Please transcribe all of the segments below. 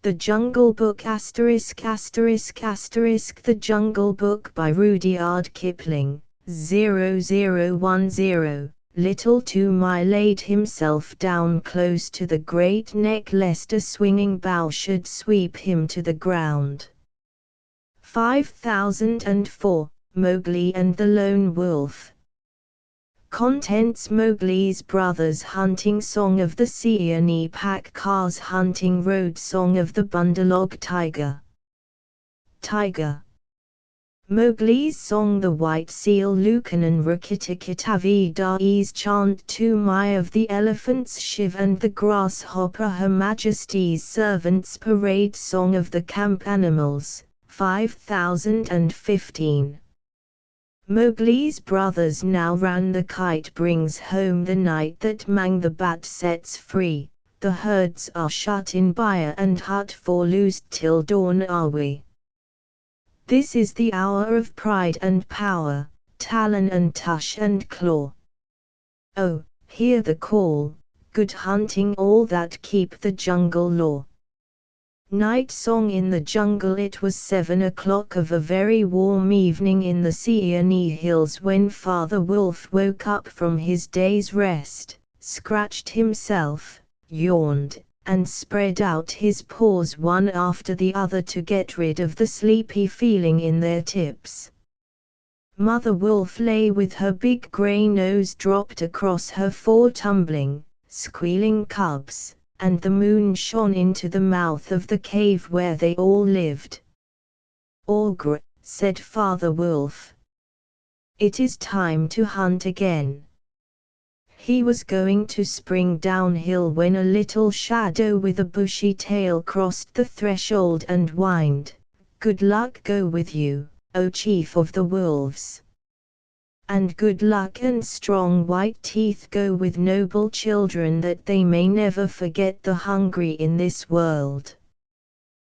The Jungle Book ******** The Jungle Book by Rudyard Kipling, 0010. Little Toomai laid himself down close to the great neck lest a swinging bough should sweep him to the ground. 5004, Mowgli and the Lone Wolf. Contents: Mowgli's Brothers Hunting Song of the Seeonee Pack Cars Hunting Road Song of the Bundalog Tiger. Mowgli's Song The White Seal Lukanan Rakitakitavi Da'i's Chant Toomai of the Elephants Shiv and the Grasshopper Her Majesty's Servants Parade Song of the Camp Animals, 5015. Mowgli's brothers now ran the kite brings home the night that Mang the bat sets free, the herds are shut in byre and hut for loosed till dawn are we. This is the hour of pride and power, talon and tush and claw. Oh, hear the call, good hunting all that keep the jungle law. Night song in the jungle. It was 7 o'clock of a very warm evening in the Seeonee hills when Father Wolf woke up from his day's rest, scratched himself, yawned, and spread out his paws one after the other to get rid of the sleepy feeling in their tips. Mother Wolf lay with her big grey nose dropped across her 4 tumbling, squealing cubs, and the moon shone into the mouth of the cave where they all lived. "Ogre," said Father Wolf. "It is time to hunt again." He was going to spring downhill when a little shadow with a bushy tail crossed the threshold and whined, "Good luck go with you, O Chief of the Wolves. And good luck and strong white teeth go with noble children that they may never forget the hungry in this world."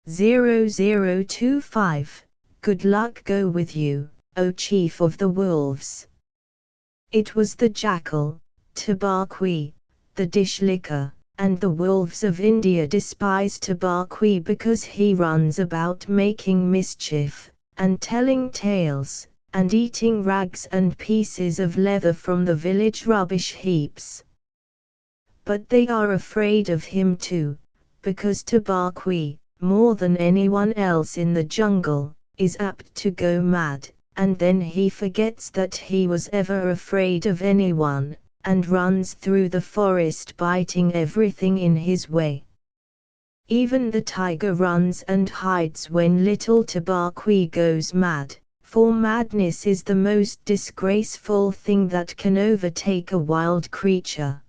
0025, "Good luck go with you, O Chief of the Wolves." It was the jackal, Tabaqui, the dish licker, and the wolves of India despise Tabaqui because he runs about making mischief, and telling tales, and eating rags and pieces of leather from the village rubbish heaps. But they are afraid of him too, because Tabaqui, more than anyone else in the jungle, is apt to go mad, and then he forgets that he was ever afraid of anyone, and runs through the forest biting everything in his way. Even the tiger runs and hides when little Tabaqui goes mad, for madness is the most disgraceful thing that can overtake a wild creature.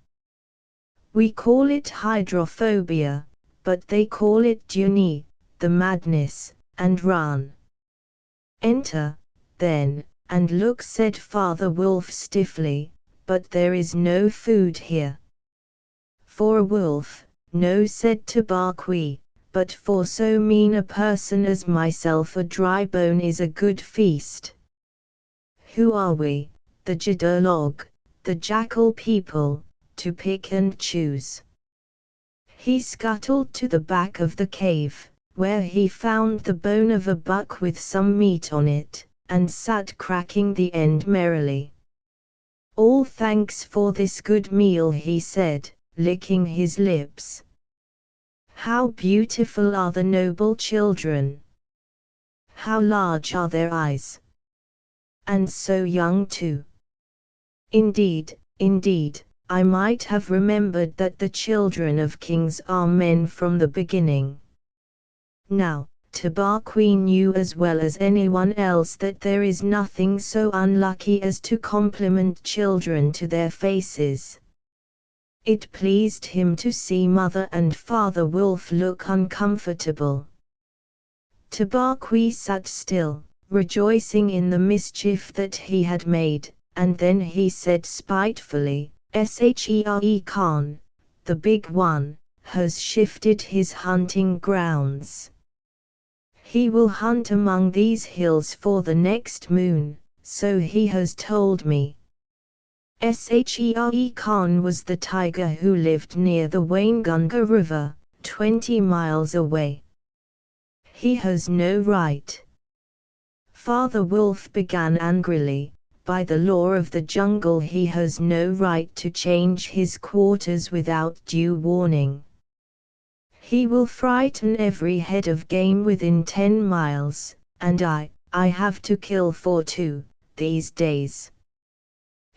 We call it hydrophobia, but they call it Duni, the madness, and run. "Enter, then, and look," said Father Wolf stiffly, "but there is no food here." "For a wolf, no," said Tabaqui, "but for so mean a person as myself a dry bone is a good feast." Who are we, the Jadolog, the jackal people, to pick and choose? He scuttled to the back of the cave, where he found the bone of a buck with some meat on it, and sat cracking the end merrily. "All thanks for this good meal," he said, licking his lips. "How beautiful are the noble children! How large are their eyes! And so young too! Indeed, indeed, I might have remembered that the children of kings are men from the beginning." Now, Tabaqui knew as well as anyone else that there is nothing so unlucky as to compliment children to their faces. It pleased him to see Mother and Father Wolf look uncomfortable. Tabaqui sat still, rejoicing in the mischief that he had made, and then he said spitefully, "Shere Khan, the big one, has shifted his hunting grounds. He will hunt among these hills for the next moon, so he has told me." Shere Khan was the tiger who lived near the Waingunga River, 20 miles away. He has no right. Father Wolf began angrily. By the law of the jungle he has no right to change his quarters without due warning. He will frighten every head of game within 10 miles, and I have to kill for 2, these days.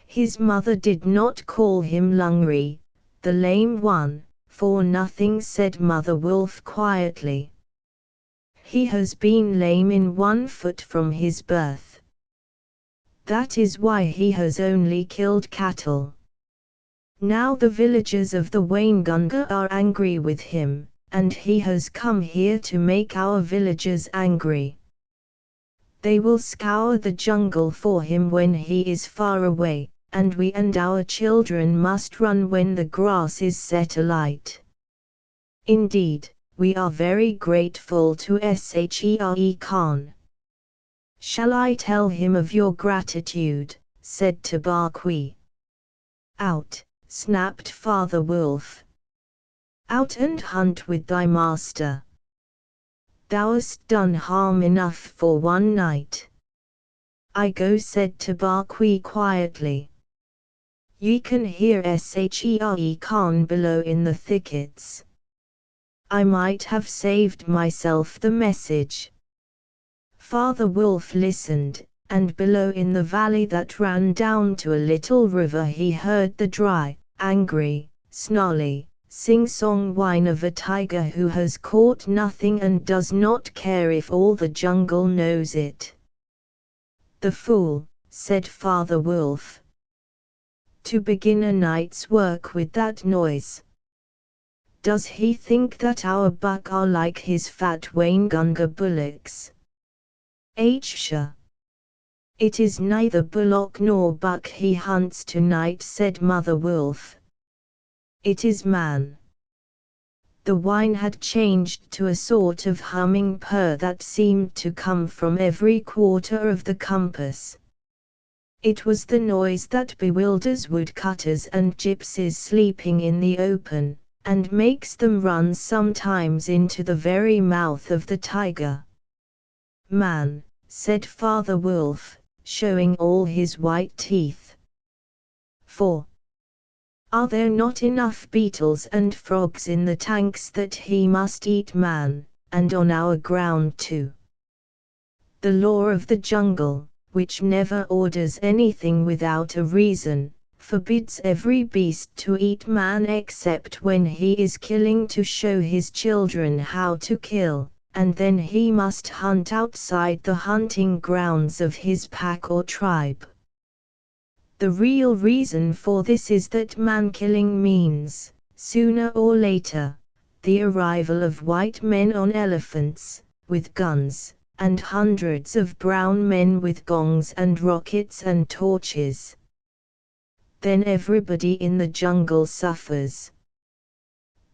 His mother did not call him Lungri, the lame one, for nothing, said Mother Wolf quietly. He has been lame in one foot from his birth. That is why he has only killed cattle. Now the villagers of the Waingunga are angry with him, and he has come here to make our villagers angry. They will scour the jungle for him when he is far away, and we and our children must run when the grass is set alight. Indeed, we are very grateful to Shere Khan. Shall I tell him of your gratitude? Said Tabaqui. Out, snapped Father Wolf. Out and hunt with thy master. Thou hast done harm enough for one night. I go, said Tabaqui quietly. Ye can hear Shere Khan below in the thickets. I might have saved myself the message. Father Wolf listened, and below in the valley that ran down to a little river he heard the dry, angry, snarly, sing-song whine of a tiger who has caught nothing and does not care if all the jungle knows it. The fool, said Father Wolf. To begin a night's work with that noise. Does he think that our buck are like his fat Waingunga bullocks? Sure. It is neither bullock nor buck he hunts tonight, said Mother Wolf. It is man. The whine had changed to a sort of humming purr that seemed to come from every quarter of the compass. It was the noise that bewilders woodcutters and gypsies sleeping in the open, and makes them run sometimes into the very mouth of the tiger. Man, said Father Wolf, showing all his white teeth. For are there not enough beetles and frogs in the tanks that he must eat man, and on our ground too? The law of the jungle, which never orders anything without a reason, forbids every beast to eat man except when he is killing to show his children how to kill, and then he must hunt outside the hunting grounds of his pack or tribe. The real reason for this is that man-killing means, sooner or later, the arrival of white men on elephants, with guns, and hundreds of brown men with gongs and rockets and torches. Then everybody in the jungle suffers.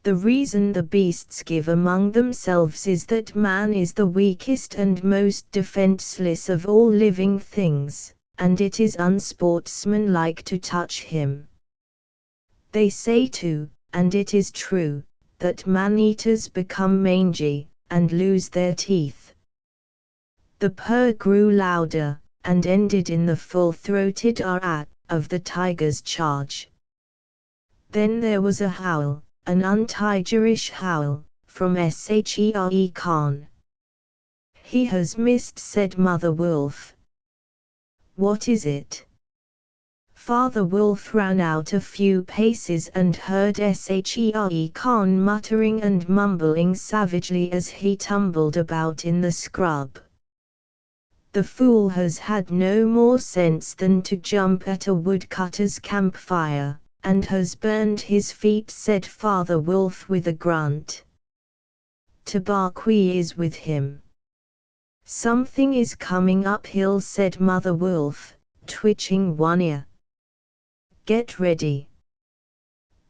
The reason the beasts give among themselves is that man is the weakest and most defenseless of all living things, and it is unsportsmanlike to touch him. They say too, and it is true, that man-eaters become mangy, and lose their teeth. The purr grew louder, and ended in the full-throated "ar" of the tiger's charge. Then there was a howl, an untigerish howl, from Shere Khan. He has missed, said Mother Wolf. What is it? Father Wolf ran out a few paces and heard Shere Khan muttering and mumbling savagely as he tumbled about in the scrub. The fool has had no more sense than to jump at a woodcutter's campfire, and has burned his feet, said Father Wolf with a grunt. Tabaqui is with him. Something is coming uphill, said Mother Wolf, twitching one ear. Get ready.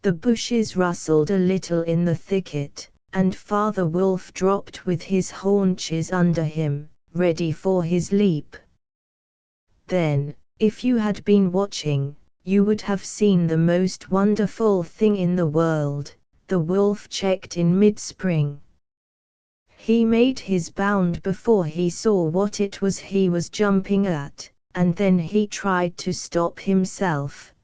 The bushes rustled a little in the thicket, and Father Wolf dropped with his haunches under him, ready for his leap. Then, if you had been watching, you would have seen the most wonderful thing in the world. The wolf checked in mid-spring. He made his bound before he saw what it was he was jumping at, and then he tried to stop himself.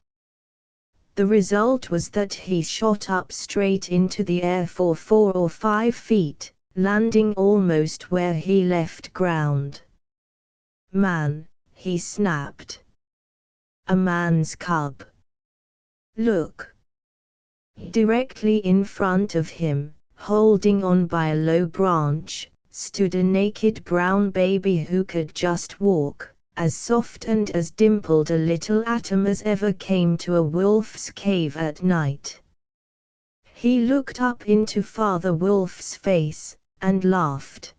The result was that he shot up straight into the air for 4 or 5 feet, landing almost where he left ground. "Man," he snapped. "A man's cub. Look." Directly in front of him, holding on by a low branch, stood a naked brown baby who could just walk, as soft and as dimpled a little atom as ever came to a wolf's cave at night. He looked up into Father Wolf's face, and laughed.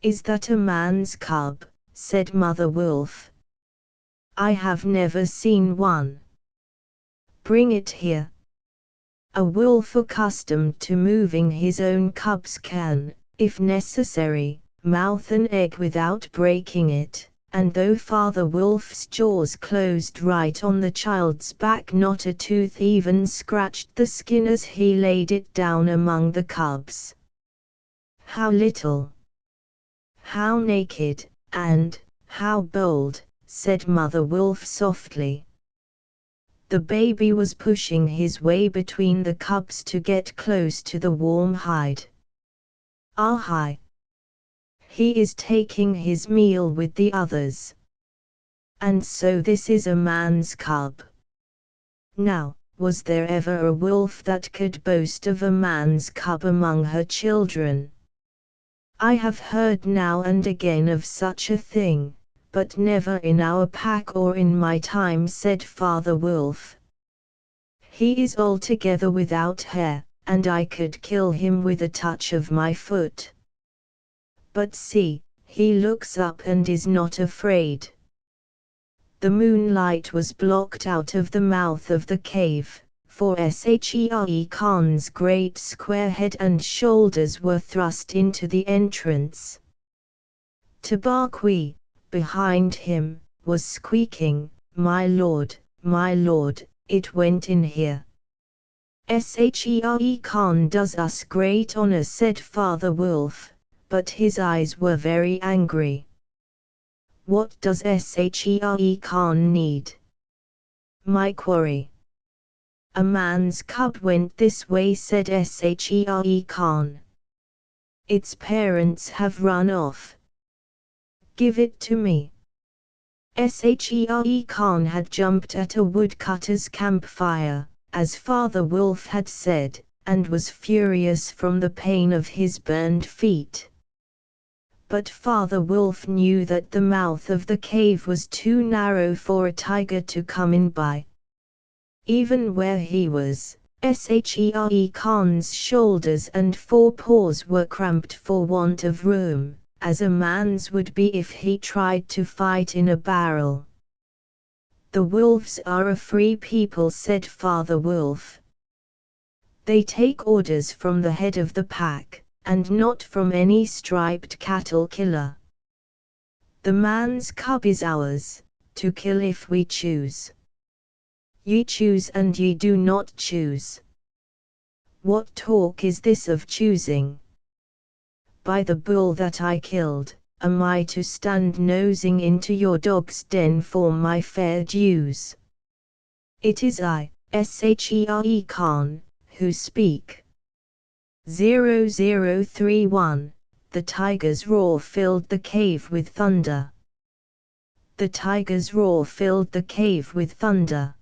"Is that a man's cub?" said Mother Wolf. "I have never seen one. Bring it here." A wolf accustomed to moving his own cubs can, if necessary, mouth an egg without breaking it, and though Father Wolf's jaws closed right on the child's back, not a tooth even scratched the skin as he laid it down among the cubs. "How little! How naked, and how bold," said Mother Wolf softly. The baby was pushing his way between the cubs to get close to the warm hide. "Ah, hi! He is taking his meal with the others. And so this is a man's cub. Now, was there ever a wolf that could boast of a man's cub among her children? I have heard now and again of such a thing, but never in our pack or in my time," said Father Wolf. "He is altogether without hair, and I could kill him with a touch of my foot. But see, he looks up and is not afraid." The moonlight was blocked out of the mouth of the cave, for Shere Khan's great square head and shoulders were thrust into the entrance. Tabaqui, behind him, was squeaking, my lord, it went in here." "Shere Khan does us great honor," said Father Wolf, but his eyes were very angry. "What does Shere Khan need? My quarry." "A man's cub went this way," said Shere Khan. "Its parents have run off. Give it to me." Shere Khan had jumped at a woodcutter's campfire, as Father Wolf had said, and was furious from the pain of his burned feet. But Father Wolf knew that the mouth of the cave was too narrow for a tiger to come in by. Even where he was, Shere Khan's shoulders and forepaws were cramped for want of room, as a man's would be if he tried to fight in a barrel. "The wolves are a free people," said Father Wolf. "They take orders from the head of the pack, and not from any striped cattle killer. The man's cub is ours, to kill if we choose. Ye choose and ye do not choose. What talk is this of choosing? By the bull that I killed, am I to stand nosing into your dog's den for my fair dues? It is I, Shere Khan, who speak." 0031, the tiger's roar filled the cave with thunder. The tiger's roar filled the cave with thunder.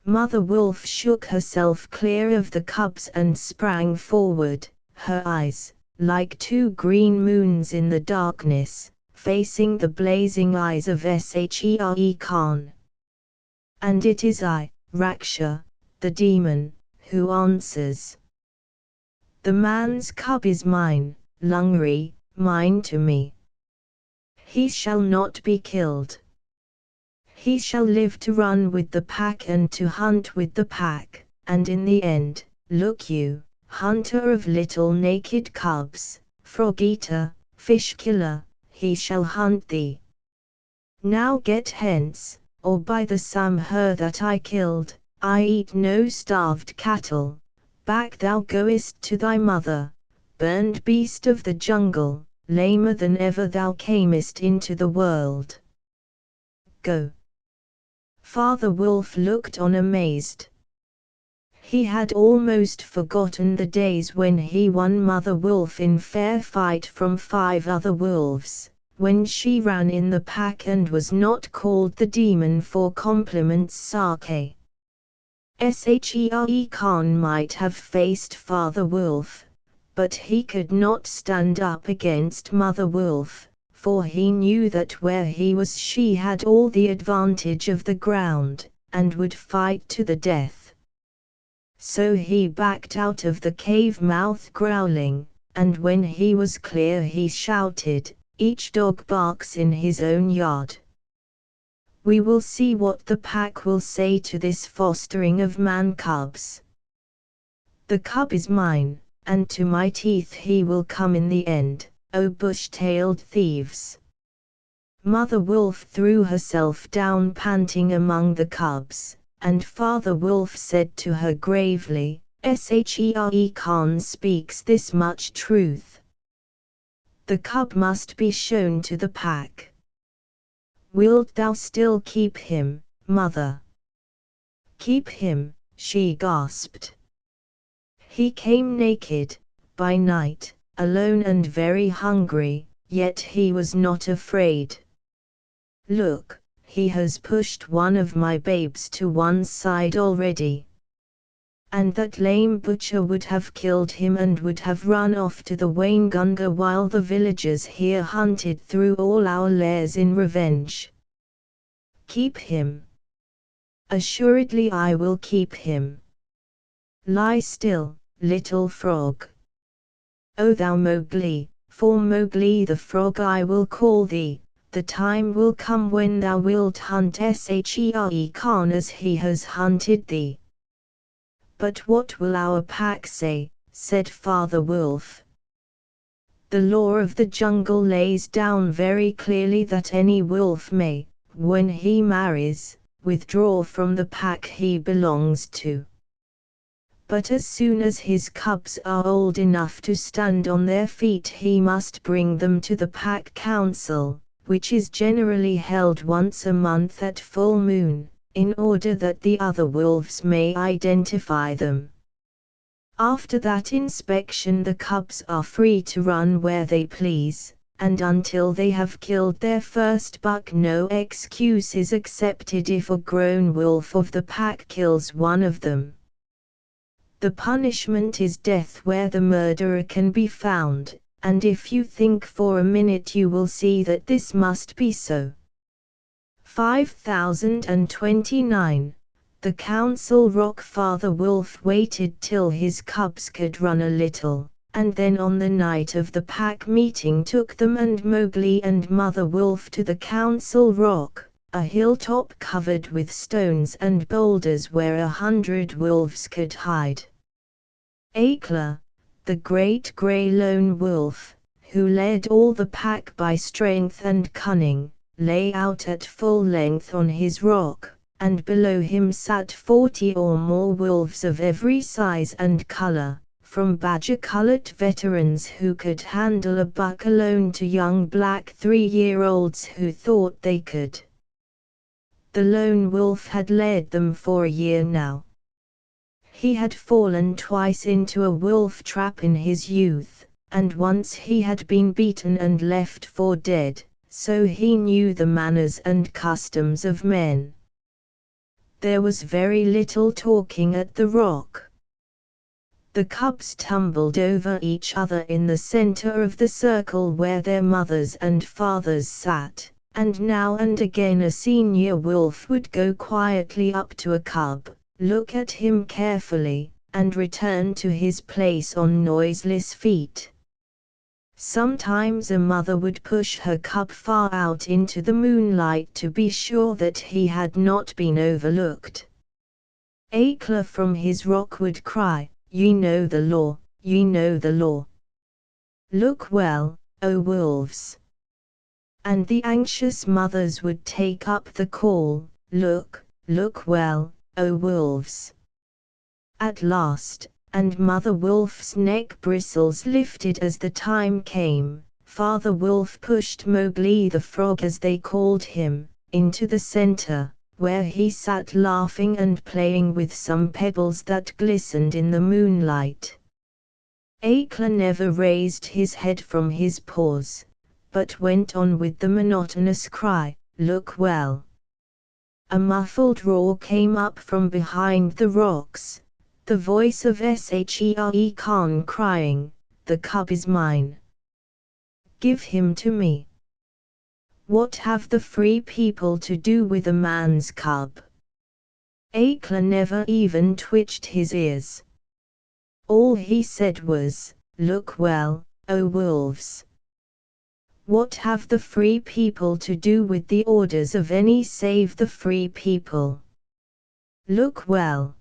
Mother Wolf shook herself clear of the cubs and sprang forward, her eyes, like 2 green moons in the darkness, facing the blazing eyes of Shere Khan. "And it is I, Raksha, the demon, who answers. The man's cub is mine, Lungri, mine to me. He shall not be killed. He shall live to run with the pack and to hunt with the pack, and in the end, look you, hunter of little naked cubs, frog-eater, fish-killer, he shall hunt thee. Now get hence, or by the Samhur that I killed, I eat no starved cattle. Back thou goest to thy mother, burned beast of the jungle, lamer than ever thou camest into the world. Go." Father Wolf looked on amazed. He had almost forgotten the days when he won Mother Wolf in fair fight from 5 other wolves, when she ran in the pack and was not called the demon for compliments. Sake Khan might have faced Father Wolf, but he could not stand up against Mother Wolf, for he knew that where he was she had all the advantage of the ground, and would fight to the death. So he backed out of the cave mouth growling, and when he was clear he shouted, "Each dog barks in his own yard. We will see what the pack will say to this fostering of man cubs. The cub is mine, and to my teeth he will come in the end, O bush-tailed thieves." Mother Wolf threw herself down panting among the cubs, and Father Wolf said to her gravely, "Shere Khan speaks this much truth. The cub must be shown to the pack. Wilt thou still keep him, mother?" "Keep him," she gasped. "He came naked, by night, alone and very hungry, yet he was not afraid. Look, he has pushed one of my babes to one side already. And that lame butcher would have killed him and would have run off to the Waingunga while the villagers here hunted through all our lairs in revenge. Keep him. Assuredly I will keep him. Lie still, little frog. O thou Mowgli, for Mowgli the frog I will call thee. The time will come when thou wilt hunt Shere Khan as he has hunted thee." "But what will our pack say?" said Father Wolf. "The law of the jungle lays down very clearly that any wolf may, when he marries, withdraw from the pack he belongs to. But as soon as his cubs are old enough to stand on their feet he must bring them to the pack council, which is generally held once a month at full moon, in order that the other wolves may identify them. After that inspection the cubs are free to run where they please, and until they have killed their first buck no excuse is accepted if a grown wolf of the pack kills one of them. The punishment is death where the murderer can be found, and if you think for a minute you will see that this must be so." 5029. The council rock. Father Wolf waited till his cubs could run a little, and then on the night of the pack meeting took them and Mowgli and Mother Wolf to the council rock, a hilltop covered with stones and boulders where 100 wolves could hide. Akela, the great grey lone wolf, who led all the pack by strength and cunning, lay out at full length on his rock, and below him sat 40 or more wolves of every size and color, from badger-colored veterans who could handle a buck alone to young black 3-year-olds who thought they could. The lone wolf had led them for a year now. He had fallen twice into a wolf trap in his youth, and once he had been beaten and left for dead, so he knew the manners and customs of men. There was very little talking at the rock. The cubs tumbled over each other in the center of the circle where their mothers and fathers sat, and now and again a senior wolf would go quietly up to a cub, look at him carefully, and return to his place on noiseless feet. Sometimes a mother would push her cub far out into the moonlight to be sure that he had not been overlooked. Akela from his rock would cry, "Ye know the law, ye know the law. Look well, O wolves." And the anxious mothers would take up the call, "Look, look well, O wolves." At last, and Mother Wolf's neck bristles lifted as the time came. Father Wolf pushed Mowgli the Frog, as they called him, into the center, where he sat laughing and playing with some pebbles that glistened in the moonlight. Akela never raised his head from his paws, but went on with the monotonous cry, "Look well." A muffled roar came up from behind the rocks, the voice of Shere Khan crying, "The cub is mine. Give him to me." What have the free people to do with a man's cub? Akela never even twitched his ears. All he said was, "Look well, O wolves." What have the free people to do with the orders of any save the free people? Look well.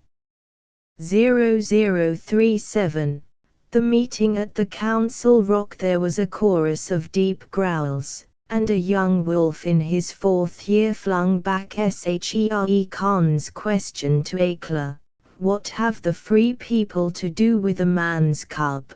0037. The meeting at the council rock. There was a chorus of deep growls, and a young wolf in his 4th year flung back Shere Khan's question to Akela, "What have the free people to do with a man's cub?"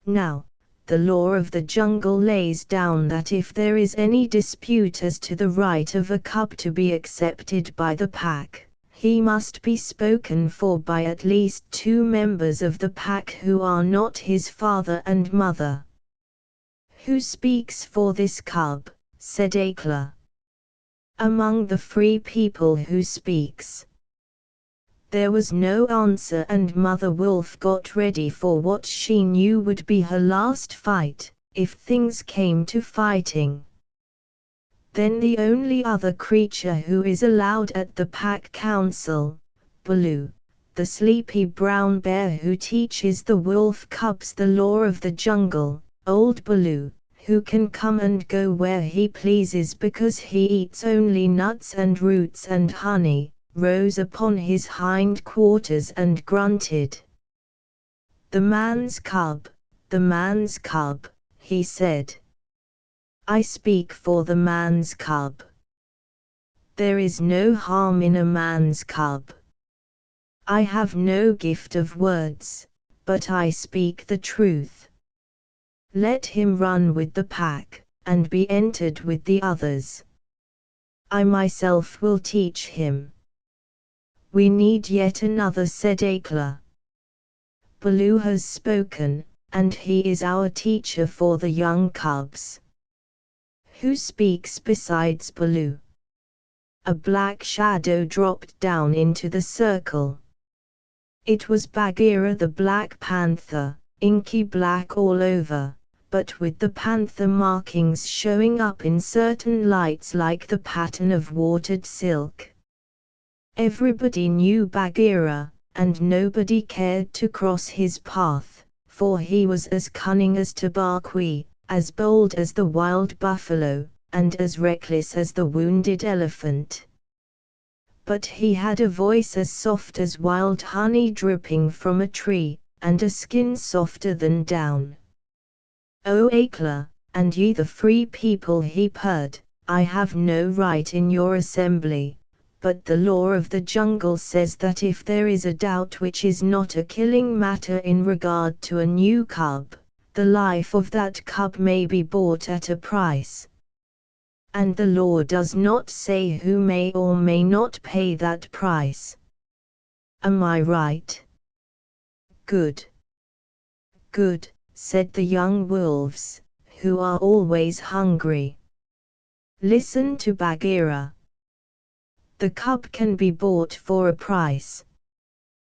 Now, the law of the jungle lays down that if there is any dispute as to the right of a cub to be accepted by the pack, he must be spoken for by at least 2 members of the pack who are not his father and mother. "Who speaks for this cub?" said Akela. "Among the free people, who speaks?" There was no answer, and Mother Wolf got ready for what she knew would be her last fight, if things came to fighting. Then the only other creature who is allowed at the pack council, Baloo, the sleepy brown bear who teaches the wolf cubs the law of the jungle, old Baloo, who can come and go where he pleases because he eats only nuts and roots and honey, rose upon his hind quarters and grunted. "The man's cub, the man's cub," he said. "I speak for the man's cub. There is no harm in a man's cub. I have no gift of words, but I speak the truth. Let him run with the pack, and be entered with the others. I myself will teach him." "We need yet another," said Akela. "Baloo has spoken, and he is our teacher for the young cubs." "Who speaks besides Baloo?" A black shadow dropped down into the circle. It was Bagheera the Black Panther, inky black all over, but with the panther markings showing up in certain lights like the pattern of watered silk. Everybody knew Bagheera, and nobody cared to cross his path, for he was as cunning as Tabaqui, as bold as the wild buffalo, and as reckless as the wounded elephant. But he had a voice as soft as wild honey dripping from a tree, and a skin softer than down. "O Akela, and ye the free people," he purred, "I have no right in your assembly, but the law of the jungle says that if there is a doubt which is not a killing matter in regard to a new cub, the life of that cub may be bought at a price. And the law does not say who may or may not pay that price. Am I right?" "Good. Good," said the young wolves, who are always hungry. "Listen to Bagheera. The cub can be bought for a price.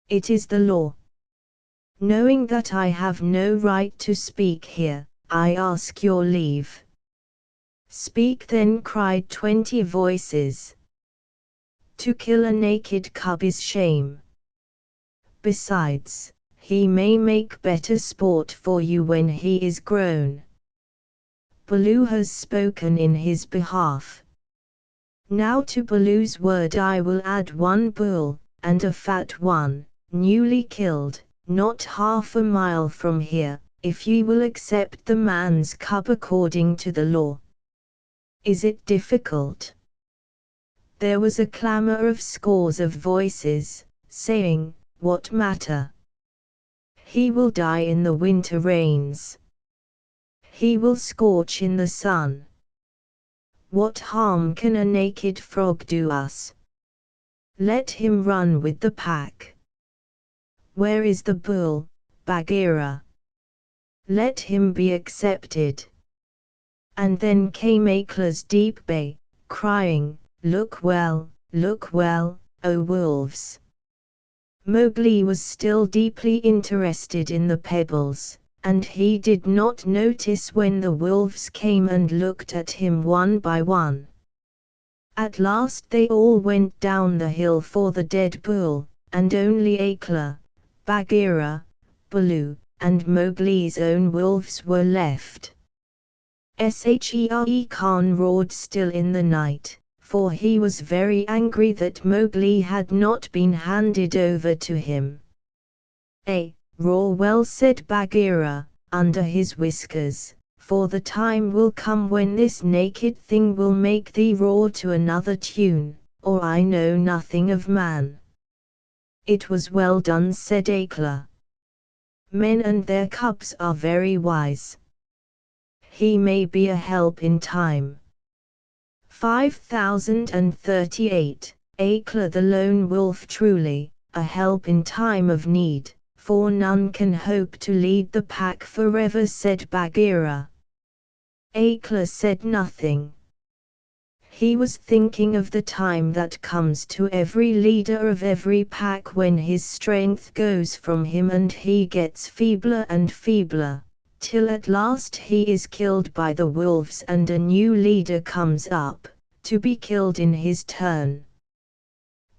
It is the law. Knowing that I have no right to speak here, I ask your leave." "Speak then," cried 20 voices. "To kill a naked cub is shame. Besides, he may make better sport for you when he is grown. Baloo has spoken in his behalf. Now to Baloo's word I will add 1 bull, and a fat one, newly killed, not half a mile from here, if ye will accept the man's cub according to the law. Is it difficult?" There was a clamor of scores of voices, saying, "What matter? He will die in the winter rains. He will scorch in the sun. What harm can a naked frog do us? Let him run with the pack. Where is the bull, Bagheera? Let him be accepted. And then came Akla's deep bay, crying, look well, O wolves. Mowgli was still deeply interested in the pebbles, and he did not notice when the wolves came and looked at him one by one. At last they all went down the hill for the dead bull, and only Akla, Bagheera, Baloo, and Mowgli's own wolves were left. Shere Khan roared still in the night, for he was very angry that Mowgli had not been handed over to him. Roar well, said Bagheera, under his whiskers, for the time will come when this naked thing will make thee roar to another tune, or I know nothing of man. It was well done, said Akla. Men and their cubs are very wise. He may be a help in time. 5038, Akla the lone wolf, truly, a help in time of need, for none can hope to lead the pack forever, said Bagheera. Akla said nothing. He was thinking of the time that comes to every leader of every pack when his strength goes from him and he gets feebler and feebler, till at last he is killed by the wolves and a new leader comes up, to be killed in his turn.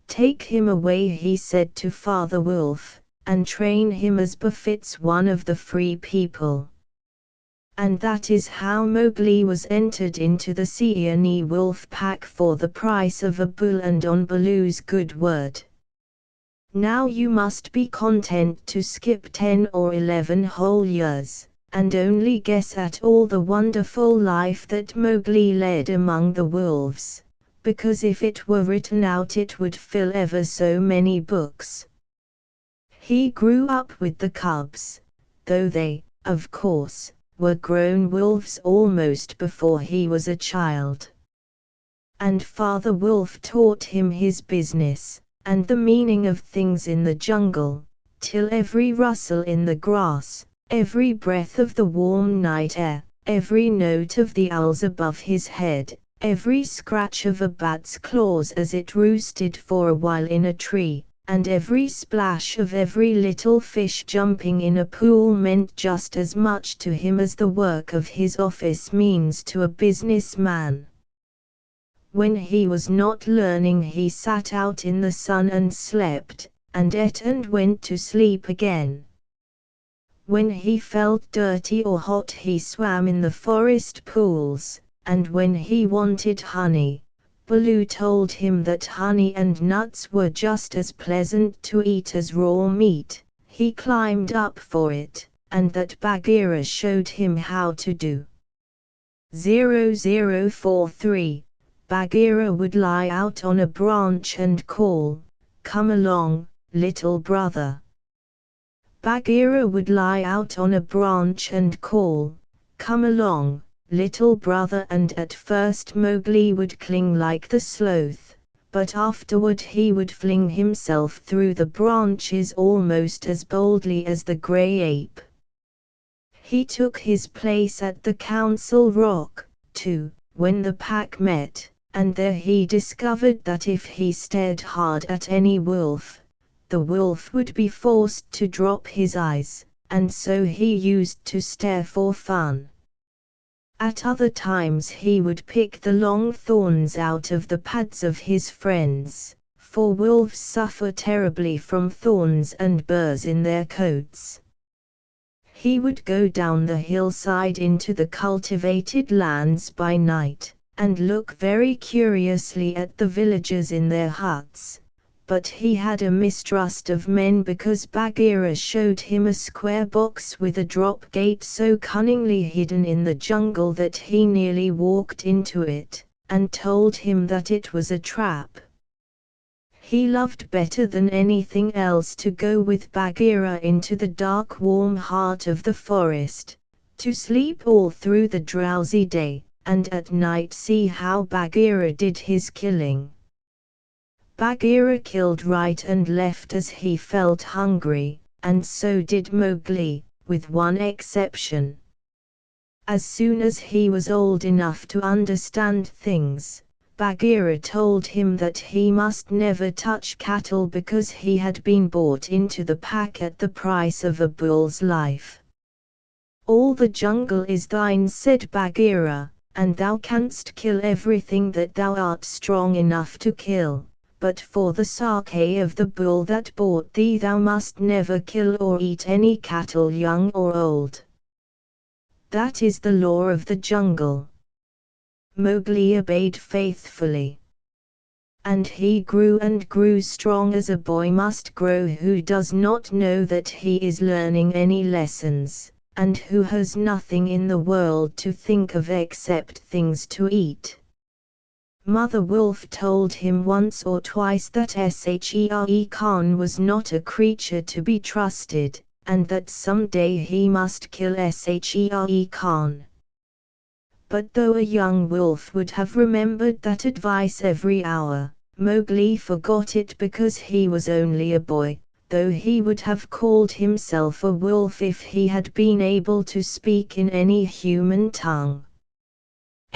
Take him away, he said to Father Wolf, and train him as befits one of the free people. And that is how Mowgli was entered into the Seeonee wolf pack for the price of a bull and on Baloo's good word. Now you must be content to skip 10 or 11 whole years, and only guess at all the wonderful life that Mowgli led among the wolves, because if it were written out it would fill ever so many books. He grew up with the cubs, though they, of course, were grown wolves almost before he was a child. And Father Wolf taught him his business, and the meaning of things in the jungle, till every rustle in the grass, every breath of the warm night air, every note of the owls above his head, every scratch of a bat's claws as it roosted for a while in a tree, and every splash of every little fish jumping in a pool meant just as much to him as the work of his office means to a businessman. When he was not learning, he sat out in the sun and slept, and ate and went to sleep again. When he felt dirty or hot, he swam in the forest pools, and when he wanted honey, Baloo told him that honey and nuts were just as pleasant to eat as raw meat. He climbed up for it, and that Bagheera showed him how to do. 0043, Bagheera would lie out on a branch and call, "Come along, little brother." Bagheera would lie out on a branch and call, "Come along, little brother," and at first Mowgli would cling like the sloth, but afterward he would fling himself through the branches almost as boldly as the grey ape. He took his place at the Council Rock, too, when the pack met, and there he discovered that if he stared hard at any wolf, the wolf would be forced to drop his eyes, and so he used to stare for fun. At other times he would pick the long thorns out of the pads of his friends, for wolves suffer terribly from thorns and burrs in their coats. He would go down the hillside into the cultivated lands by night, and look very curiously at the villagers in their huts. But he had a mistrust of men because Bagheera showed him a square box with a drop gate so cunningly hidden in the jungle that he nearly walked into it, and told him that it was a trap. He loved better than anything else to go with Bagheera into the dark warm heart of the forest, to sleep all through the drowsy day, and at night see how Bagheera did his killing. Bagheera killed right and left as he felt hungry, and so did Mowgli, with one exception. As soon as he was old enough to understand things, Bagheera told him that he must never touch cattle because he had been bought into the pack at the price of a bull's life. "All the jungle is thine," said Bagheera, "and thou canst kill everything that thou art strong enough to kill, but for the sake of the bull that bought thee thou must never kill or eat any cattle young or old. That is the law of the jungle." Mowgli obeyed faithfully. And he grew and grew strong as a boy must grow who does not know that he is learning any lessons, and who has nothing in the world to think of except things to eat. Mother Wolf told him once or twice that Shere Khan was not a creature to be trusted, and that someday he must kill Shere Khan. But though a young wolf would have remembered that advice every hour, Mowgli forgot it because he was only a boy, though he would have called himself a wolf if he had been able to speak in any human tongue.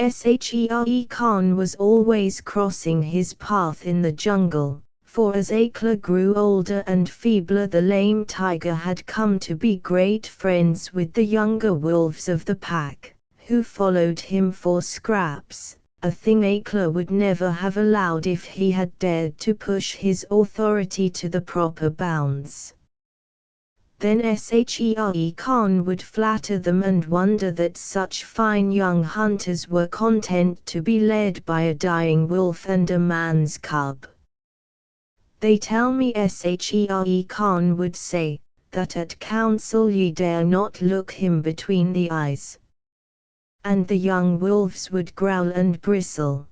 Shere Khan was always crossing his path in the jungle, for as Akela grew older and feebler the lame tiger had come to be great friends with the younger wolves of the pack, who followed him for scraps, a thing Akela would never have allowed if he had dared to push his authority to the proper bounds. Then Shere Khan would flatter them and wonder that such fine young hunters were content to be led by a dying wolf and a man's cub. "They tell me," Shere Khan would say, "that at council ye dare not look him between the eyes." And the young wolves would growl and bristle.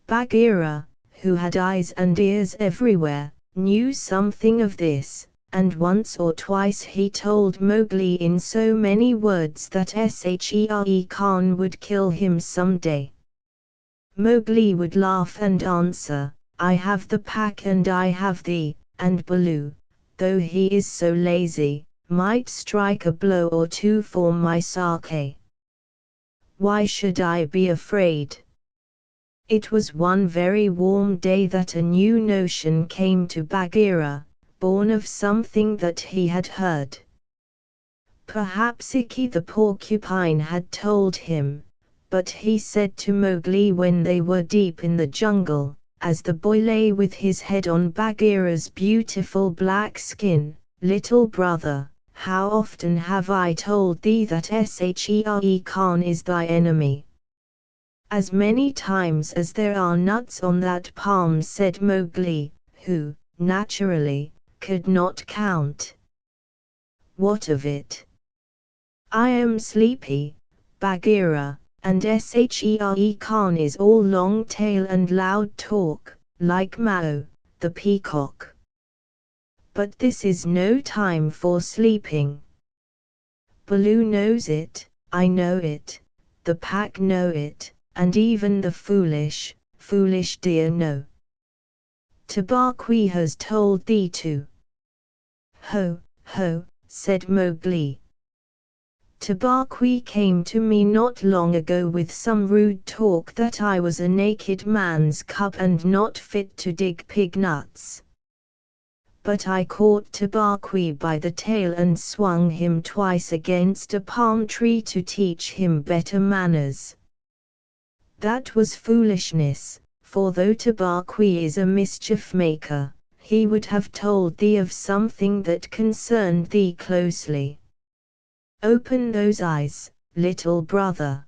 Bagheera, who had eyes and ears everywhere, knew something of this, and once or twice he told Mowgli in so many words that Shere Khan would kill him some day. Mowgli would laugh and answer, "I have the pack and I have thee, and Baloo, though he is so lazy, might strike a blow or two for my sake. Why should I be afraid?" It was one very warm day that a new notion came to Bagheera, born of something that he had heard. Perhaps Ikki the porcupine had told him, but he said to Mowgli when they were deep in the jungle, as the boy lay with his head on Bagheera's beautiful black skin, "Little brother, how often have I told thee that Shere Khan is thy enemy?" "As many times as there are nuts on that palm," said Mowgli, who, naturally, could not count. "What of it? I am sleepy, Bagheera, and Shere Khan is all long tail and loud talk, like Mao, the peacock. But this is no time for sleeping. Baloo knows it, I know it, the pack know it, and even the foolish deer know. Tabaqui has told thee to." "Ho, ho," said Mowgli. "Tabaqui came to me not long ago with some rude talk that I was a naked man's cub and not fit to dig pig nuts. But I caught Tabaqui by the tail and swung him twice against a palm tree to teach him better manners. That was foolishness, for though Tabaqui is a mischief maker, he would have told thee of something that concerned thee closely. Open those eyes, little brother.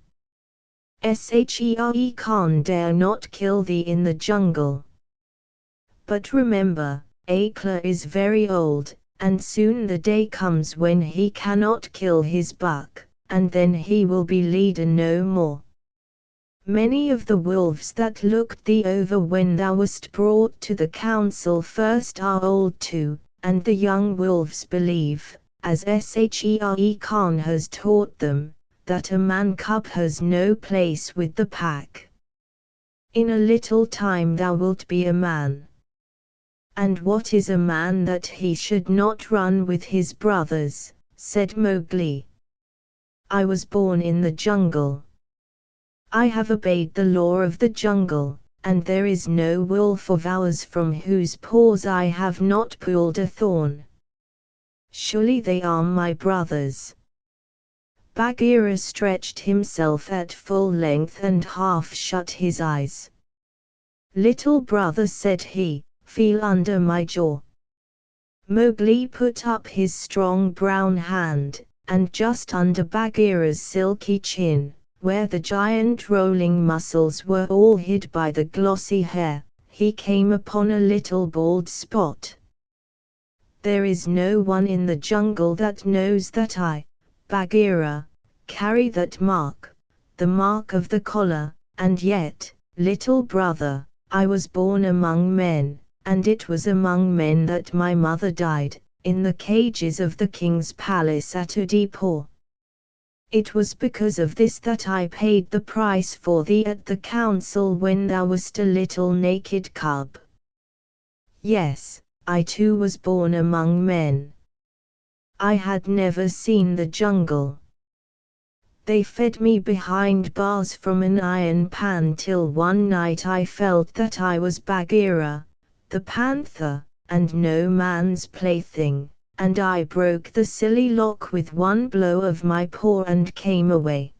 Shere Khan dare not kill thee in the jungle. But remember, Akela is very old, and soon the day comes when he cannot kill his buck, and then he will be leader no more. Many of the wolves that looked thee over when thou wast brought to the council first are old too, and the young wolves believe, as Shere Khan has taught them, that a man cub has no place with the pack. In a little time thou wilt be a man. And what is a man that he should not run with his brothers, said Mowgli. I was born in the jungle. I have obeyed the law of the jungle, and there is no wolf of ours from whose paws I have not pulled a thorn. Surely they are my brothers. Bagheera stretched himself at full length and half shut his eyes. Little brother, said he, feel under my jaw. Mowgli put up his strong brown hand, and just under Bagheera's silky chin, where the giant rolling muscles were all hid by the glossy hair, he came upon a little bald spot. There is no one in the jungle that knows that I, Bagheera, carry that mark, the mark of the collar, and yet, little brother, I was born among men, and it was among men that my mother died, in the cages of the king's palace at Udaipur. It was because of this that I paid the price for thee at the council when thou wast a little naked cub. Yes, I too was born among men. I had never seen the jungle. They fed me behind bars from an iron pan till one night I felt that I was Bagheera, the panther, and no man's plaything, and I broke the silly lock with one blow of my paw and came away.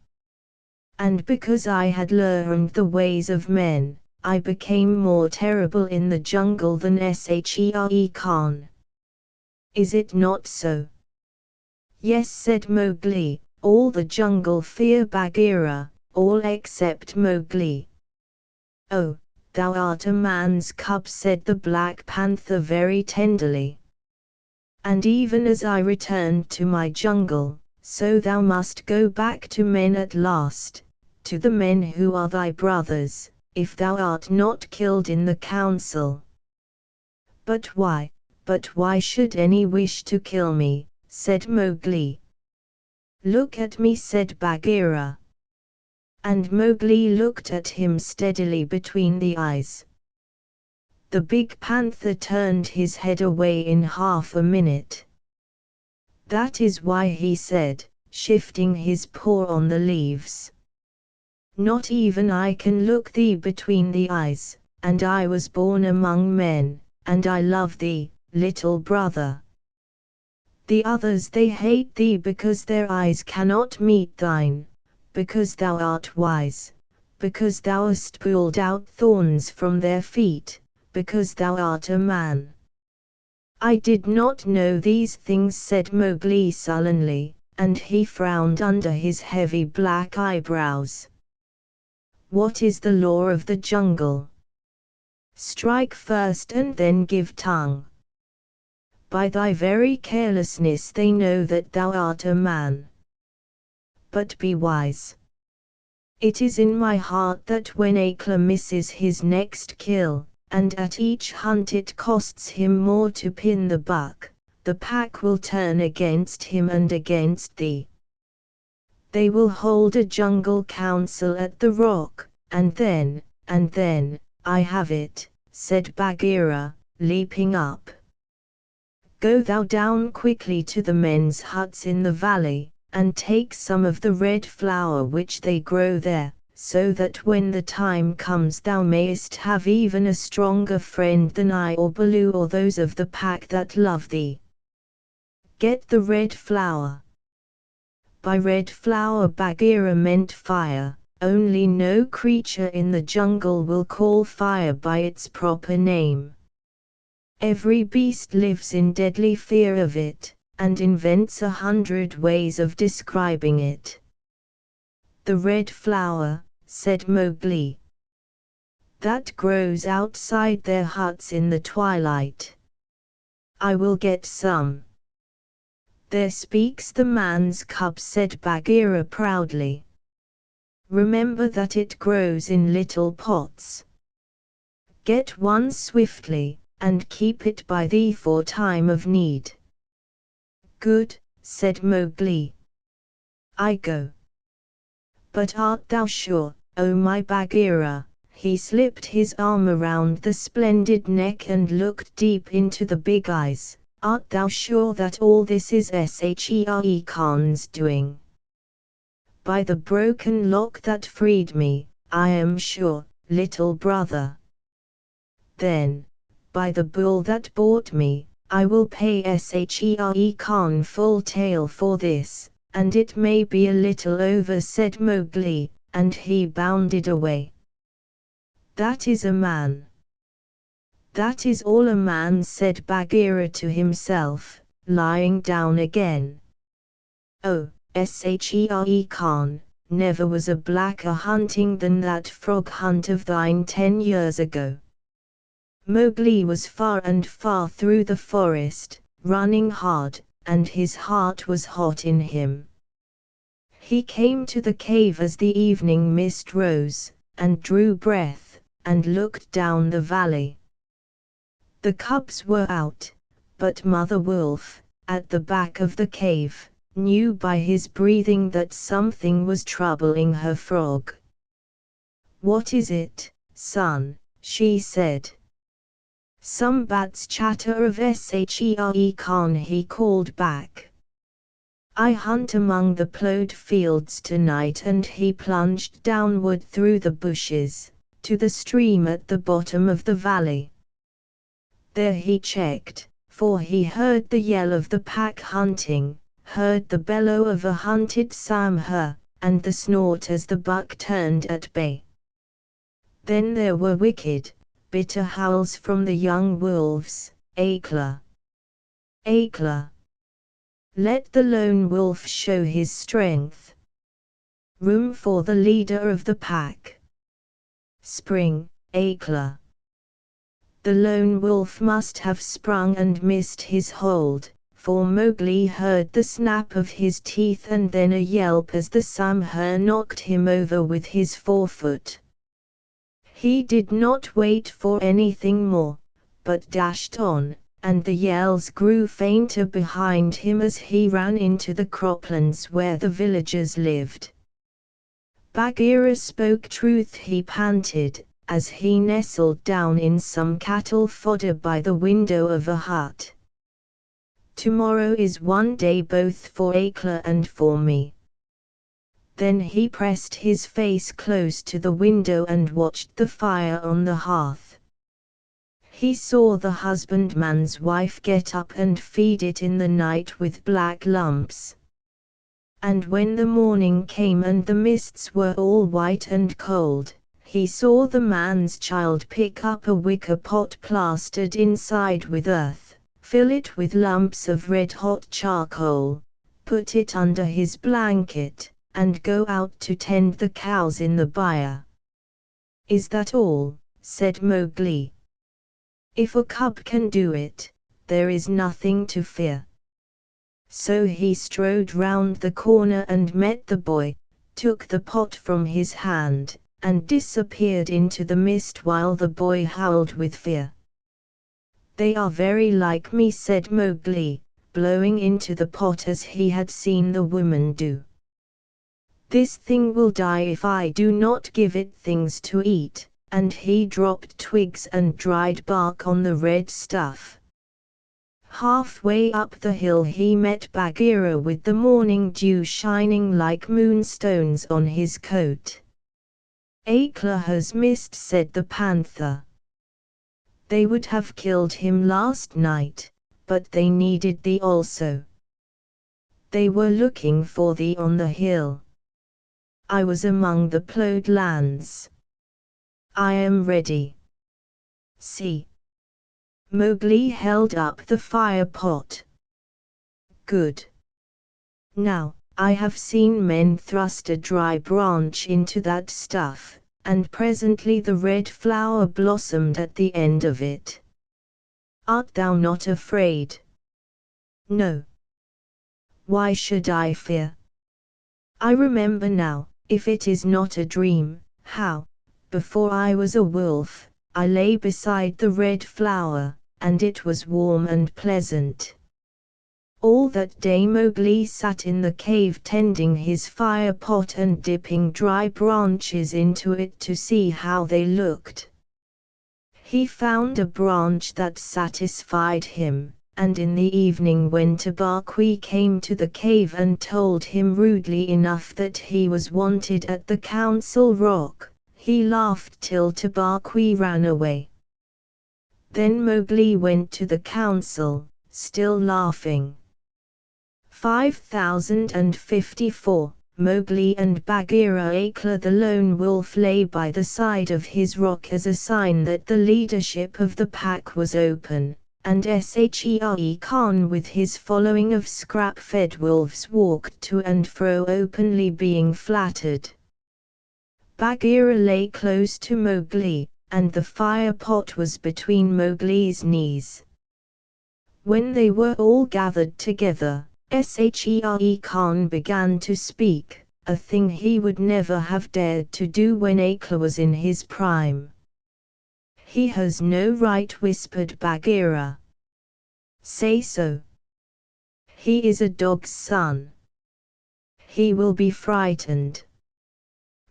And because I had learned the ways of men, I became more terrible in the jungle than Shere Khan. Is it not so? Yes, said Mowgli, all the jungle fear Bagheera, all except Mowgli. Oh, thou art a man's cub, said the Black Panther very tenderly. And even as I returned to my jungle, so thou must go back to men at last, to the men who are thy brothers, if thou art not killed in the council. But why should any wish to kill me, said Mowgli. Look at me, said Bagheera. And Mowgli looked at him steadily between the eyes. The big panther turned his head away in half a minute. That is why he said, shifting his paw on the leaves. Not even I can look thee between the eyes, and I was born among men, and I love thee, little brother. The others they hate thee because their eyes cannot meet thine, because thou art wise, because thou hast pulled out thorns from their feet, because thou art a man. I did not know these things, said Mowgli sullenly, and he frowned under his heavy black eyebrows. What is the law of the jungle? Strike first and then give tongue. By thy very carelessness they know that thou art a man. But be wise. It is in my heart that when Akela misses his next kill, and at each hunt it costs him more to pin the buck, the pack will turn against him and against thee. They will hold a jungle council at the rock, and then, I have it, said Bagheera, leaping up. Go thou down quickly to the men's huts in the valley, and take some of the red flower which they grow there, so that when the time comes thou mayest have even a stronger friend than I or Baloo or those of the pack that love thee. Get the red flower. By red flower Bagheera meant fire. Only no creature in the jungle will call fire by its proper name. Every beast lives in deadly fear of it, and invents 100 ways of describing it. The red flower, said Mowgli. That grows outside their huts in the twilight. I will get some. There speaks the man's cub, said Bagheera proudly. remember that it grows in little pots. Get one swiftly, and keep it by thee for time of need." "Good," said Mowgli. "I go. But art thou sure, O my Bagheera?" He slipped his arm around the splendid neck and looked deep into the big eyes. "Art thou sure that all this is Shere Khan's doing?" "By the broken lock that freed me, I am sure, little brother." "Then, by the bull that bought me, I will pay Shere Khan full tale for this, and it may be a little over," said Mowgli, and he bounded away. "That is a man. That is all a man," said Bagheera to himself, lying down again. "Oh, Shere Khan, never was a blacker hunting than that frog hunt of thine 10 years ago." Mowgli was far and far through the forest, running hard, and his heart was hot in him. He came to the cave as the evening mist rose, and drew breath, and looked down the valley. The cubs were out, but Mother Wolf, at the back of the cave, knew by his breathing that something was troubling her frog. "What is it, son?" she said. "Some bats chatter of Shere Khan," he called back. "I hunt among the plowed fields tonight," and he plunged downward through the bushes, to the stream at the bottom of the valley. There he checked, for he heard the yell of the pack hunting, heard the bellow of a hunted Samhur, and the snort as the buck turned at bay. Then there were wicked, bitter howls from the young wolves. "Akela! Akela! Let the lone wolf show his strength. Room for the leader of the pack. Spring, Akela!" The lone wolf must have sprung and missed his hold, for Mowgli heard the snap of his teeth and then a yelp as the Samhur knocked him over with his forefoot. He did not wait for anything more, but dashed on, and the yells grew fainter behind him as he ran into the croplands where the villagers lived. "Bagheera spoke truth," he panted, as he nestled down in some cattle fodder by the window of a hut. "Tomorrow is one day both for Akela and for me." Then he pressed his face close to the window and watched the fire on the hearth. He saw the husbandman's wife get up and feed it in the night with black lumps. And when the morning came and the mists were all white and cold, he saw the man's child pick up a wicker pot plastered inside with earth, fill it with lumps of red-hot charcoal, put it under his blanket, and go out to tend the cows in the byre. "Is that all?" said Mowgli. "If a cub can do it, there is nothing to fear." So he strode round the corner and met the boy, took the pot from his hand, and disappeared into the mist while the boy howled with fear. "They are very like me," said Mowgli, blowing into the pot as he had seen the woman do. "This thing will die if I do not give it things to eat," and he dropped twigs and dried bark on the red stuff. Halfway up the hill he met Bagheera with the morning dew shining like moonstones on his coat. "Akela has missed," said the panther. "They would have killed him last night, but they needed thee also. They were looking for thee on the hill. I was among the plowed lands. I am ready. See." Mowgli held up the fire pot. "Good. Now, I have seen men thrust a dry branch into that stuff, and presently the red flower blossomed at the end of it. Art thou not afraid?" "No. Why should I fear? I remember now, If it is not a dream, how, before I was a wolf, I lay beside the red flower, and it was warm and pleasant. All that day Mowgli sat in the cave tending his fire pot and dipping dry branches into it to see how they looked. He found a branch that satisfied him, and in the evening when Tabaqui came to the cave and told him rudely enough that he was wanted at the Council Rock, he laughed till Tabaqui ran away. Then Mowgli went to the council, still laughing. 5054, Mowgli and Bagheera. Akela the lone wolf lay by the side of his rock as a sign that the leadership of the pack was open, and Shere Khan with his following of scrap-fed wolves walked to and fro openly being flattered. Bagheera lay close to Mowgli, and the fire pot was between Mowgli's knees. When they were all gathered together, Shere Khan began to speak, a thing he would never have dared to do when Akela was in his prime. "He has no right," whispered Bagheera. "Say so. He is a dog's son. He will be frightened."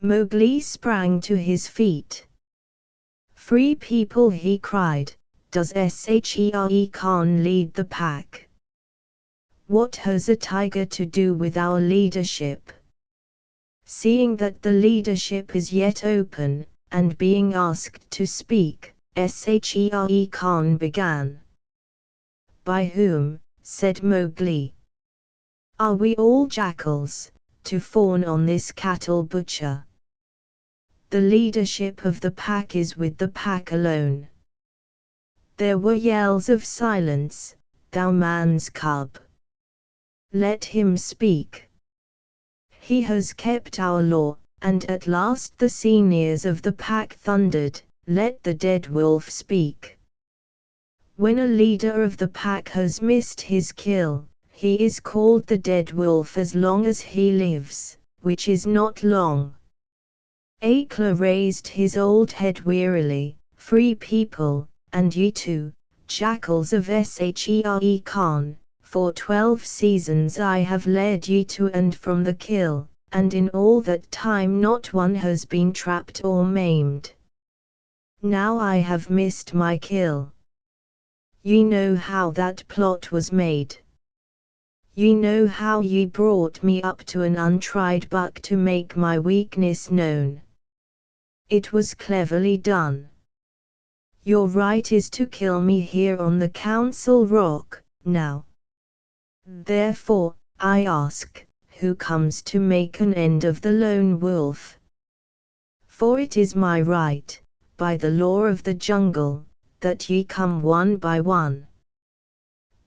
Mowgli sprang to his feet. "Free people," he cried. "Does Shere Khan lead the pack? What has a tiger to do with our leadership?" Seeing that the leadership is yet open, and being asked to speak, Shere Khan began. "By whom?" said Mowgli. "Are we all jackals, to fawn on this cattle butcher? The leadership of the pack is with the pack alone." There were yells of silence. "Thou man's cub! Let him speak. He has kept our law." And at last the seniors of the pack thundered, "Let the dead wolf speak." When a leader of the pack has missed his kill, he is called the dead wolf as long as he lives, which is not long. Akela raised his old head wearily. "Free people, and ye too, jackals of Shere Khan, for 12 seasons I have led ye to and from the kill, and in all that time not one has been trapped or maimed. Now I have missed my kill. Ye know how that plot was made. Ye know how ye brought me up to an untried buck to make my weakness known. It was cleverly done. Your right is to kill me here on the Council Rock, now. Therefore, I ask, who comes to make an end of the lone wolf? For it is my right, by the law of the jungle, that ye come one by one."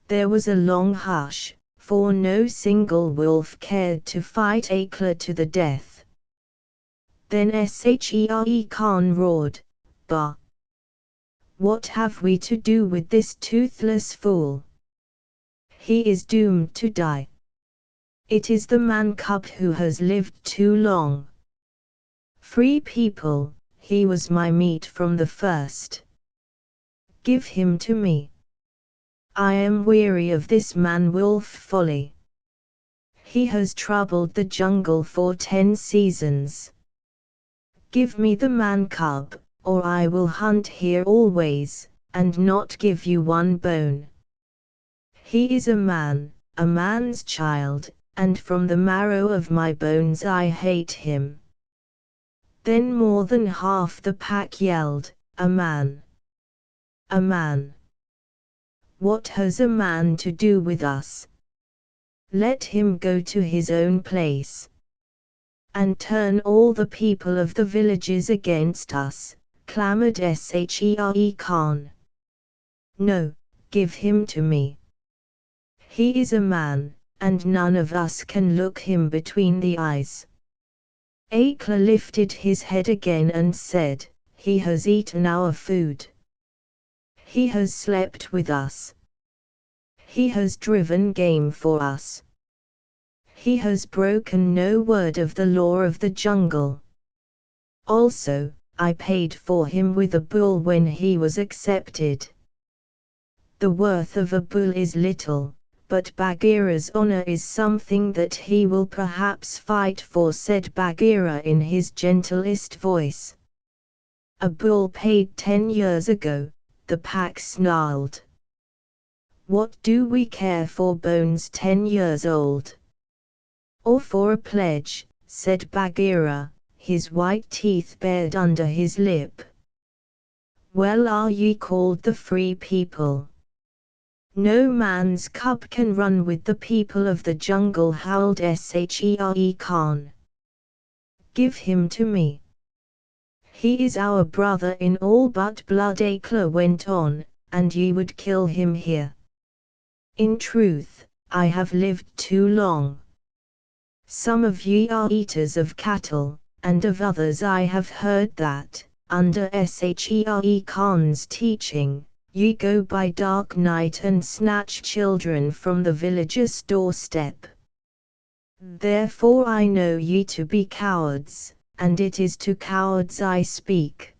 There was a long hush, for no single wolf cared to fight Akela to the death. Then Shere Khan roared, "Bah! What have we to do with this toothless fool? He is doomed to die. It is the man-cub who has lived too long. Free people, he was my meat from the first. Give him to me. I am weary of this man-wolf folly. He has troubled the jungle for 10 seasons. Give me the man-cub, or I will hunt here always, and not give you one bone. He is a man, a man's child, and from the marrow of my bones I hate him." Then more than half the pack yelled, "A man! A man! What has a man to do with us? Let him go to his own place. And turn all the people of the villages against us," clamored Shere Khan. "No, give him to me. He is a man, and none of us can look him between the eyes." Akela lifted his head again and said, "He has eaten our food. He has slept with us. He has driven game for us. He has broken no word of the law of the jungle. Also, I paid for him with a bull when he was accepted. The worth of a bull is little, but Bagheera's honor is something that he will perhaps fight for, said Bagheera in his gentlest voice. A bull paid 10 years ago, the pack snarled. What do we care for bones 10 years old? Or for a pledge, said Bagheera, his white teeth bared under his lip. Well, are ye called the free people? No man's cub can run with the people of the jungle, howled Shere Khan. Give him to me. He is our brother in all but blood, Akela went on, and ye would kill him here. In truth, I have lived too long. Some of ye are eaters of cattle, and of others I have heard that, under Shere Khan's teaching, ye go by dark night and snatch children from the village's doorstep. Therefore I know ye to be cowards, and it is to cowards I speak.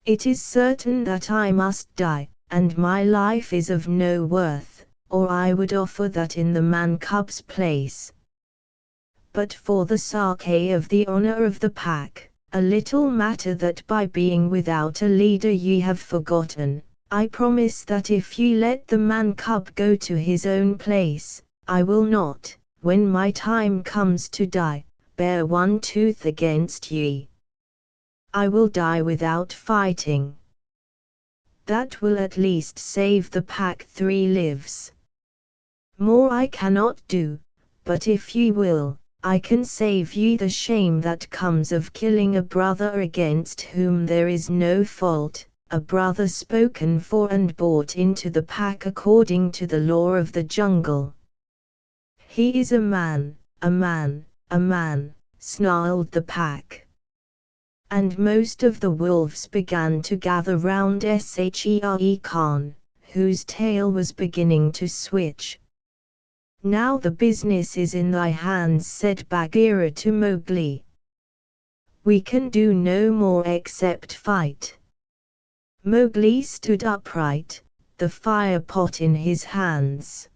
It is certain that I must die, and my life is of no worth, or I would offer that in the man-cub's place. But for the sake of the honor of the pack, a little matter that by being without a leader ye have forgotten, I promise that if ye let the man-cub go to his own place, I will not, when my time comes to die, bare one tooth against ye. I will die without fighting. That will at least save the pack 3 lives. More I cannot do, but if ye will, I can save ye the shame that comes of killing a brother against whom there is no fault, a brother spoken for and brought into the pack according to the law of the jungle. He is a man, a man, a man, snarled the pack. And most of the wolves began to gather round Shere Khan, whose tail was beginning to switch. Now the business is in thy hands, said Bagheera to Mowgli. We can do no more except fight. Mowgli stood upright, the fire pot in his hands.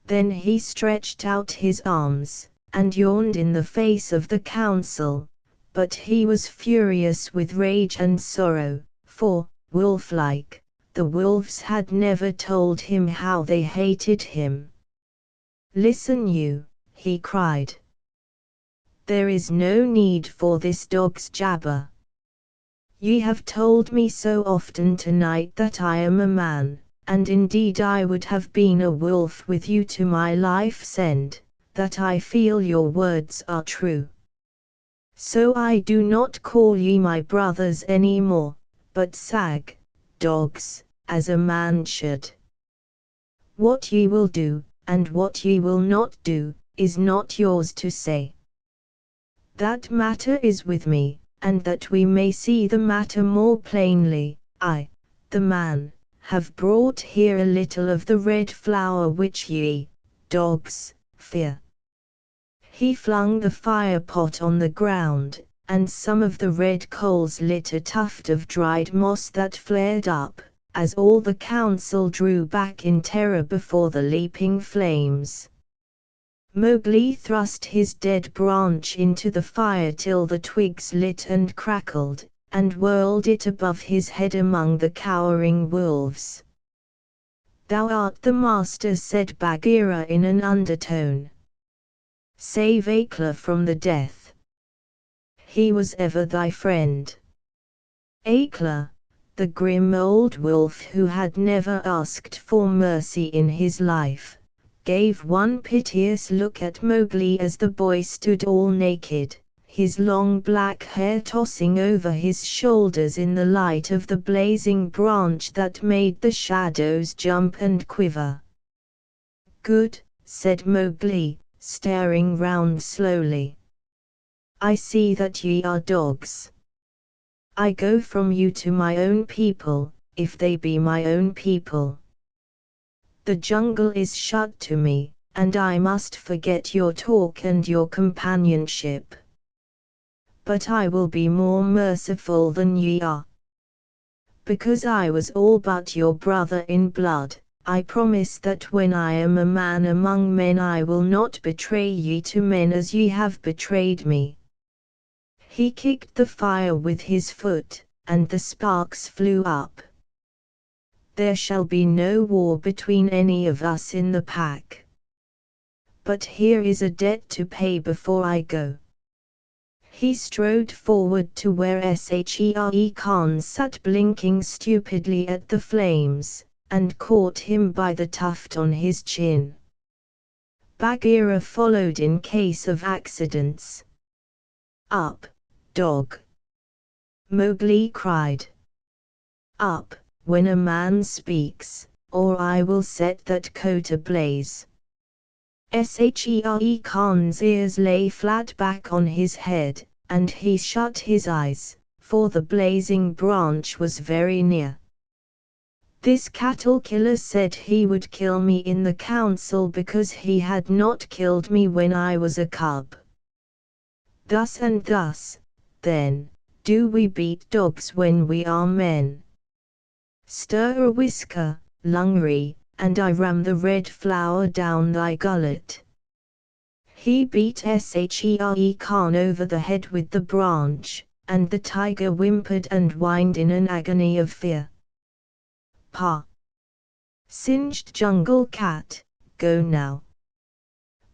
Then he stretched out his arms, and yawned in the face of the council, but he was furious with rage and sorrow, for, wolf-like, the wolves had never told him how they hated him. Listen you, he cried. There is no need for this dog's jabber. Ye have told me so often tonight that I am a man, and indeed I would have been a wolf with you to my life's end, that I feel your words are true. So I do not call ye my brothers any more, but sag, dogs, as a man should. What ye will do, and what ye will not do, is not yours to say. That matter is with me, and that we may see the matter more plainly, I, the man, have brought here a little of the red flour which ye, dogs, fear. He flung the fire pot on the ground, and some of the red coals lit a tuft of dried moss that flared up, as all the council drew back in terror before the leaping flames. Mowgli thrust his dead branch into the fire till the twigs lit and crackled, and whirled it above his head among the cowering wolves. Thou art the master, said Bagheera in an undertone. Save Akela from the death. He was ever thy friend. Akela, the grim old wolf who had never asked for mercy in his life, gave one piteous look at Mowgli as the boy stood all naked, his long black hair tossing over his shoulders in the light of the blazing branch that made the shadows jump and quiver. Good, said Mowgli, staring round slowly. I see that ye are dogs. I go from you to my own people, if they be my own people. The jungle is shut to me, and I must forget your talk and your companionship. But I will be more merciful than ye are. Because I was all but your brother in blood, I promise that when I am a man among men I will not betray ye to men as ye have betrayed me. He kicked the fire with his foot, and the sparks flew up. There shall be no war between any of us in the pack. But here is a debt to pay before I go. He strode forward to where Shere Khan sat blinking stupidly at the flames, and caught him by the tuft on his chin. Bagheera followed in case of accidents. Up, dog! Mowgli cried. Up, when a man speaks, or I will set that coat ablaze. Shere Khan's ears lay flat back on his head, and he shut his eyes, for the blazing branch was very near. This cattle killer said he would kill me in the council because he had not killed me when I was a cub. Thus and thus, then, do we beat dogs when we are men. Stir a whisker, Lungri, and I ram the red flour down thy gullet. He beat Shere Khan over the head with the branch, and the tiger whimpered and whined in an agony of fear. Pa! Singed jungle cat, go now.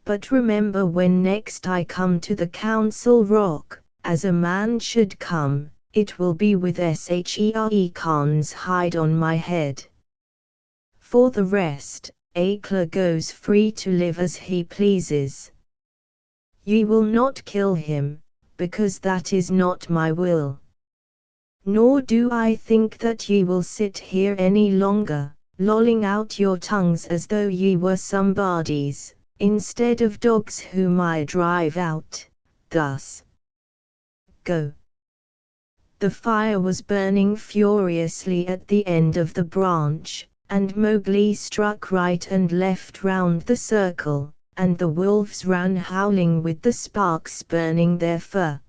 But remember when next I come to the council rock, as a man should come, it will be with Shere Khan's hide on my head. For the rest, Akela goes free to live as he pleases. Ye will not kill him, because that is not my will. Nor do I think that ye will sit here any longer, lolling out your tongues as though ye were somebodies, instead of dogs whom I drive out, thus. Go. The fire was burning furiously at the end of the branch, and Mowgli struck right and left round the circle, and the wolves ran howling with the sparks burning their fur.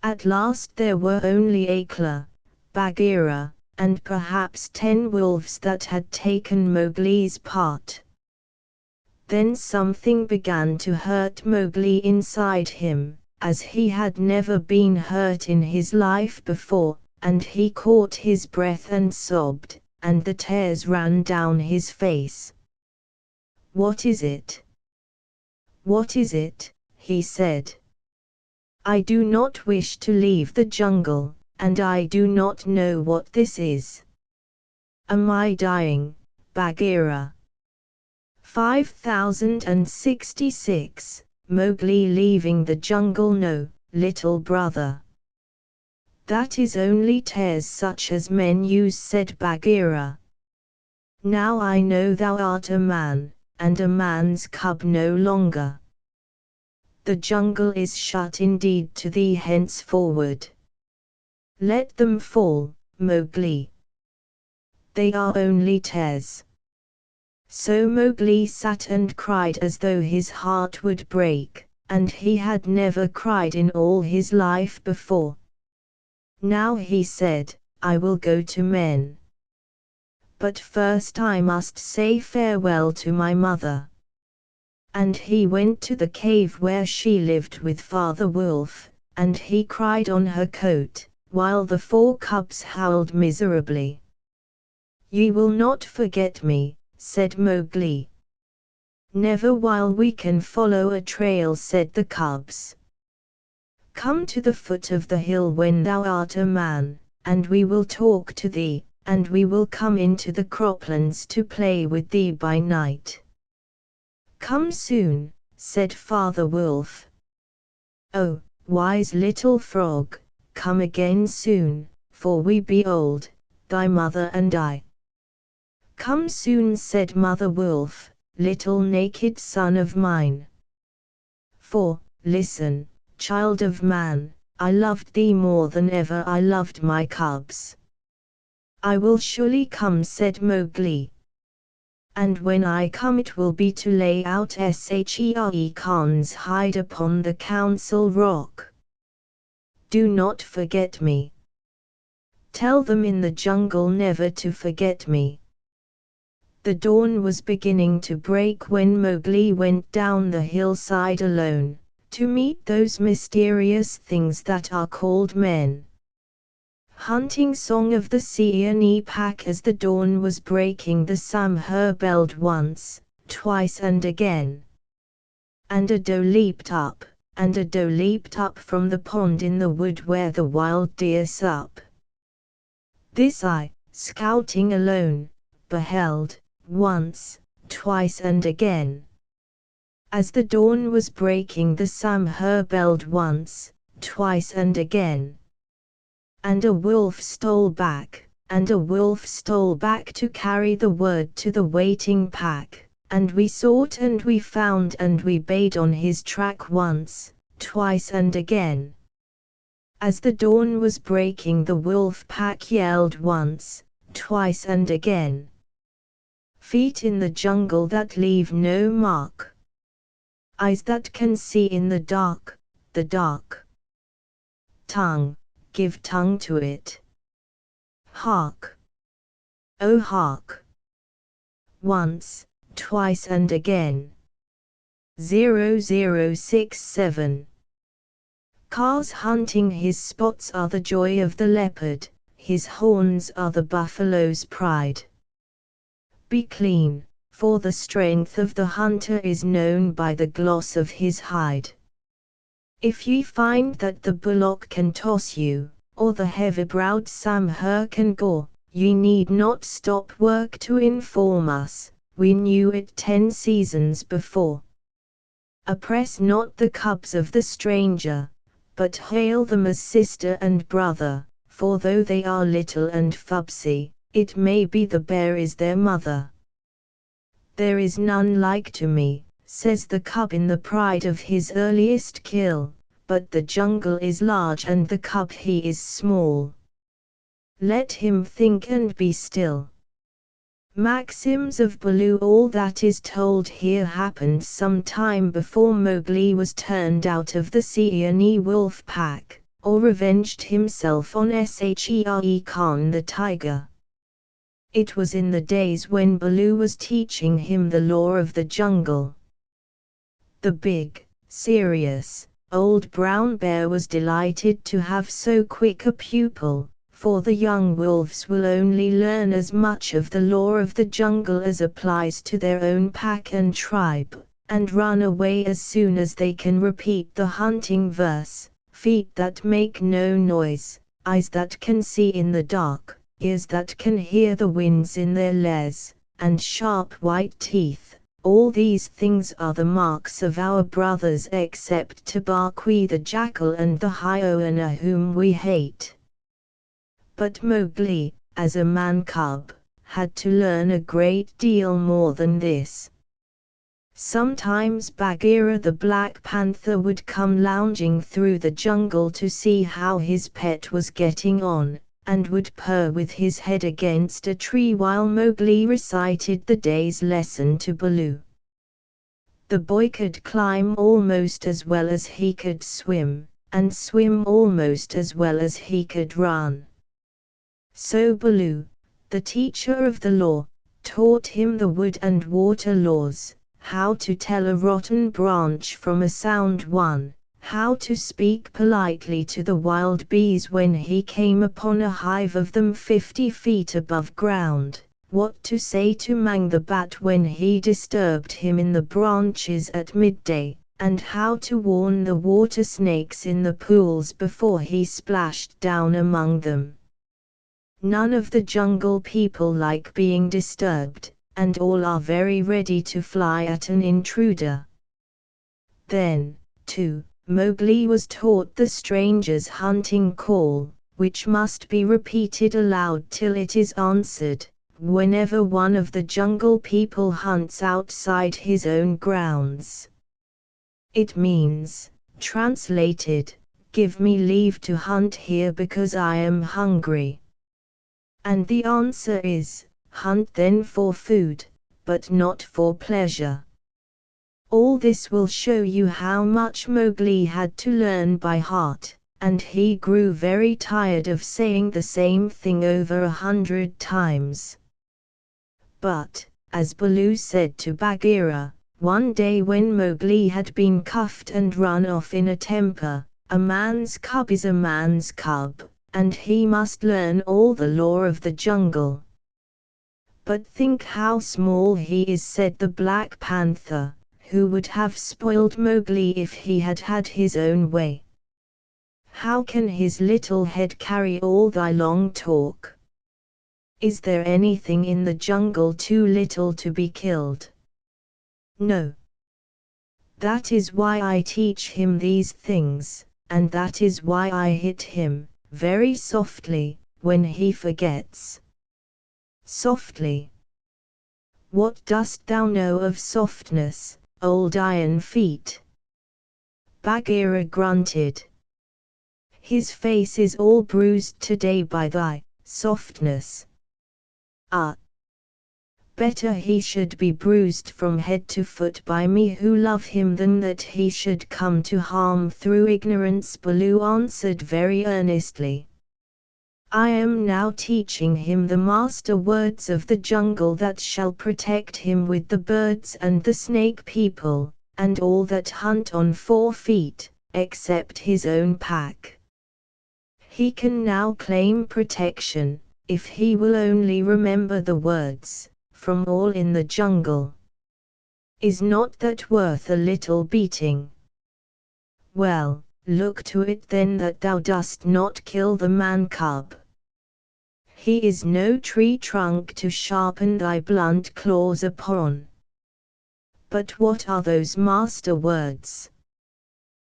At last there were only Akela, Bagheera, and perhaps 10 wolves that had taken Mowgli's part. Then something began to hurt Mowgli inside him, as he had never been hurt in his life before, and he caught his breath and sobbed, and the tears ran down his face. What is it? What is it? He said. I do not wish to leave the jungle, and I do not know what this is. Am I dying, Bagheera? 5066, Mowgli leaving the jungle. No, little brother. That is only tears such as men use, said Bagheera. Now I know thou art a man, and a man's cub no longer. The jungle is shut indeed to thee henceforward. Let them fall, Mowgli. They are only tears. So Mowgli sat and cried as though his heart would break, and he had never cried in all his life before. Now he said, I will go to men. But first I must say farewell to my mother. And he went to the cave where she lived with Father Wolf, and he cried on her coat, while the 4 cubs howled miserably. Ye will not forget me, said Mowgli. Never while we can follow a trail, said the cubs. Come to the foot of the hill when thou art a man, and we will talk to thee, and we will come into the croplands to play with thee by night. Come soon, said Father Wolf. Oh, wise little frog, come again soon, for we be old, thy mother and I. Come soon, said Mother Wolf, little naked son of mine. For, listen, child of man, I loved thee more than ever I loved my cubs. I will surely come, said Mowgli. and when I come it will be to lay out Shere Khan's hide upon the council rock. Do not forget me. Tell them in the jungle never to forget me. The dawn was beginning to break when Mowgli went down the hillside alone, to meet those mysterious things that are called men. Hunting Song of the Seeonee Pack. As the dawn was breaking, the Samhur belled once, twice and again. And a doe leaped up, and a doe leaped up from the pond in the wood where the wild deer sup. This I, scouting alone, beheld, once, twice and again. As the dawn was breaking, the Samhur belled once, twice and again. And a wolf stole back, and a wolf stole back to carry the word to the waiting pack, and we sought and we found and we bayed on his track once, twice and again. As the dawn was breaking, the wolf pack yelled once, twice and again. Feet in the jungle that leave no mark. Eyes that can see in the dark, the dark. Tongue, give tongue to it. Hark! Oh hark! Once, twice and again. 0067. Cars hunting. His spots are the joy of the leopard, his horns are the buffalo's pride. Be clean, for the strength of the hunter is known by the gloss of his hide. If ye find that the bullock can toss you, or the heavy-browed Samhur can gore, ye need not stop work to inform us, we knew it 10 seasons before. Oppress not the cubs of the stranger, but hail them as sister and brother, for though they are little and fubsy, it may be the bear is their mother. There is none like to me, says the cub in the pride of his earliest kill, but the jungle is large and the cub he is small. Let him think and be still. Maxims of Baloo. All that is told here happened some time before Mowgli was turned out of the Seeonee wolf pack, or revenged himself on Shere Khan the tiger. It was in the days when Baloo was teaching him the law of the jungle. The big, serious, old brown bear was delighted to have so quick a pupil, for the young wolves will only learn as much of the law of the jungle as applies to their own pack and tribe, and run away as soon as they can repeat the hunting verse: feet that make no noise, eyes that can see in the dark, ears that can hear the winds in their lairs, and sharp white teeth. All these things are the marks of our brothers except Tabaqui the jackal and the hyena whom we hate. But Mowgli, as a man-cub, had to learn a great deal more than this. Sometimes Bagheera the Black Panther would come lounging through the jungle to see how his pet was getting on, and would purr with his head against a tree while Mowgli recited the day's lesson to Baloo. The boy could climb almost as well as he could swim, and swim almost as well as he could run. So Baloo, the teacher of the law, taught him the wood and water laws, how to tell a rotten branch from a sound one, how to speak politely to the wild bees when he came upon a hive of them 50 feet above ground, what to say to Mang the bat when he disturbed him in the branches at midday, and how to warn the water snakes in the pools before he splashed down among them. None of the jungle people like being disturbed, and all are very ready to fly at an intruder. Then, too, Mowgli was taught the stranger's hunting call, which must be repeated aloud till it is answered, whenever one of the jungle people hunts outside his own grounds. It means, translated, "Give me leave to hunt here because I am hungry." And the answer is, "Hunt then for food, but not for pleasure. All this will show you how much Mowgli had to learn by heart, and he grew very tired of saying the same thing over 100 times. But, as Baloo said to Bagheera, one day when Mowgli had been cuffed and run off in a temper, a man's cub is a man's cub, and he must learn all the law of the jungle. But think how small he is, said the Black Panther, who would have spoiled Mowgli if he had had his own way. How can his little head carry all thy long talk? Is there anything in the jungle too little to be killed? No. That is why I teach him these things, and that is why I hit him, very softly, when he forgets. Softly. What dost thou know of softness, old Iron Feet? Bagheera grunted. His face is all bruised today by thy softness. Ah! Better he should be bruised from head to foot by me who love him than that he should come to harm through ignorance, Baloo answered very earnestly. I am now teaching him the master words of the jungle that shall protect him with the birds and the snake people, and all that hunt on 4 feet, except his own pack. He can now claim protection, if he will only remember the words, from all in the jungle. Is not that worth a little beating? Well, look to it then that thou dost not kill the man-cub. He is no tree trunk to sharpen thy blunt claws upon. But what are those master words?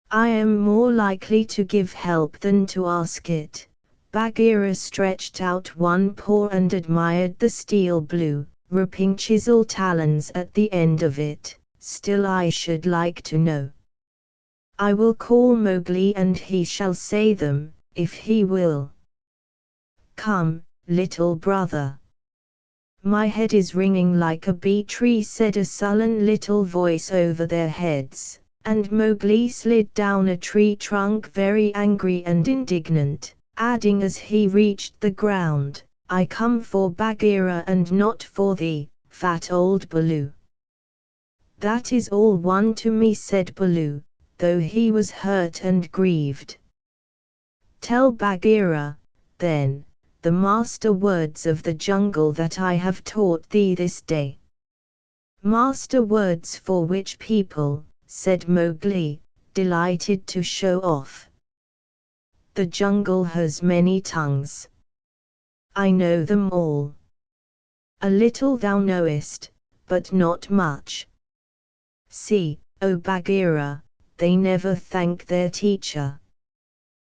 I am more likely to give help than to ask it. Bagheera stretched out one paw and admired the steel blue, ripping chisel talons at the end of it. Still, I should like to know. I will call Mowgli and he shall say them, if he will. Come, little brother. My head is ringing like a bee tree, said a sullen little voice over their heads, and Mowgli slid down a tree trunk very angry and indignant, adding as he reached the ground, I come for Bagheera and not for thee, fat old Baloo. That is all one to me, said Baloo, though he was hurt and grieved. Tell Bagheera, then, the master words of the jungle that I have taught thee this day. Master words for which people, said Mowgli, delighted to show off. The jungle has many tongues. I know them all. A little thou knowest, but not much. See, O Bagheera, they never thank their teacher.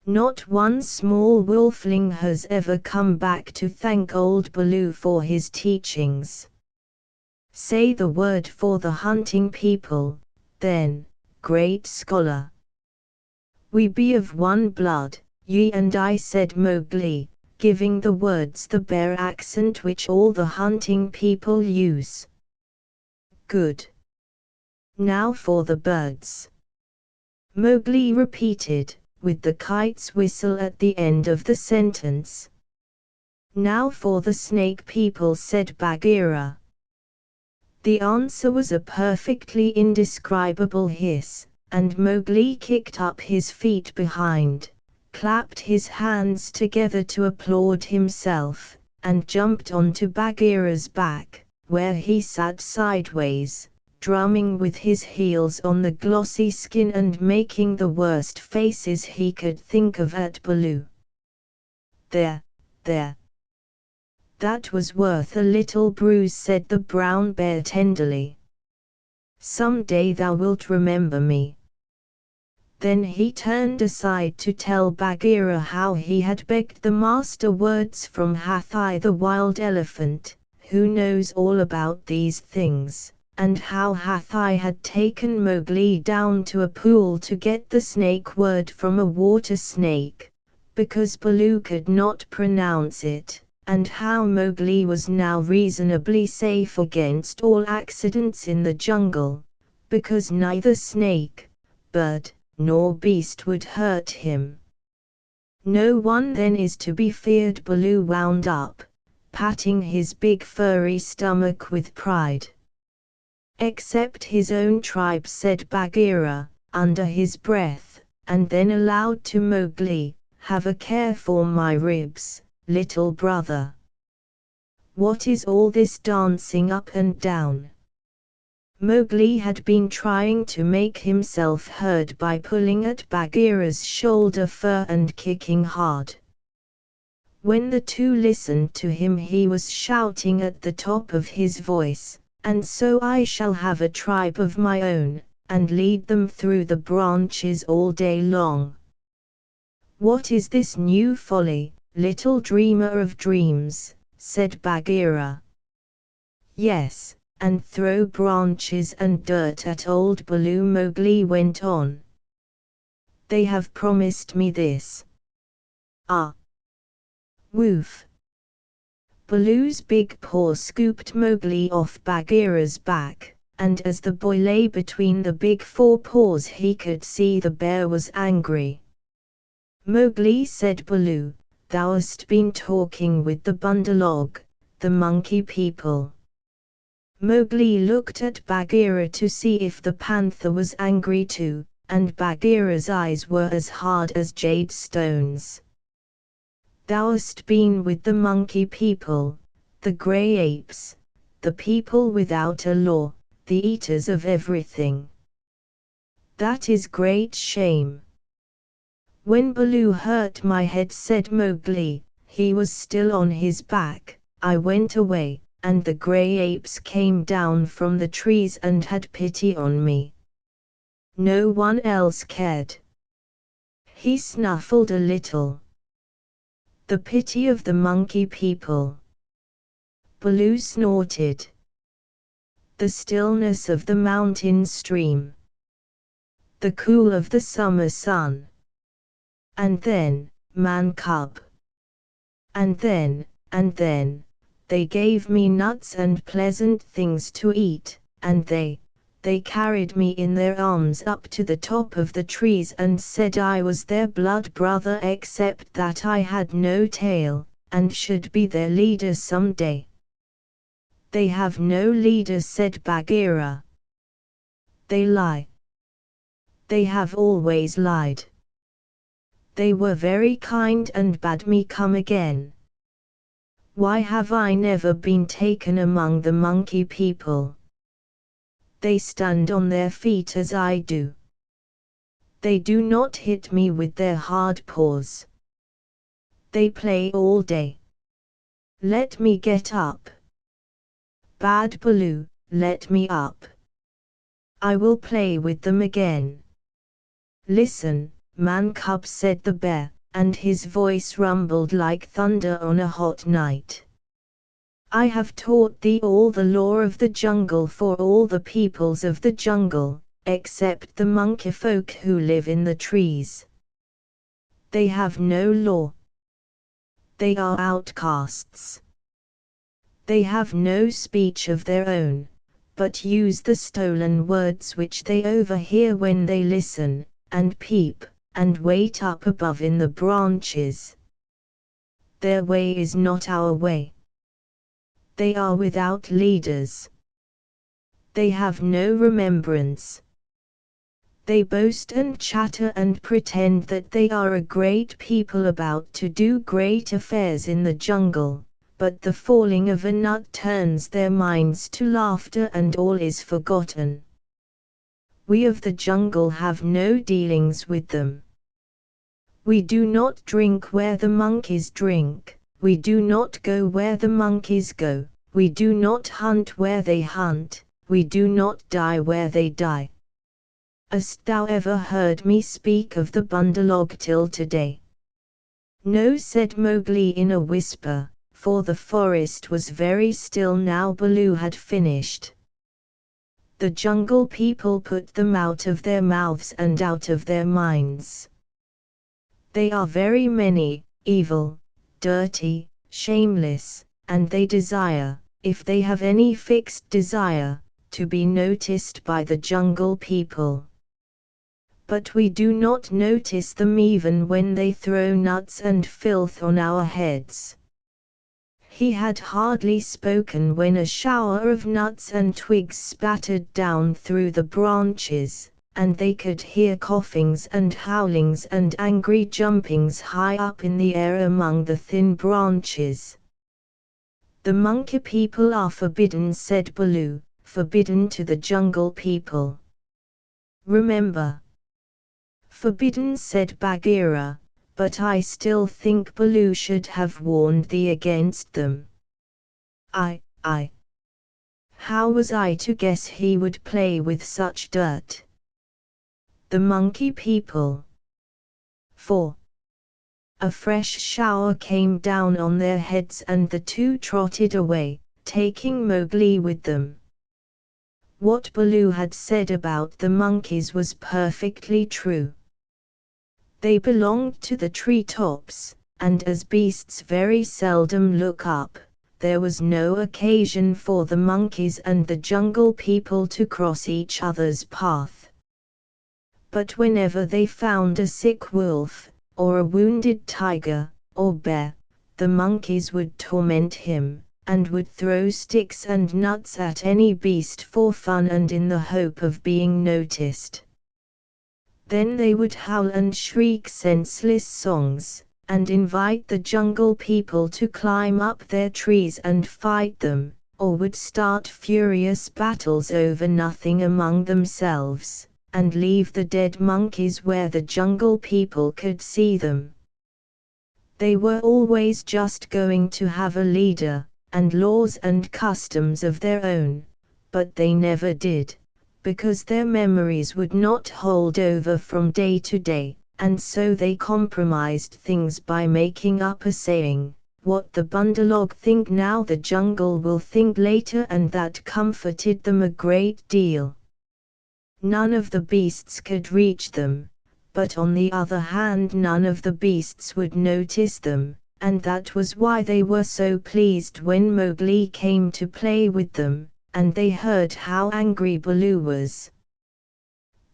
Not one small wolfling has ever come back to thank old Baloo for his teachings. Say the word for the hunting people, then, great scholar. We be of one blood, ye and I, said Mowgli, giving the words the bare accent which all the hunting people use. Good. Now for the birds. Mowgli repeated, with the kite's whistle at the end of the sentence. Now for the snake people, said Bagheera. The answer was a perfectly indescribable hiss, and Mowgli kicked up his feet behind, clapped his hands together to applaud himself, and jumped onto Bagheera's back, where he sat sideways, drumming with his heels on the glossy skin and making the worst faces he could think of at Baloo. There, there. That was worth a little bruise, said the brown bear tenderly. Some day thou wilt remember me. Then he turned aside to tell Bagheera how he had begged the master words from Hathai the wild elephant, who knows all about these things, and how Hathai had taken Mowgli down to a pool to get the snake word from a water snake, because Baloo could not pronounce it, and how Mowgli was now reasonably safe against all accidents in the jungle, because neither snake, bird, nor beast would hurt him. No one then is to be feared, Baloo wound up, patting his big furry stomach with pride. Except his own tribe, said Bagheera, under his breath, and then aloud to Mowgli, have a care for my ribs, little brother. What is all this dancing up and down? Mowgli had been trying to make himself heard by pulling at Bagheera's shoulder fur and kicking hard. When the two listened to him, he was shouting at the top of his voice, "And so I shall have a tribe of my own, and lead them through the branches all day long." "What is this new folly, little dreamer of dreams?" said Bagheera. "Yes, and throw branches and dirt at old Baloo," Mowgli went on. "They have promised me this." "Ah! Woof!" Baloo's big paw scooped Mowgli off Bagheera's back, and as the boy lay between the big forepaws he could see the bear was angry. "Mowgli," said Baloo, "thou'st been talking with the Bundalog, the monkey people." Mowgli looked at Bagheera to see if the panther was angry too, and Bagheera's eyes were as hard as jade stones. "Thou'st been with the monkey people, the grey apes, the people without a law, the eaters of everything. That is great shame." "When Baloo hurt my head," said Mowgli, "he was still on his back. I went away, and the grey apes came down from the trees and had pity on me. No one else cared." He snuffled a little. "The pity of the monkey people." Baloo snorted. "The stillness of the mountain stream. The cool of the summer sun. And then, man cub. And then, they gave me nuts and pleasant things to eat, and they carried me in their arms up to the top of the trees and said I was their blood brother, except that I had no tail, and should be their leader some day." "They have no leader," said Bagheera. "They lie. They have always lied. They were very kind and bade me come again. Why have I never been taken among the monkey people? They stand on their feet as I do. They do not hit me with their hard paws. They play all day. Let me get up. Bad Baloo, let me up. I will play with them again." "Listen, man cub," said the bear, and his voice rumbled like thunder on a hot night. "I have taught thee all the law of the jungle for all the peoples of the jungle, except the monkey folk who live in the trees. They have no law. They are outcasts. They have no speech of their own, but use the stolen words which they overhear when they listen, and peep, and wait up above in the branches. Their way is not our way. They are without leaders. They have no remembrance. They boast and chatter and pretend that they are a great people about to do great affairs in the jungle, but the falling of a nut turns their minds to laughter and all is forgotten. We of the jungle have no dealings with them. We do not drink where the monkeys drink. We do not go where the monkeys go, we do not hunt where they hunt, we do not die where they die. Hast thou ever heard me speak of the Bundalog till today?" "No," said Mowgli in a whisper, for the forest was very still now Baloo had finished. "The jungle people put them out of their mouths and out of their minds. They are very many, evil, dirty, shameless, and they desire, if they have any fixed desire, to be noticed by the jungle people. But we do not notice them even when they throw nuts and filth on our heads. He had hardly spoken when a shower of nuts and twigs spattered down through the branches, and they could hear coughings and howlings and angry jumpings high up in the air among the thin branches. "The monkey people are forbidden," said Baloo, "forbidden to the jungle people. Remember." "Forbidden," said Bagheera, "but I still think Baloo should have warned thee against them." I. How was I to guess he would play with such dirt?" The monkey people. 4. A fresh shower came down on their heads and the two trotted away, taking Mowgli with them. What Baloo had said about the monkeys was perfectly true. They belonged to the tree-tops, and as beasts very seldom look up, there was no occasion for the monkeys and the jungle people to cross each other's path. But whenever they found a sick wolf, or a wounded tiger, or bear, the monkeys would torment him, and would throw sticks and nuts at any beast for fun and in the hope of being noticed. Then they would howl and shriek senseless songs, and invite the jungle people to climb up their trees and fight them, or would start furious battles over nothing among themselves, and leave the dead monkeys where the jungle people could see them. They were always just going to have a leader, and laws and customs of their own, but they never did, because their memories would not hold over from day to day, and so they compromised things by making up a saying, "What the Bundalog think now the jungle will think later," and that comforted them a great deal. None of the beasts could reach them, but on the other hand none of the beasts would notice them, and that was why they were so pleased when Mowgli came to play with them, and they heard how angry Baloo was.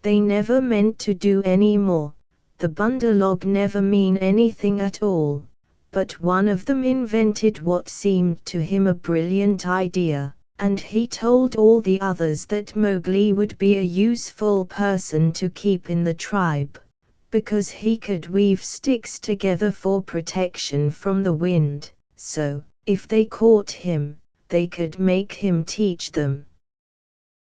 They never meant to do any more. The Bundalog never mean anything at all, but one of them invented what seemed to him a brilliant idea, and he told all the others that Mowgli would be a useful person to keep in the tribe, because he could weave sticks together for protection from the wind, so, if they caught him, they could make him teach them.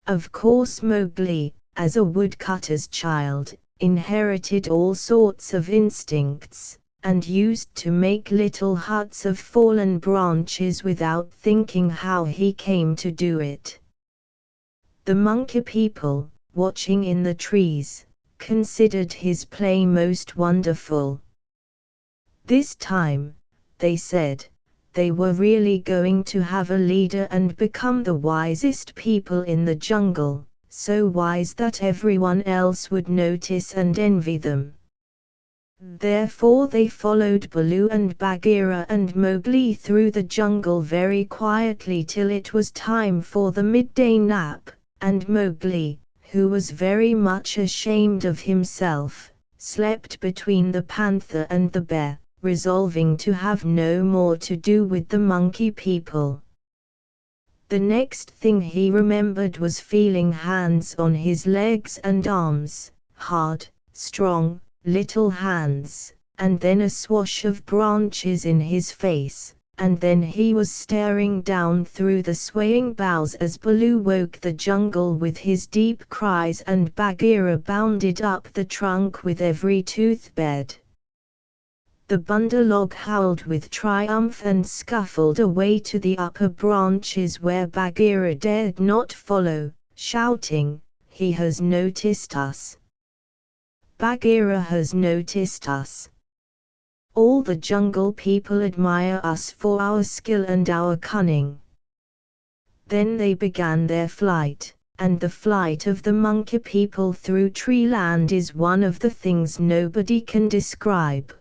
Of course Mowgli, as a woodcutter's child, inherited all sorts of instincts, and used to make little huts of fallen branches without thinking how he came to do it. The monkey people, watching in the trees, considered his play most wonderful. This time, they said, they were really going to have a leader and become the wisest people in the jungle, so wise that everyone else would notice and envy them. Therefore they followed Baloo and Bagheera and Mowgli through the jungle very quietly till it was time for the midday nap, and Mowgli, who was very much ashamed of himself, slept between the panther and the bear, resolving to have no more to do with the monkey people. The next thing he remembered was feeling hands on his legs and arms, hard, strong, little hands, and then a swash of branches in his face, and then he was staring down through the swaying boughs as Baloo woke the jungle with his deep cries and Bagheera bounded up the trunk with every toothbed. The Bundalog howled with triumph and scuffled away to the upper branches where Bagheera dared not follow, shouting, "He has noticed us! Bagheera has noticed us! All the jungle people admire us for our skill and our cunning." Then they began their flight, and the flight of the monkey people through treeland is one of the things nobody can describe.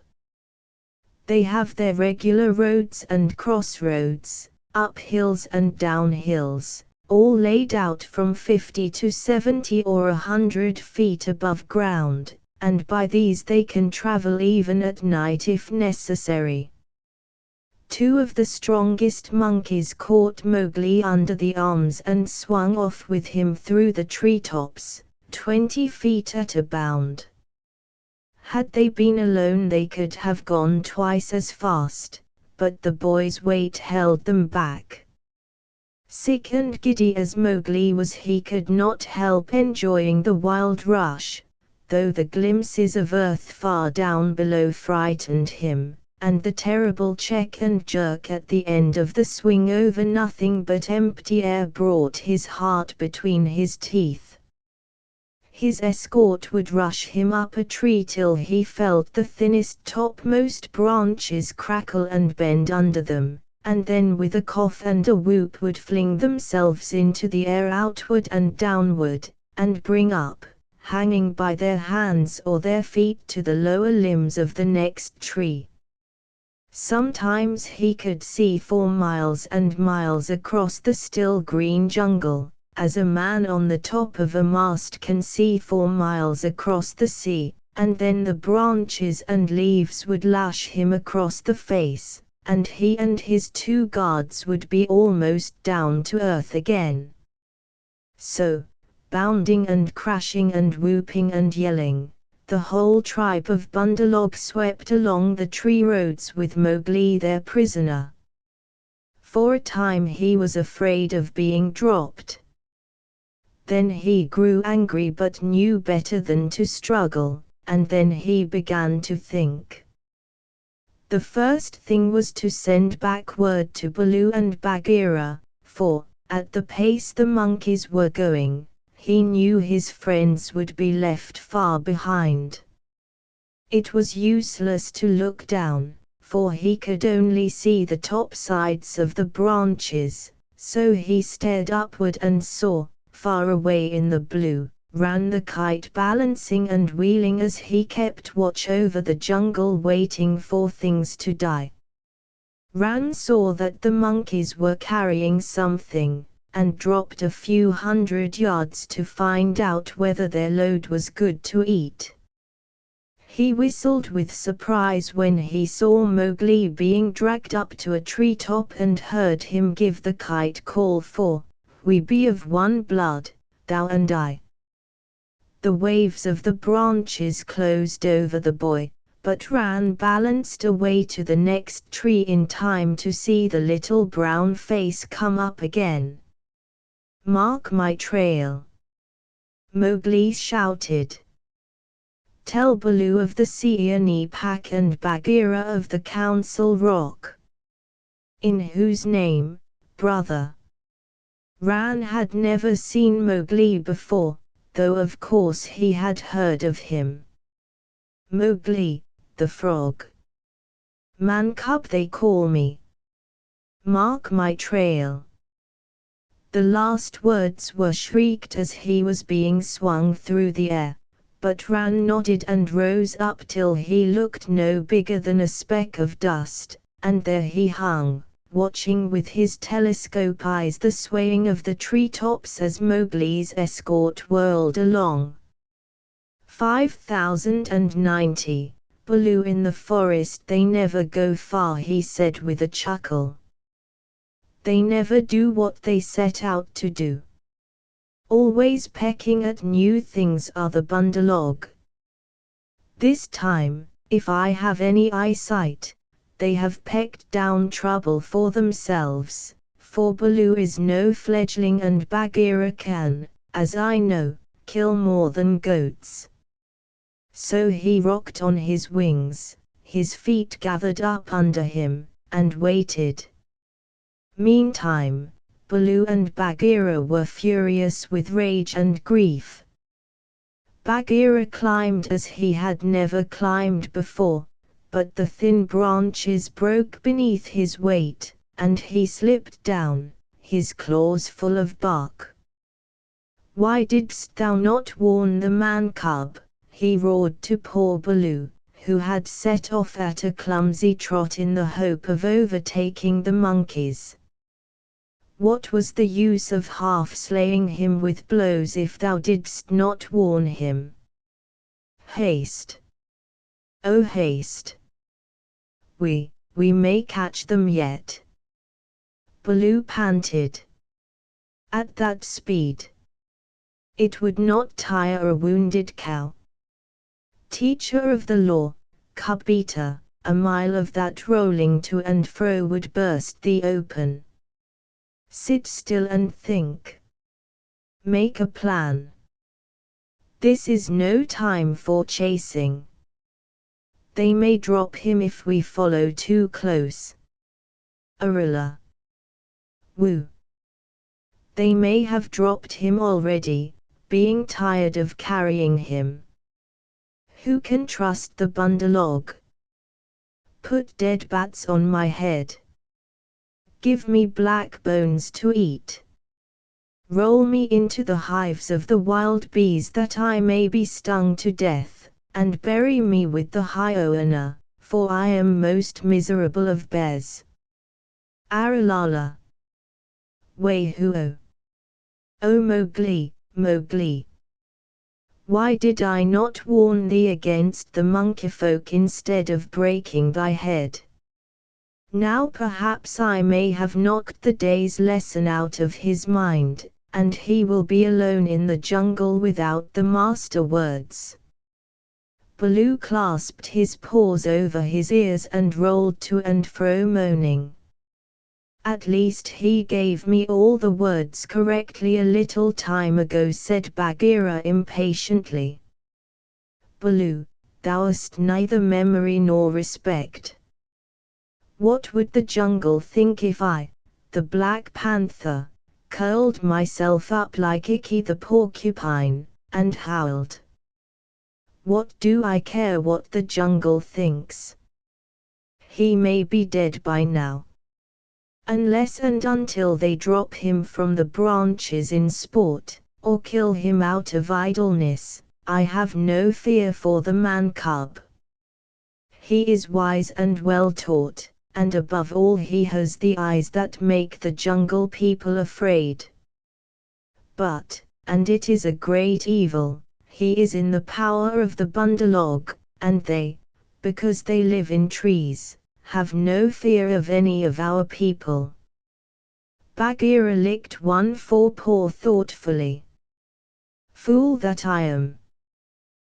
They have their regular roads and crossroads, up hills and down hills, all laid out from 50 to 70 or 100 feet above ground, and by these they can travel even at night if necessary. Two of the strongest monkeys caught Mowgli under the arms and swung off with him through the treetops, 20 feet at a bound. Had they been alone they could have gone twice as fast, but the boy's weight held them back. Sick and giddy as Mowgli was, he could not help enjoying the wild rush, though the glimpses of earth far down below frightened him, and the terrible check and jerk at the end of the swing over nothing but empty air brought his heart between his teeth. His escort would rush him up a tree till he felt the thinnest topmost branches crackle and bend under them, and then with a cough and a whoop would fling themselves into the air outward and downward, and bring up, hanging by their hands or their feet to the lower limbs of the next tree. Sometimes he could see for miles and miles across the still green jungle, as a man on the top of a mast can see for miles across the sea, and then the branches and leaves would lash him across the face, and he and his two guards would be almost down to earth again. So, bounding and crashing and whooping and yelling, the whole tribe of Bundalog swept along the tree roads with Mowgli their prisoner. For a time he was afraid of being dropped. Then he grew angry but knew better than to struggle, and then he began to think. The first thing was to send back word to Baloo and Bagheera, for, at the pace the monkeys were going, he knew his friends would be left far behind. It was useless to look down, for he could only see the top sides of the branches, so he stared upward and saw, far away in the blue, ran the kite balancing and wheeling as he kept watch over the jungle waiting for things to die. Ran saw that the monkeys were carrying something, and dropped a few 100 yards to find out whether their load was good to eat. He whistled with surprise when he saw Mowgli being dragged up to a treetop and heard him give the kite call for, "We be of one blood, thou and I." The waves of the branches closed over the boy, but Ran balanced away to the next tree in time to see the little brown face come up again. "Mark my trail," Mowgli shouted. "Tell Baloo of the Seeonee Pack and Bagheera of the Council Rock." "In whose name, brother?" Ran had never seen Mowgli before, though of course he had heard of him. "Mowgli, the frog. Man cub they call me. Mark my trail." The last words were shrieked as he was being swung through the air, but Ran nodded and rose up till he looked no bigger than a speck of dust, and there he hung, watching with his telescope eyes the swaying of the treetops as Mowgli's escort whirled along. 5090, Baloo in the forest. They never go far, he said with a chuckle. They never do what they set out to do. Always pecking at new things are the Bundalog. This time, if I have any eyesight, they have pecked down trouble for themselves, for Baloo is no fledgling and Bagheera can, as I know, kill more than goats. So he rocked on his wings, his feet gathered up under him, and waited. Meantime, Baloo and Bagheera were furious with rage and grief. Bagheera climbed as he had never climbed before, but the thin branches broke beneath his weight, and he slipped down, his claws full of bark. "Why didst thou not warn the man cub?" he roared to poor Baloo, who had set off at a clumsy trot in the hope of overtaking the monkeys. What was the use of half slaying him with blows if thou didst not warn him? Haste! Oh haste! We may catch them yet. Baloo panted. At that speed, it would not tire a wounded cow. Teacher of the law, cub eater, a mile of that rolling to and fro would burst thee open. Sit still and think. Make a plan. This is no time for chasing. They may drop him if we follow too close. Arilla. Woo. They may have dropped him already, being tired of carrying him. Who can trust the bundalog? Put dead bats on my head. Give me black bones to eat. Roll me into the hives of the wild bees that I may be stung to death, and bury me with the hyena, for I am most miserable of bears. Arulala. Wayhuo. O Mowgli, Mowgli. Why did I not warn thee against the monkeyfolk instead of breaking thy head? Now perhaps I may have knocked the day's lesson out of his mind, and he will be alone in the jungle without the master words. Baloo clasped his paws over his ears and rolled to and fro moaning. At least he gave me all the words correctly a little time ago, said Bagheera impatiently. Baloo, thou hast neither memory nor respect. What would the jungle think if I, the Black Panther, curled myself up like Ikki the porcupine, and howled? What do I care what the jungle thinks? He may be dead by now. Unless and until they drop him from the branches in sport, or kill him out of idleness, I have no fear for the man-cub. He is wise and well taught, and above all he has the eyes that make the jungle people afraid. But, and it is a great evil, he is in the power of the bundalog, and they, because they live in trees, have no fear of any of our people. Bagheera licked one forepaw thoughtfully. Fool that I am.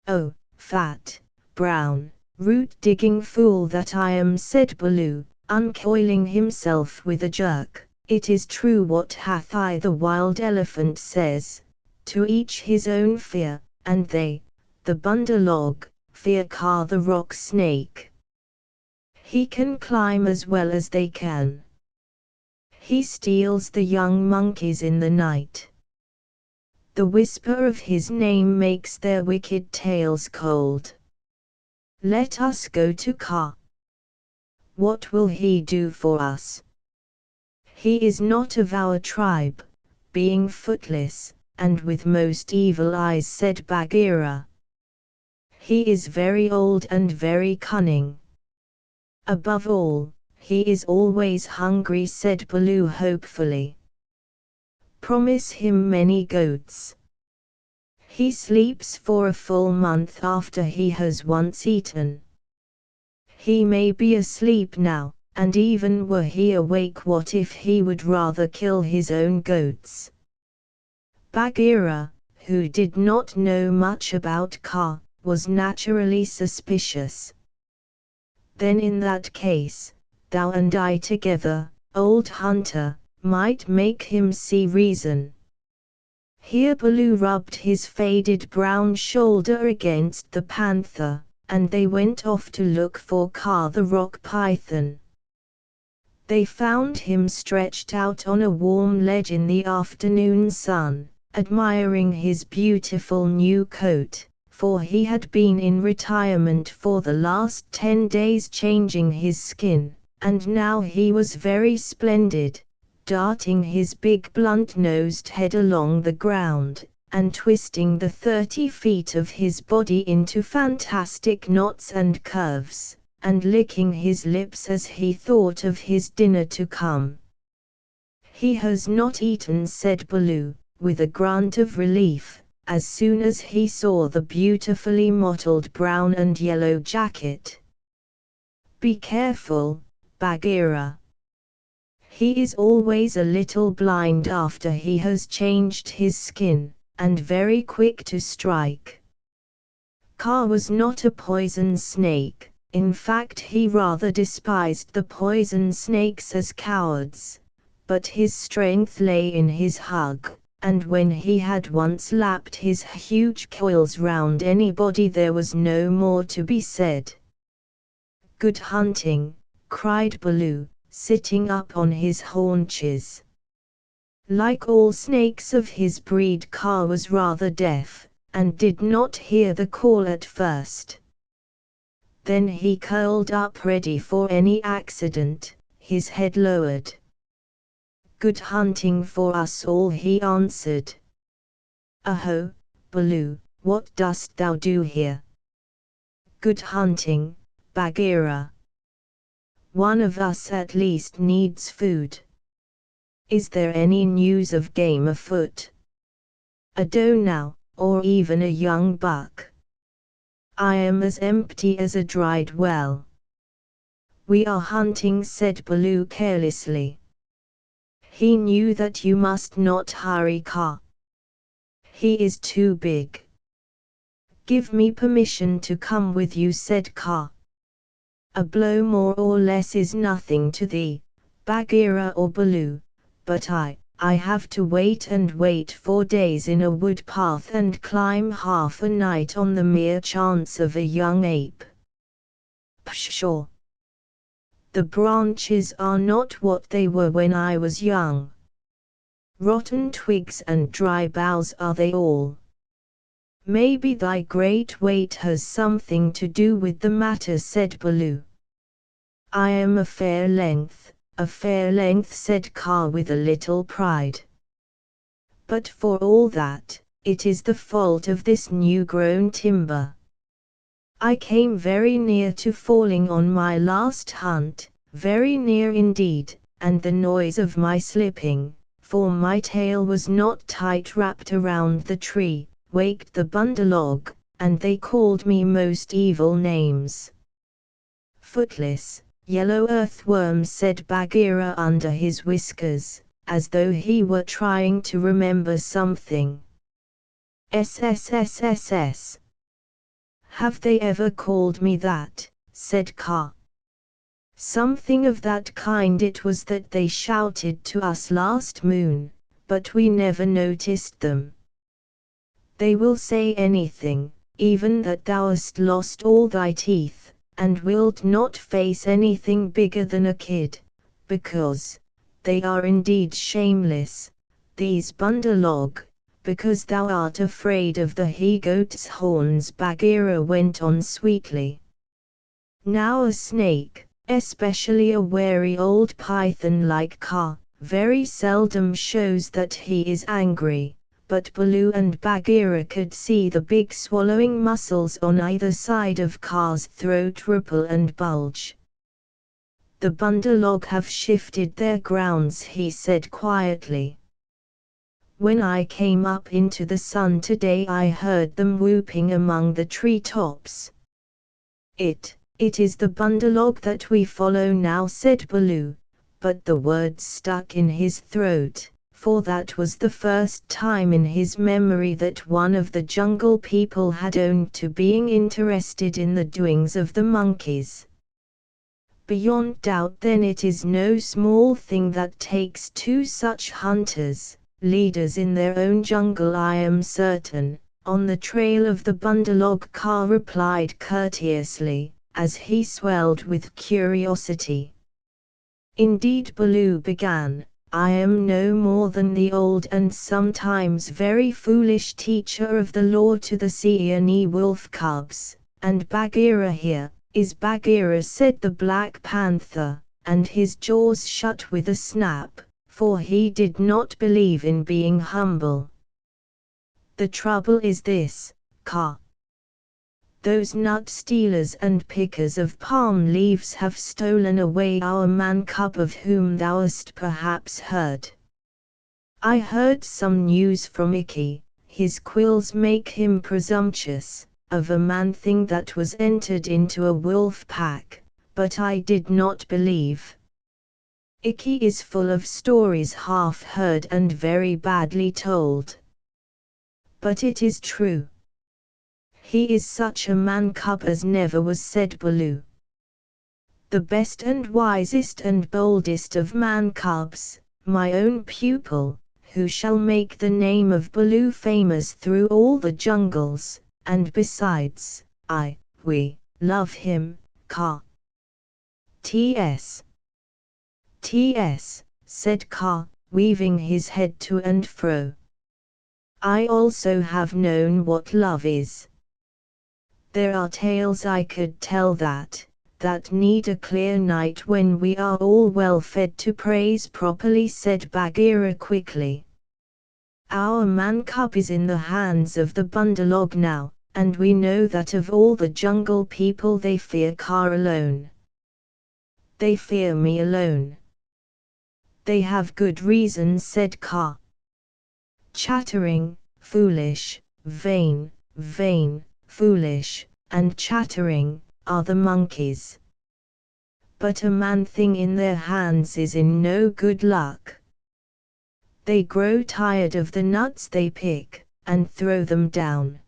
Oh, fat, brown, root-digging fool that I am, said Baloo, uncoiling himself with a jerk. It is true what Hathi the wild elephant says, to each his own fear, and they, the bundalog, fear Kaa the rock snake. He can climb as well as they can. He steals the young monkeys in the night. The whisper of his name makes their wicked tails cold. Let us go to Kaa. What will he do for us? He is not of our tribe, being footless, and with most evil eyes, said Bagheera. He is very old and very cunning. Above all, he is always hungry, said Baloo hopefully. Promise him many goats. He sleeps for a full month after he has once eaten. He may be asleep now, and even were he awake, what if he would rather kill his own goats? Bagheera, who did not know much about Kaa, was naturally suspicious. Then in that case, thou and I together, old hunter, might make him see reason. Here Baloo rubbed his faded brown shoulder against the panther, and they went off to look for Kaa the rock python. They found him stretched out on a warm ledge in the afternoon sun, admiring his beautiful new coat, for he had been in retirement for the last 10 days changing his skin, and now he was very splendid, darting his big blunt-nosed head along the ground, and twisting the 30 feet of his body into fantastic knots and curves, and licking his lips as he thought of his dinner to come. "He has not eaten," said Baloo, with a grunt of relief, as soon as he saw the beautifully mottled brown and yellow jacket. "Be careful, Bagheera. He is always a little blind after he has changed his skin, and very quick to strike." Kaa was not a poison snake. In fact, he rather despised the poison snakes as cowards. But his strength lay in his hug, and when he had once lapped his huge coils round anybody there was no more to be said. "Good hunting," cried Baloo, sitting up on his haunches. Like all snakes of his breed, Kaa was rather deaf, and did not hear the call at first. Then he curled up ready for any accident, his head lowered. "Good hunting for us all," he answered. "Aho, Baloo, what dost thou do here?" "Good hunting, Bagheera. One of us at least needs food. Is there any news of game afoot? A doe now, or even a young buck? I am as empty as a dried well." "We are hunting," said Baloo carelessly. He knew that you must not hurry Kaa. He is too big. "Give me permission to come with you," said Kaa. "A blow more or less is nothing to thee, Bagheera or Baloo, but I have to wait and wait for days in a wood path and climb half a night on the mere chance of a young ape. Pshaw! The branches are not what they were when I was young. Rotten twigs and dry boughs are they all. Maybe thy great weight has something to do with the matter," said Baloo. "I am a fair length," said Kaa with a little pride. "But for all that, it is the fault of this new-grown timber. I came very near to falling on my last hunt, very near indeed, and the noise of my slipping, for my tail was not tight wrapped around the tree, waked the Bundalog, and they called me most evil names." "Footless, yellow earthworm," said Bagheera under his whiskers, as though he were trying to remember something. "SSSSS. Have they ever called me that?" said Kaa. "Something of that kind it was that they shouted to us last moon, but we never noticed them. They will say anything, even that thou hast lost all thy teeth, and wilt not face anything bigger than a kid, because they are indeed shameless, these Bundalog, because thou art afraid of the he-goat's horns," Bagheera went on sweetly. "Now a snake, especially a wary old python like Kaa, very seldom shows that he is angry," but Baloo and Bagheera could see the big swallowing muscles on either side of Kaa's throat ripple and bulge. "The Bundalog have shifted their grounds," he said quietly. "When I came up into the sun today I heard them whooping among the tree tops." It is the Bundalog that we follow now," said Baloo, but the words stuck in his throat, for that was the first time in his memory that one of the jungle people had owned to being interested in the doings of the monkeys. "Beyond doubt then it is no small thing that takes two such hunters, leaders in their own jungle, I am certain, on the trail of the Bundalog," Kaa replied courteously, as he swelled with curiosity. "Indeed," Baloo began, "I am no more than the old and sometimes very foolish teacher of the law to the Seeonee wolf cubs, and Bagheera here is Bagheera," said the Black Panther, and his jaws shut with a snap, for he did not believe in being humble. The trouble is this, Ka. Those nut stealers and pickers of palm leaves have stolen away our man cub of whom thou hast perhaps heard. I heard some news from Ikki, his quills make him presumptuous, of a man thing that was entered into a wolf pack, but I did not believe. Ikki is full of stories half heard and very badly told. But it is true. He is such a man cub as never was, said Baloo. The best and wisest and boldest of man cubs, my own pupil, who shall make the name of Baloo famous through all the jungles, and besides, we love him, Ka. T.S. T.S., said Ka, weaving his head to and fro. I also have known what love is. There are tales I could tell that need a clear night when we are all well fed to praise properly, said Bagheera quickly. Our man cub is in the hands of the Bundalog now, and we know that of all the jungle people they fear Ka alone. They fear me alone. They have good reason, said Ka. Chattering, foolish, vain, foolish, and chattering, are the monkeys. But a man thing in their hands is in no good luck. They grow tired of the nuts they pick, and throw them down.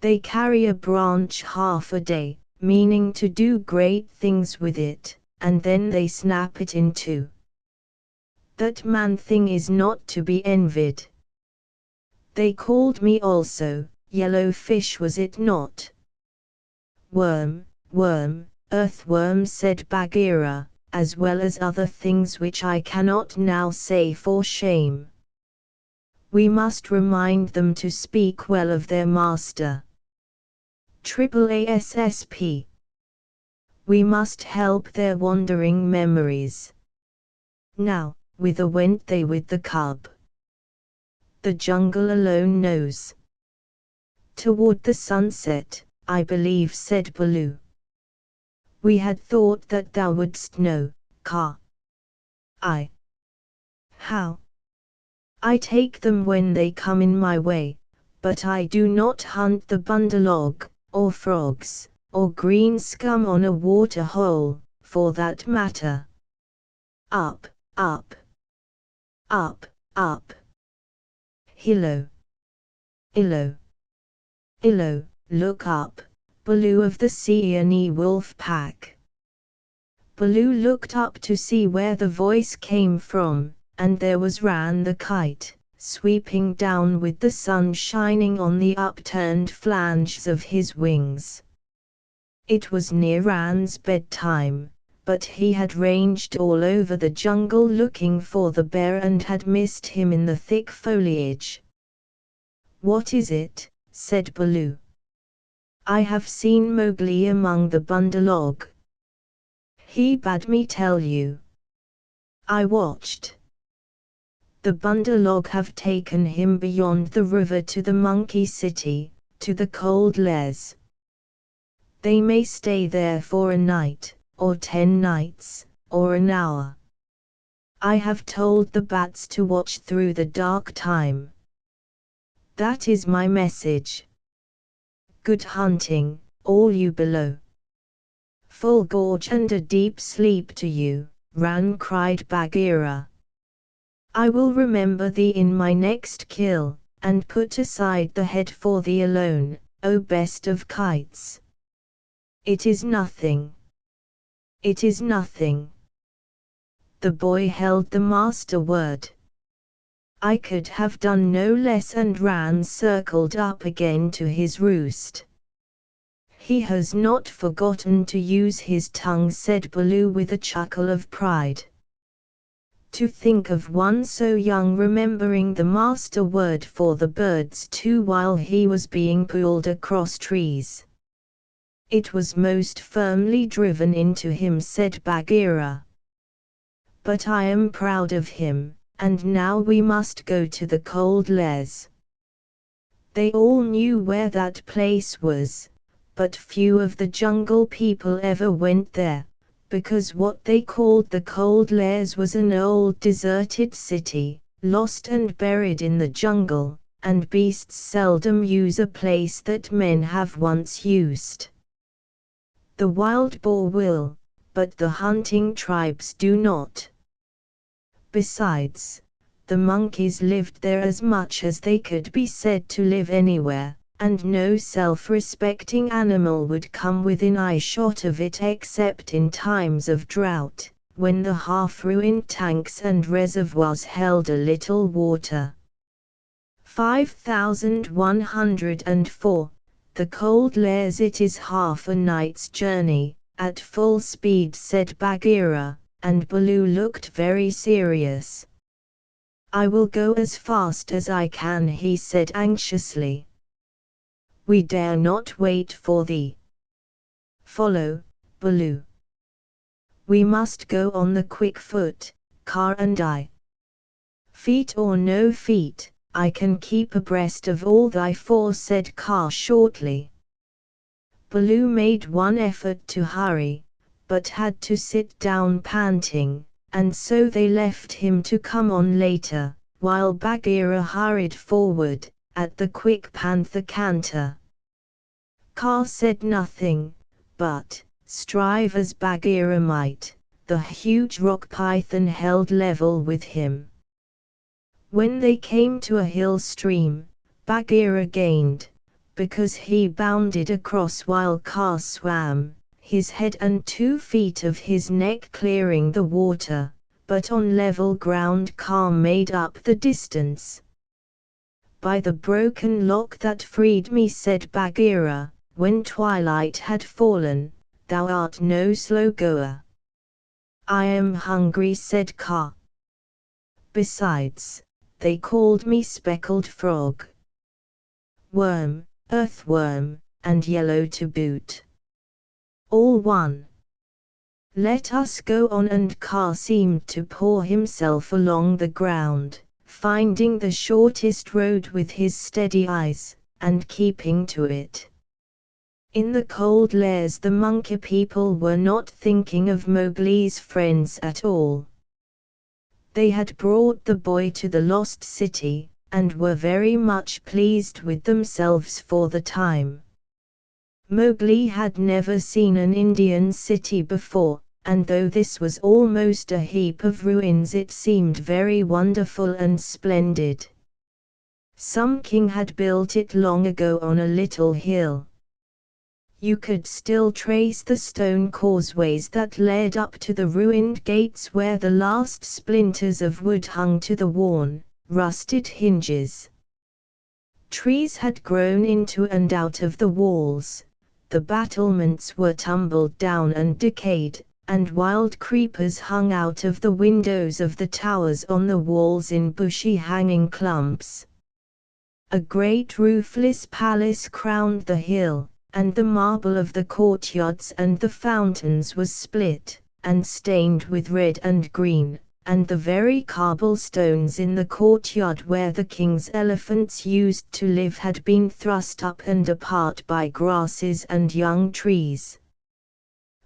They carry a branch half a day, meaning to do great things with it, and then they snap it in two. That man thing is not to be envied. They called me also, yellow fish, was it not? Worm, earthworm, said Bagheera, as well as other things which I cannot now say for shame. We must remind them to speak well of their master. ASSP. We must help their wandering memories. Now, whither went they with the cub? The jungle alone knows. Toward the sunset, I believe, said Baloo. We had thought that thou wouldst know, Ka. How? I take them when they come in my way, but I do not hunt the Bundalog, or frogs, or green scum on a water hole, for that matter. Up. Hillo. Illo, look up, Baloo of the Seeonee wolf pack. Baloo looked up to see where the voice came from, and there was Ran the kite, sweeping down with the sun shining on the upturned flanges of his wings. It was near Ran's bedtime, but he had ranged all over the jungle looking for the bear and had missed him in the thick foliage. What is it? Said Baloo. I have seen Mowgli among the Bundalog. He bade me tell you. I watched. The Bundalog have taken him beyond the river to the monkey city, to the cold Les. They may stay there for a night, or 10 nights, or an hour. I have told the bats to watch through the dark time. That is my message. Good hunting, all you below. Full gorge and a deep sleep to you, Ran, cried Bagheera. I will remember thee in my next kill, and put aside the head for thee alone, O best of kites. It is nothing. It is nothing. The boy held the master word. I could have done no less, and Ran circled up again to his roost. He has not forgotten to use his tongue, said Baloo with a chuckle of pride. To think of one so young remembering the master word for the birds too while he was being pulled across trees. It was most firmly driven into him, said Bagheera. But I am proud of him. And now we must go to the cold Les. They all knew where that place was, but few of the jungle people ever went there, because what they called the Cold Lairs was an old deserted city, lost and buried in the jungle, and beasts seldom use a place that men have once used. The wild boar will, but the hunting tribes do not. Besides, the monkeys lived there as much as they could be said to live anywhere, and no self-respecting animal would come within eye-shot of it except in times of drought, when the half-ruined tanks and reservoirs held a little water. 5104. The Cold Lairs. It is half a night's journey, at full speed, said Bagheera, and Baloo looked very serious. I will go as fast as I can, he said anxiously. We dare not wait for thee. Follow, Baloo. We must go on the quick foot, Kaa and I. Feet or no feet, I can keep abreast of all thy four, said Kaa shortly. Baloo made one effort to hurry, but had to sit down panting, and so they left him to come on later, while Bagheera hurried forward, at the quick panther canter. Kaa said nothing, but, strive as Bagheera might, the huge rock python held level with him. When they came to a hill stream, Bagheera gained, because he bounded across while Kaa swam, his head and 2 feet of his neck clearing the water, but on level ground Kaa made up the distance. By the broken lock that freed me, said Bagheera, when twilight had fallen, thou art no slow goer. I am hungry, said Kaa. Besides, they called me Speckled Frog, Worm, Earthworm, and Yellow to boot. All one. Let us go on, and Kaa seemed to paw himself along the ground, finding the shortest road with his steady eyes, and keeping to it. In the Cold Lairs the monkey people were not thinking of Mowgli's friends at all. They had brought the boy to the lost city, and were very much pleased with themselves for the time. Mowgli had never seen an Indian city before, and though this was almost a heap of ruins, it seemed very wonderful and splendid. Some king had built it long ago on a little hill. You could still trace the stone causeways that led up to the ruined gates where the last splinters of wood hung to the worn, rusted hinges. Trees had grown into and out of the walls, the battlements were tumbled down and decayed, and wild creepers hung out of the windows of the towers on the walls in bushy hanging clumps. A great roofless palace crowned the hill, and the marble of the courtyards and the fountains was split, and stained with red and green, and the very cobblestones in the courtyard where the king's elephants used to live had been thrust up and apart by grasses and young trees.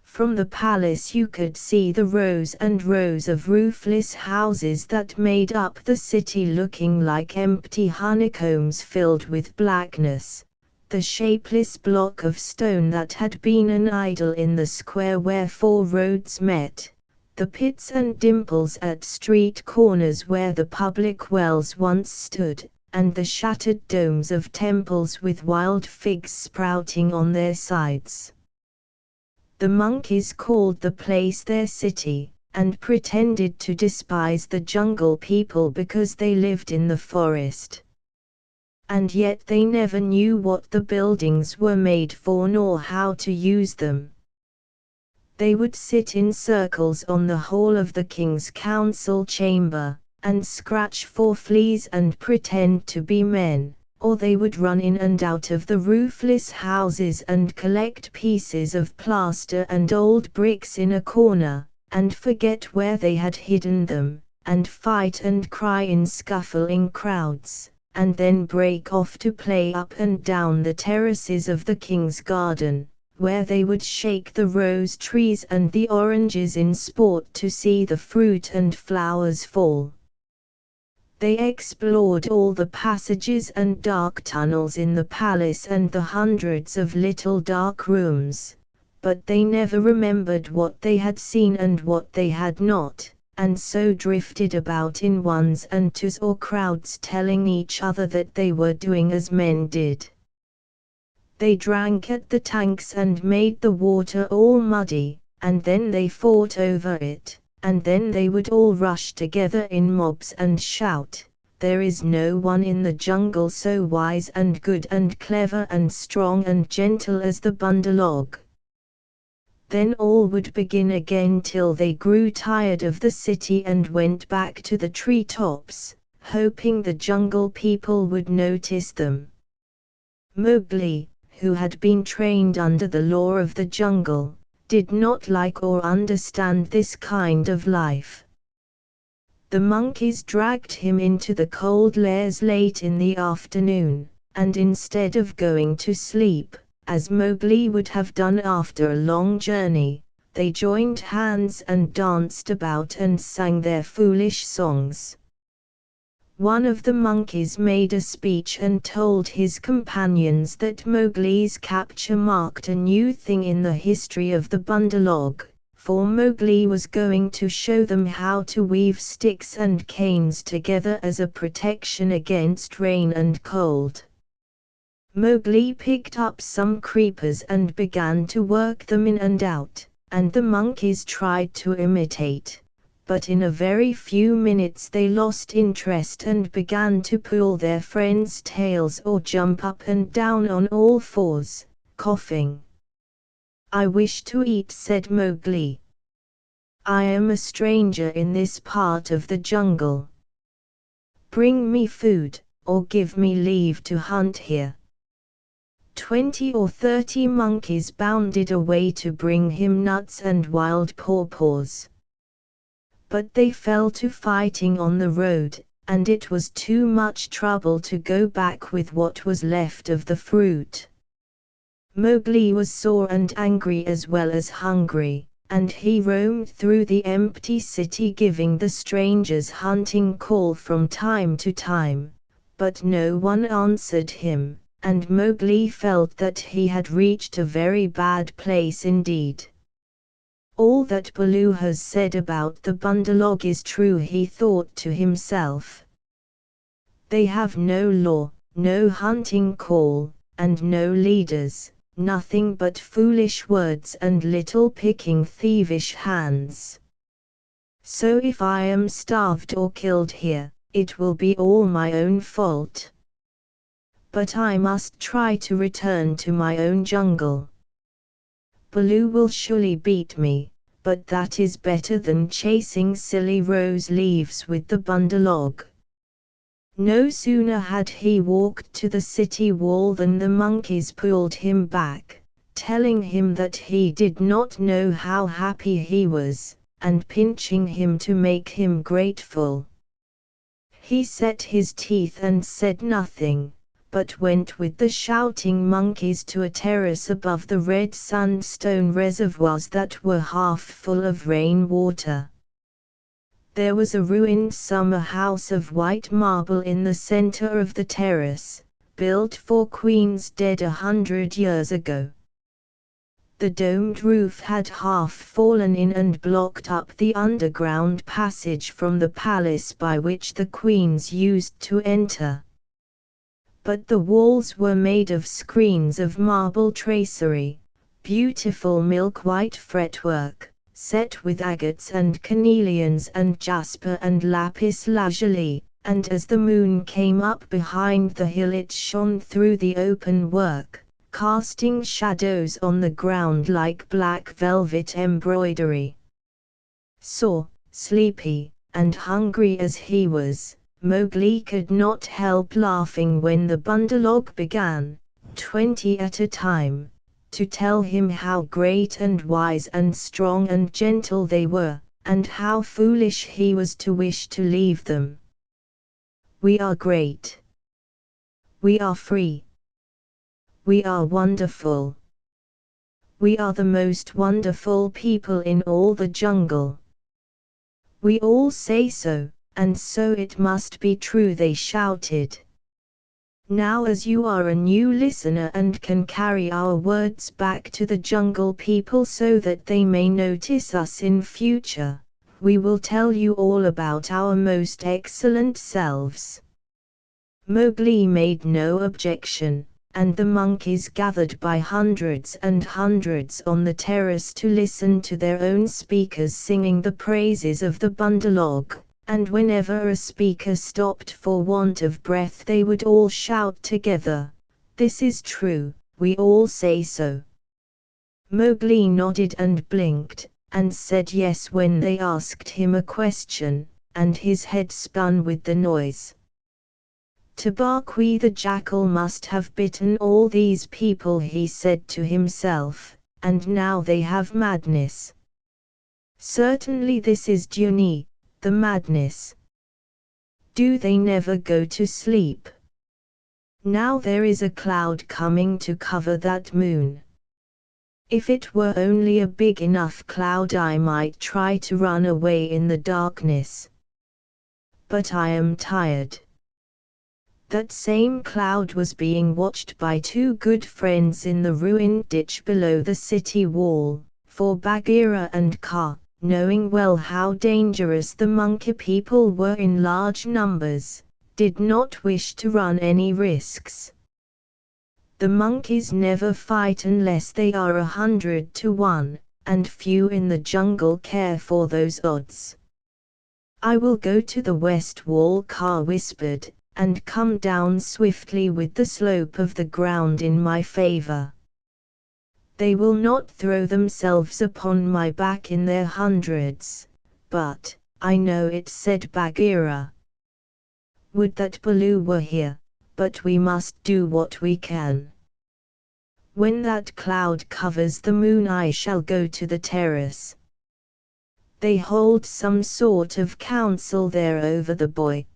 From the palace you could see the rows and rows of roofless houses that made up the city, looking like empty honeycombs filled with blackness. The shapeless block of stone that had been an idol in the square where 4 roads met, the pits and dimples at street corners where the public wells once stood, and the shattered domes of temples with wild figs sprouting on their sides. The monkeys called the place their city, and pretended to despise the jungle people because they lived in the forest. And yet they never knew what the buildings were made for nor how to use them. They would sit in circles on the hall of the king's council chamber, and scratch for fleas and pretend to be men, or they would run in and out of the roofless houses and collect pieces of plaster and old bricks in a corner, and forget where they had hidden them, and fight and cry in scuffling crowds, and then break off to play up and down the terraces of the king's garden, where they would shake the rose trees and the oranges in sport to see the fruit and flowers fall. They explored all the passages and dark tunnels in the palace and the hundreds of little dark rooms, but they never remembered what they had seen and what they had not, and so drifted about in ones and twos or crowds telling each other that they were doing as men did. They drank at the tanks and made the water all muddy, and then they fought over it. And then they would all rush together in mobs and shout, "There is no one in the jungle so wise and good and clever and strong and gentle as the Bundalog." Then all would begin again till they grew tired of the city and went back to the treetops, hoping the jungle people would notice them. Mowgli, who had been trained under the law of the jungle, did not like or understand this kind of life. The monkeys dragged him into the cold lairs late in the afternoon, and instead of going to sleep, as Mowgli would have done after a long journey, they joined hands and danced about and sang their foolish songs. One of the monkeys made a speech and told his companions that Mowgli's capture marked a new thing in the history of the Bundalog, for Mowgli was going to show them how to weave sticks and canes together as a protection against rain and cold. Mowgli picked up some creepers and began to work them in and out, and the monkeys tried to imitate. But in a very few minutes they lost interest and began to pull their friends' tails or jump up and down on all fours, coughing. "I wish to eat," said Mowgli. "I am a stranger in this part of the jungle. Bring me food, or give me leave to hunt here." 20 or 30 monkeys bounded away to bring him nuts and wild pawpaws. But they fell to fighting on the road, and it was too much trouble to go back with what was left of the fruit. Mowgli was sore and angry as well as hungry, and he roamed through the empty city giving the strangers' hunting call from time to time, but no one answered him, and Mowgli felt that he had reached a very bad place indeed. "All that Baloo has said about the Bundalog is true," he thought to himself. "They have no law, no hunting call, and no leaders, nothing but foolish words and little picking thievish hands. So if I am starved or killed here, it will be all my own fault. But I must try to return to my own jungle. Baloo will surely beat me, but that is better than chasing silly rose leaves with the Bundalog." No sooner had he walked to the city wall than the monkeys pulled him back, telling him that he did not know how happy he was, and pinching him to make him grateful. He set his teeth and said nothing, but went with the shouting monkeys to a terrace above the red sandstone reservoirs that were half full of rain water. There was a ruined summer house of white marble in the center of the terrace, built for queens dead 100 years ago. The domed roof had half fallen in and blocked up the underground passage from the palace by which the queens used to enter. But the walls were made of screens of marble tracery, beautiful milk-white fretwork, set with agates and carnelians and jasper and lapis lazuli, and as the moon came up behind the hill it shone through the open work, casting shadows on the ground like black velvet embroidery. Sore, sleepy, and hungry as he was, Mowgli could not help laughing when the Bundalog began, 20 at a time, to tell him how great and wise and strong and gentle they were, and how foolish he was to wish to leave them. "We are great. We are free. We are wonderful. We are the most wonderful people in all the jungle. We all say so, and so it must be true, they shouted. Now as you are a new listener and can carry our words back to the jungle people so that they may notice us in future, we will tell you all about our most excellent selves. Mowgli made no objection, and the monkeys gathered by hundreds and hundreds on the terrace to listen to their own speakers singing the praises of the bundalog, and whenever a speaker stopped for want of breath they would all shout together, "This is true, we all say so." Mowgli nodded and blinked, and said yes when they asked him a question, and his head spun with the noise. Tabaqui the jackal must have bitten all these people, he said to himself, and now they have madness. Certainly this is Juni, the madness. Do they never go to sleep? Now there is a cloud coming to cover that moon. If it were only a big enough cloud I might try to run away in the darkness. But I am tired. That same cloud was being watched by two good friends in the ruined ditch below the city wall, for Bagheera and Kaa, knowing well how dangerous the monkey people were in large numbers, did not wish to run any risks. The monkeys never fight unless they are 100 to 1, and few in the jungle care for those odds. I will go to the west wall, Kaa whispered, and come down swiftly with the slope of the ground in my favor. They will not throw themselves upon my back in their hundreds, but, I know it, said Bagheera. Would that Baloo were here, but we must do what we can. When that cloud covers the moon I shall go to the terrace. They hold some sort of council there over the boy.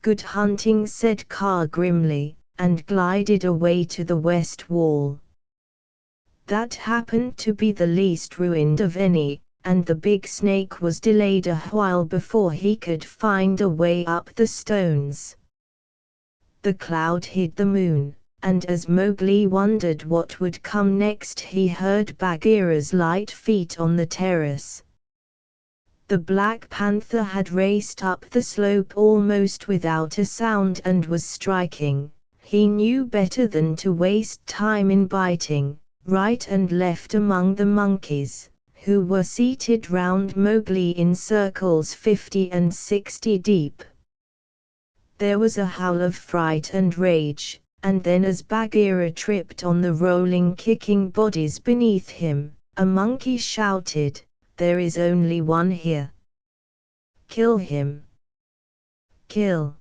Good hunting, said Kaa grimly, and glided away to the west wall. That happened to be the least ruined of any, and the big snake was delayed a while before he could find a way up the stones. The cloud hid the moon, and as Mowgli wondered what would come next he heard Bagheera's light feet on the terrace. The Black Panther had raced up the slope almost without a sound and was striking. He knew better than to waste time in biting right and left among the monkeys, who were seated round Mowgli in circles 50 and 60 deep. There was a howl of fright and rage, and then as Bagheera tripped on the rolling kicking bodies beneath him, a monkey shouted, "There is only one here. Kill him. Kill."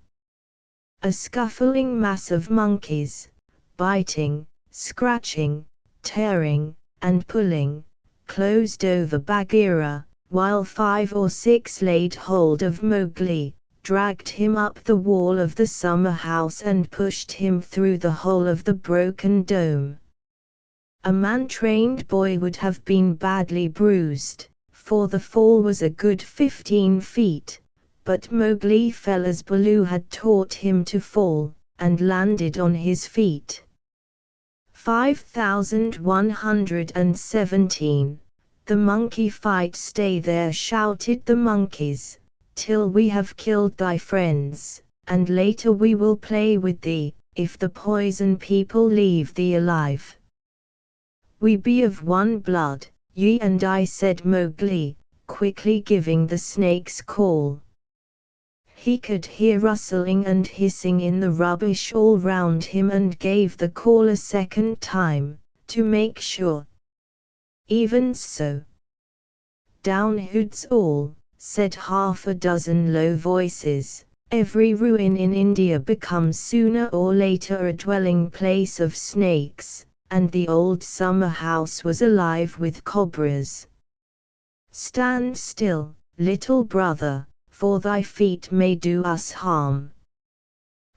A scuffling mass of monkeys, biting, scratching, tearing, and pulling, closed over Bagheera, while 5 or 6 laid hold of Mowgli, dragged him up the wall of the summer house and pushed him through the hole of the broken dome. A man-trained boy would have been badly bruised, for the fall was a good 15 feet, but Mowgli fell as Baloo had taught him to fall, and landed on his feet. 5117. The monkey fight, stay there, shouted the monkeys, till we have killed thy friends, and later we will play with thee, if the poison people leave thee alive. We be of one blood, ye and I, said Mowgli, quickly giving the snake's call. He could hear rustling and hissing in the rubbish all round him and gave the call a second time, to make sure. Even so. Down hoods all, said half a dozen low voices. Every ruin in India becomes sooner or later a dwelling place of snakes, and the old summer house was alive with cobras. Stand still, little brother, for thy feet may do us harm.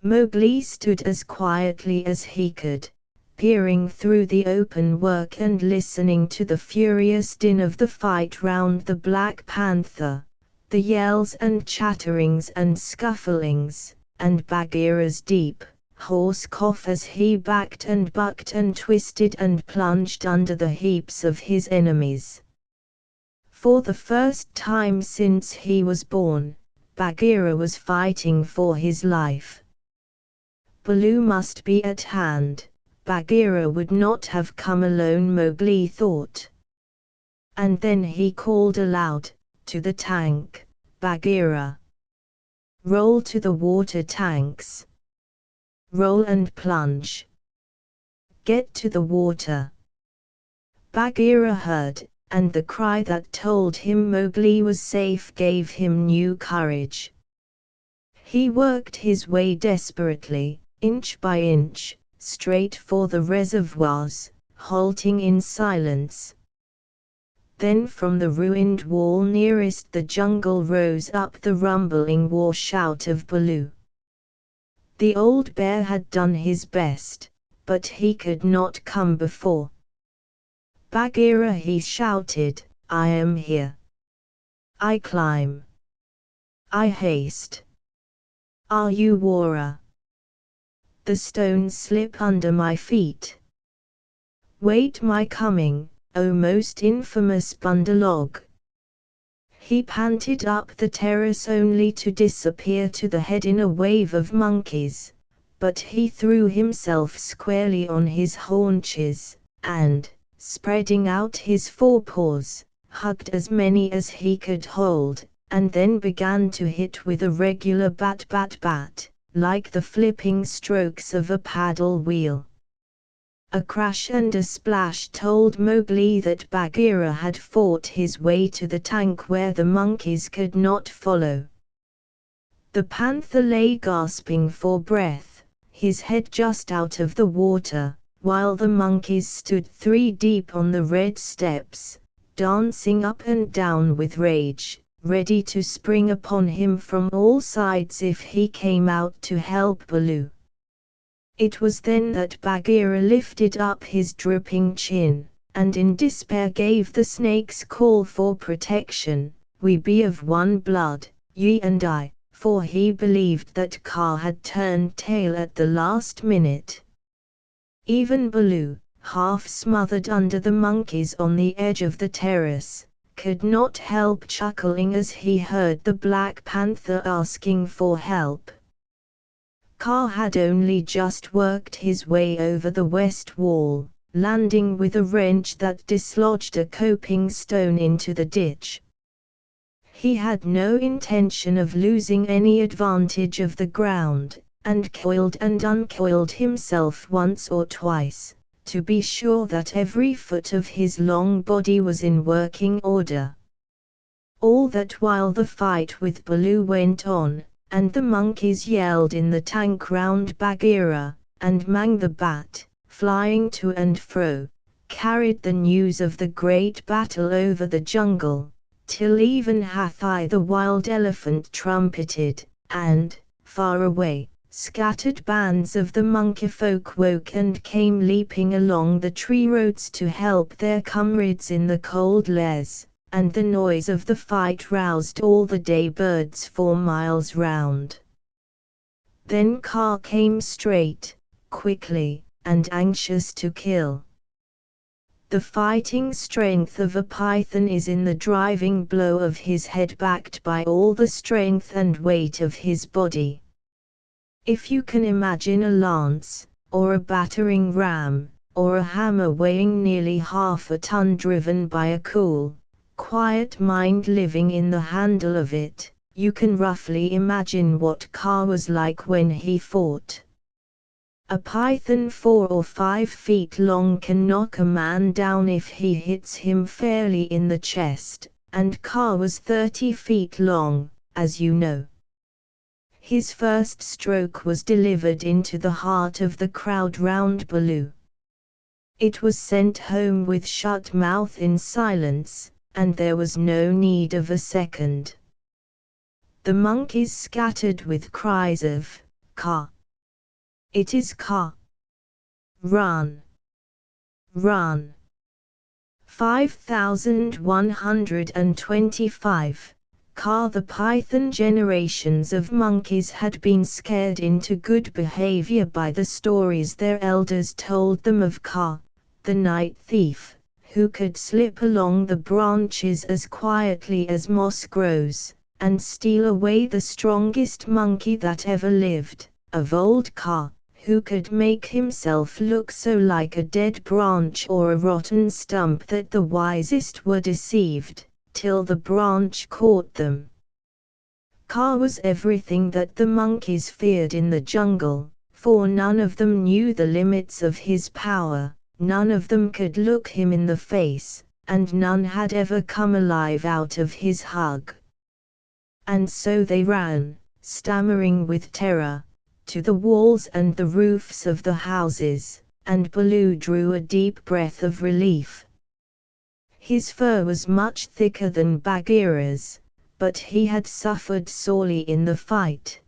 Mowgli stood as quietly as he could, peering through the open work and listening to the furious din of the fight round the Black Panther, the yells and chatterings and scufflings, and Bagheera's deep, hoarse cough as he backed and bucked and twisted and plunged under the heaps of his enemies. For the first time since he was born, Bagheera was fighting for his life. Baloo must be at hand. Bagheera would not have come alone, Mowgli thought. And then he called aloud, to the tank, "Bagheera! Roll to the water tanks! Roll and plunge! Get to the water!" Bagheera heard, and the cry that told him Mowgli was safe gave him new courage. He worked his way desperately, inch by inch, straight for the reservoirs, halting in silence. Then from the ruined wall nearest the jungle rose up the rumbling war shout of Baloo. The old bear had done his best, but he could not come before. "Bagheera," he shouted, "I am here. I climb. I haste. Are you Wara? The stones slip under my feet. Wait my coming, O most infamous Bundalog." He panted up the terrace only to disappear to the head in a wave of monkeys, but he threw himself squarely on his haunches, and, spreading out his forepaws, hugged as many as he could hold, and then began to hit with a regular bat-bat-bat, like the flipping strokes of a paddle wheel. A crash and a splash told Mowgli that Bagheera had fought his way to the tank where the monkeys could not follow. The panther lay gasping for breath, his head just out of the water, while the monkeys stood 3 deep on the red steps, dancing up and down with rage, ready to spring upon him from all sides if he came out to help Baloo. It was then that Bagheera lifted up his dripping chin, and in despair gave the snake's call for protection, "We be of one blood, ye and I," for he believed that Kaa had turned tail at the last minute. Even Baloo, half smothered under the monkeys on the edge of the terrace, could not help chuckling as he heard the Black Panther asking for help. Kaa had only just worked his way over the west wall, landing with a wrench that dislodged a coping stone into the ditch. He had no intention of losing any advantage of the ground, and coiled and uncoiled himself once or twice, to be sure that every foot of his long body was in working order. All that while the fight with Baloo went on, and the monkeys yelled in the tank round Bagheera, and Mang the Bat, flying to and fro, carried the news of the great battle over the jungle, till even Hathai the wild elephant trumpeted, and, far away, scattered bands of the monkey folk woke and came leaping along the tree roads to help their comrades in the cold lairs, and the noise of the fight roused all the day birds for miles round. Then Kaa came straight, quickly, and anxious to kill. The fighting strength of a python is in the driving blow of his head backed by all the strength and weight of his body. If you can imagine a lance, or a battering ram, or a hammer weighing nearly half a ton driven by a cool, quiet mind living in the handle of it, you can roughly imagine what Kaa was like when he fought. A python 4 or 5 feet long can knock a man down if he hits him fairly in the chest, and Kaa was 30 feet long, as you know. His first stroke was delivered into the heart of the crowd round Baloo. It was sent home with shut mouth in silence, and there was no need of a second. The monkeys scattered with cries of "Kaa! It is Kaa. Run! Run! 5125. Kaa the python. Generations of monkeys had been scared into good behavior by the stories their elders told them of Kaa, the night thief, who could slip along the branches as quietly as moss grows, and steal away the strongest monkey that ever lived, of old Kaa, who could make himself look so like a dead branch or a rotten stump that the wisest were deceived, till the branch caught them. Kaa was everything that the monkeys feared in the jungle, for none of them knew the limits of his power, none of them could look him in the face, and none had ever come alive out of his hug. And so they ran, stammering with terror, to the walls and the roofs of the houses, and Baloo drew a deep breath of relief. His fur was much thicker than Bagheera's, but he had suffered sorely in the fight.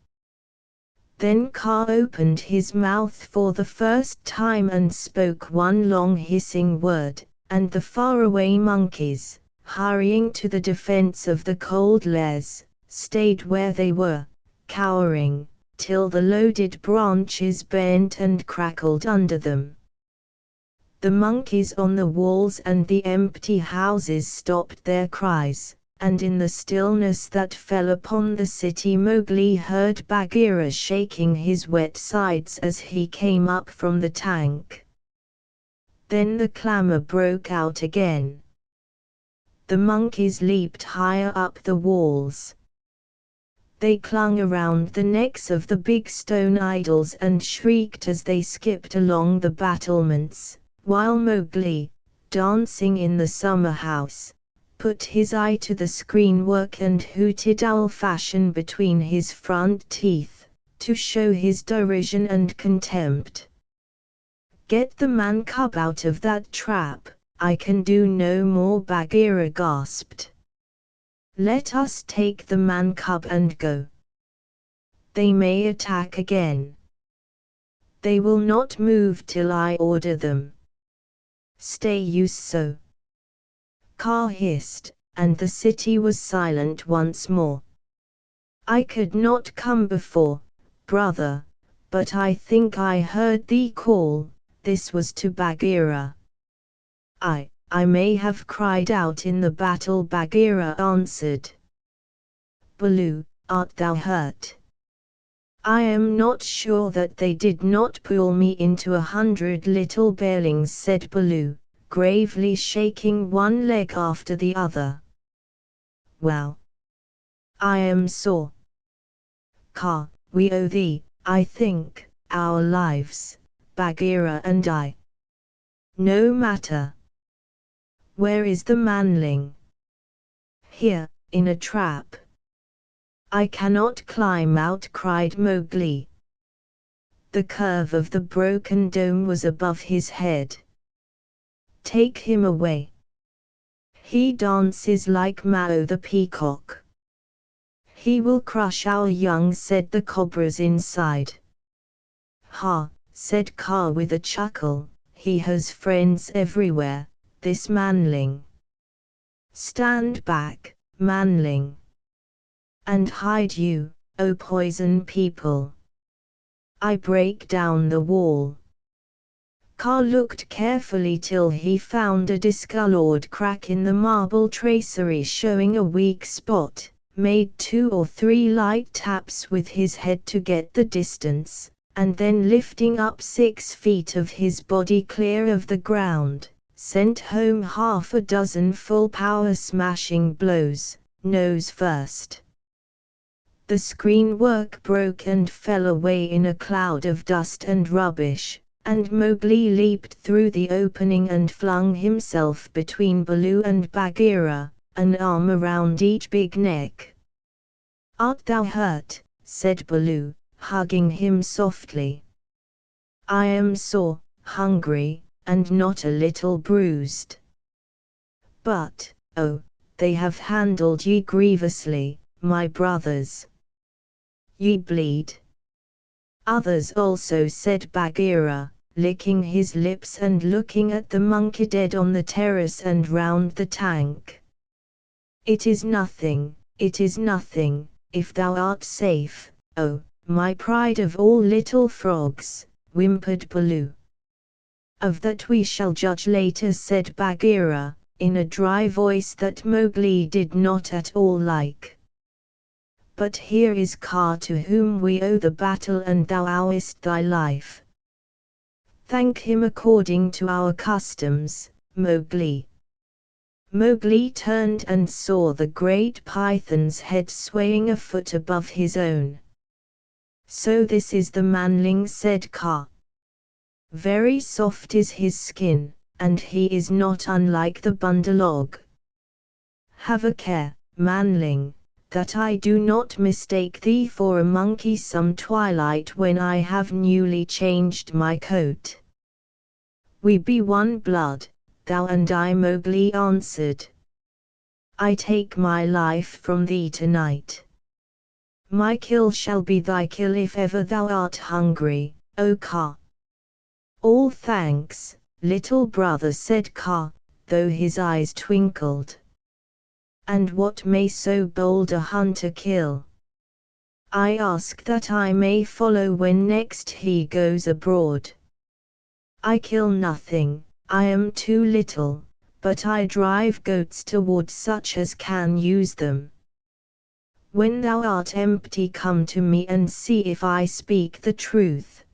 Then Kaa opened his mouth for the first time and spoke one long hissing word, and the faraway monkeys, hurrying to the defense of the cold lairs, stayed where they were, cowering, till the loaded branches bent and crackled under them. The monkeys on the walls and the empty houses stopped their cries, and in the stillness that fell upon the city Mowgli heard Bagheera shaking his wet sides as he came up from the tank. Then the clamor broke out again. The monkeys leaped higher up the walls. They clung around the necks of the big stone idols and shrieked as they skipped along the battlements, while Mowgli, dancing in the summer house, put his eye to the screenwork and hooted owl-fashion between his front teeth, to show his derision and contempt. "Get the man cub out of that trap, I can do no more," Bagheera gasped. "Let us take the man cub and go. They may attack again. They will not move till I order them. Stay you so." Kaa hissed, and the city was silent once more. "I could not come before, brother, but I think I heard thee call." This was to Bagheera. I may have cried out in the battle," Bagheera answered. "Baloo, art thou hurt?" "I am not sure that they did not pull me into 100 little bearlings," said Baloo, gravely shaking one leg after the other. "Well, I am sore. Kaa, we owe thee, I think, our lives, Bagheera and I." "No matter. Where is the manling?" "Here, in a trap." "I cannot climb out," cried Mowgli. The curve of the broken dome was above his head. "Take him away. He dances like Mao the peacock." "He will crush our young," said the cobras inside. "Ha," said Kaa with a chuckle, "he has friends everywhere, this manling. Stand back, manling. And hide you, O poison people. I break down the wall." Kaa looked carefully till he found a discolored crack in the marble tracery showing a weak spot, made 2 or 3 light taps with his head to get the distance, and then lifting up 6 feet of his body clear of the ground, sent home 6 full-power smashing blows, nose first. The screenwork broke and fell away in a cloud of dust and rubbish, and Mowgli leaped through the opening and flung himself between Baloo and Bagheera, an arm around each big neck. "Art thou hurt?" said Baloo, hugging him softly. "I am sore, hungry, and not a little bruised. But, oh, they have handled ye grievously, my brothers. Ye bleed." Others also, said Bagheera, licking his lips and looking at the monkey dead on the terrace and round the tank. It is nothing, if thou art safe, oh, my pride of all little frogs, whimpered Baloo. Of that we shall judge later, said Bagheera, in a dry voice that Mowgli did not at all like. But here is Kaa, to whom we owe the battle, and thou owest thy life. Thank him according to our customs, Mowgli. Mowgli turned and saw the great python's head swaying a foot above his own. So this is the manling, said Kaa. Very soft is his skin, and he is not unlike the bundalog. Have a care, manling, that I do not mistake thee for a monkey some twilight when I have newly changed my coat. We be one blood, thou and I, Mowgli answered. I take my life from thee tonight. My kill shall be thy kill if ever thou art hungry, O Kaa. All thanks, little brother, said Kaa, though his eyes twinkled. And what may so bold a hunter kill? I ask that I may follow when next he goes abroad. I kill nothing, I am too little, but I drive goats toward such as can use them. When thou art empty, come to me and see if I speak the truth.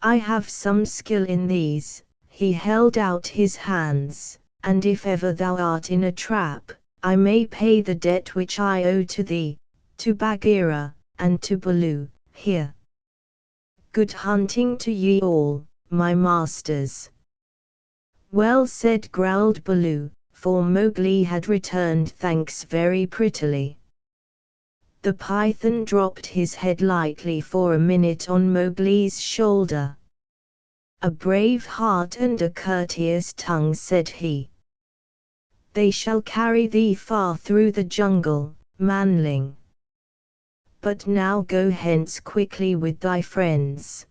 I have some skill in these. He held out his hands, and if ever thou art in a trap, I may pay the debt which I owe to thee, to Bagheera, and to Baloo, here. Good hunting to ye all, my masters. Well said, growled Baloo, for Mowgli had returned thanks very prettily. The python dropped his head lightly for a minute on Mowgli's shoulder. A brave heart and a courteous tongue, said he. They shall carry thee far through the jungle, manling. But now go hence quickly with thy friends.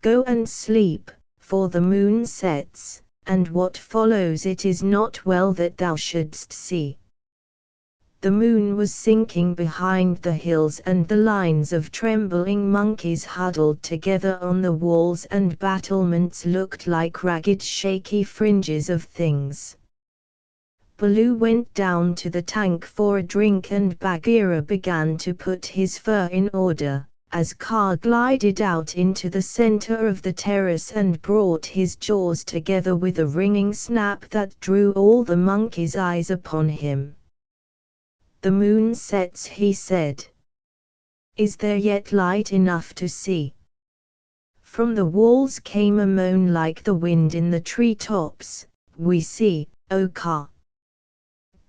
Go and sleep, for the moon sets, and what follows it is not well that thou shouldst see. The moon was sinking behind the hills, and the lines of trembling monkeys huddled together on the walls and battlements looked like ragged shaky fringes of things. Baloo went down to the tank for a drink, and Bagheera began to put his fur in order, as Kaa glided out into the center of the terrace and brought his jaws together with a ringing snap that drew all the monkeys' eyes upon him. The moon sets, he said. Is there yet light enough to see? From the walls came a moan like the wind in the tree tops. We see, O Kaa.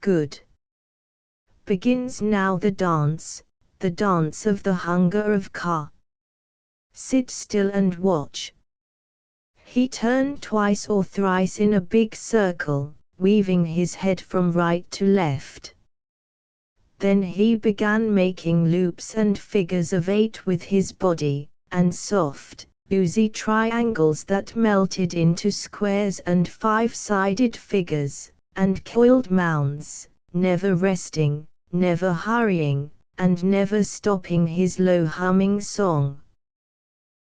Good. Begins now the dance of the hunger of Kaa. Sit still and watch. He turned twice or thrice in a big circle, weaving his head from right to left. Then he began making loops and figures of 8 with his body, and soft, oozy triangles that melted into squares and 5-sided figures, and coiled mounds, never resting, never hurrying, and never stopping his low humming song.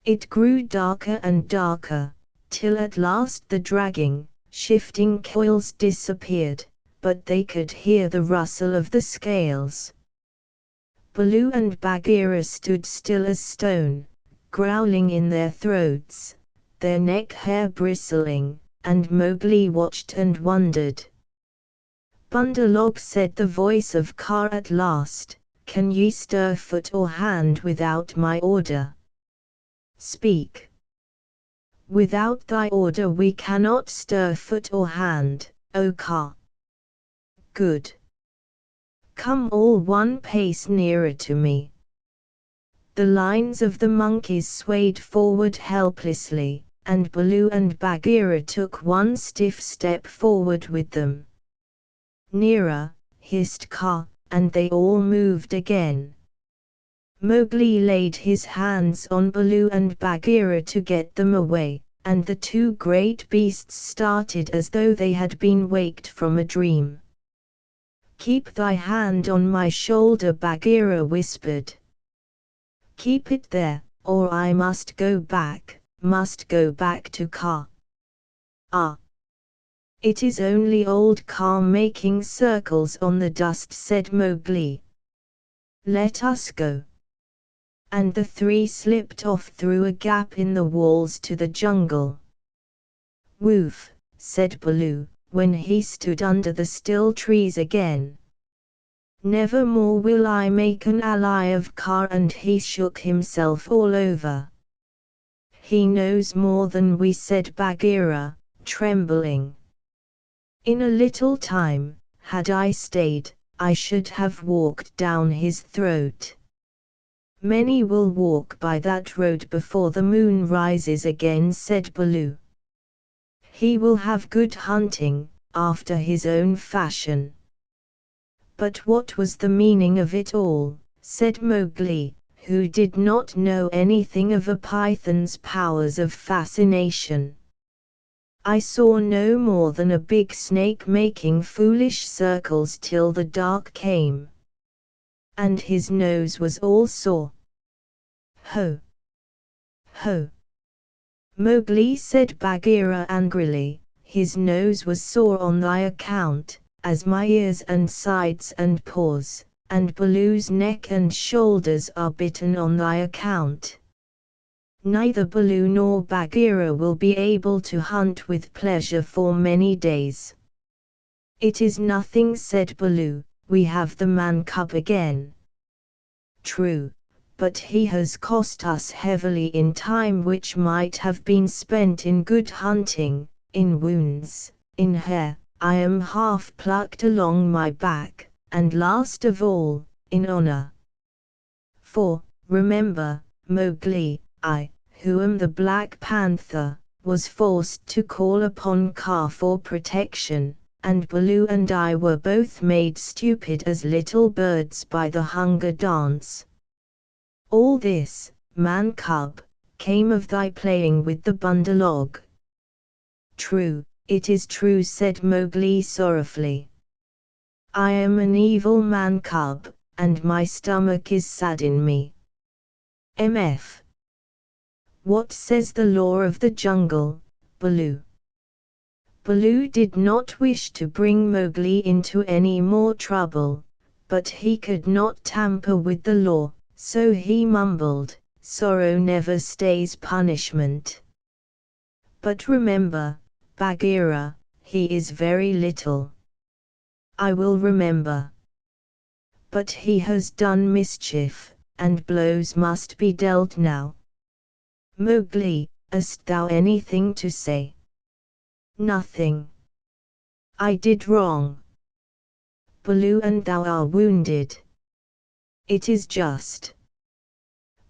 It grew darker and darker, till at last the dragging, shifting coils disappeared, but they could hear the rustle of the scales. Baloo and Bagheera stood still as stone, growling in their throats, their neck hair bristling, and Mowgli watched and wondered. Bundalog, said the voice of Kaa at last, can ye stir foot or hand without my order? Speak. Without thy order we cannot stir foot or hand, O Kaa. Good. Come all one pace nearer to me. The lines of the monkeys swayed forward helplessly, and Baloo and Bagheera took one stiff step forward with them. Nearer, hissed Kaa, and they all moved again. Mowgli laid his hands on Baloo and Bagheera to get them away, and the two great beasts started as though they had been waked from a dream. "Keep thy hand on my shoulder," Bagheera whispered. "Keep it there, or I must go back to Kaa." "Ah! It is only old Kaa making circles on the dust," said Mowgli. "Let us go." And the three slipped off through a gap in the walls to the jungle. "Woof," said Baloo, when he stood under the still trees again. "Never more will I make an ally of Kaa," and he shook himself all over. "He knows more than we," said Bagheera, trembling. "In a little time, had I stayed, I should have walked down his throat." "Many will walk by that road before the moon rises again," said Baloo. "He will have good hunting, after his own fashion." "But what was the meaning of it all?" said Mowgli, who did not know anything of a python's powers of fascination. "I saw no more than a big snake making foolish circles till the dark came. And his nose was all sore." "Ho! Ho!" Mowgli said Bagheera angrily, "his nose was sore on thy account, as my ears and sides and paws, and Baloo's neck and shoulders are bitten on thy account. Neither Baloo nor Bagheera will be able to hunt with pleasure for many days." "It is nothing," said Baloo, "we have the man cub again." "True, but he has cost us heavily in time which might have been spent in good hunting, in wounds, in hair I am half plucked along my back, and last of all, in honor. For, remember, Mowgli, I, who am the Black Panther, was forced to call upon Kaa for protection, and Baloo and I were both made stupid as little birds by the hunger dance. All this, man cub, came of thy playing with the bundalog." "True, it is true," said Mowgli sorrowfully. "I am an evil man cub, and my stomach is sad in me. Mf. What says the law of the jungle, Baloo?" Baloo did not wish to bring Mowgli into any more trouble, but he could not tamper with the law, so he mumbled, "Sorrow never stays punishment. But remember, Bagheera, he is very little." "I will remember. But he has done mischief, and blows must be dealt now. Mowgli, hast thou anything to say?" "Nothing. I did wrong. Baloo and thou are wounded. It is just."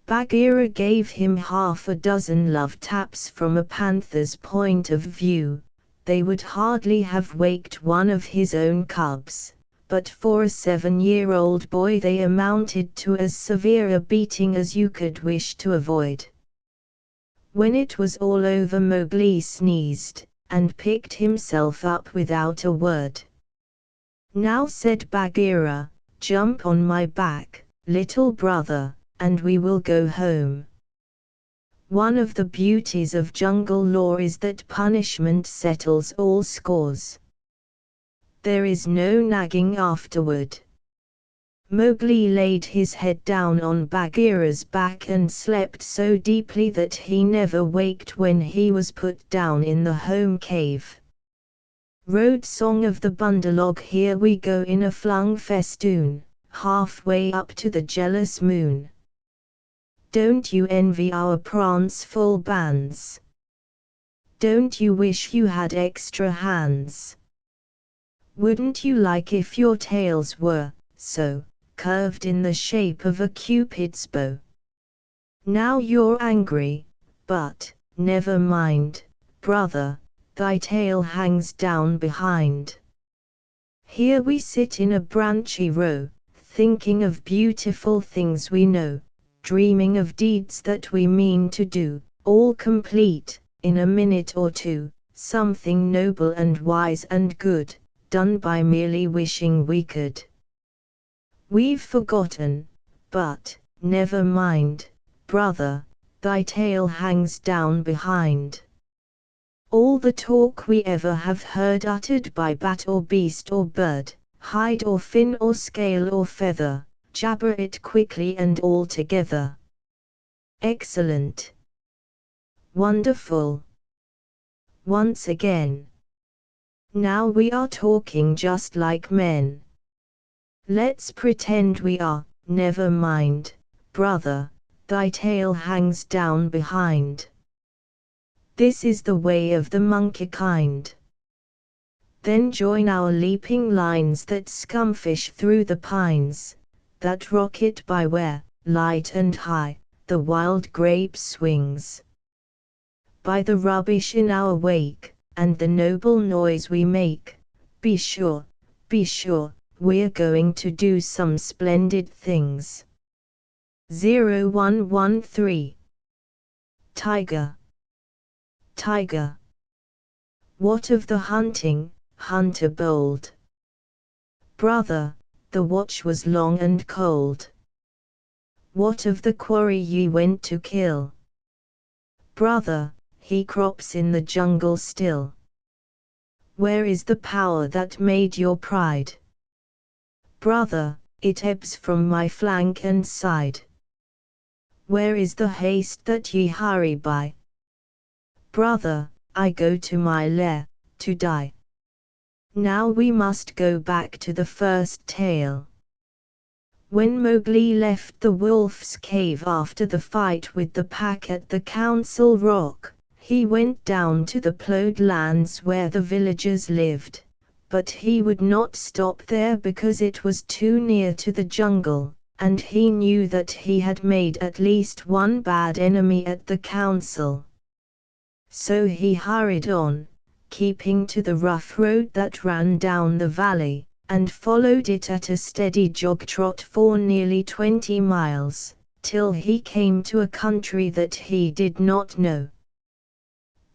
Bagheera gave him half a dozen love taps. From a panther's point of view, they would hardly have waked one of his own cubs, but for a 7-year-old boy they amounted to as severe a beating as you could wish to avoid. When it was all over, Mowgli sneezed, and picked himself up without a word. "Now," said Bagheera, "jump on my back, little brother, and we will go home. One of the beauties of jungle law is that punishment settles all scores. There is no nagging afterward." Mowgli laid his head down on Bagheera's back and slept so deeply that he never waked when he was put down in the home cave. Road Song of the Bundalog. Here we go in a flung festoon, halfway up to the jealous moon. Don't you envy our pranceful bands? Don't you wish you had extra hands? Wouldn't you like if your tails were so curved in the shape of a cupid's bow? Now you're angry, but never mind, brother, thy tail hangs down behind. Here we sit in a branchy row, thinking of beautiful things we know, dreaming of deeds that we mean to do, all complete, in a minute or two, something noble and wise and good, done by merely wishing we could. We've forgotten, but, never mind, brother, thy tail hangs down behind. All the talk we ever have heard uttered by bat or beast or bird, hide or fin or scale or feather, jabber it quickly and all together. Excellent. Wonderful. Once again. Now we are talking just like men. Let's pretend we are, never mind, brother, thy tail hangs down behind. This is the way of the monkey kind. Then join our leaping lines that scumfish through the pines, that rocket by where, light and high, the wild grape swings. By the rubbish in our wake, and the noble noise we make, be sure, we're going to do some splendid things. 0113. Tiger. Tiger. What of the hunting, hunter bold? Brother, the watch was long and cold. What of the quarry ye went to kill? Brother, he crops in the jungle still. Where is the power that made your pride? Brother, it ebbs from my flank and side. Where is the haste that ye hurry by? Brother, I go to my lair, to die. Now we must go back to the first tale. When Mowgli left the wolf's cave after the fight with the pack at the Council Rock, he went down to the plowed lands where the villagers lived, but he would not stop there because it was too near to the jungle, and he knew that he had made at least one bad enemy at the council. So he hurried on, keeping to the rough road that ran down the valley, and followed it at a steady jog-trot for nearly 20 miles, till he came to a country that he did not know.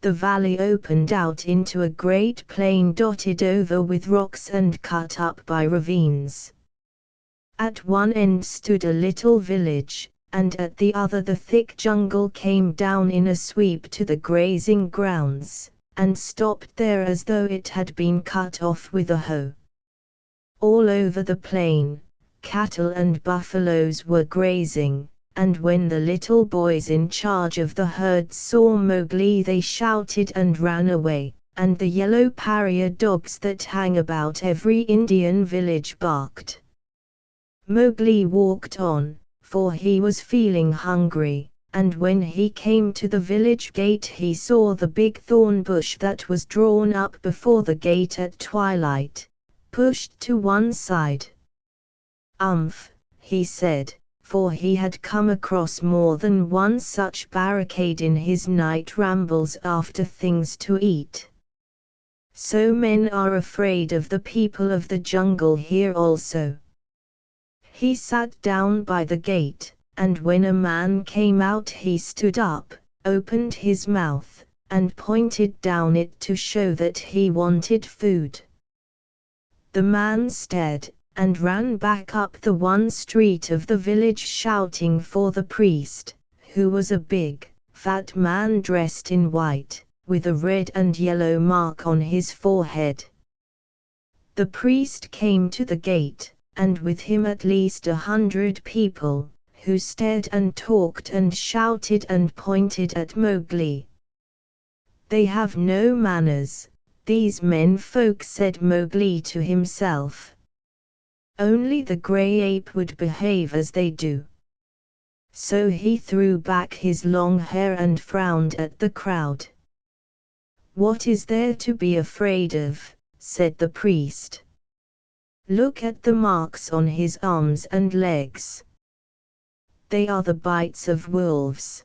The valley opened out into a great plain dotted over with rocks and cut up by ravines. At one end stood a little village, and at the other the thick jungle came down in a sweep to the grazing grounds, and stopped there as though it had been cut off with a hoe. All over the plain, cattle and buffaloes were grazing, and when the little boys in charge of the herd saw Mowgli they shouted and ran away, and the yellow pariah dogs that hang about every Indian village barked. Mowgli walked on, for he was feeling hungry, and when he came to the village gate he saw the big thorn bush that was drawn up before the gate at twilight, pushed to one side. He said, for he had come across more than one such barricade in his night rambles after things to eat. So men are afraid of the people of the jungle here also. He sat down by the gate, and when a man came out he stood up, opened his mouth, and pointed down it to show that he wanted food. The man stared, and ran back up the one street of the village shouting for the priest, who was a big, fat man dressed in white, with a red and yellow mark on his forehead. The priest came to the gate, and with him at least 100 people, who stared and talked and shouted and pointed at Mowgli. "They have no manners, these men folk," said Mowgli to himself. "Only the grey ape would behave as they do." So he threw back his long hair and frowned at the crowd. "What is there to be afraid of?" said the priest. "Look at the marks on his arms and legs. They are the bites of wolves.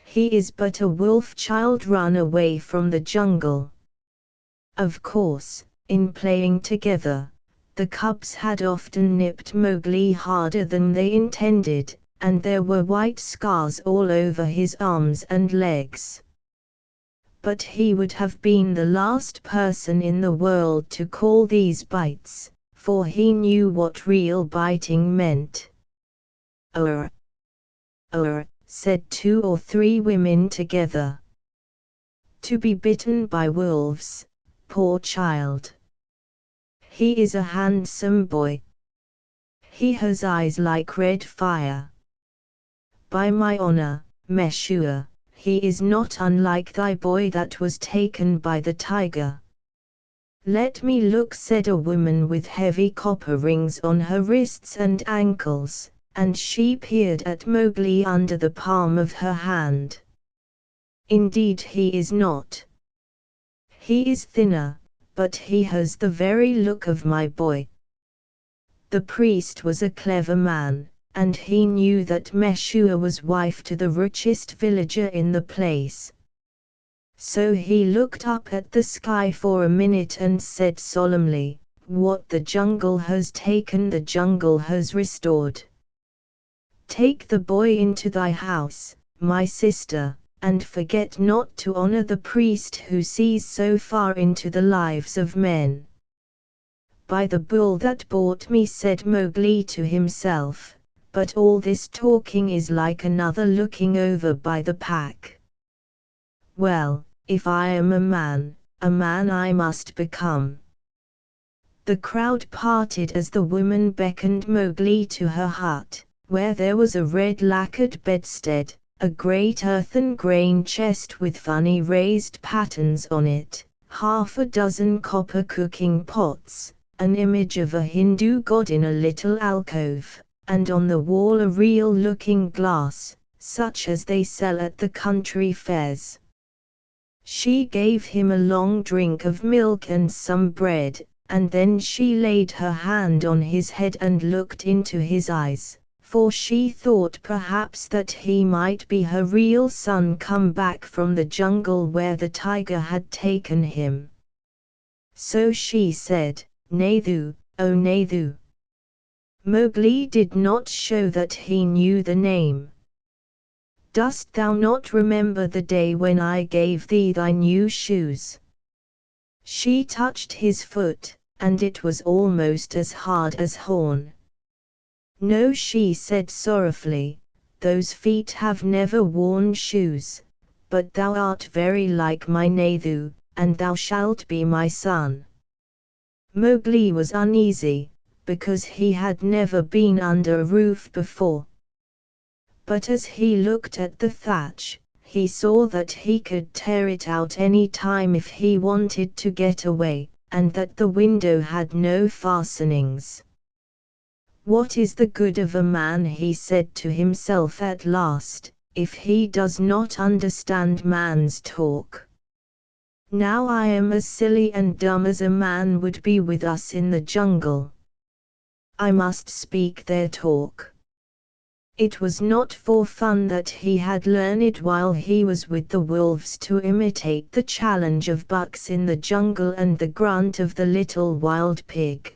He is but a wolf child run away from the jungle." Of course, in playing together, the cubs had often nipped Mowgli harder than they intended, and there were white scars all over his arms and legs. But he would have been the last person in the world to call these bites, for he knew what real biting meant. "Urgh! Urgh!" said 2 or 3 women together. "To be bitten by wolves, poor child. He is a handsome boy. He has eyes like red fire. By my honor, Meshua, he is not unlike thy boy that was taken by the tiger." "Let me look," said a woman with heavy copper rings on her wrists and ankles, and she peered at Mowgli under the palm of her hand. "Indeed he is not. He is thinner, but he has the very look of my boy." The priest was a clever man, and he knew that Meshua was wife to the richest villager in the place. So he looked up at the sky for a minute and said solemnly, "What the jungle has taken the jungle has restored. Take the boy into thy house, my sister, and forget not to honor the priest who sees so far into the lives of men." "By the bull that bought me," said Mowgli to himself, "but all this talking is like another looking over by the pack. Well, if I am a man I must become." The crowd parted as the woman beckoned Mowgli to her hut, where there was a red lacquered bedstead, a great earthen grain chest with funny raised patterns on it, 6 copper cooking pots, an image of a Hindu god in a little alcove, and on the wall a real looking glass, such as they sell at the country fairs. She gave him a long drink of milk and some bread, and then she laid her hand on his head and looked into his eyes, for she thought perhaps that he might be her real son come back from the jungle where the tiger had taken him. So she said, "Nathu, O Nathu." Mowgli did not show that he knew the name. "Dost thou not remember the day when I gave thee thy new shoes?" She touched his foot, and it was almost as hard as horn. "No," she said sorrowfully, "those feet have never worn shoes, but thou art very like my Nathu, and thou shalt be my son." Mowgli was uneasy, because he had never been under a roof before. But as he looked at the thatch, he saw that he could tear it out any time if he wanted to get away, and that the window had no fastenings. "What is the good of a man," he said to himself at last, "if he does not understand man's talk? Now I am as silly and dumb as a man would be with us in the jungle. I must speak their talk." It was not for fun that he had learned while he was with the wolves to imitate the challenge of bucks in the jungle and the grunt of the little wild pig.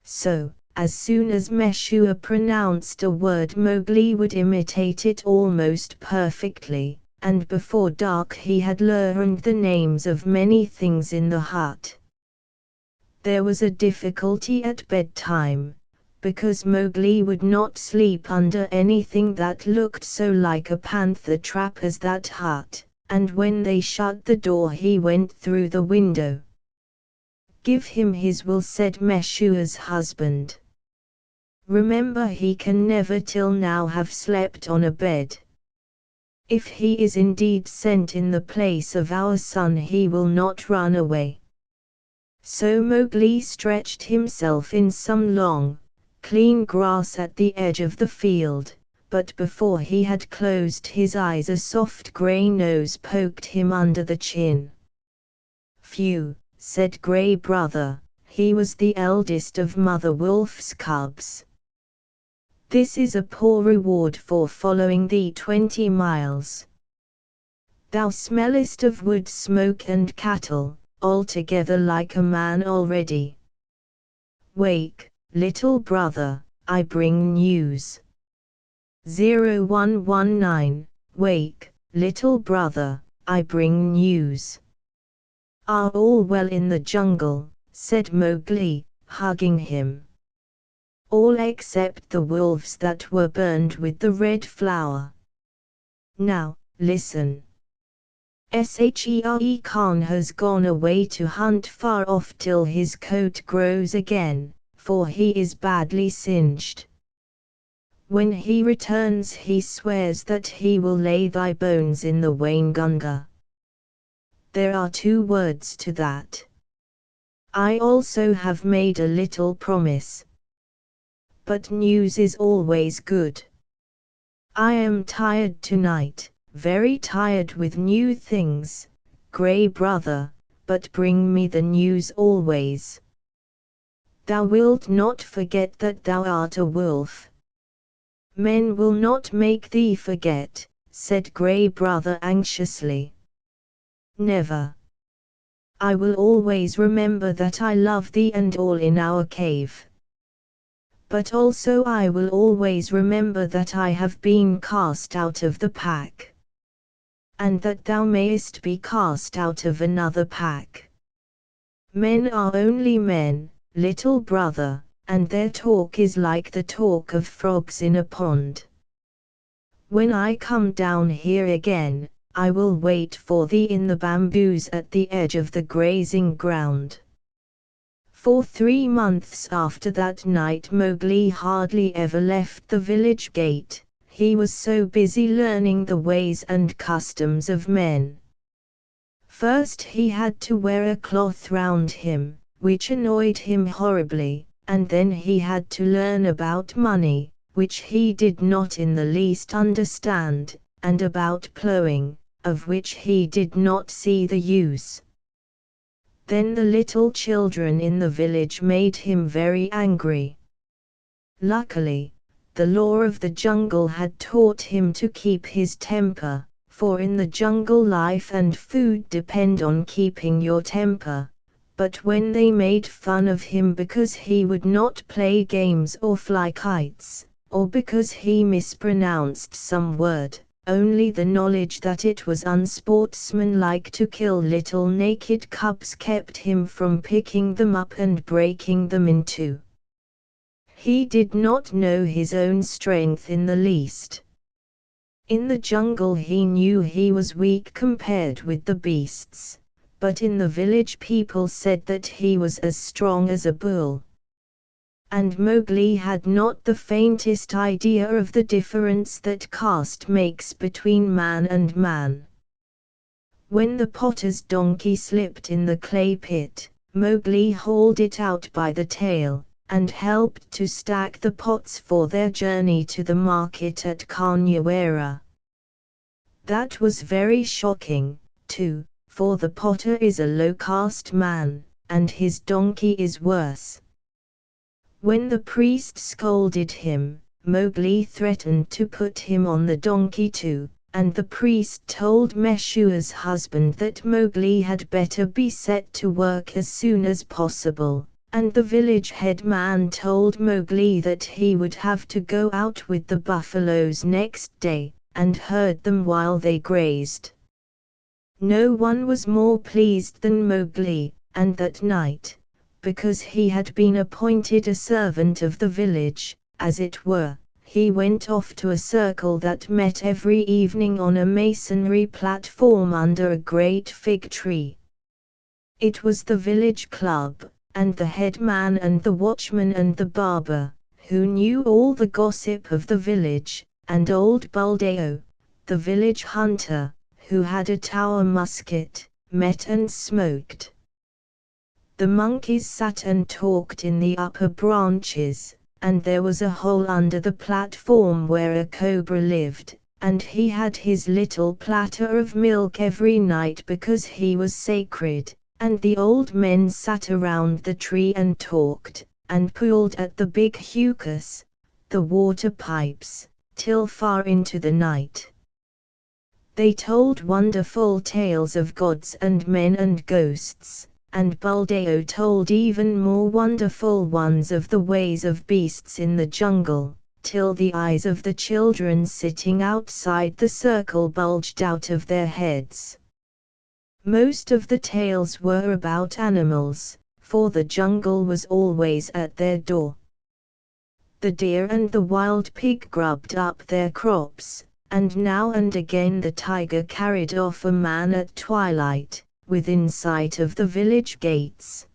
So, as soon as Meshua pronounced a word, Mowgli would imitate it almost perfectly, and before dark he had learned the names of many things in the hut. There was a difficulty at bedtime, because Mowgli would not sleep under anything that looked so like a panther trap as that hut, and when they shut the door he went through the window. "Give him his will," said Meshua's husband. "Remember he can never till now have slept on a bed. If he is indeed sent in the place of our son he will not run away." So Mowgli stretched himself in some long, clean grass at the edge of the field, but before he had closed his eyes a soft grey nose poked him under the chin. "Phew," said Grey Brother, he was the eldest of Mother Wolf's cubs. "This is a poor reward for following thee 20 miles. Thou smellest of wood smoke and cattle, altogether like a man already. Wake, little brother, I bring news." 0119, Wake, little brother, I bring news. Are all well in the jungle, said Mowgli, hugging him. All except the wolves that were burned with the red flower. Now, listen. Shere Khan has gone away to hunt far off till his coat grows again, for he is badly singed. When he returns he swears that he will lay thy bones in the Waingunga. There are 2 words to that. I also have made a little promise. But news is always good. I am tired tonight, very tired with new things, Grey brother, but bring me the news always. Thou wilt not forget that thou art a wolf. Men will not make thee forget, said Grey brother anxiously. Never. I will always remember that I love thee and all in our cave. But also I will always remember that I have been cast out of the pack. And that thou mayest be cast out of another pack. Men are only men, little brother, and their talk is like the talk of frogs in a pond. When I come down here again, I will wait for thee in the bamboos at the edge of the grazing ground. For 3 months after that night Mowgli hardly ever left the village gate, he was so busy learning the ways and customs of men. First he had to wear a cloth round him, which annoyed him horribly, and then he had to learn about money, which he did not in the least understand, and about ploughing, of which he did not see the use. Then the little children in the village made him very angry. Luckily, the law of the jungle had taught him to keep his temper, for in the jungle life and food depend on keeping your temper. But when they made fun of him because he would not play games or fly kites, or because he mispronounced some word, only the knowledge that it was unsportsmanlike to kill little naked cubs kept him from picking them up and breaking them in 2. He did not know his own strength in the least. In the jungle he knew he was weak compared with the beasts, but in the village people said that he was as strong as a bull. And Mowgli had not the faintest idea of the difference that caste makes between man and man. When the potter's donkey slipped in the clay pit, Mowgli hauled it out by the tail, and helped to stack the pots for their journey to the market at Carnywera. That was very shocking, too, for the potter is a low-caste man, and his donkey is worse. When the priest scolded him, Mowgli threatened to put him on the donkey too, and the priest told Meshua's husband that Mowgli had better be set to work as soon as possible, and the village headman told Mowgli that he would have to go out with the buffaloes next day, and herd them while they grazed. No one was more pleased than Mowgli, and that night, because he had been appointed a servant of the village, as it were, he went off to a circle that met every evening on a masonry platform under a great fig tree. It was the village club, and the headman and the watchman and the barber, who knew all the gossip of the village, and old Buldeo, the village hunter, who had a tower musket, met and smoked. The monkeys sat and talked in the upper branches, and there was a hole under the platform where a cobra lived, and he had his little platter of milk every night because he was sacred, and the old men sat around the tree and talked, and pulled at the big hukas, the water pipes, till far into the night. They told wonderful tales of gods and men and ghosts, and Buldeo told even more wonderful ones of the ways of beasts in the jungle, till the eyes of the children sitting outside the circle bulged out of their heads. Most of the tales were about animals, for the jungle was always at their door. The deer and the wild pig grubbed up their crops, and now and again the tiger carried off a man at twilight, within sight of the village gates.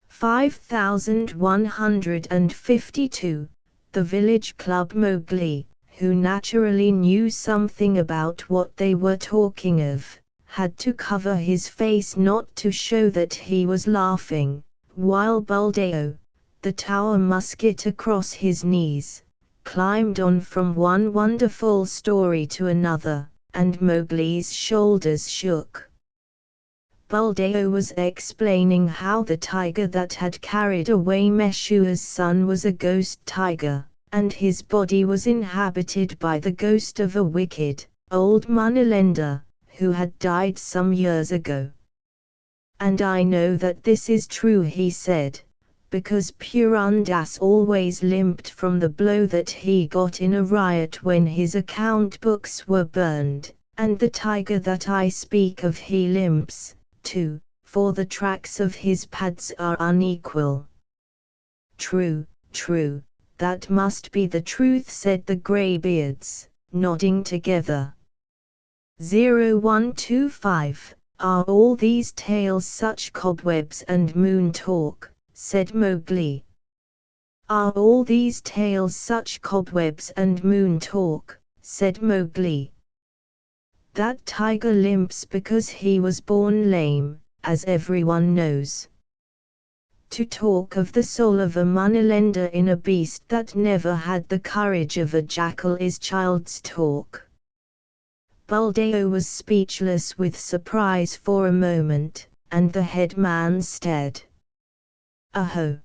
5152. The village club Mowgli, who naturally knew something about what they were talking of, had to cover his face not to show that he was laughing, while Buldeo, the tower musket across his knees, climbed on from one wonderful story to another, and Mowgli's shoulders shook. Buldeo was explaining how the tiger that had carried away Meshua's son was a ghost tiger, and his body was inhabited by the ghost of a wicked, old moneylender, who had died some years ago. "And I know that this is true," he said, "because Purun Das always limped from the blow that he got in a riot when his account books were burned, and the tiger that I speak of he limps, too, for the tracks of his pads are unequal." "True, true, that must be the truth," said the greybeards, nodding together. 0125. Are all these tales such cobwebs and moon talk? Said Mowgli. Are all these tales such cobwebs and moon talk? Said Mowgli. That tiger limps because he was born lame, as everyone knows. To talk of the soul of a moneylender in a beast that never had the courage of a jackal is child's talk. Buldeo was speechless with surprise for a moment, and the head man stared. "Aho!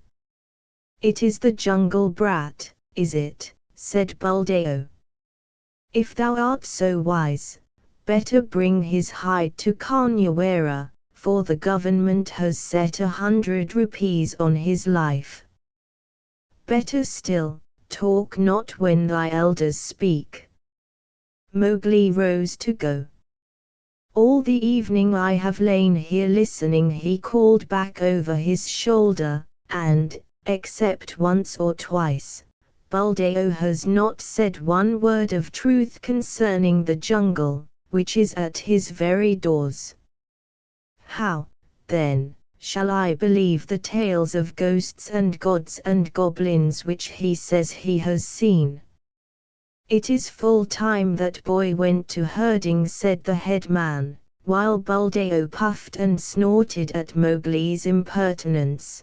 It is the jungle brat, is it?" said Buldeo. "If thou art so wise, better bring his hide to Kanyawera, for the government has set 100 rupees on his life. Better still, talk not when thy elders speak." Mowgli rose to go. "All the evening I have lain here listening," he called back over his shoulder, "and, except once or twice, Buldeo has not said one word of truth concerning the jungle, which is at his very doors. How, then, shall I believe the tales of ghosts and gods and goblins which he says he has seen?" "It is full time that boy went to herding," said the head man, while Buldeo puffed and snorted at Mowgli's impertinence.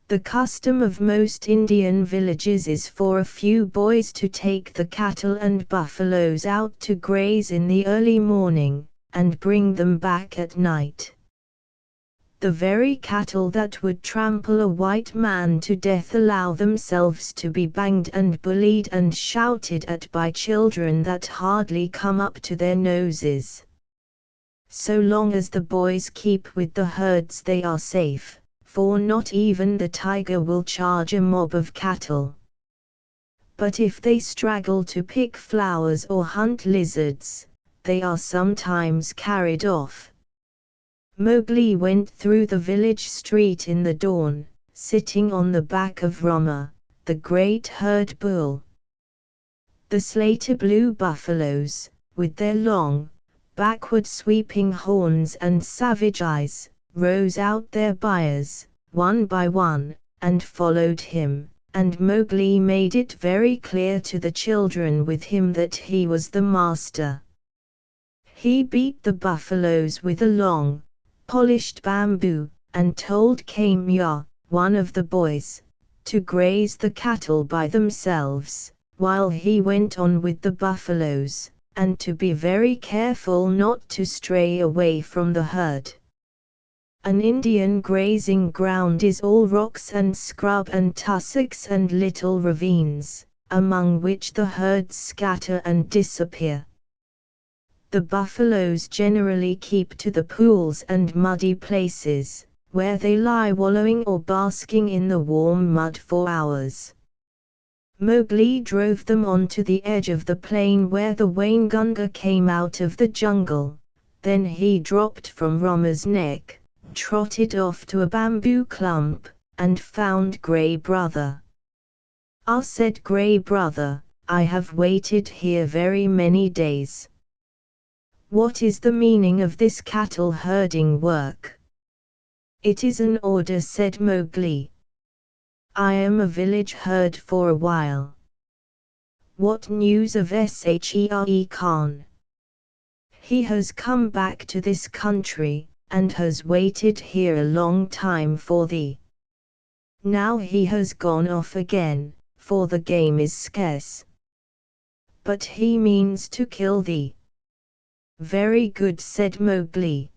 "The custom of most Indian villages is for a few boys to take the cattle and buffaloes out to graze in the early morning, and bring them back at night. The very cattle that would trample a white man to death allow themselves to be banged and bullied and shouted at by children that hardly come up to their noses. So long as the boys keep with the herds they are safe, for not even the tiger will charge a mob of cattle. But if they straggle to pick flowers or hunt lizards, they are sometimes carried off." Mowgli went through the village street in the dawn, sitting on the back of Rama, the great herd bull. The slater-blue buffaloes, with their long, backward-sweeping horns and savage eyes, rose out their byres, one by one, and followed him, and Mowgli made it very clear to the children with him that he was the master. He beat the buffaloes with a long, polished bamboo, and told Kamya, one of the boys, to graze the cattle by themselves, while he went on with the buffaloes, and to be very careful not to stray away from the herd. An Indian grazing ground is all rocks and scrub and tussocks and little ravines, among which the herds scatter and disappear. The buffaloes generally keep to the pools and muddy places, where they lie wallowing or basking in the warm mud for hours. Mowgli drove them onto the edge of the plain where the Waingunga came out of the jungle. Then he dropped from Rama's neck, trotted off to a bamboo clump, and found Grey Brother. "Ah," said Grey Brother, "I have waited here very many days. What is the meaning of this cattle herding work?" "It is an order," said Mowgli. "I am a village herd for a while." "What news of Shere Khan?" "He has come back to this country, and has waited here a long time for thee. Now he has gone off again, for the game is scarce. But he means to kill thee." "Very good," said Mowgli.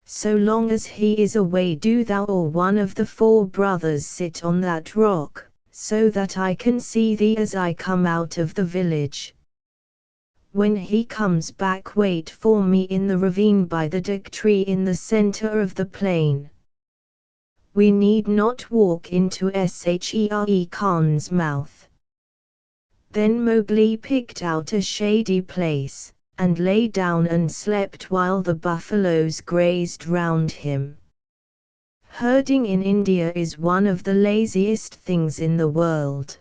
"So long as he is away, do thou or one of the four brothers sit on that rock, so that I can see thee as I come out of the village. When he comes back, wait for me in the ravine by the dak tree in the center of the plain. We need not walk into Shere Khan's mouth." Then Mowgli picked out a shady place, and lay down and slept while the buffaloes grazed round him. Herding in India is one of the laziest things in the world.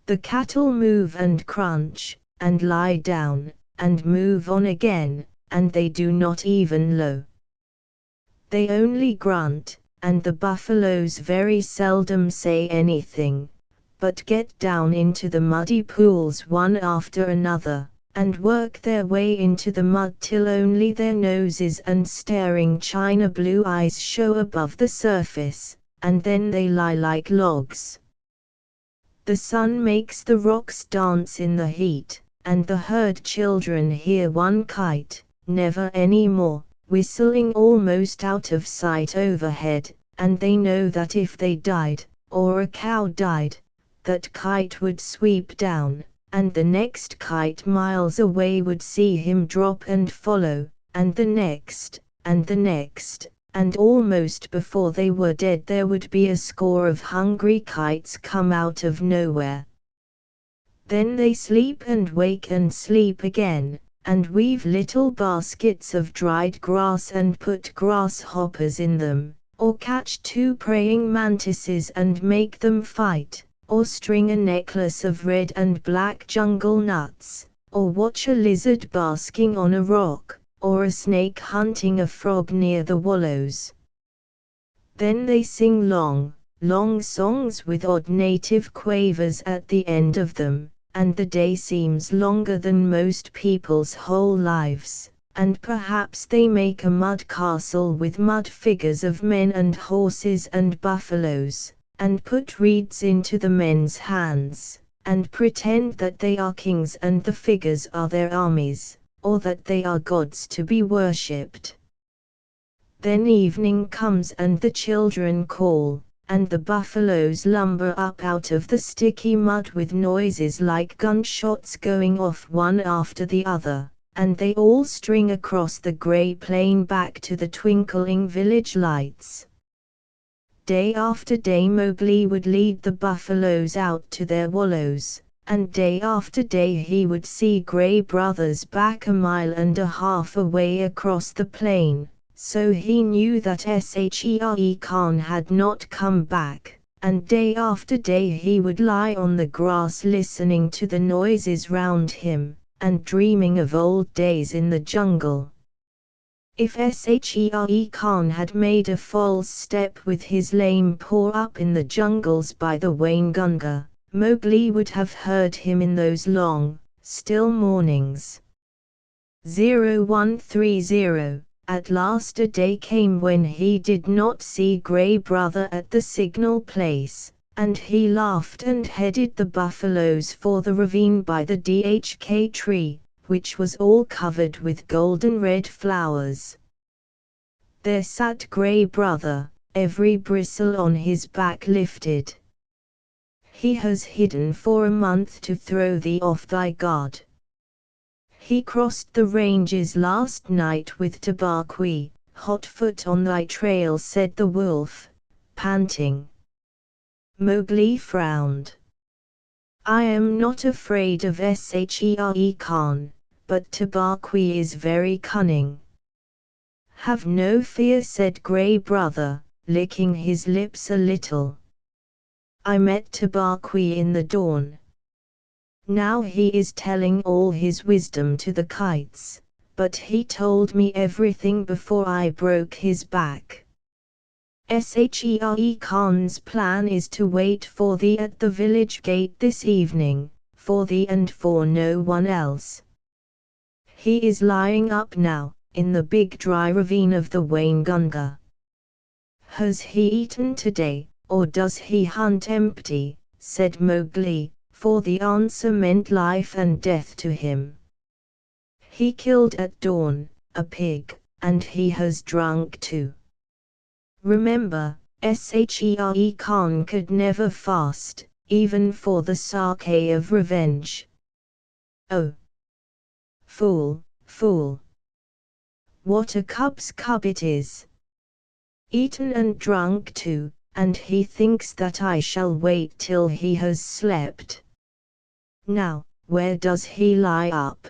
The cattle move and crunch, and lie down, and move on again, and they do not even low. They only grunt, and the buffaloes very seldom say anything, but get down into the muddy pools one after another, and work their way into the mud till only their noses and staring china blue eyes show above the surface, and then they lie like logs. The sun makes the rocks dance in the heat, and the herd children hear one kite, never any more, whistling almost out of sight overhead, and they know that if they died, or a cow died, that kite would sweep down, and the next kite miles away would see him drop and follow, and the next, and almost before they were dead there would be a score of hungry kites come out of nowhere. Then they sleep and wake and sleep again, and weave little baskets of dried grass and put grasshoppers in them, or catch two praying mantises and make them fight, or string a necklace of red and black jungle nuts, or watch a lizard basking on a rock, or a snake hunting a frog near the wallows. Then they sing long, long songs with odd native quavers at the end of them, and the day seems longer than most people's whole lives, and perhaps they make a mud castle with mud figures of men and horses and buffaloes, and put reeds into the men's hands, and pretend that they are kings and the figures are their armies, or that they are gods to be worshipped. Then evening comes and the children call, and the buffaloes lumber up out of the sticky mud with noises like gunshots going off one after the other, and they all string across the grey plain back to the twinkling village lights. Day after day Mowgli would lead the buffaloes out to their wallows, and day after day he would see Grey Brothers back 1.5 miles away across the plain. So he knew that Shere Khan had not come back, and day after day he would lie on the grass listening to the noises round him, and dreaming of old days in the jungle. If Shere Khan had made a false step with his lame paw up in the jungles by the Waingunga, Mowgli would have heard him in those long, still mornings. 0130. At last a day came when he did not see Grey Brother at the signal place, and he laughed and headed the buffaloes for the ravine by the dhk tree, which was all covered with golden red flowers. There sat Grey Brother, every bristle on his back lifted. He has hidden for a month to throw thee off thy guard. He crossed the ranges last night with Tabaqui, hot-foot on thy trail, said the wolf, panting. Mowgli frowned. I am not afraid of Shere Khan, but Tabaqui is very cunning. Have no fear, said Grey Brother, licking his lips a little. I met Tabaqui in the dawn. Now he is telling all his wisdom to the kites, but he told me everything before I broke his back. Shere Khan's plan is to wait for thee at the village gate this evening, for thee and for no one else. He is lying up now, in the big dry ravine of the Waingunga. Has he eaten today, or does he hunt empty? Said Mowgli, for the answer meant life and death to him. He killed at dawn, a pig, and he has drunk too. Remember, Shere Khan could never fast, even for the sake of revenge. Oh! Fool, fool! What a cub's cub it is! Eaten and drunk too, and he thinks that I shall wait till he has slept. Now, where does he lie up?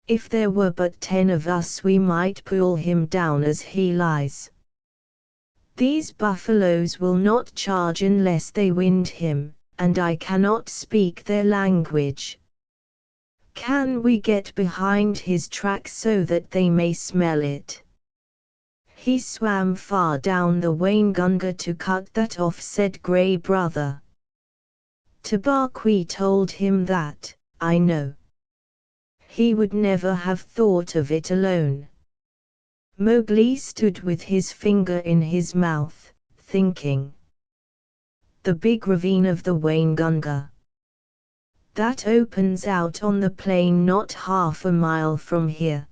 If there were but 10 of us we might pull him down as he lies. These buffaloes will not charge unless they wind him, and I cannot speak their language. Can we get behind his track so that they may smell it? He swam far down the Waingunga to cut that off, said Grey Brother. Tabaqui told him that, I know. He would never have thought of it alone. Mowgli stood with his finger in his mouth, thinking. The big ravine of the Waingunga. That opens out on the plain not half a mile from here.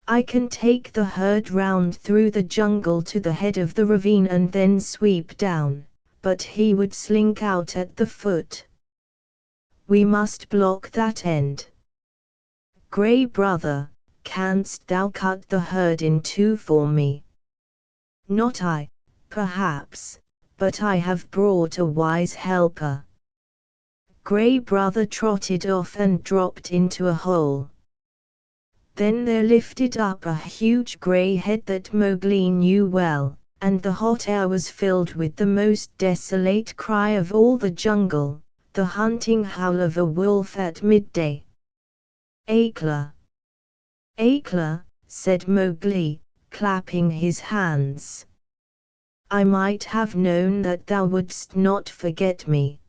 I can take the herd round through the jungle to the head of the ravine and then sweep down, but he would slink out at the foot. We must block that end. Grey Brother, canst thou cut the herd in two for me? Not I, perhaps, but I have brought a wise helper. Grey Brother trotted off and dropped into a hole. Then there lifted up a huge grey head that Mowgli knew well, and the hot air was filled with the most desolate cry of all the jungle, the hunting howl of a wolf at midday. Akela! Akela, said Mowgli, clapping his hands. I might have known that thou wouldst not forget me.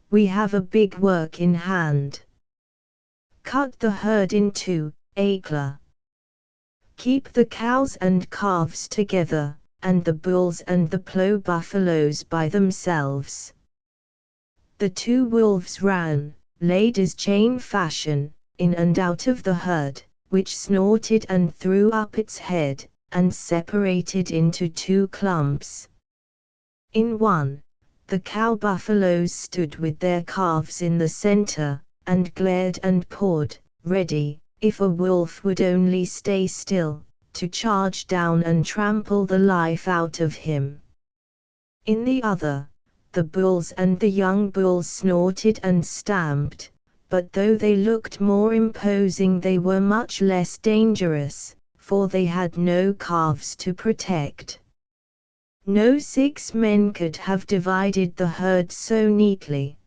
We have a big work in hand. Cut the herd in two, Akela. Keep the cows and calves together, and the bulls and the plough buffaloes by themselves. The two wolves ran, ladies' chain fashion, in and out of the herd, which snorted and threw up its head, and separated into two clumps. In one, the cow buffaloes stood with their calves in the center, and glared and pawed, ready, if a wolf would only stay still, to charge down and trample the life out of him. In the other, the bulls and the young bulls snorted and stamped, but though they looked more imposing they were much less dangerous, for they had no calves to protect. No 6 men could have divided the herd so neatly.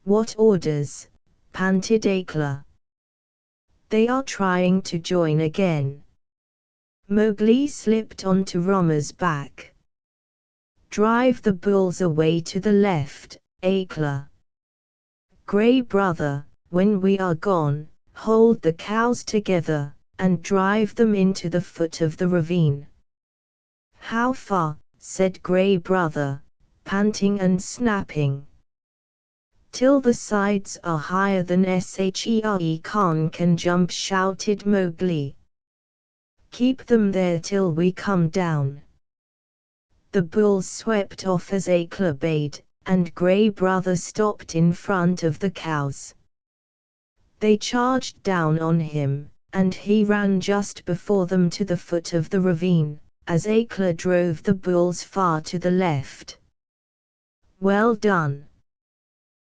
What orders? Panted Akela. They are trying to join again. Mowgli slipped onto Roma's back. Drive the bulls away to the left, Akela. Grey Brother, when we are gone, hold the cows together, and drive them into the foot of the ravine. How far? Said Grey Brother, panting and snapping. Till the sides are higher than Shere Khan can jump, shouted Mowgli. Keep them there till we come down. The bulls swept off as Akela bade, and Grey Brother stopped in front of the cows. They charged down on him, and he ran just before them to the foot of the ravine, as Akela drove the bulls far to the left. Well done!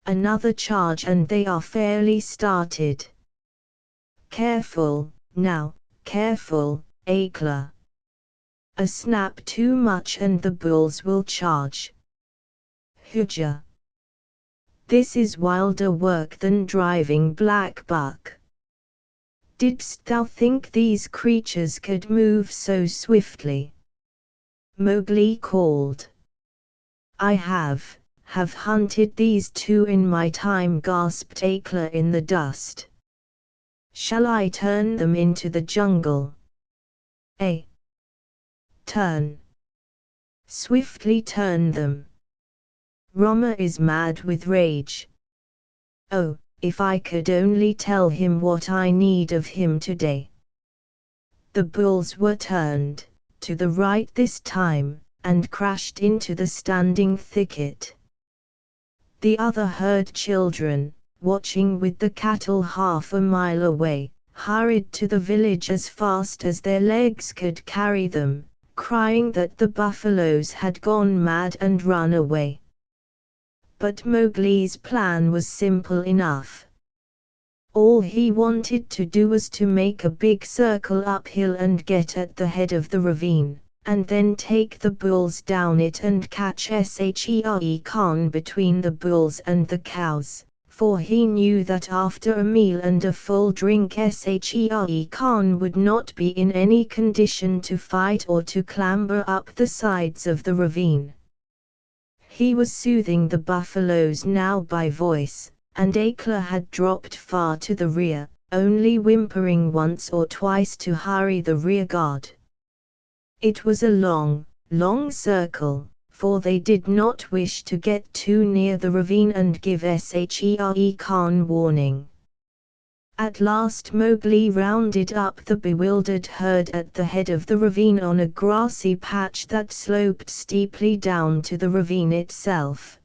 Another charge and they are fairly started. Careful, now, careful, Akela. A snap too much and the bulls will charge. Hujah. This is wilder work than driving black buck. Didst thou think these creatures could move so swiftly? Mowgli called. I have hunted these two in my time, gasped Akela in the dust. Shall I turn them into the jungle? Turn. Swiftly turn them. Rama is mad with rage. Oh, if I could only tell him what I need of him today. The bulls were turned to the right this time, and crashed into the standing thicket. The other herd children, watching with the cattle half a mile away, hurried to the village as fast as their legs could carry them, crying that the buffaloes had gone mad and run away. But Mowgli's plan was simple enough. All he wanted to do was to make a big circle uphill and get at the head of the ravine, and then take the bulls down it and catch Shere Khan between the bulls and the cows, for he knew that after a meal and a full drink Shere Khan would not be in any condition to fight or to clamber up the sides of the ravine. He was soothing the buffaloes now by voice, and Akela had dropped far to the rear, only whimpering once or twice to hurry the rear guard. It was a long, long circle, for they did not wish to get too near the ravine and give Shere Khan warning. At last Mowgli rounded up the bewildered herd at the head of the ravine on a grassy patch that sloped steeply down to the ravine itself.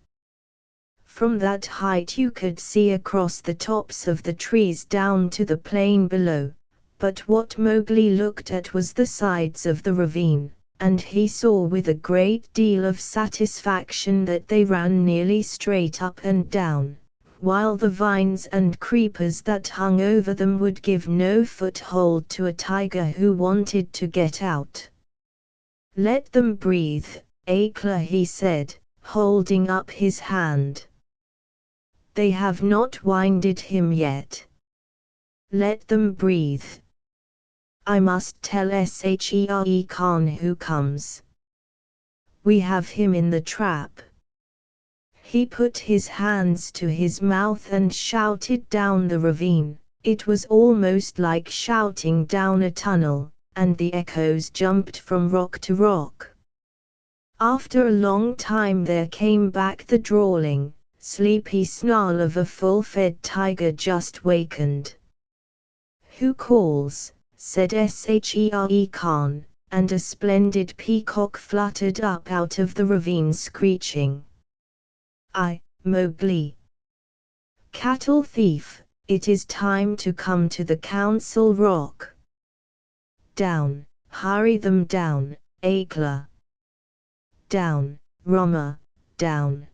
From that height you could see across the tops of the trees down to the plain below, but what Mowgli looked at was the sides of the ravine, and he saw with a great deal of satisfaction that they ran nearly straight up and down, while the vines and creepers that hung over them would give no foothold to a tiger who wanted to get out. Let them breathe, Akela, he said, holding up his hand. They have not winded him yet. Let them breathe. I must tell Shere Khan who comes. We have him in the trap. He put his hands to his mouth and shouted down the ravine. It was almost like shouting down a tunnel, and the echoes jumped from rock to rock. After a long time there came back the drawling, sleepy snarl of a full-fed tiger just wakened. Who calls? Said Shere Khan, and a splendid peacock fluttered up out of the ravine screeching. I, Mowgli. Cattle thief, it is time to come to the council rock. Down, hurry them down, Akela. Down, Rama, down.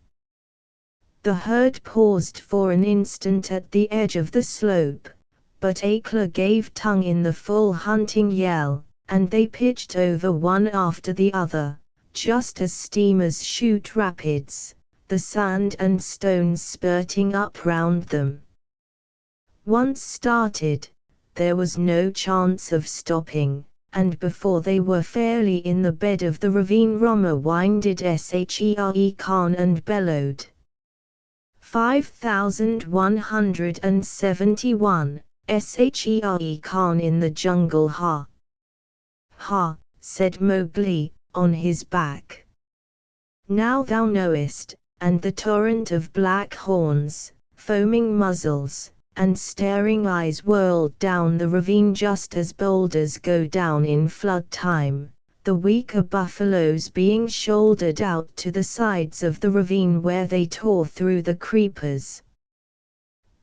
The herd paused for an instant at the edge of the slope, but Akela gave tongue in the full hunting yell, and they pitched over one after the other, just as steamers shoot rapids, the sand and stones spurting up round them. Once started, there was no chance of stopping, and before they were fairly in the bed of the ravine Rama winded Shere Khan and bellowed. 5171 Shere Khan in the jungle. Ha! Ha! Said Mowgli, on his back. Now thou knowest, and the torrent of black horns, foaming muzzles, and staring eyes whirled down the ravine just as boulders go down in flood time, the weaker buffaloes being shouldered out to the sides of the ravine where they tore through the creepers.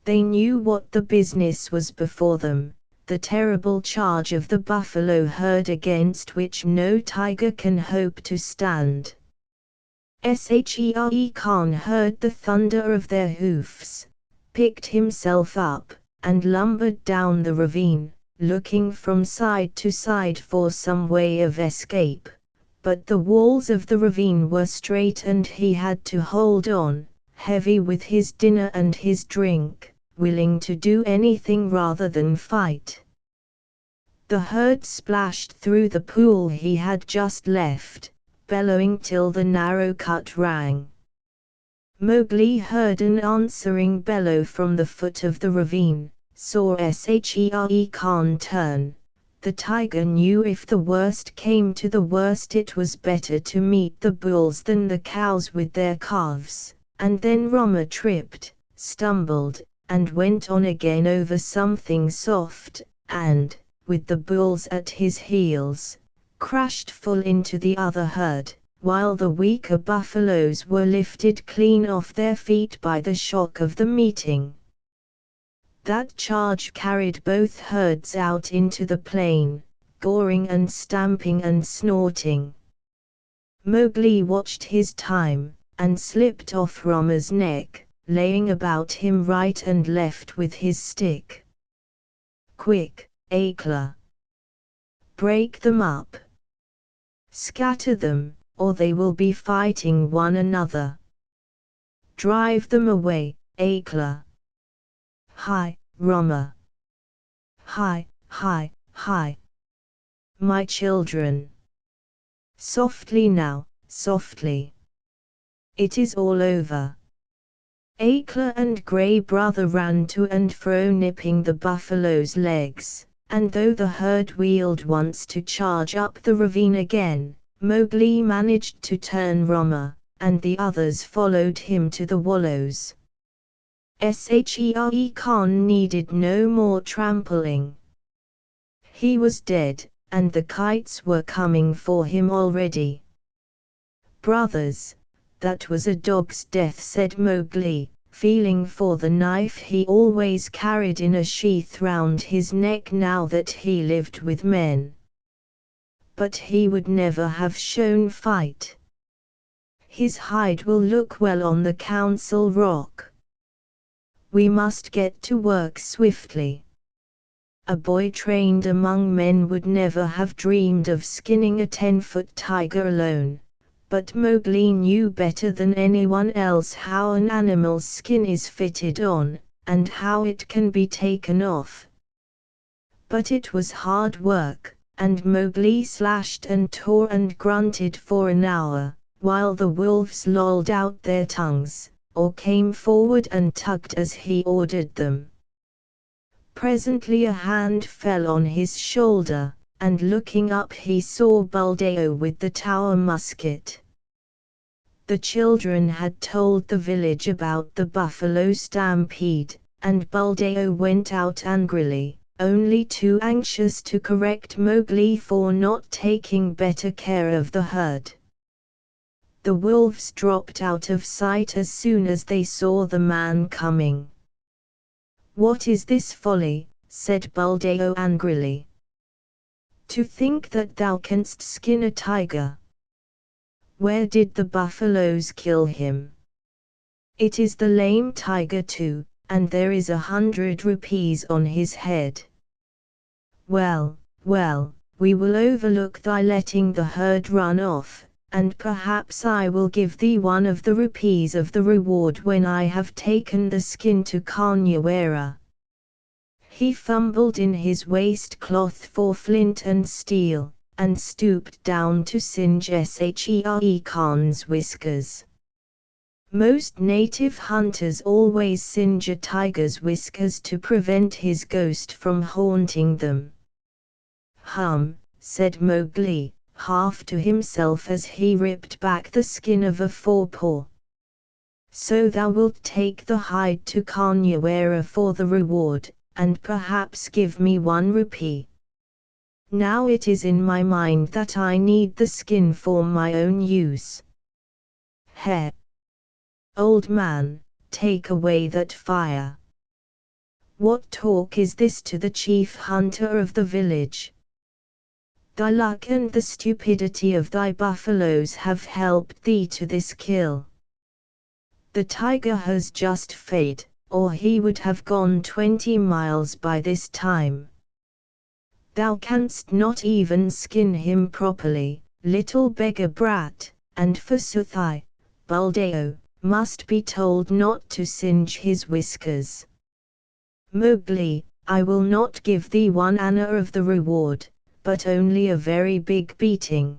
They knew what the business was before them, the terrible charge of the buffalo herd against which no tiger can hope to stand. Shere Khan heard the thunder of their hoofs, picked himself up, and lumbered down the ravine, looking from side to side for some way of escape. But the walls of the ravine were straight and he had to hold on, heavy with his dinner and his drink, willing to do anything rather than fight. The herd splashed through the pool he had just left, bellowing till the narrow cut rang. Mowgli heard an answering bellow from the foot of the ravine, saw Shere Khan turn. The tiger knew if the worst came to the worst it was better to meet the bulls than the cows with their calves, and then Rama tripped, stumbled, and went on again over something soft, and, with the bulls at his heels, crashed full into the other herd, while the weaker buffaloes were lifted clean off their feet by the shock of the meeting. That charge carried both herds out into the plain, goring and stamping and snorting. Mowgli watched his time, and slipped off Rama's neck, laying about him right and left with his stick. "Quick, Akela! Break them up! Scatter them, or they will be fighting one another. Drive them away, Akela! Hi, Rama! Hi, hi, hi! My children! Softly now, softly! It is all over." Akela and Grey Brother ran to and fro nipping the buffalo's legs, and though the herd wheeled once to charge up the ravine again, Mowgli managed to turn Rama, and the others followed him to the wallows. Shere Khan needed no more trampling. He was dead, and the kites were coming for him already. "Brothers, that was a dog's death," said Mowgli, feeling for the knife he always carried in a sheath round his neck now that he lived with men. "But he would never have shown fight. His hide will look well on the Council Rock. We must get to work swiftly. A boy trained among men would never have dreamed of skinning a 10-foot tiger alone, but Mowgli knew better than anyone else how an animal's skin is fitted on, and how it can be taken off. But it was hard work, and Mowgli slashed and tore and grunted for an hour, while the wolves lolled out their tongues, or came forward and tugged as he ordered them. Presently a hand fell on his shoulder, and looking up he saw Buldeo with the tower musket. The children had told the village about the buffalo stampede, and Buldeo went out angrily, only too anxious to correct Mowgli for not taking better care of the herd. The wolves dropped out of sight as soon as they saw the man coming. "What is this folly?" said Buldeo angrily. "To think that thou canst skin a tiger! Where did the buffaloes kill him? It is the lame tiger too, and there is 100 rupees on his head. Well, well, we will overlook thy letting the herd run off, and perhaps I will give thee 1 of the rupees of the reward when I have taken the skin to Karnawara." He fumbled in his waistcloth for flint and steel, and stooped down to singe Shere Khan's whiskers. Most native hunters always singe a tiger's whiskers to prevent his ghost from haunting them. Said Mowgli, half to himself as he ripped back the skin of a forepaw. "So thou wilt take the hide to Karnawara for the reward, and perhaps give me 1 rupee. Now it is in my mind that I need the skin for my own use. He! Old man, take away that fire. What talk is this to the chief hunter of the village? Thy luck and the stupidity of thy buffaloes have helped thee to this kill. The tiger has just fed, or he would have gone 20 miles by this time. Thou canst not even skin him properly, little beggar brat, and forsooth I, Buldeo, must be told not to singe his whiskers. Mowgli, I will not give thee 1 anna of the reward, but only a very big beating.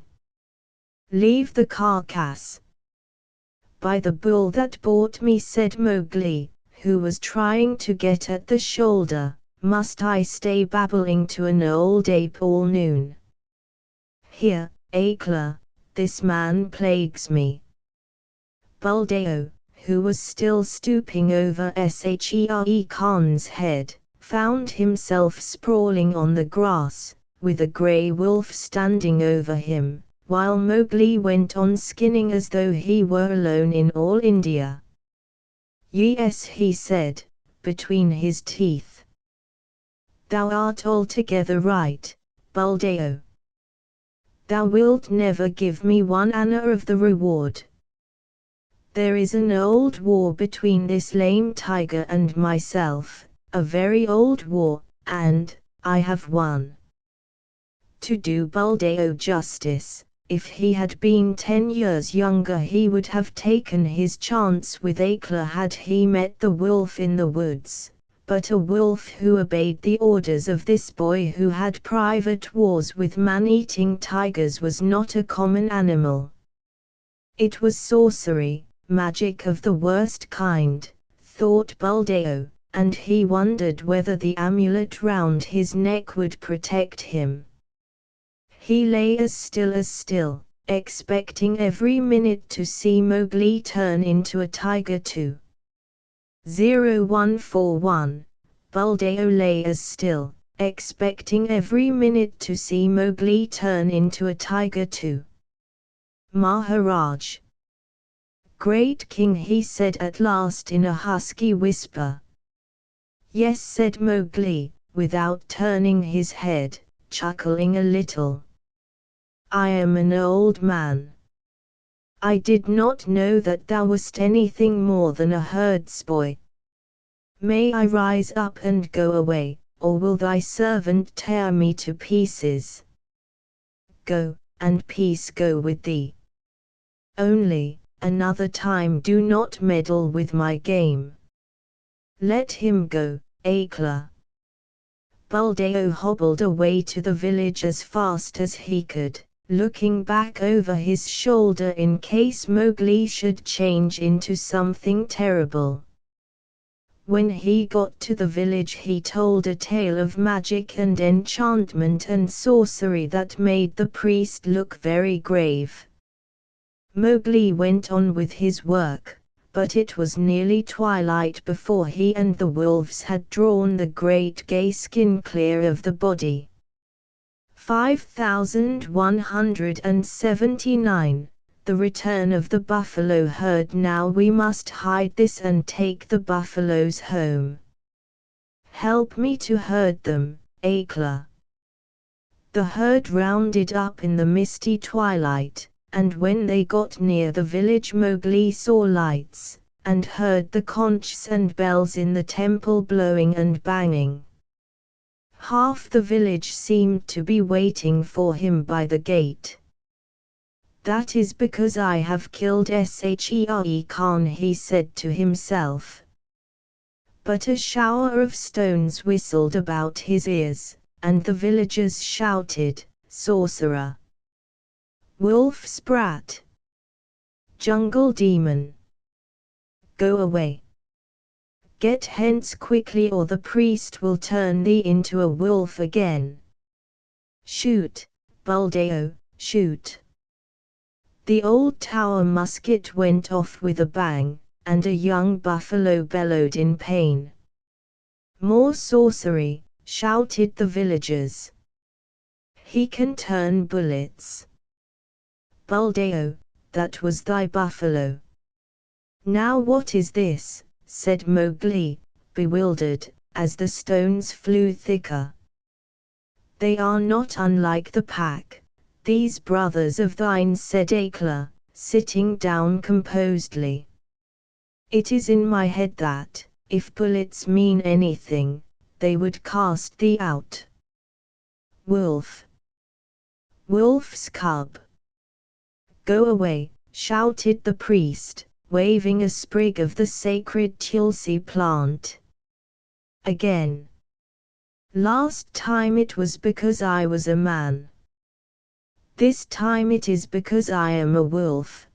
Leave the carcass. By the bull that bought me, said Mowgli, who was trying to get at the shoulder, must I stay babbling to an old ape all noon? Here, Akela, this man plagues me. Buldeo, who was still stooping over Shere Khan's head, found himself sprawling on the grass, with a grey wolf standing over him, while Mowgli went on skinning as though he were alone in all India. Yes, he said, between his teeth. Thou art altogether right, Buldeo. Thou wilt never give me 1 anna of the reward. There is an old war between this lame tiger and myself, a very old war, and I have won. To do Buldeo justice, if he had been 10 years younger he would have taken his chance with Akela had he met the wolf in the woods, but a wolf who obeyed the orders of this boy who had private wars with man-eating tigers was not a common animal. It was sorcery, magic of the worst kind, thought Buldeo, and he wondered whether the amulet round his neck would protect him. He lay as still, expecting every minute to see Mowgli turn into a tiger too. 0141, Buldeo lay as still, expecting every minute to see Mowgli turn into a tiger too. Maharaj. Great King, he said at last in a husky whisper. Yes, said Mowgli, without turning his head, chuckling a little. I am an old man. I did not know that thou wast anything more than a herdsboy. May I rise up and go away, or will thy servant tear me to pieces? Go, and peace go with thee. Only, another time do not meddle with my game. Let him go, Akela. Buldeo hobbled away to the village as fast as he could, looking back over his shoulder in case Mowgli should change into something terrible. When he got to the village he told a tale of magic and enchantment and sorcery that made the priest look very grave. Mowgli went on with his work, but it was nearly twilight before he and the wolves had drawn the great gay skin clear of the body. 5179. The return of the buffalo herd. Now we must hide this and take the buffaloes home. Help me to herd them, Akela. The herd rounded up in the misty twilight, and when they got near the village Mowgli saw lights, and heard the conchs and bells in the temple blowing and banging. Half the village seemed to be waiting for him by the gate. That is because I have killed Shere Khan, he said to himself. But a shower of stones whistled about his ears, and the villagers shouted, Sorcerer! Wolf sprat! Jungle demon! Go away! Get hence quickly, or the priest will turn thee into a wolf again. Shoot, Buldeo, shoot! The old tower musket went off with a bang, and a young buffalo bellowed in pain. More sorcery, shouted the villagers. He can turn bullets. Buldeo, that was thy buffalo. Now what is this? Said Mowgli, bewildered, as the stones flew thicker. They are not unlike the pack, these brothers of thine, said Akela, sitting down composedly. It is in my head that, if bullets mean anything, they would cast thee out. Wolf. Wolf's cub. Go away, shouted the priest, waving a sprig of the sacred tulsi plant. Again. Last time it was because I was a man. This time it is because I am a wolf.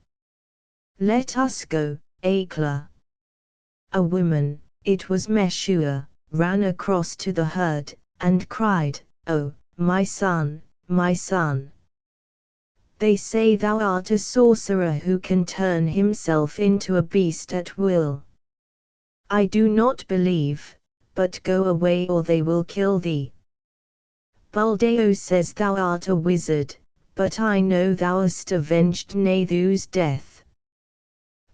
Let us go, Akela. A woman, it was Meshua, ran across to the herd, and cried, Oh, my son, my son. They say thou art a sorcerer who can turn himself into a beast at will. I do not believe, but go away or they will kill thee. Buldeo says thou art a wizard, but I know thou hast avenged Nathu's death.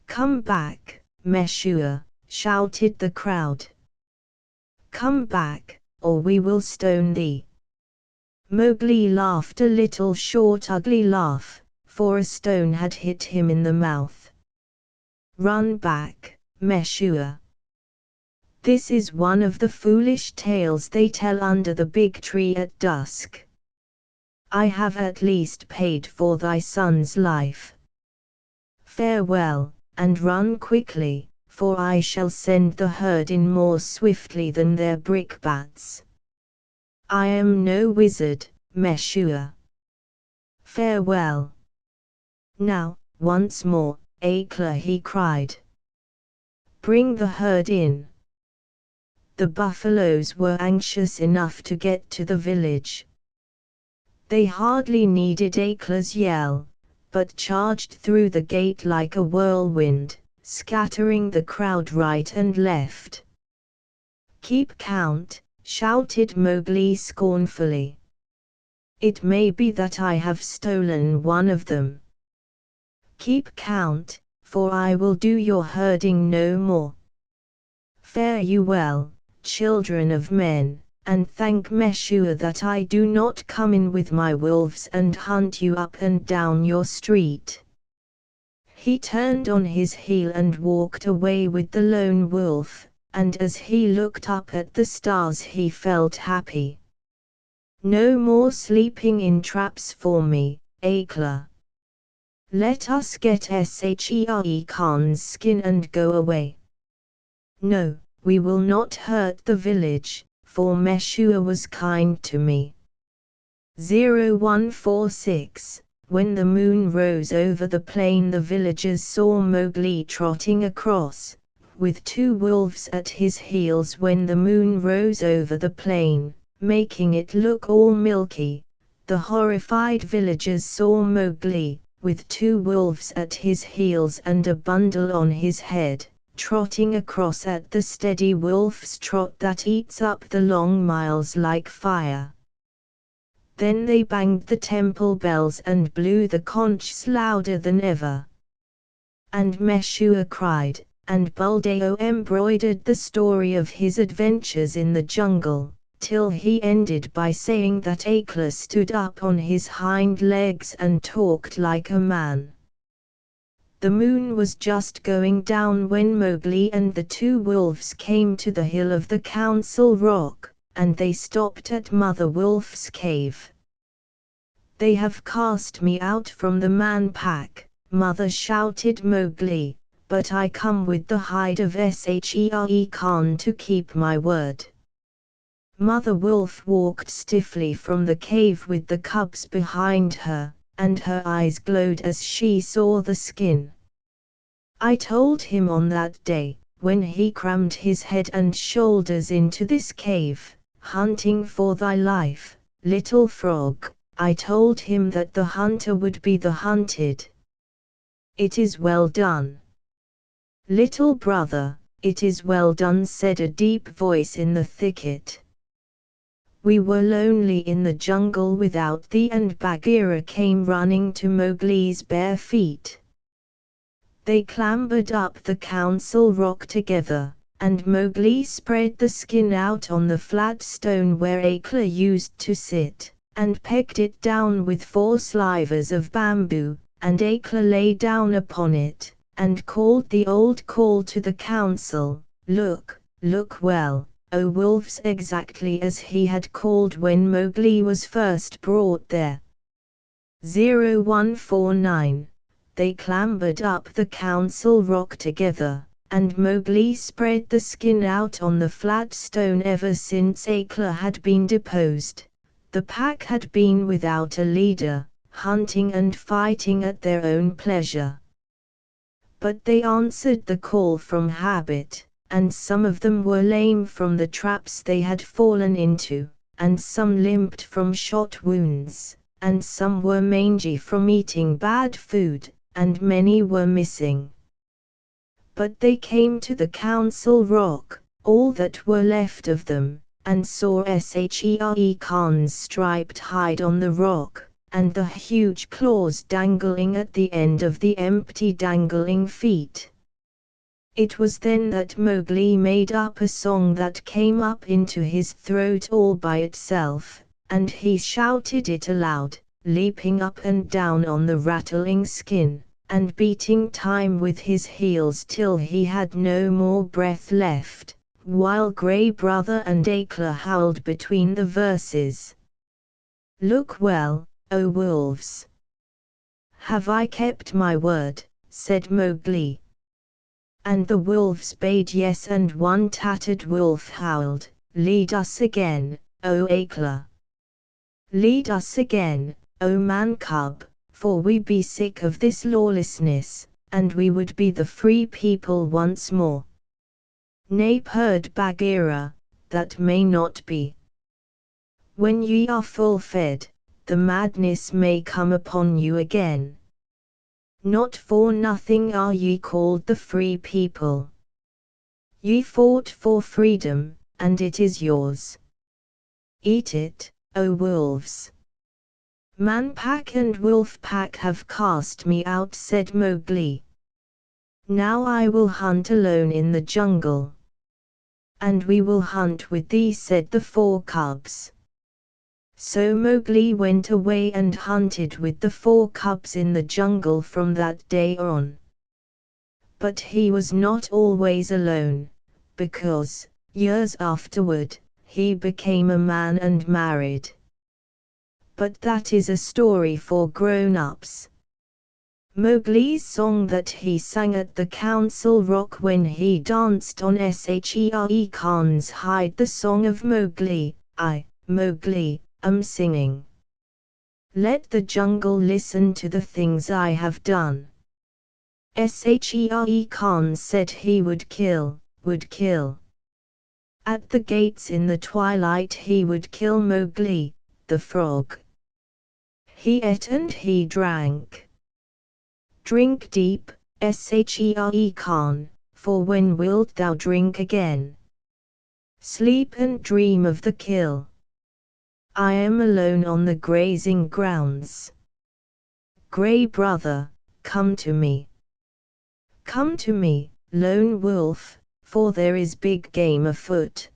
Come back, Meshua, shouted the crowd. Come back, or we will stone thee. Mowgli laughed a little short ugly laugh, for a stone had hit him in the mouth. Run back, Meshua. This is one of the foolish tales they tell under the big tree at dusk. I have at least paid for thy son's life. Farewell, and run quickly, for I shall send the herd in more swiftly than their brickbats. I am no wizard, Meshua. Farewell. Now, once more, Akela, he cried. Bring the herd in. The buffaloes were anxious enough to get to the village. They hardly needed Akela's yell, but charged through the gate like a whirlwind, scattering the crowd right and left. Keep count, shouted Mowgli scornfully. It may be that I have stolen one of them. Keep count, for I will do your herding no more. Fare you well, children of men, and thank Meshua that I do not come in with my wolves and hunt you up and down your street. He turned on his heel and walked away with the lone wolf, and as he looked up at the stars he felt happy. No more sleeping in traps for me, Akela. Let us get Shere Khan's skin and go away. No, we will not hurt the village, for Meshua was kind to me. 0146. When the moon rose over the plain, the villagers saw Mowgli trotting across, with two wolves at his heels. When the moon rose over the plain, making it look all milky, the horrified villagers saw Mowgli, with two wolves at his heels and a bundle on his head, trotting across at the steady wolf's trot that eats up the long miles like fire. Then they banged the temple bells and blew the conchs louder than ever. And Meshua cried, and Buldeo embroidered the story of his adventures in the jungle, till he ended by saying that Akela stood up on his hind legs and talked like a man. The moon was just going down when Mowgli and the two wolves came to the hill of the Council Rock, and they stopped at Mother Wolf's cave. They have cast me out from the man pack, Mother, shouted Mowgli, but I come with the hide of Shere Khan to keep my word. Mother Wolf walked stiffly from the cave with the cubs behind her, and her eyes glowed as she saw the skin. I told him on that day, when he crammed his head and shoulders into this cave, hunting for thy life, little frog, I told him that the hunter would be the hunted. It is well done. Little brother, it is well done, said a deep voice in the thicket. We were lonely in the jungle without thee, and Bagheera came running to Mowgli's bare feet. They clambered up the Council Rock together, and Mowgli spread the skin out on the flat stone where Akela used to sit, and pegged it down with 4 slivers of bamboo, and Akela lay down upon it, and called the old call to the council, "Look, look well, O wolves," exactly as he had called when Mowgli was first brought there. 0149. They clambered up the council rock together, and Mowgli spread the skin out on the flat stone. Ever since Akela had been deposed, the pack had been without a leader, hunting and fighting at their own pleasure. But they answered the call from habit, and some of them were lame from the traps they had fallen into, and some limped from shot wounds, and some were mangy from eating bad food, and many were missing. But they came to the council rock, all that were left of them, and saw Shere Khan's striped hide on the rock, and the huge claws dangling at the end of the empty dangling feet. It was then that Mowgli made up a song that came up into his throat all by itself, and he shouted it aloud, leaping up and down on the rattling skin, and beating time with his heels till he had no more breath left, while Grey Brother and Akela howled between the verses. "Look well, O wolves! Have I kept my word?" said Mowgli. And the wolves bade yes, and one tattered wolf howled, "Lead us again, O Akela! Lead us again, O man cub, for we be sick of this lawlessness, and we would be the free people once more." "Nay," purred Bagheera, "that may not be. When ye are full fed, the madness may come upon you again. Not for nothing are ye called the free people. Ye fought for freedom, and it is yours. Eat it, O wolves." "Man Pack and Wolf Pack have cast me out," said Mowgli. "Now I will hunt alone in the jungle." "And we will hunt with thee," said the 4 cubs. So Mowgli went away and hunted with the 4 cubs in the jungle from that day on. But he was not always alone, because, years afterward, he became a man and married. But that is a story for grown-ups. Mowgli's song that he sang at the council rock when he danced on Shere Khan's hide, the song of Mowgli, Mowgli, am singing. Let the jungle listen to the things I have done. Shere Khan said he would kill. At the gates in the twilight he would kill Mowgli, the frog. He ate and he drank. Drink deep, Shere Khan, for when wilt thou drink again? Sleep and dream of the kill. I am alone on the grazing grounds. Grey Brother, come to me. Come to me, lone wolf, for there is big game afoot.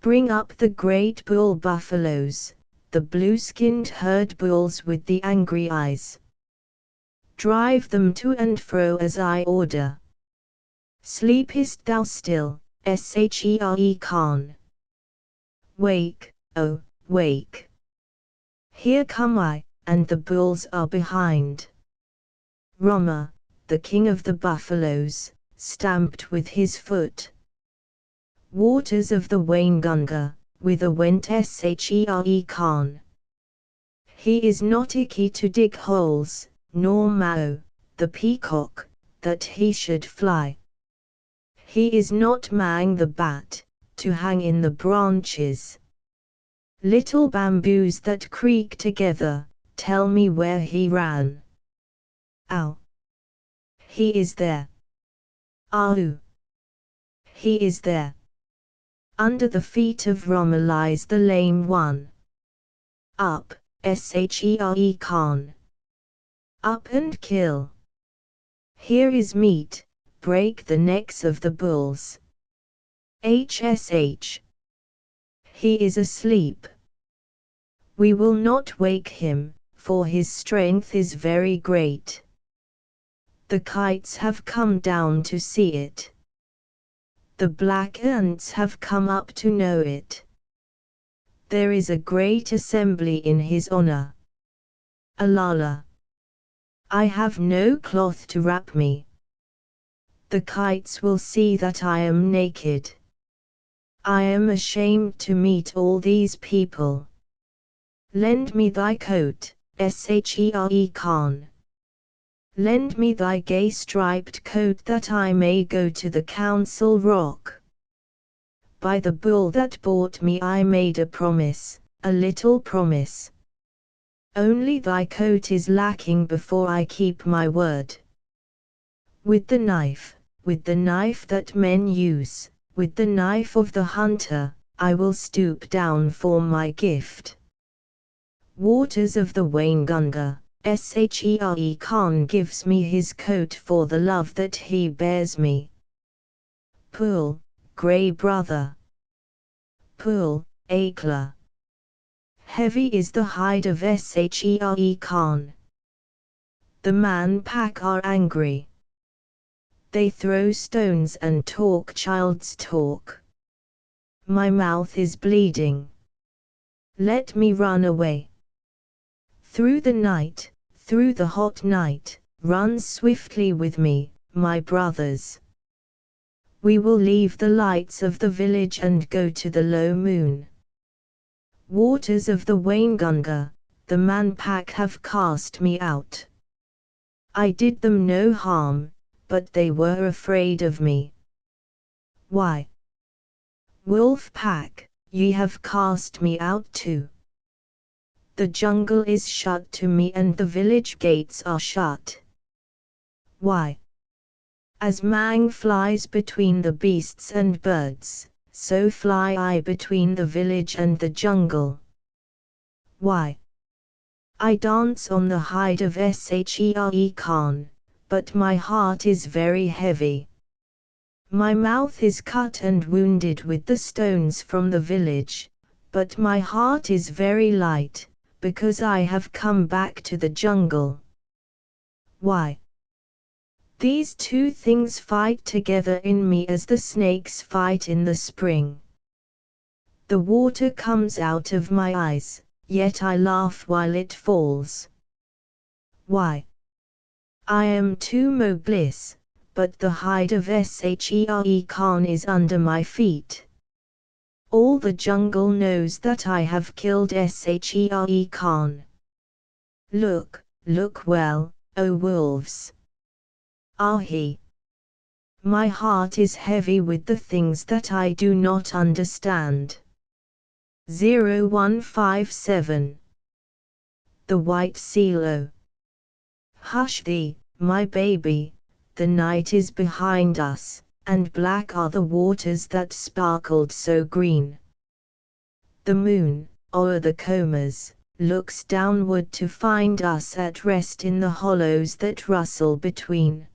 Bring up the great bull buffaloes, the blue-skinned herd bulls with the angry eyes. Drive them to and fro as I order. Sleepest thou still, Shere Khan? Wake, oh, wake. Here come I, and the bulls are behind. Rama, the king of the buffaloes, stamped with his foot. Waters of the Waingunga, whither went Shere Khan? He is not Ikki to dig holes, nor Mao, the peacock, that he should fly. He is not Mang the bat, to hang in the branches. Little bamboos that creak together, tell me where he ran. Ow! He is there. Ow! He is there. Under the feet of Rama lies the lame one. Up, Shere Khan. Up and kill. Here is meat, break the necks of the bulls. HSH. He is asleep. We will not wake him, for his strength is very great. The kites have come down to see it. The black ants have come up to know it. There is a great assembly in his honor. Alala. I have no cloth to wrap me. The kites will see that I am naked. I am ashamed to meet all these people. Lend me thy coat, Shere Khan. Lend me thy gay striped coat that I may go to the council rock. By the bull that bought me I made a promise, a little promise. Only thy coat is lacking before I keep my word. With the knife that men use, with the knife of the hunter, I will stoop down for my gift. Waters of the Waingunga, Shere Khan gives me his coat for the love that he bears me. Pool, grey brother. Pool, Akla. Heavy is the hide of Shere Khan. The man pack are angry. They throw stones and talk child's talk. My mouth is bleeding. Let me run away. Through the hot night, run swiftly with me, my brothers. We will leave the lights of the village and go to the low moon. Waters of the Waingunga, the man pack have cast me out. I did them no harm, but they were afraid of me. Why? Wolf pack, ye have cast me out too. The jungle is shut to me and the village gates are shut. Why? As Mang flies between the beasts and birds, so fly I between the village and the jungle. Why? I dance on the hide of Shere Khan, but my heart is very heavy. My mouth is cut and wounded with the stones from the village, but my heart is very light, because I have come back to the jungle. Why? These two things fight together in me as the snakes fight in the spring. The water comes out of my eyes, yet I laugh while it falls. Why? I am too bliss, but the hide of Shere Khan is under my feet. All the jungle knows that I have killed Shere Khan. Look, look well, O wolves. Ahi. My heart is heavy with the things that I do not understand. 0157. The White Seal. Hush thee, my baby, the night is behind us, and black are the waters that sparkled so green. The moon, o'er the combers, looks downward to find us at rest in the hollows that rustle between.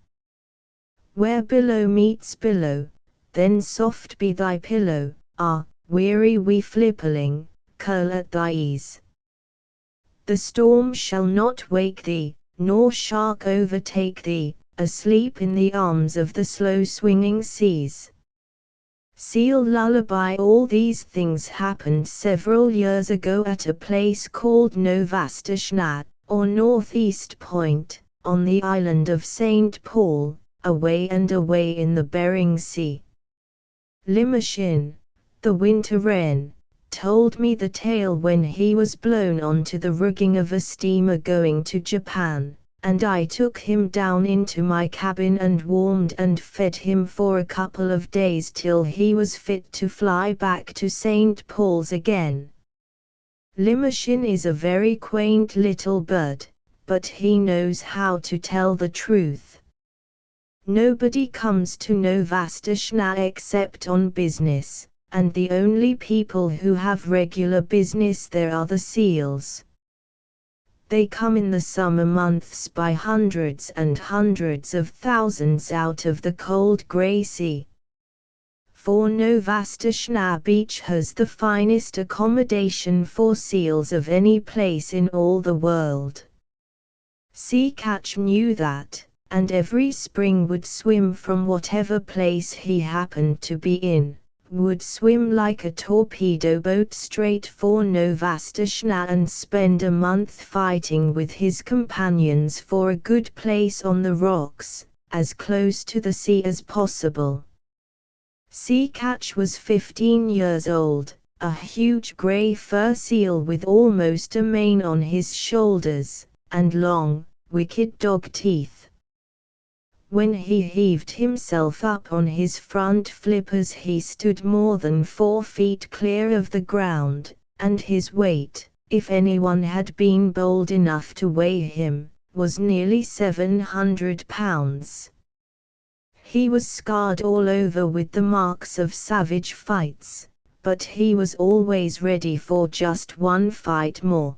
Where billow meets billow, then soft be thy pillow, weary wee flipperling, curl at thy ease. The storm shall not wake thee, nor shark overtake thee, asleep in the arms of the slow swinging seas. Seal lullaby. All these things happened several years ago at a place called Novastashna, or Northeast Point, on the island of St. Paul, away and away in the Bering Sea. Limoshin, the winter wren, told me the tale when he was blown onto the rigging of a steamer going to Japan, and I took him down into my cabin and warmed and fed him for a couple of days till he was fit to fly back to St. Paul's again. Limoshin is a very quaint little bird, but he knows how to tell the truth. Nobody comes to Novastashna except on business, and the only people who have regular business there are the seals. They come in the summer months by hundreds and hundreds of thousands out of the cold grey sea. for Novastashna Beach has the finest accommodation for seals of any place in all the world. Sea Catch knew that, and every spring would swim from whatever place he happened to be in, would swim like a torpedo boat straight for Novastashna and spend a month fighting with his companions for a good place on the rocks, as close to the sea as possible. Sea Catch was 15 years old, a huge grey fur seal with almost a mane on his shoulders, and long, wicked dog teeth. When he heaved himself up on his front flippers he stood more than 4 feet clear of the ground, and his weight, if anyone had been bold enough to weigh him, was nearly 700 pounds. He was scarred all over with the marks of savage fights, but he was always ready for just one fight more.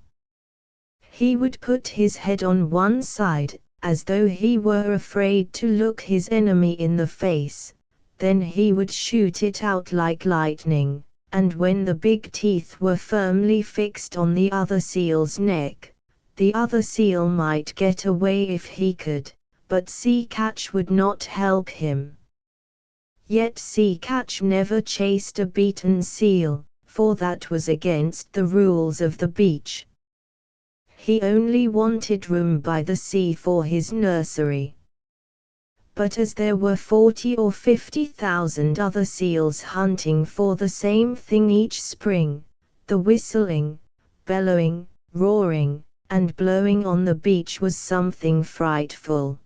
He would put his head on one side, as though he were afraid to look his enemy in the face, then he would shoot it out like lightning, and when the big teeth were firmly fixed on the other seal's neck, the other seal might get away if he could, but Sea Catch would not help him. Yet Sea Catch never chased a beaten seal, for that was against the rules of the beach. He only wanted room by the sea for his nursery. But as there were 40 or 50,000 other seals hunting for the same thing each spring, the whistling, bellowing, roaring, and blowing on the beach was something frightful.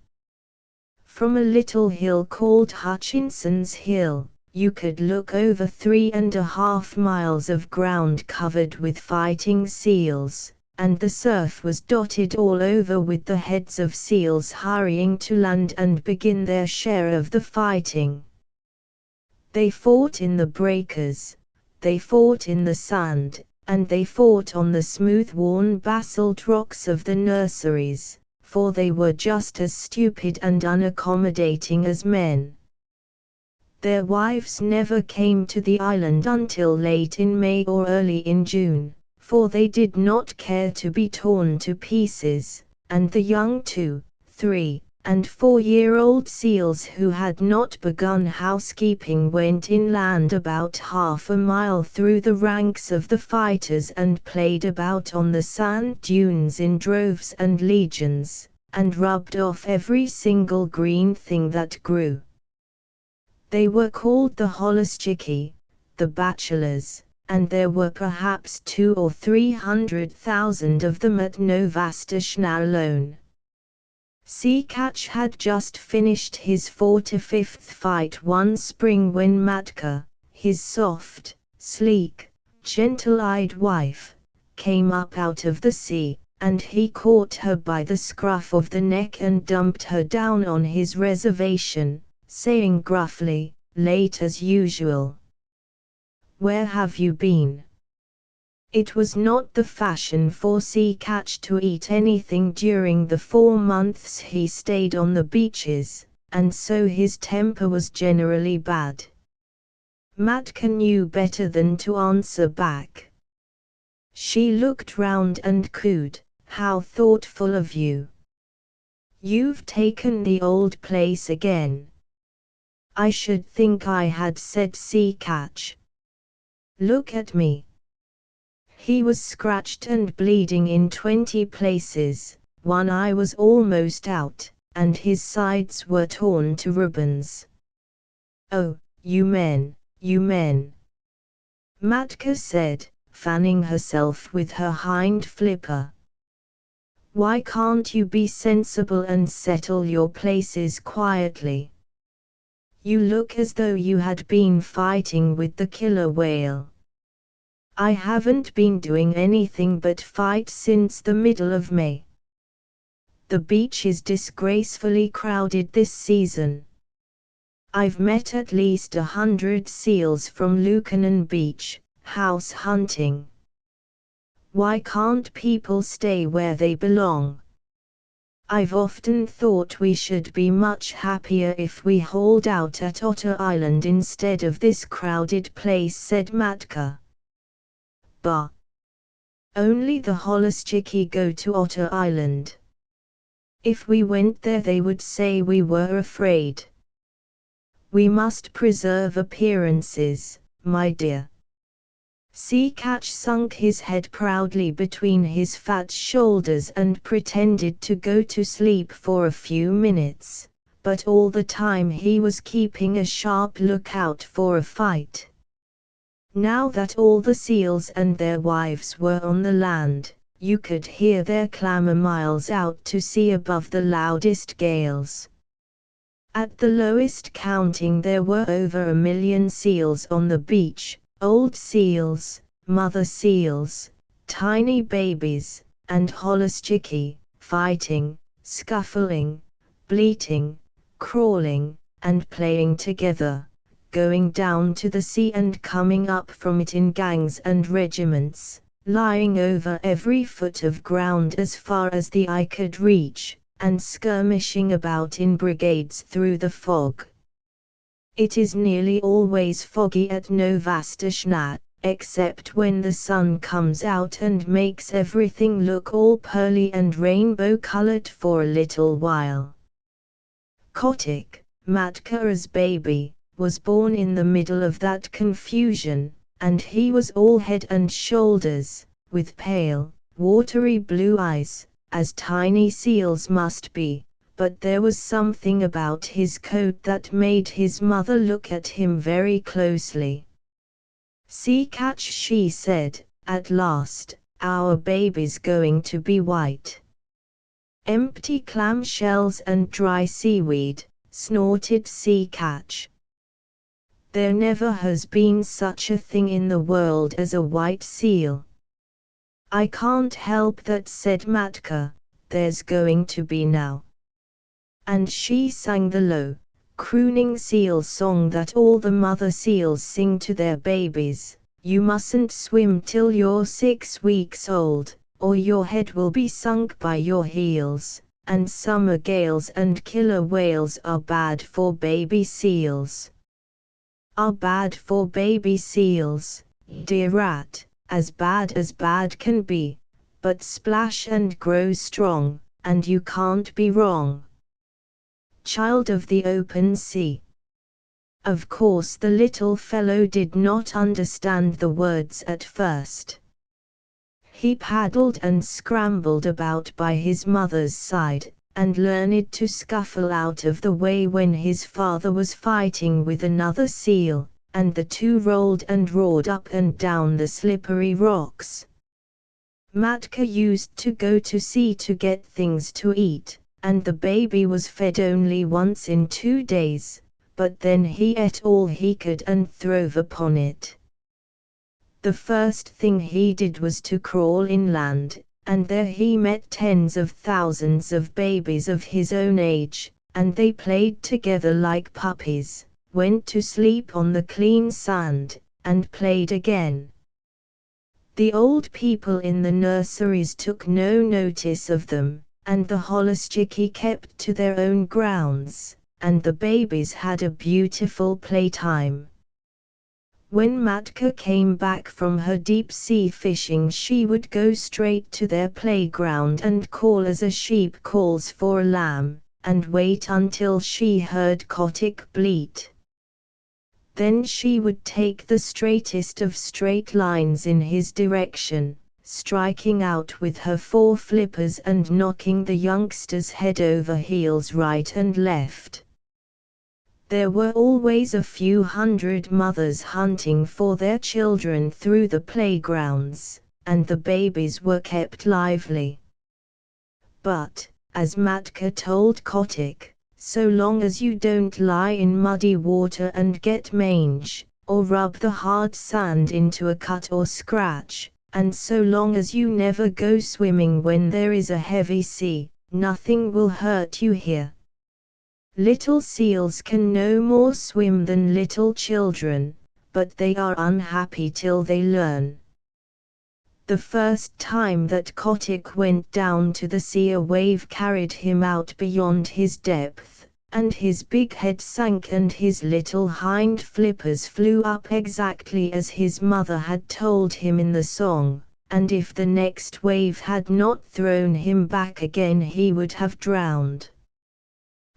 From a little hill called Hutchinson's Hill, you could look over 3.5 miles of ground covered with fighting seals, and the surf was dotted all over with the heads of seals hurrying to land and begin their share of the fighting. They fought in the breakers, they fought in the sand, and they fought on the smooth-worn basalt rocks of the nurseries, for they were just as stupid and unaccommodating as men. Their wives never came to the island until late in May or early in June, for they did not care to be torn to pieces, and the young 2, 3, and 4-year-old seals who had not begun housekeeping went inland about half a mile through the ranks of the fighters and played about on the sand dunes in droves and legions, and rubbed off every single green thing that grew. They were called the Holoschichi, the bachelors, and there were perhaps 200,000 or 300,000 of them at Novastashna alone. Sea Catch had just finished his 45th fight one spring when Matka, his soft, sleek, gentle-eyed wife, came up out of the sea, and he caught her by the scruff of the neck and dumped her down on his reservation, saying gruffly, late as usual, "Where have you been?" It was not the fashion for Sea Catch to eat anything during the 4 months he stayed on the beaches, and so his temper was generally bad. Matka knew better than to answer back. She looked round and cooed, "How thoughtful of you. You've taken the old place again." "I should think I had," said Sea Catch. "Look at me." He was scratched and bleeding in 20 places, one eye was almost out, and his sides were torn to ribbons. "Oh, you men, you men," Matka said, fanning herself with her hind flipper. "Why can't you be sensible and settle your places quietly? You look as though you had been fighting with the killer whale." "I haven't been doing anything but fight since the middle of May. The beach is disgracefully crowded this season. I've met at least 100 seals from Lukannon Beach, house hunting. Why can't people stay where they belong?" I've often thought we should be much happier if we holed out at Otter Island instead of this crowded place, said Matka. Bah! Only the Holoschicky go to Otter Island. If we went there they would say we were afraid. We must preserve appearances, my dear. Sea Catch sunk his head proudly between his fat shoulders and pretended to go to sleep for a few minutes, but all the time he was keeping a sharp lookout for a fight. Now that all the seals and their wives were on the land, you could hear their clamor miles out to sea above the loudest gales. At the lowest counting there were over 1 million seals on the beach, old seals, mother seals, tiny babies, and Holoschicky, fighting, scuffling, bleating, crawling, and playing together, going down to the sea and coming up from it in gangs and regiments, lying over every foot of ground as far as the eye could reach, and skirmishing about in brigades through the fog. It is nearly always foggy at Novastashna, except when the sun comes out and makes everything look all pearly and rainbow-colored for a little while. Kotick, Matka's baby, was born in the middle of that confusion, and he was all head and shoulders, with pale, watery blue eyes, as tiny seals must be, but there was something about his coat that made his mother look at him very closely. "Sea Catch," she said, "at last, our baby's going to be white." "Empty clam shells and dry seaweed," snorted Sea Catch. "There never has been such a thing in the world as a white seal." "I can't help that," said Matka, "there's going to be now." And she sang the low, crooning seal song that all the mother seals sing to their babies: "You mustn't swim till you're 6 weeks old, or your head will be sunk by your heels, and summer gales and killer whales are bad for baby seals." Are bad for baby seals, dear rat, as bad can be, but splash and grow strong, and you can't be wrong. Child of the open sea. Of course the little fellow did not understand the words at first. He paddled and scrambled about by his mother's side, and learned to scuffle out of the way when his father was fighting with another seal, and the two rolled and roared up and down the slippery rocks. Matka used to go to sea to get things to eat, and the baby was fed only once in 2 days, but then he ate all he could and throve upon it. The first thing he did was to crawl inland, and there he met tens of thousands of babies of his own age, and they played together like puppies, went to sleep on the clean sand, and played again. The old people in the nurseries took no notice of them, and the Holoschicky kept to their own grounds, and the babies had a beautiful playtime. When Matka came back from her deep-sea fishing she would go straight to their playground and call as a sheep calls for a lamb, and wait until she heard Kotick bleat. Then she would take the straightest of straight lines in his direction, striking out with her 4 flippers and knocking the youngster's head over heels right and left. There were always a few hundred mothers hunting for their children through the playgrounds, and the babies were kept lively. But, as Matka told Kotick, so long as you don't lie in muddy water and get mange, or rub the hard sand into a cut or scratch, and so long as you never go swimming when there is a heavy sea, nothing will hurt you here. Little seals can no more swim than little children, but they are unhappy till they learn. The first time that Kotick went down to the sea, a wave carried him out beyond his depth, and his big head sank and his little hind flippers flew up exactly as his mother had told him in the song, and if the next wave had not thrown him back again he would have drowned.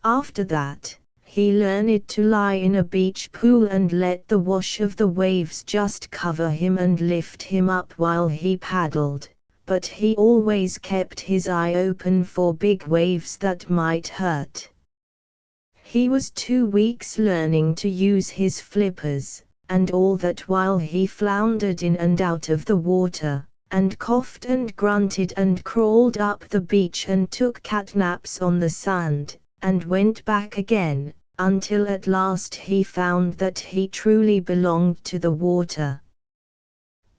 After that, he learned to lie in a beach pool and let the wash of the waves just cover him and lift him up while he paddled, but he always kept his eye open for big waves that might hurt. He was 2 weeks learning to use his flippers, and all that while he floundered in and out of the water, and coughed and grunted and crawled up the beach and took cat naps on the sand, and went back again, until at last he found that he truly belonged to the water.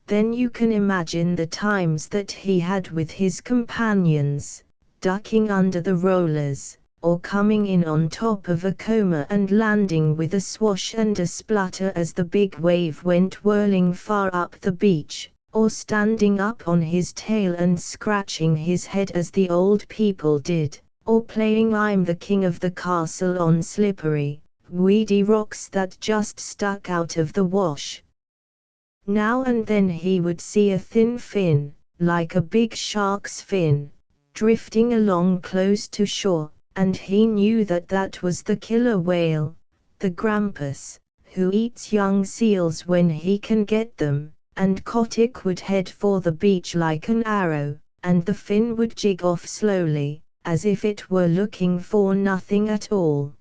Then you can imagine the times that he had with his companions, ducking under the rollers, or coming in on top of a comber and landing with a swash and a splutter as the big wave went whirling far up the beach, or standing up on his tail and scratching his head as the old people did, or playing I'm the king of the castle on slippery, weedy rocks that just stuck out of the wash. Now and then he would see a thin fin, like a big shark's fin, drifting along close to shore, and he knew that that was the killer whale, the grampus, who eats young seals when he can get them, and Kotick would head for the beach like an arrow, and the fin would jig off slowly, as if it were looking for nothing at all.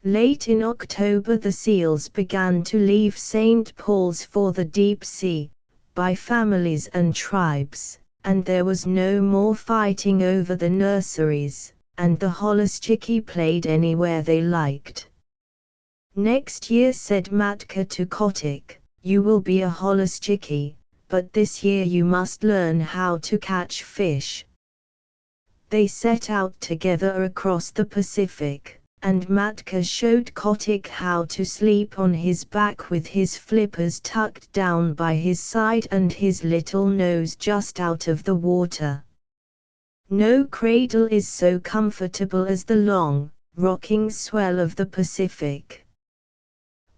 Late in October the seals began to leave St. Paul's for the deep sea, by families and tribes, and there was no more fighting over the nurseries, and the holluschickie played anywhere they liked. Next year, said Matka to Kotick, you will be a holluschickie, but this year you must learn how to catch fish. They set out together across the Pacific, and Matka showed Kotick how to sleep on his back with his flippers tucked down by his side and his little nose just out of the water. No cradle is so comfortable as the long, rocking swell of the Pacific.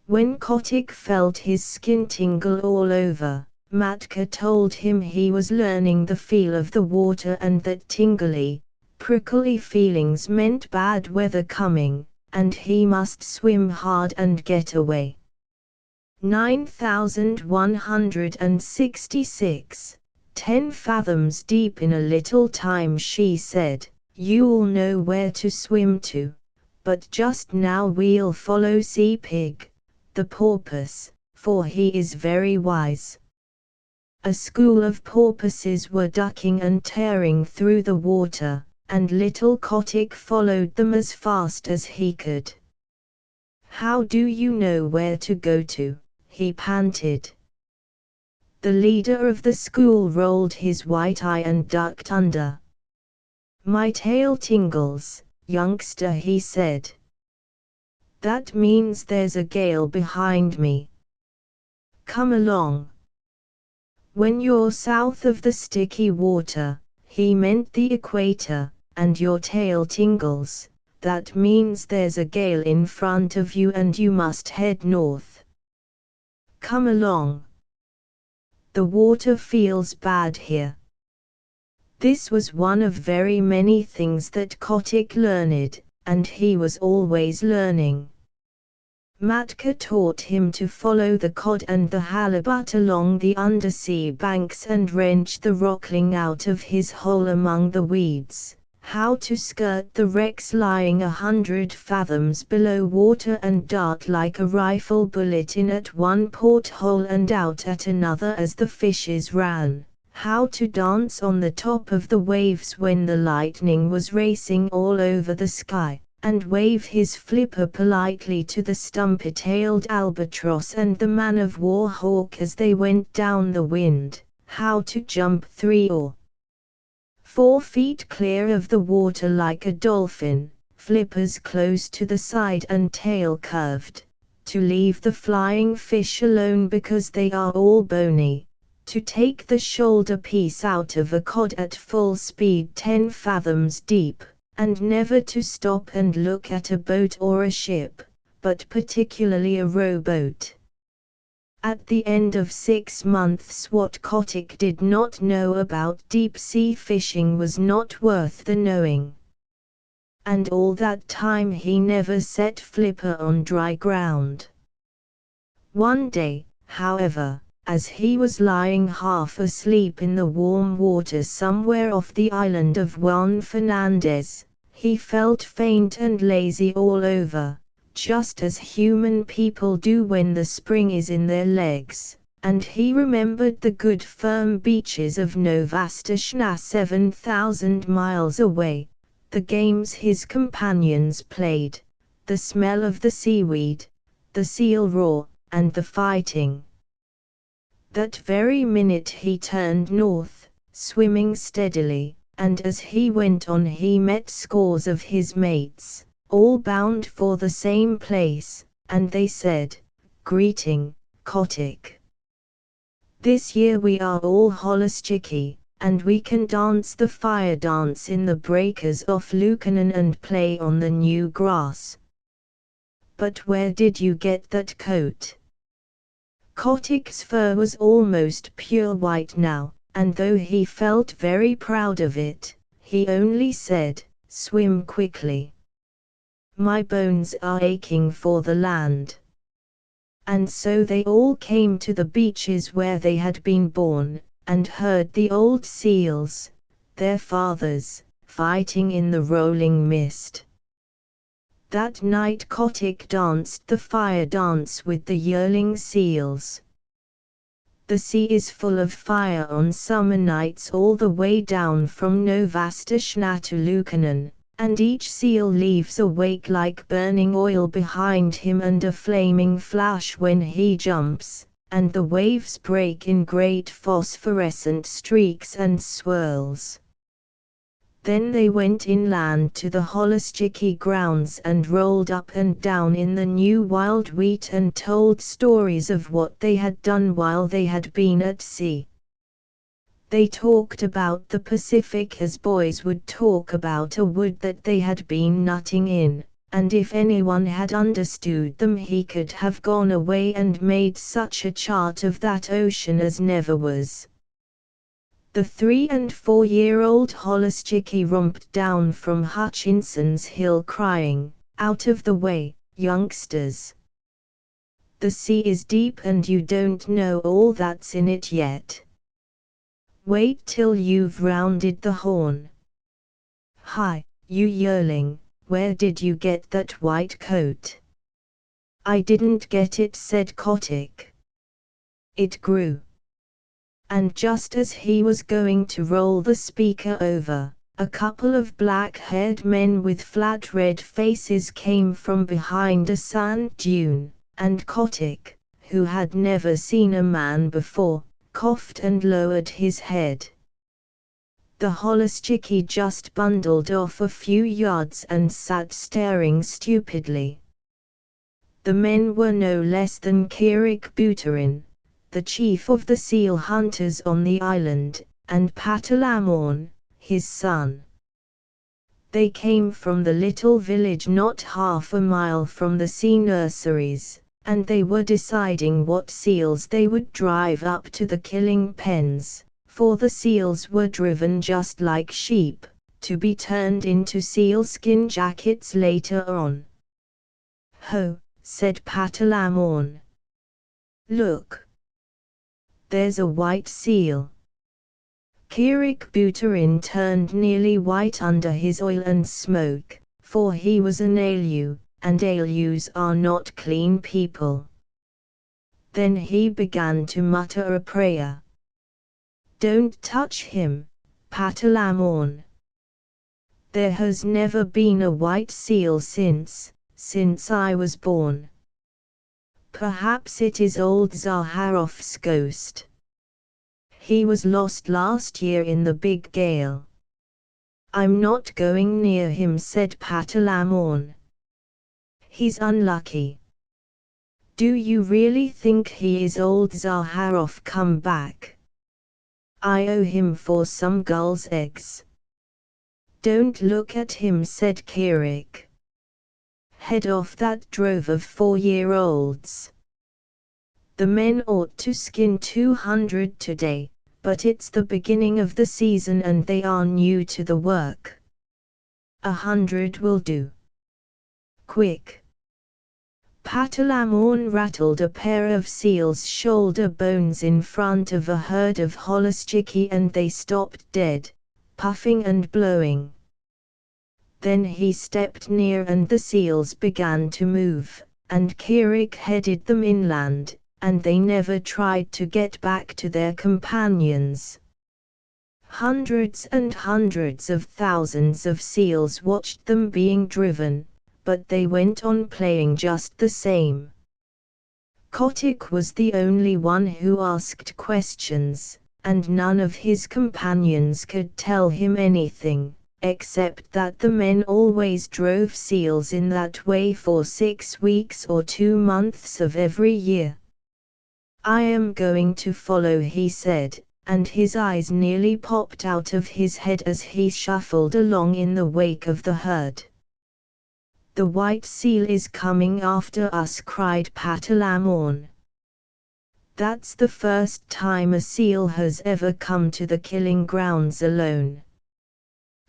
When Kotick felt his skin tingle all over, Matka told him he was learning the feel of the water and that tingly, prickly feelings meant bad weather coming, and he must swim hard and get away. 9166, 10 fathoms deep in a little time, she said, you'll know where to swim to, but just now we'll follow Sea Pig, the porpoise, for he is very wise. A school of porpoises were ducking and tearing through the water, and little Kotick followed them as fast as he could. How do you know where to go to? He panted. The leader of the school rolled his white eye and ducked under. My tail tingles, youngster, he said. That means there's a gale behind me. Come along. When you're south of the sticky water, he meant the equator, and your tail tingles, that means there's a gale in front of you and you must head north. Come along. The water feels bad here. This was one of very many things that Kotick learned, and he was always learning. Matka taught him to follow the cod and the halibut along the undersea banks and wrench the rockling out of his hole among the weeds, how to skirt the wrecks lying 100 fathoms below water and dart like a rifle bullet in at one porthole and out at another as the fishes ran, how to dance on the top of the waves when the lightning was racing all over the sky, and wave his flipper politely to the stumpy-tailed albatross and the man-of-war hawk as they went down the wind, how to jump 3 or 4 feet clear of the water like a dolphin, flippers close to the side and tail curved, to leave the flying fish alone because they are all bony, to take the shoulder piece out of a cod at full speed 10 fathoms deep, and never to stop and look at a boat or a ship, but particularly a rowboat. At the end of 6 months what Kotick did not know about deep-sea fishing was not worth the knowing. And all that time he never set flipper on dry ground. One day, however, as he was lying half asleep in the warm water somewhere off the island of Juan Fernandez, he felt faint and lazy all over, just as human people do when the spring is in their legs, and he remembered the good firm beaches of Novastashna 7,000 miles away, the games his companions played, the smell of the seaweed, the seal roar, and the fighting. That very minute he turned north, swimming steadily, and as he went on he met scores of his mates, all bound for the same place, and they said, "Greeting, Kotick. This year we are all Holoschicky, and we can dance the fire dance in the breakers off Lukannon and play on the new grass. But where did you get that coat?" Kotick's fur was almost pure white now, and though he felt very proud of it, he only said, "Swim quickly. My bones are aching for the land." And so they all came to the beaches where they had been born, and heard the old seals, their fathers, fighting in the rolling mist. That night Kotick danced the fire dance with the yearling seals. The sea is full of fire on summer nights all the way down from Novastashna to Lukannon, and each seal leaves a wake like burning oil behind him and a flaming flash when he jumps, and the waves break in great phosphorescent streaks and swirls. Then they went inland to the Holoschicky grounds and rolled up and down in the new wild wheat and told stories of what they had done while they had been at sea. They talked about the Pacific as boys would talk about a wood that they had been nutting in, and if anyone had understood them he could have gone away and made such a chart of that ocean as never was. The 3- and 4-year-old Holoschicky romped down from Hutchinson's Hill crying, "Out of the way, youngsters! The sea is deep and you don't know all that's in it yet. Wait till you've rounded the Horn. Hi, you yearling, where did you get that white coat?" "I didn't get it," said Kotick. "It grew." And just as he was going to roll the speaker over, a couple of black-haired men with flat red faces came from behind a sand dune, and Kotick, who had never seen a man before, coughed and lowered his head. The Holoschicky just bundled off a few yards and sat staring stupidly. The men were no less than Kirik Buterin, the chief of the seal hunters on the island, and Patalamorn, his son. They came from the little village not half a mile from the sea nurseries, and they were deciding what seals they would drive up to the killing pens, for the seals were driven just like sheep, to be turned into sealskin jackets later on. "Ho," said Patalamorn. "Look! There's a white seal." Kirik Buterin turned nearly white under his oil and smoke, for he was an Aileu, and Ailus are not clean people. Then he began to mutter a prayer. "Don't touch him, Patalamorn. There has never been a white seal since I was born. Perhaps it is old Zaharof's ghost. He was lost last year in the big gale." "I'm not going near him," said Patalamorn. "He's unlucky." "Do you really think he is old Zaharof come back?" I owe him for some gulls' eggs. Don't look at him, said Kirik. Head off that drove of 4-year-olds. The men ought to skin 200 today, but it's the beginning of the season and they are new to the work. 100 will do. Quick. Patalamon rattled a pair of seal's shoulder bones in front of a herd of holoschichi and they stopped dead, puffing and blowing. Then he stepped near and the seals began to move, and Kirik headed them inland, and they never tried to get back to their companions. Hundreds and hundreds of thousands of seals watched them being driven, but they went on playing just the same. Kotick was the only one who asked questions, and none of his companions could tell him anything, except that the men always drove seals in that way for 6 weeks or 2 months of every year. I am going to follow, he said, and his eyes nearly popped out of his head as he shuffled along in the wake of the herd. The white seal is coming after us, cried Patalamon. That's the first time a seal has ever come to the killing grounds alone.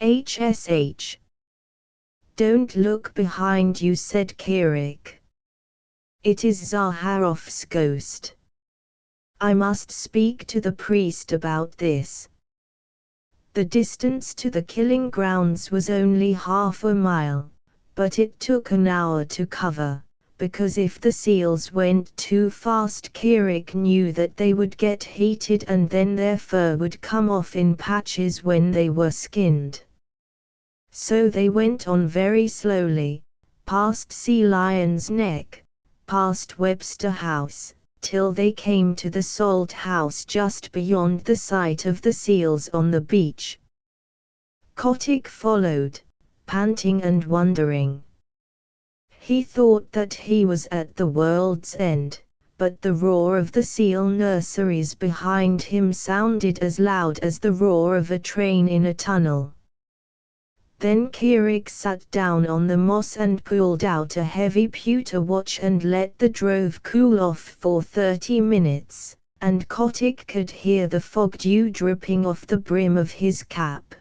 HSH. Don't look behind you, said Kirik. It is Zaharoff's ghost. I must speak to the priest about this. The distance to the killing grounds was only half a mile, but it took an hour to cover, because if the seals went too fast, Kirik knew that they would get heated and then their fur would come off in patches when they were skinned. So they went on very slowly, past Sea Lion's Neck, past Webster House, till they came to the salt house just beyond the sight of the seals on the beach. Kotick followed, panting and wondering. He thought that he was at the world's end, but the roar of the seal nurseries behind him sounded as loud as the roar of a train in a tunnel. Then Kirik sat down on the moss and pulled out a heavy pewter watch and let the drove cool off for 30 minutes, and Kotick could hear the fog dew dripping off the brim of his cap.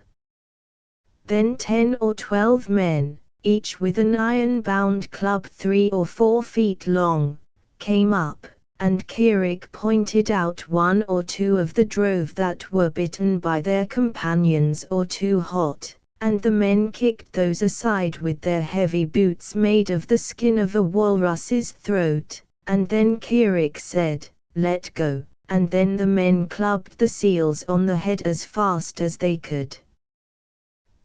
Then 10 or 12 men, each with an iron-bound club 3 or 4 feet long, came up, and Kirik pointed out 1 or 2 of the drove that were bitten by their companions or too hot, and the men kicked those aside with their heavy boots made of the skin of a walrus's throat, and then Kirik said, "Let go," and then the men clubbed the seals on the head as fast as they could.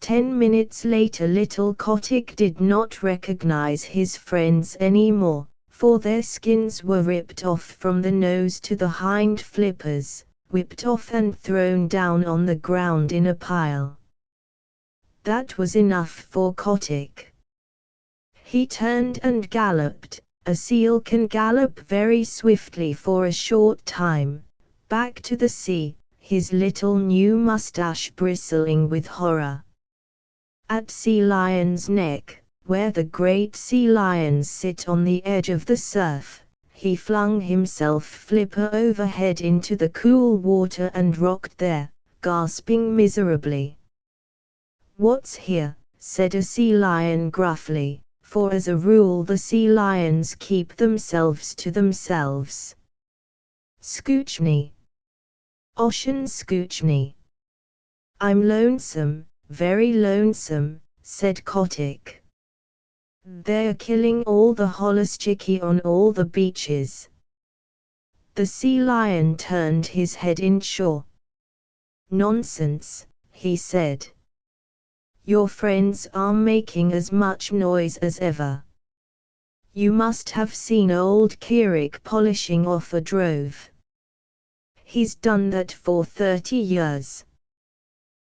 10 minutes later little Kotick did not recognize his friends anymore, for their skins were ripped off from the nose to the hind flippers, whipped off and thrown down on the ground in a pile. That was enough for Kotick. He turned and galloped. A seal can gallop very swiftly for a short time, back to the sea, his little new mustache bristling with horror. At Sea Lion's Neck, where the great sea lions sit on the edge of the surf, he flung himself flipper overhead into the cool water and rocked there, gasping miserably. "What's here?" said a sea lion gruffly, for as a rule the sea lions keep themselves to themselves. "Scoochny. Ocean Scoochny. I'm lonesome, very lonesome," said Kotick. "They're killing all the holoschichi on all the beaches." The sea lion turned his head inshore. "Nonsense," he said. "Your friends are making as much noise as ever. You must have seen old Kirik polishing off a drove. He's done that for 30 years.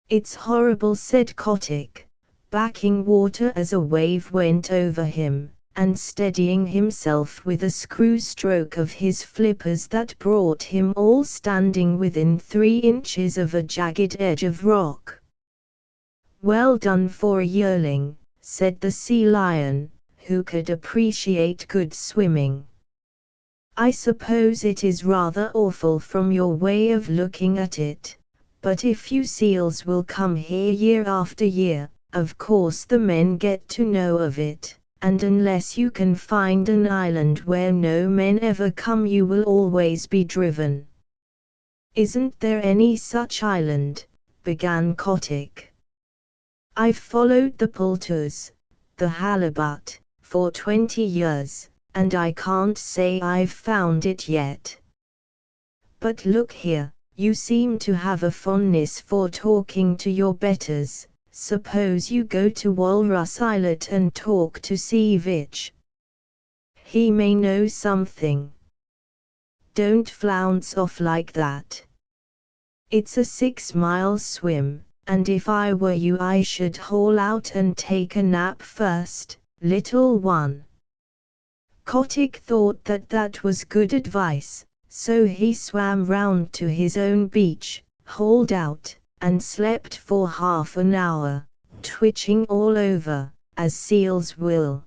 It's horrible," said Kotick, backing water as a wave went over him, and steadying himself with a screw stroke of his flippers that brought him all standing within 3 inches of a jagged edge of rock. "Well done for a yearling," said the sea lion, who could appreciate good swimming. "I suppose it is rather awful from your way of looking at it, but if you seals will come here year after year, of course the men get to know of it, and unless you can find an island where no men ever come you will always be driven." "Isn't there any such island?" began Kotick. "I've followed the poulters, the halibut, for 20 years, and I can't say I've found it yet. But look here, you seem to have a fondness for talking to your betters. Suppose you go to Walrus Islet and talk to Seevich. He may know something." "Don't flounce off like that. It's a 6-mile swim, and if I were you I should haul out and take a nap first, little one." Kotick thought that that was good advice, so he swam round to his own beach, hauled out, and slept for half an hour, twitching all over, as seals will.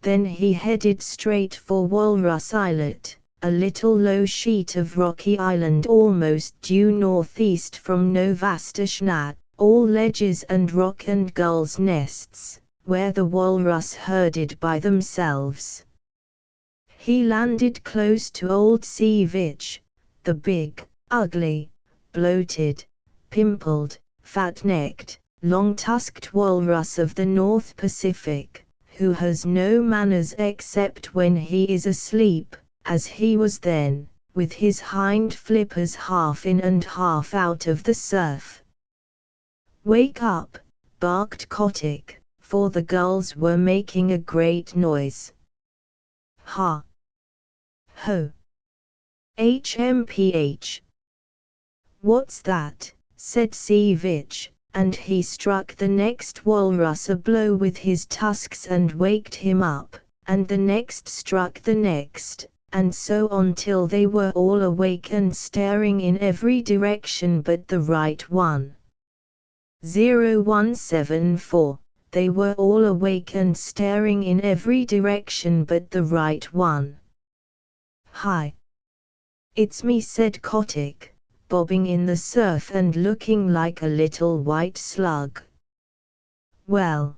Then he headed straight for Walrus Islet, a little low sheet of rocky island almost due northeast from Novastoshnah, all ledges and rock and gulls' nests, where the walrus herded by themselves. He landed close to old Seevich, the big, ugly, bloated, pimpled, fat-necked, long-tusked walrus of the North Pacific, who has no manners except when he is asleep, as he was then, with his hind flippers half in and half out of the surf. "Wake up," barked Kotick, for the gulls were making a great noise. "Ha! Ho! HMPH! What's that?" said Seevich, and he struck the next walrus a blow with his tusks and waked him up, and the next struck the next, and so on till they were all awake and staring in every direction but the right one. 0174, they were all awake and staring in every direction but the right one. "Hi! It's me," said Kotick, bobbing in the surf and looking like a little white slug. "Well,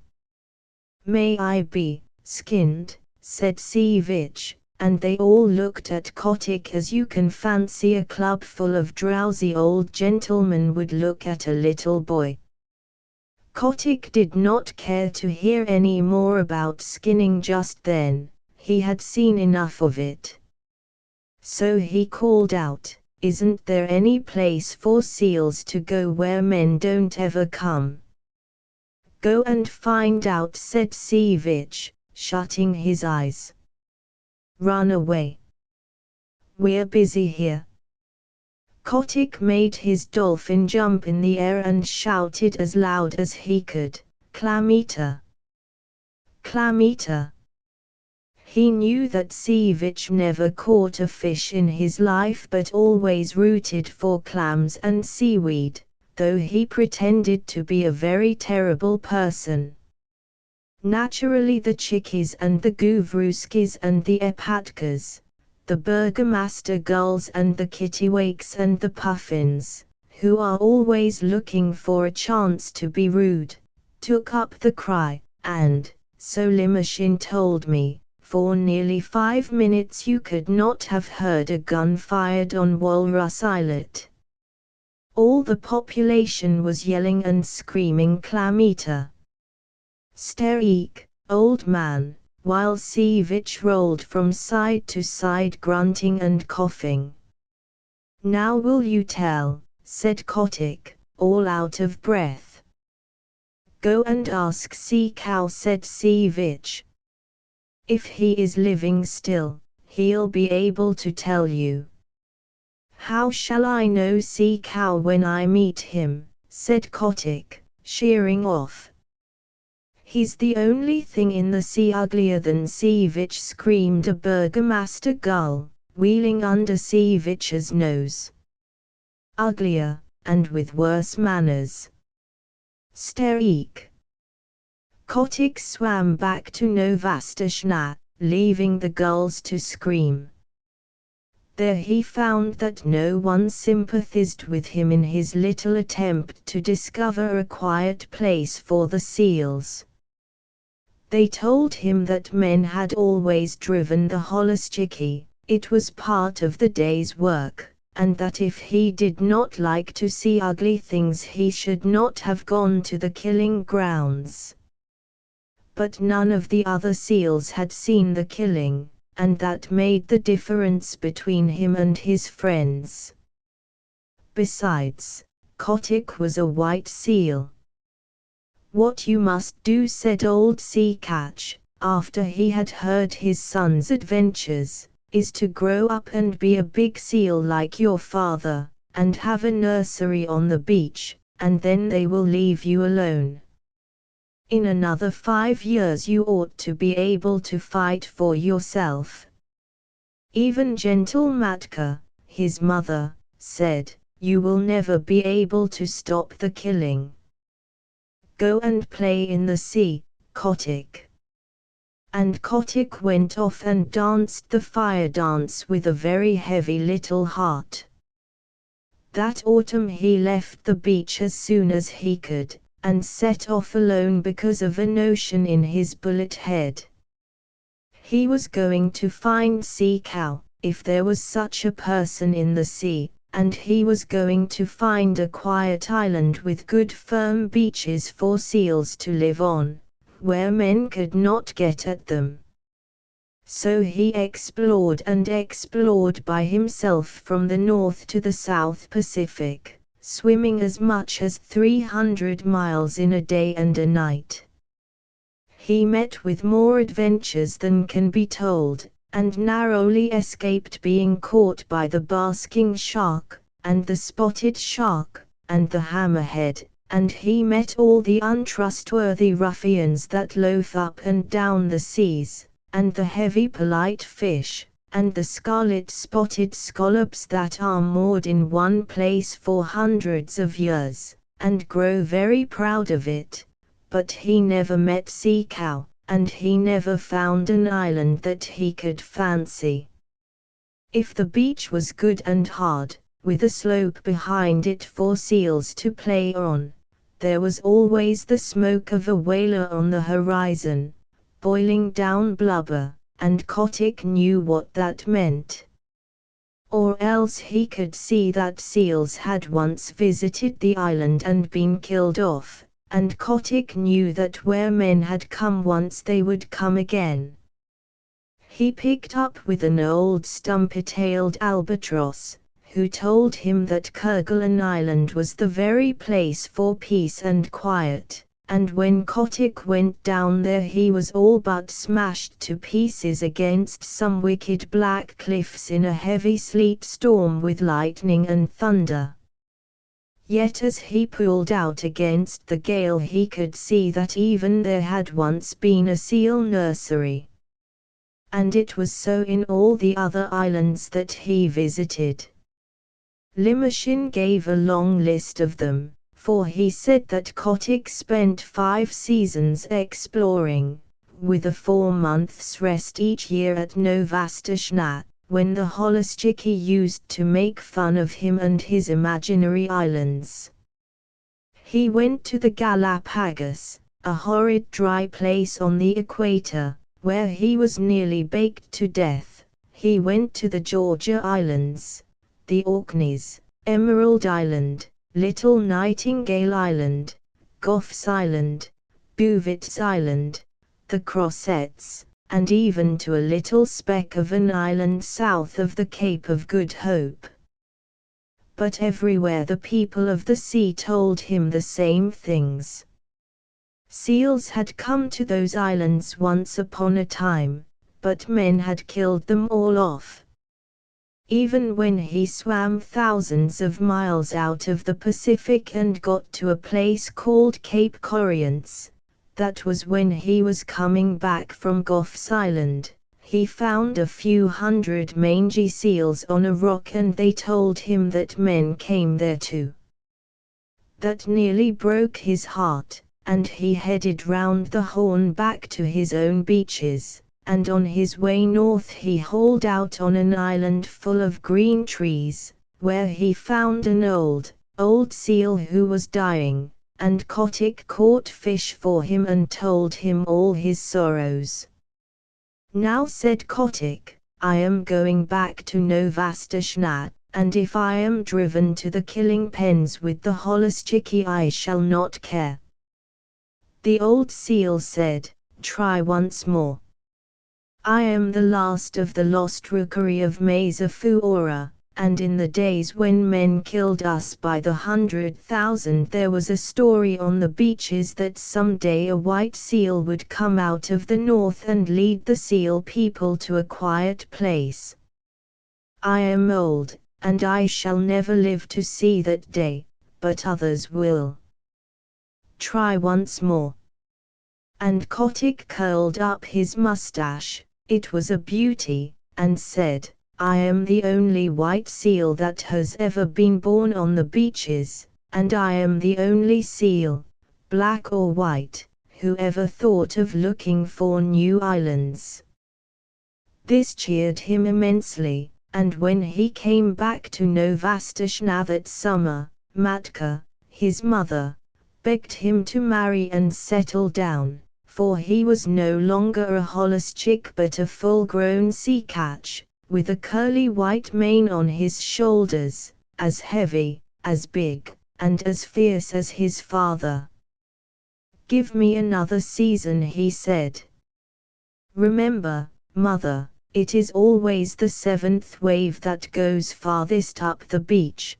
may I be skinned?" said Seevich, and they all looked at Kotick as you can fancy a club full of drowsy old gentlemen would look at a little boy. Kotick did not care to hear any more about skinning just then, he had seen enough of it. So he called out, "Isn't there any place for seals to go where men don't ever come?" "Go and find out," said Seevich, shutting his eyes. "Run away. We're busy here." Kotick made his dolphin jump in the air and shouted as loud as he could, "Clam-eater! Clam-eater!" He knew that Seevich never caught a fish in his life but always rooted for clams and seaweed, though he pretended to be a very terrible person. Naturally the chickies and the goovruskis and the epatkas, the burgomaster gulls and the kittiwakes and the puffins, who are always looking for a chance to be rude, took up the cry, and, so Limoshin told me, for nearly 5 minutes you could not have heard a gun fired on Walrus Islet. All the population was yelling and screaming "Clam-eater! Stereek, old man," while Seevich rolled from side to side grunting and coughing. "Now will you tell," said Kotick, all out of breath. "Go and ask Sea Cow," said Seevich. "If he is living still, he'll be able to tell you." "How shall I know Sea Cow when I meet him?" said Kotick, sheering off. "He's the only thing in the sea uglier than Sievich," screamed a burgomaster gull, wheeling under Sievich's nose. "Uglier, and with worse manners. Stereek." Kotick swam back to Novastashna, leaving the gulls to scream. There he found that no one sympathized with him in his little attempt to discover a quiet place for the seals. They told him that men had always driven the holoschicky, it was part of the day's work, and that if he did not like to see ugly things he should not have gone to the killing grounds. But none of the other seals had seen the killing, and that made the difference between him and his friends. Besides, Kotick was a white seal. "What you must do," said old Sea Catch, after he had heard his son's adventures, "is to grow up and be a big seal like your father, and have a nursery on the beach, and then they will leave you alone. In another 5 years you ought to be able to fight for yourself." Even gentle Matka, his mother, said, "You will never be able to stop the killing. Go and play in the sea, Kotick." And Kotick went off and danced the fire dance with a very heavy little heart. That autumn he left the beach as soon as he could, and set off alone because of a notion in his bullet head. He was going to find Sea Cow, if there was such a person in the sea, and he was going to find a quiet island with good firm beaches for seals to live on, where men could not get at them. So he explored and explored by himself from the North to the South Pacific, swimming as much as 300 miles in a day and a night. He met with more adventures than can be told, and narrowly escaped being caught by the basking shark, and the spotted shark, and the hammerhead, and he met all the untrustworthy ruffians that loaf up and down the seas, and the heavy polite fish, and the scarlet-spotted scallops that are moored in one place for hundreds of years, and grow very proud of it. But he never met Sea Cow, and he never found an island that he could fancy. If the beach was good and hard, with a slope behind it for seals to play on, there was always the smoke of a whaler on the horizon, boiling down blubber, and Kotick knew what that meant. Or else he could see that seals had once visited the island and been killed off, and Kotick knew that where men had come once they would come again. He picked up with an old stumpy-tailed albatross, who told him that Kerguelen Island was the very place for peace and quiet, and when Kotick went down there he was all but smashed to pieces against some wicked black cliffs in a heavy sleet storm with lightning and thunder. Yet as he pulled out against the gale he could see that even there had once been a seal nursery. And it was so in all the other islands that he visited. Limoshin gave a long list of them, for he said that Kotick spent 5 seasons exploring, with a 4 months' rest each year at Novastashna, when the holoschicky used to make fun of him and his imaginary islands. He went to the Galapagos, a horrid dry place on the equator, where he was nearly baked to death. He went to the Georgia Islands, the Orkneys, Emerald Island, Little Nightingale Island, Gough's Island, Bouvet's Island, the Crossettes, and even to a little speck of an island south of the Cape of Good Hope. But everywhere the people of the sea told him the same things. Seals had come to those islands once upon a time, but men had killed them all off. Even when he swam thousands of miles out of the Pacific and got to a place called Cape Corrientes, That was when he was coming back from Gough's Island. He found a few hundred mangy seals on a rock, and they told him that men came there too. That nearly broke his heart, and he headed round the Horn back to his own beaches, and on his way north he hauled out on an island full of green trees, where he found an old seal who was dying, and Kotick caught fish for him and told him all his sorrows. "Now," said Kotick, "I am going back to Novastoshnah, and if I am driven to the killing pens with the holluschickie I shall not care." The old seal said, "Try once more. I am the last of the lost rookery of Mazafuora, and in the days when men killed us by the 100,000 there was a story on the beaches that someday a white seal would come out of the north and lead the seal people to a quiet place. I am old, and I shall never live to see that day, but others will. Try once more." And Kotick curled up his mustache, it was a beauty, and said, "I am the only white seal that has ever been born on the beaches, and I am the only seal, black or white, who ever thought of looking for new islands." This cheered him immensely, and when he came back to Novastoshnah that summer, Matka, his mother, begged him to marry and settle down, for he was no longer a holluschickie but a full-grown sea catch, with a curly white mane on his shoulders, as heavy, as big, and as fierce as his father. "Give me another season," he said. "Remember, mother, it is always the seventh wave that goes farthest up the beach."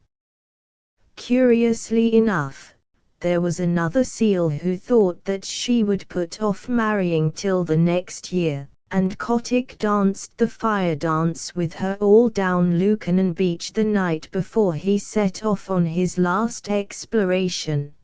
Curiously enough, there was another seal who thought that she would put off marrying till the next year, and Kotick danced the fire dance with her all down Lukannon Beach the night before he set off on his last exploration.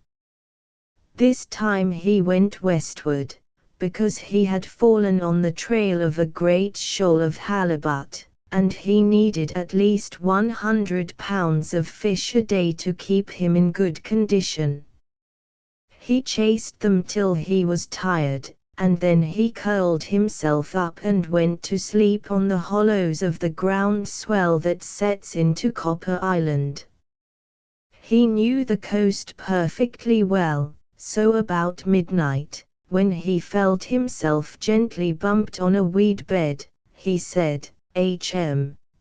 This time he went westward, because he had fallen on the trail of a great shoal of halibut, and he needed at least 100 pounds of fish a day to keep him in good condition. He chased them till he was tired, and then he curled himself up and went to sleep on the hollows of the ground swell that sets into Copper Island. He knew the coast perfectly well, so about midnight, when he felt himself gently bumped on a weed bed, he said,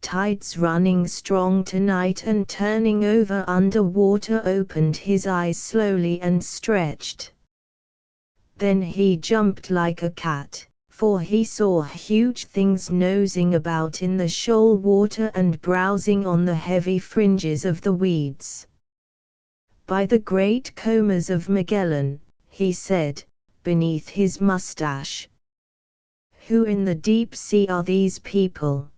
tide's running strong tonight," and turning over under water opened his eyes slowly and stretched. Then he jumped like a cat, for he saw huge things nosing about in the shoal water and browsing on the heavy fringes of the weeds. "By the great combers of Magellan," he said, beneath his mustache. "Who in the deep sea are these people?"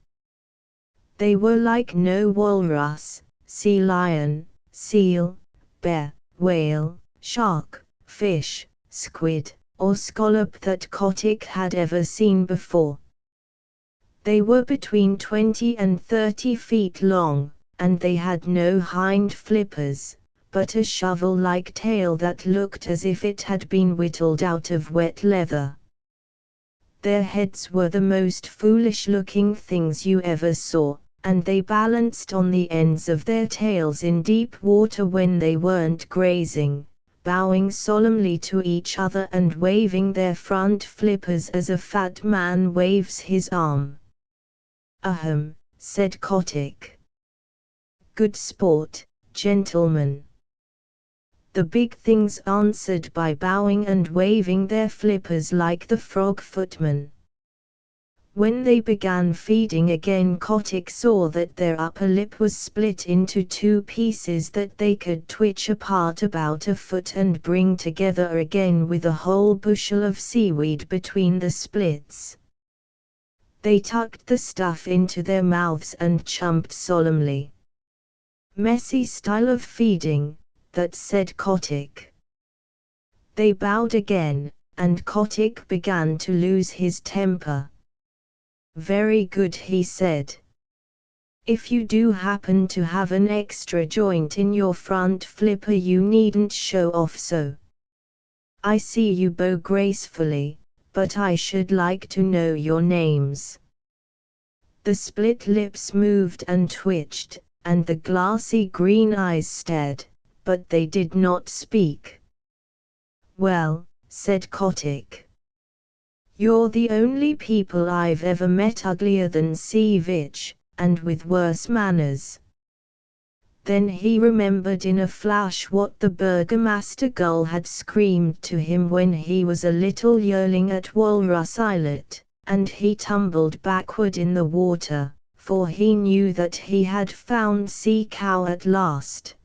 They were like no walrus, sea lion, seal, bear, whale, shark, fish, squid, or scallop that Kotick had ever seen before. They were between 20 and 30 feet long, and they had no hind flippers, but a shovel-like tail that looked as if it had been whittled out of wet leather. Their heads were the most foolish-looking things you ever saw, and they balanced on the ends of their tails in deep water when they weren't grazing, bowing solemnly to each other and waving their front flippers as a fat man waves his arm. "Ahem," said Kotick. "Good sport, gentlemen." The big things answered by bowing and waving their flippers like the frog footmen. When they began feeding again, Kotick saw that their upper lip was split into two pieces that they could twitch apart about a foot and bring together again with a whole bushel of seaweed between the splits. They tucked the stuff into their mouths and chumped solemnly. "Messy style of feeding," that said Kotick. They bowed again, and Kotick began to lose his temper. "Very good," he said. "If you do happen to have an extra joint in your front flipper, you needn't show off so. I see you bow gracefully, but I should like to know your names." The split lips moved and twitched, and the glassy green eyes stared, but they did not speak. "Well," said Kotick, "you're the only people I've ever met uglier than Savage, and with worse manners." Then he remembered in a flash what the Burgomaster Gull had screamed to him when he was a little yearling at Walrus Islet, and he tumbled backward in the water, for he knew that he had found Sea Cow at last.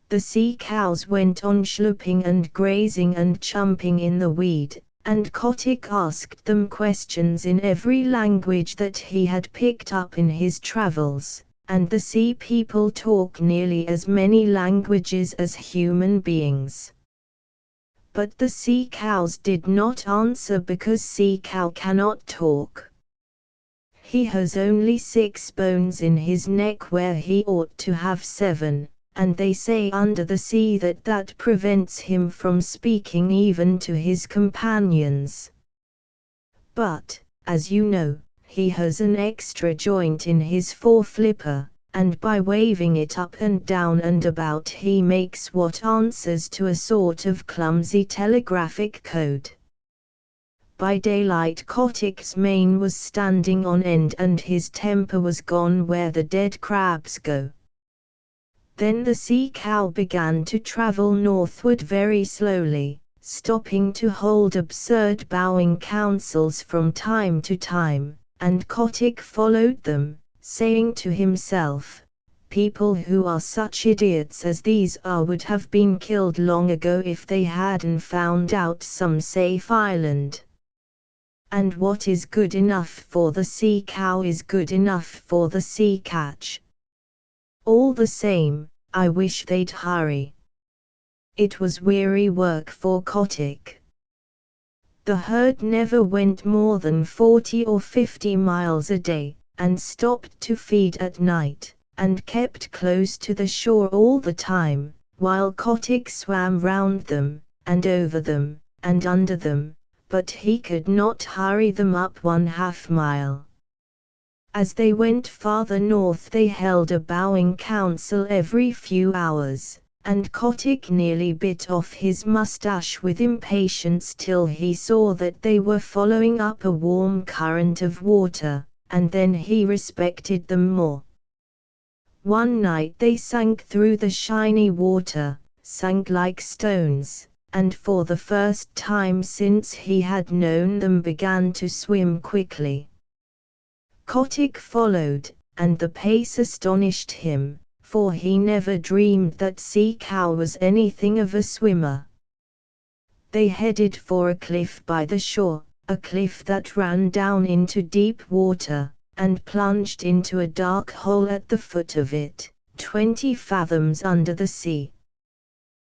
The sea cows went on schlooping and grazing and chumping in the weed, and Kotick asked them questions in every language that he had picked up in his travels, and the sea people talk nearly as many languages as human beings. But the sea cows did not answer because Sea Cow cannot talk. He has only 6 bones in his neck where he ought to have 7. And they say under the sea that prevents him from speaking even to his companions. But, as you know, he has an extra joint in his foreflipper, and by waving it up and down and about he makes what answers to a sort of clumsy telegraphic code. By daylight Kotick's mane was standing on end and his temper was gone where the dead crabs go. Then the sea cow began to travel northward very slowly, stopping to hold absurd bowing councils from time to time, and Kotick followed them, saying to himself, "People who are such idiots as these are would have been killed long ago if they hadn't found out some safe island. And what is good enough for the sea cow is good enough for the sea catch. All the same, I wish they'd hurry." It was weary work for Kotick. The herd never went more than 40 or 50 miles a day, and stopped to feed at night, and kept close to the shore all the time, while Kotick swam round them, and over them, and under them, but he could not hurry them up 1/2 mile. As they went farther north they held a bowing council every few hours, and Kotick nearly bit off his mustache with impatience till he saw that they were following up a warm current of water, and then he respected them more. One night they sank through the shiny water, sank like stones, and for the first time since he had known them began to swim quickly. Kotick followed, and the pace astonished him, for he never dreamed that Sea Cow was anything of a swimmer. They headed for a cliff by the shore, a cliff that ran down into deep water, and plunged into a dark hole at the foot of it, 20 fathoms under the sea.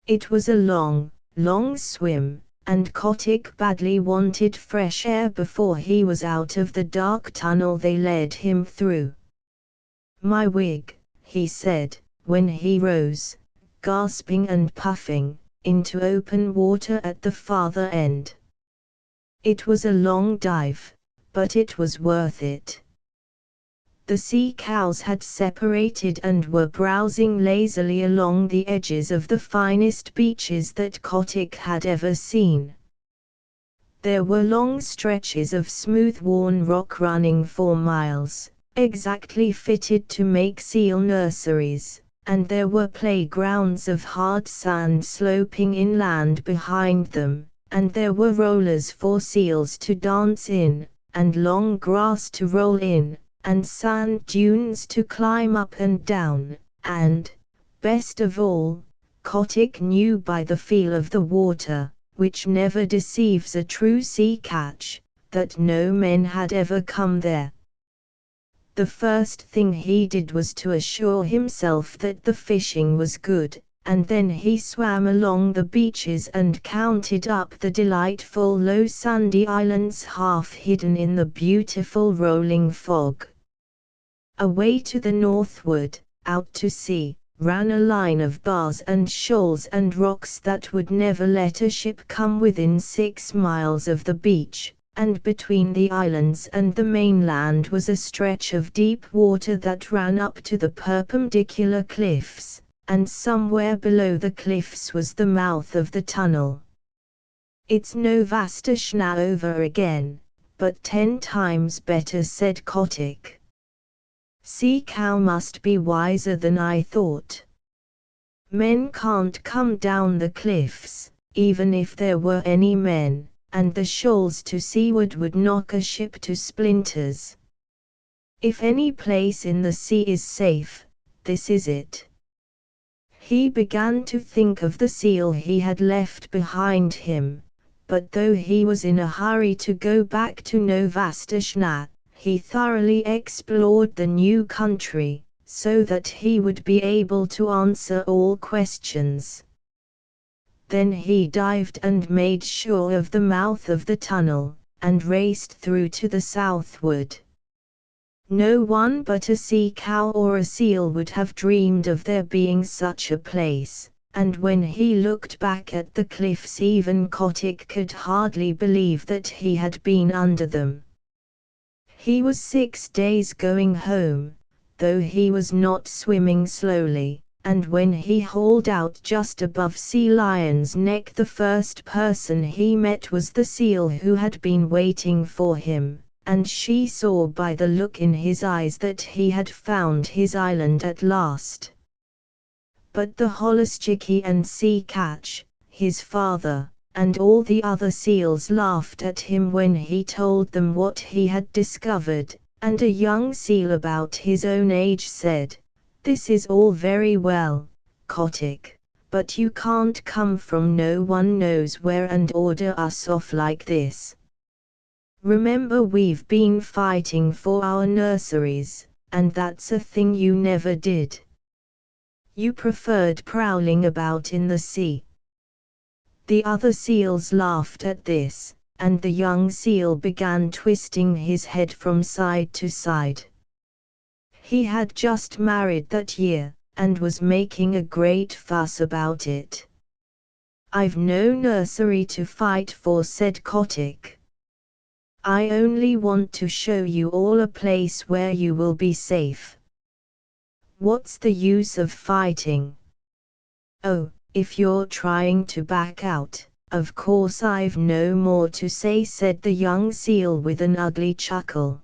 It was a long, long swim, and Kotick badly wanted fresh air before he was out of the dark tunnel they led him through. "My wig," he said, when he rose, gasping and puffing, into open water at the farther end. It was a long dive, but it was worth it. The sea cows had separated and were browsing lazily along the edges of the finest beaches that Kotick had ever seen. There were long stretches of smooth-worn rock running for miles, exactly fitted to make seal nurseries, and there were playgrounds of hard sand sloping inland behind them, and there were rollers for seals to dance in, and long grass to roll in, and sand dunes to climb up and down, and, best of all, Kotick knew by the feel of the water, which never deceives a true sea catch, that no men had ever come there. The first thing he did was to assure himself that the fishing was good, and then he swam along the beaches and counted up the delightful low sandy islands half hidden in the beautiful rolling fog. Away to the northward, out to sea, ran a line of bars and shoals and rocks that would never let a ship come within 6 miles of the beach, and between the islands and the mainland was a stretch of deep water that ran up to the perpendicular cliffs, and somewhere below the cliffs was the mouth of the tunnel. "It's Novastashna over again, but 10 times better," said Kotick. "Sea Cow must be wiser than I thought. Men can't come down the cliffs, even if there were any men, and the shoals to seaward would knock a ship to splinters. If any place in the sea is safe, this is it." He began to think of the seal he had left behind him, but though he was in a hurry to go back to Novastashna, he thoroughly explored the new country, so that he would be able to answer all questions. Then he dived and made sure of the mouth of the tunnel, and raced through to the southward. No one but a sea cow or a seal would have dreamed of there being such a place, and when he looked back at the cliffs even Kotick could hardly believe that he had been under them. He was 6 days going home, though he was not swimming slowly, and when he hauled out just above Sea Lion's neck the first person he met was the seal who had been waiting for him, and she saw by the look in his eyes that he had found his island at last. But the holluschickie and Sea Catch, his father, and all the other seals laughed at him when he told them what he had discovered, and a young seal about his own age said, "This is all very well, Kotick, but you can't come from no one knows where and order us off like this. Remember we've been fighting for our nurseries, and that's a thing you never did. You preferred prowling about in the sea." The other seals laughed at this, and the young seal began twisting his head from side to side. He had just married that year, and was making a great fuss about it. "I've no nursery to fight for," said Kotick. "I only want to show you all a place where you will be safe." "What's the use of fighting?" "Oh, if you're trying to back out, of course I've no more to say," said the young seal with an ugly chuckle.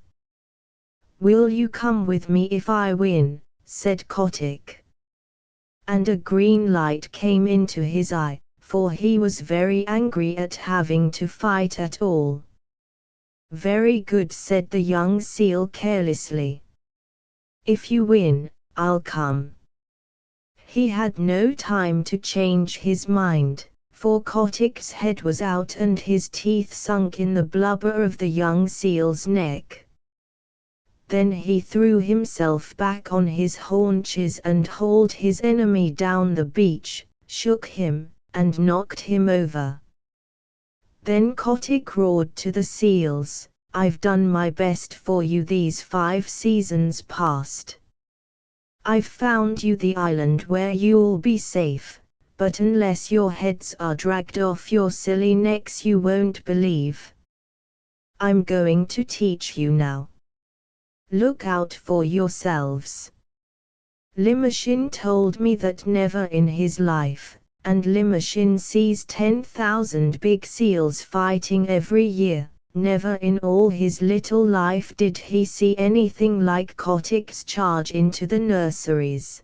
"Will you come with me if I win?" said Kotick. And a green light came into his eye, for he was very angry at having to fight at all. "Very good," said the young seal carelessly. "If you win, I'll come." He had no time to change his mind, for Kotick's head was out and his teeth sunk in the blubber of the young seal's neck. Then he threw himself back on his haunches and hauled his enemy down the beach, shook him, and knocked him over. Then Kotick roared to the seals, "I've done my best for you these 5 seasons past. I've found you the island where you'll be safe, but unless your heads are dragged off your silly necks you won't believe. I'm going to teach you now. Look out for yourselves." Limoshin told me that never in his life, and Limoshin sees 10,000 big seals fighting every year, never in all his little life did he see anything like Kotick's charge into the nurseries.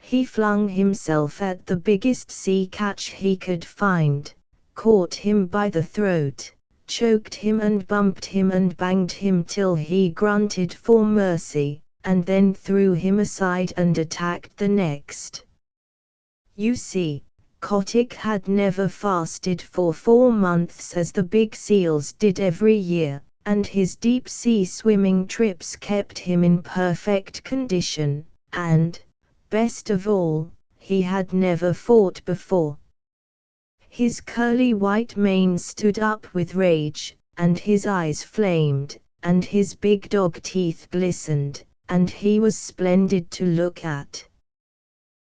He flung himself at the biggest sea catch he could find, caught him by the throat, choked him and bumped him and banged him till he grunted for mercy, and then threw him aside and attacked the next. You see, Kotick had never fasted for 4 months as the big seals did every year, and his deep-sea swimming trips kept him in perfect condition, and, best of all, he had never fought before. His curly white mane stood up with rage, and his eyes flamed, and his big dog teeth glistened, and he was splendid to look at.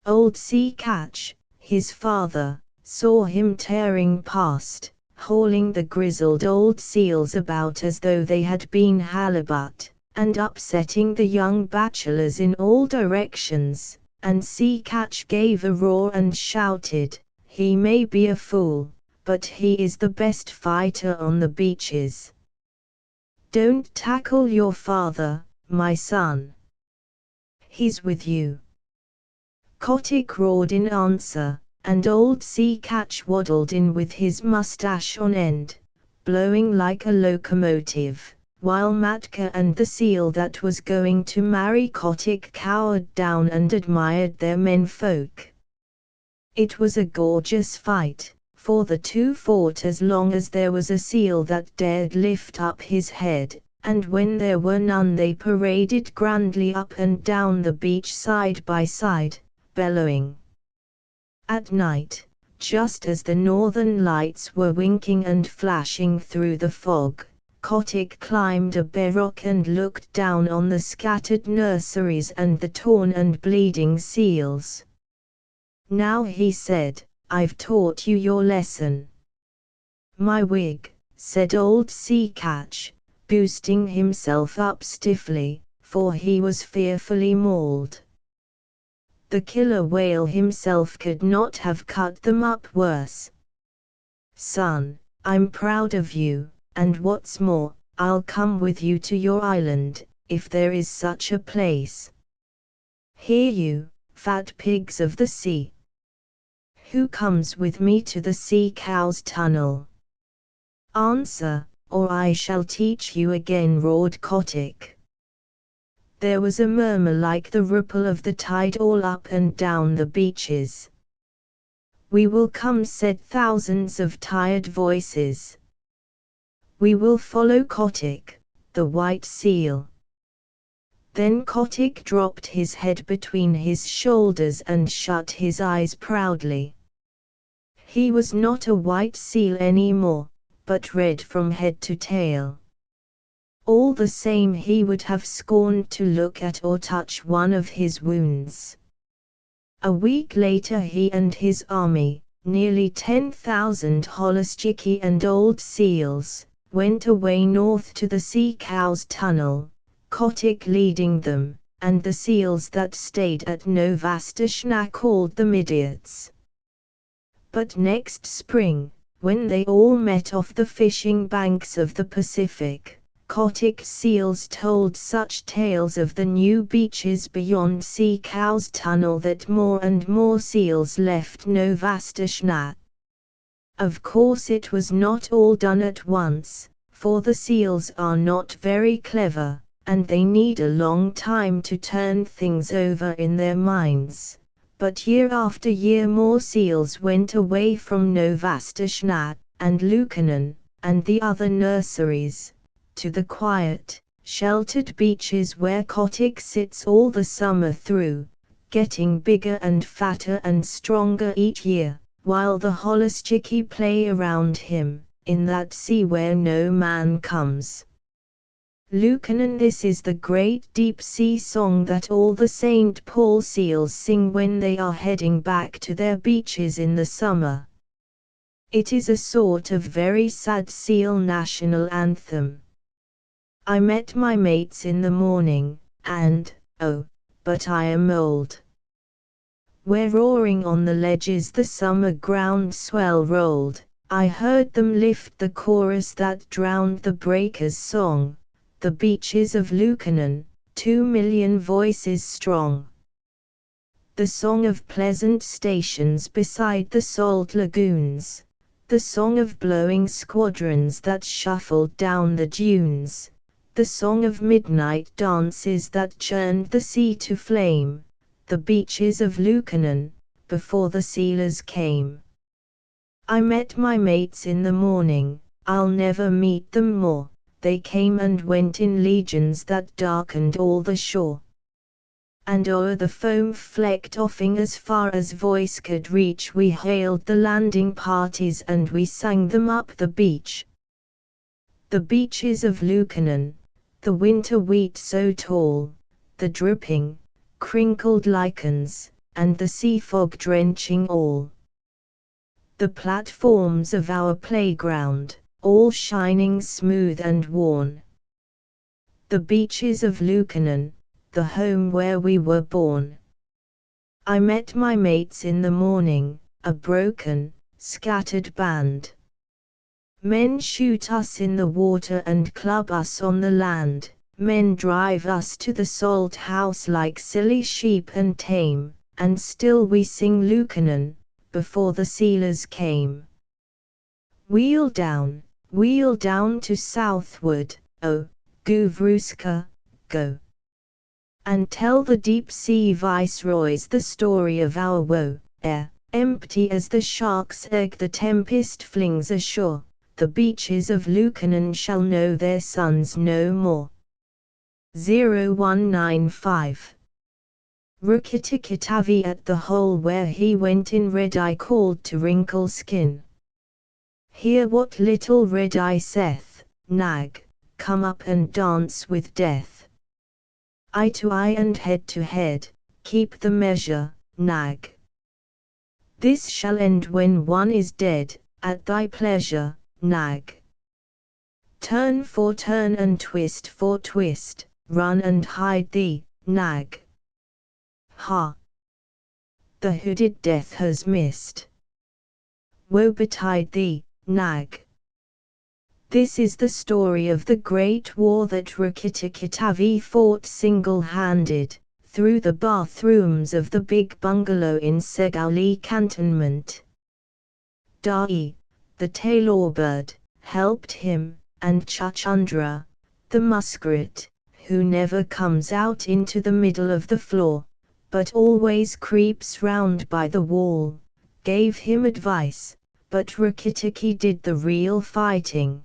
Old Sea Catch, his father, saw him tearing past, hauling the grizzled old seals about as though they had been halibut, and upsetting the young bachelors in all directions, and Sea Catch gave a roar and shouted, "He may be a fool, but he is the best fighter on the beaches. Don't tackle your father, my son. He's with you." Kotick roared in answer, and old Sea Catch waddled in with his mustache on end, blowing like a locomotive, while Matka and the seal that was going to marry Kotick cowered down and admired their menfolk. It was a gorgeous fight, for the two fought as long as there was a seal that dared lift up his head, and when there were none they paraded grandly up and down the beach side by side, bellowing. At night, just as the northern lights were winking and flashing through the fog, Kotick climbed a barrock and looked down on the scattered nurseries and the torn and bleeding seals. "Now," he said, "I've taught you your lesson." "My wig," said old Sea Catch, boosting himself up stiffly, for he was fearfully mauled. The killer whale himself could not have cut them up worse. "Son, I'm proud of you, and what's more, I'll come with you to your island, if there is such a place. Hear you, fat pigs of the sea? Who comes with me to the sea cow's tunnel? Answer, or I shall teach you again," roared Kotick. There was a murmur like the ripple of the tide all up and down the beaches. "We will come," said thousands of tired voices. "We will follow Kotick, the white seal." Then Kotick dropped his head between his shoulders and shut his eyes proudly. He was not a white seal anymore, but red from head to tail. All the same he would have scorned to look at or touch one of his wounds. A week later he and his army, nearly 10,000 holoschicky and old seals, went away north to the sea cow's tunnel, Kotick leading them, and the seals that stayed at Novastashna called them idiots. But next spring, when they all met off the fishing banks of the Pacific, Kotick's seals told such tales of the new beaches beyond Sea Cow's tunnel that more and more seals left Novastashna. Of course it was not all done at once, for the seals are not very clever, and they need a long time to turn things over in their minds. But year after year more seals went away from Novastashna, and Lukannon, and the other nurseries, to the quiet, sheltered beaches where Kotick sits all the summer through, getting bigger and fatter and stronger each year, while the holoschicky play around him, in that sea where no man comes. Lukannon, this is the great deep sea song that all the St. Paul seals sing when they are heading back to their beaches in the summer. It is a sort of very sad seal national anthem. I met my mates in the morning, and, oh, but I am old. Where roaring on the ledges the summer ground swell rolled, I heard them lift the chorus that drowned the breakers' song, the beaches of Lukannon, 2,000,000 voices strong. The song of pleasant stations beside the salt lagoons, the song of blowing squadrons that shuffled down the dunes, the song of midnight dances that churned the sea to flame, the beaches of Lukannon, before the sealers came. I met my mates in the morning, I'll never meet them more, they came and went in legions that darkened all the shore. and o'er the foam flecked offing as far as voice could reach we hailed the landing parties and we sang them up the beach. The beaches of Lukannon, the winter wheat so tall, the dripping, crinkled lichens, and the sea fog drenching all. The platforms of our playground, all shining smooth and worn. The beaches of Lukannon, the home where we were born. I met my mates in the morning, a broken, scattered band. Men shoot us in the water and club us on the land, men drive us to the salt house like silly sheep and tame, and still we sing Lukannon, before the sealers came. Wheel down to southward, oh, Guvruska, go. And tell the deep sea viceroys the story of our woe, empty as the shark's egg the tempest flings ashore, the beaches of Lukannon shall know their sons no more. 0195. Rukkitikitavi at the hole where he went in red eye called to wrinkle skin. Hear what little red eye saith, nag, come up and dance with death. Eye to eye and head to head, keep the measure, nag. This shall end when one is dead, at thy pleasure, nag. Turn for turn and twist for twist, run and hide thee, nag. Ha! The hooded death has missed. Woe betide thee, nag. This is the story of the great war that Rukkitikitavi fought single-handed, through the bathrooms of the big bungalow in Segauli cantonment. Dai, the tailor bird, helped him, and Chuchundra, the muskrat, who never comes out into the middle of the floor, but always creeps round by the wall, gave him advice, but Rukkitiki did the real fighting.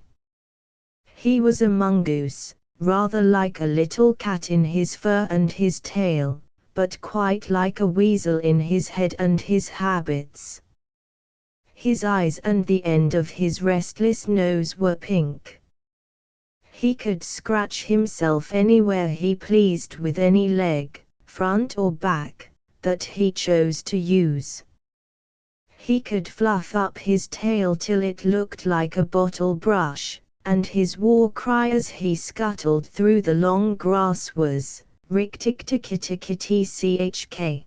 He was a mongoose, rather like a little cat in his fur and his tail, but quite like a weasel in his head and his habits. His eyes and the end of his restless nose were pink. He could scratch himself anywhere he pleased with any leg, front or back, that he chose to use. He could fluff up his tail till it looked like a bottle brush, and his war cry as he scuttled through the long grass was, "Rick-tick-tick-tick-tick-tick-tick-tick."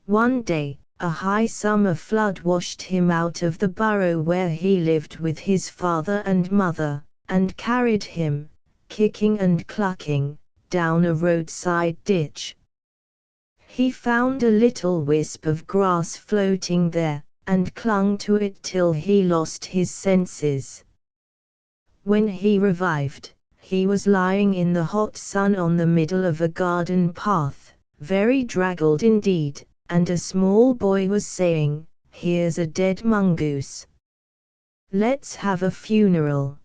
One day, a high summer flood washed him out of the burrow where he lived with his father and mother, and carried him, kicking and clucking, down a roadside ditch. He found a little wisp of grass floating there, and clung to it till he lost his senses. When he revived, he was lying in the hot sun on the middle of a garden path, very draggled indeed, and a small boy was saying, "Here's a dead mongoose. Let's have a funeral."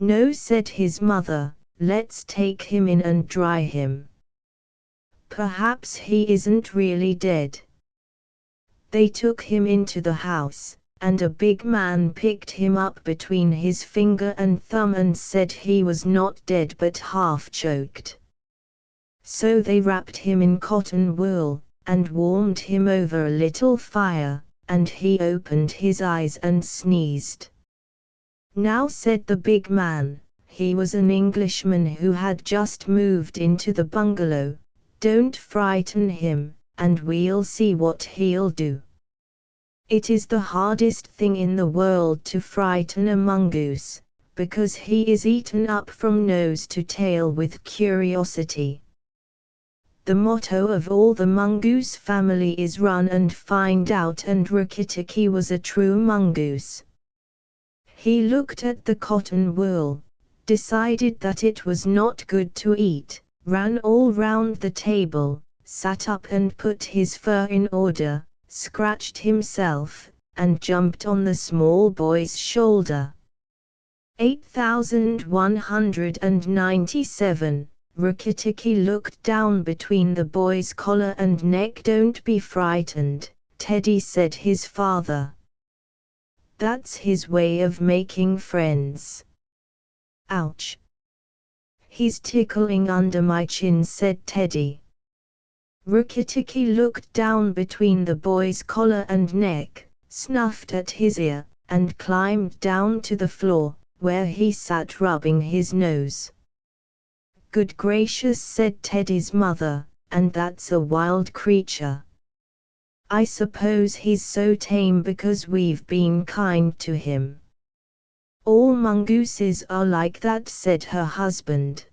"No," said his mother, "let's take him in and dry him. Perhaps he isn't really dead." They took him into the house, and a big man picked him up between his finger and thumb and said he was not dead but half choked. So they wrapped him in cotton wool, and warmed him over a little fire, and he opened his eyes and sneezed. "Now," said the big man, he was an Englishman who had just moved into the bungalow, "don't frighten him, and we'll see what he'll do." It is the hardest thing in the world to frighten a mongoose, because he is eaten up from nose to tail with curiosity. The motto of all the mongoose family is run and find out, and Rukkitiki was a true mongoose. He looked at the cotton wool, decided that it was not good to eat, ran all round the table, sat up and put his fur in order, scratched himself, and jumped on the small boy's shoulder. 8197. Rikki-tikki looked down between the boy's collar and neck. "Don't be frightened, Teddy," said his father. "That's his way of making friends." "Ouch! He's tickling under my chin," said Teddy. Rikki-tikki looked down between the boy's collar and neck, snuffed at his ear, and climbed down to the floor, where he sat rubbing his nose. "Good gracious," said Teddy's mother, "and that's a wild creature. I suppose he's so tame because we've been kind to him." "All mongooses are like that," said her husband.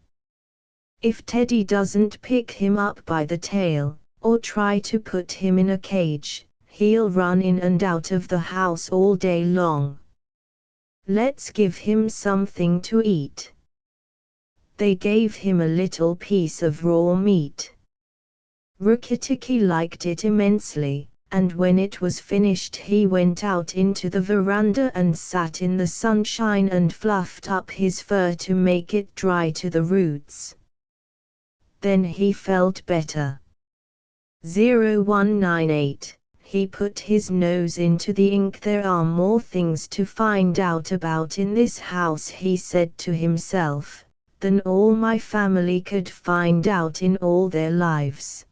"If Teddy doesn't pick him up by the tail, or try to put him in a cage, he'll run in and out of the house all day long. Let's give him something to eat." They gave him a little piece of raw meat. Rikki-tikki liked it immensely, and when it was finished he went out into the veranda and sat in the sunshine and fluffed up his fur to make it dry to the roots. Then he felt better. 0198. He put his nose into the ink. "There are more things to find out about in this house," he said to himself, "than all my family could find out in all their lives.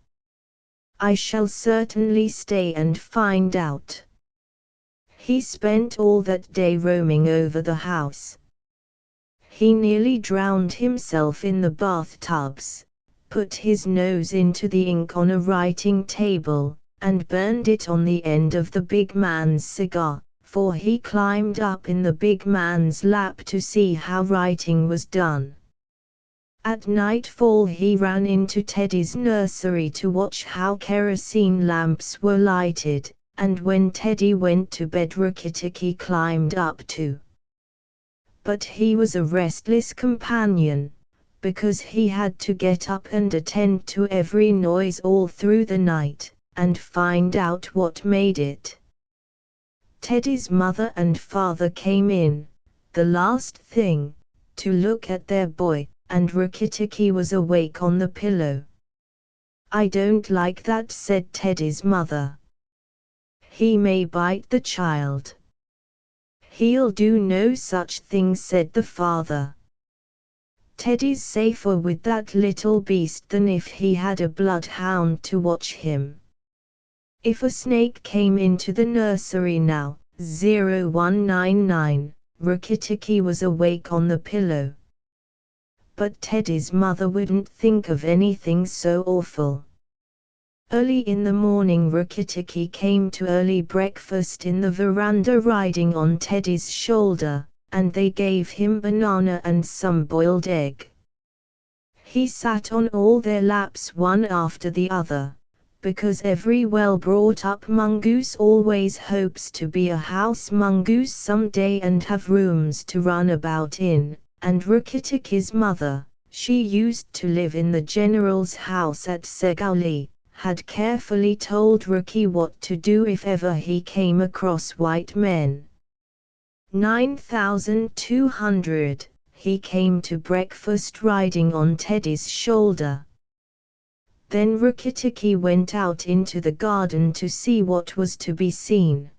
I shall certainly stay and find out." He spent all that day roaming over the house. He nearly drowned himself in the bathtubs, put his nose into the ink on a writing table, and burned it on the end of the big man's cigar, for he climbed up in the big man's lap to see how writing was done. At nightfall he ran into Teddy's nursery to watch how kerosene lamps were lighted, and when Teddy went to bed Rikki-tikki climbed up too. But he was a restless companion, because he had to get up and attend to every noise all through the night, and find out what made it. Teddy's mother and father came in, the last thing, to look at their boy, and Rikki-tikki was awake on the pillow. "I don't like that," said Teddy's mother. "He may bite the child." "He'll do no such thing," said the father. "Teddy's safer with that little beast than if he had a bloodhound to watch him." If a snake came into the nursery now, 0199, Rikki-tikki was awake on the pillow. But Teddy's mother wouldn't think of anything so awful. Early in the morning Rikki-tikki came to early breakfast in the veranda riding on Teddy's shoulder, and they gave him banana and some boiled egg. He sat on all their laps one after the other, because every well-brought-up mongoose always hopes to be a house mongoose someday and have rooms to run about in. And Rikki-tikki's mother, she used to live in the general's house at Segauli, had carefully told Rikki what to do if ever he came across white men. 9200. He came to breakfast riding on Teddy's shoulder. Then Rikki-tikki went out into the garden to see what was to be seen.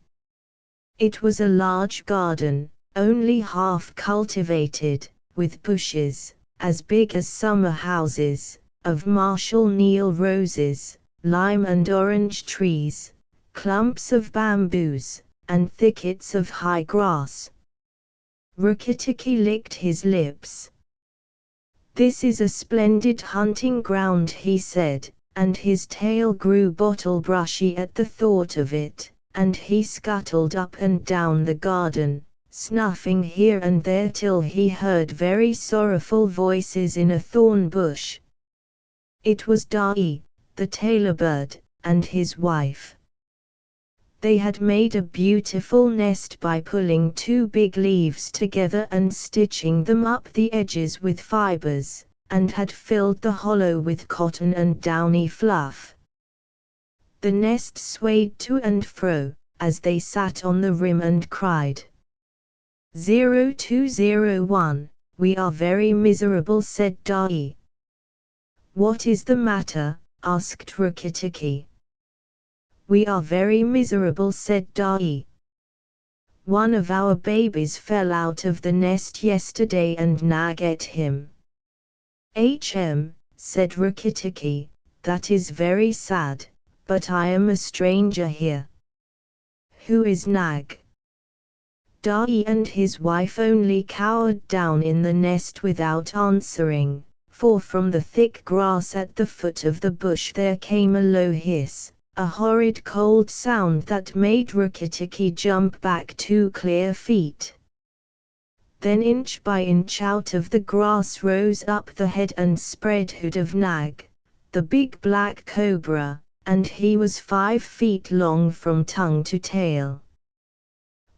It was a large garden, only half cultivated, with bushes, as big as summer houses, of Marshall Neil roses, lime and orange trees, clumps of bamboos, and thickets of high grass. Rikki-tikki licked his lips. "This is a splendid hunting ground," he said, and his tail grew bottle-brushy at the thought of it, and he scuttled up and down the garden, snuffing here and there till he heard very sorrowful voices in a thorn bush. It was Dai, the tailor bird, and his wife. They had made a beautiful nest by pulling two big leaves together and stitching them up the edges with fibers, and had filled the hollow with cotton and downy fluff. The nest swayed to and fro, as they sat on the rim and cried. 0201, "We are very miserable," said Dai. "What is the matter?" asked Rukki-Tikki. "We are very miserable," said Dai. "One of our babies fell out of the nest yesterday and Nag ate him." Said Rukki-Tikki, "that is very sad, but I am a stranger here." "Who is Nag?" Dai and his wife only cowered down in the nest without answering, for from the thick grass at the foot of the bush there came a low hiss, a horrid cold sound that made Rukki-Tikki jump back 2 clear feet. Then inch by inch out of the grass rose up the head and spread hood of Nag, the big black cobra, and he was 5 feet long from tongue to tail.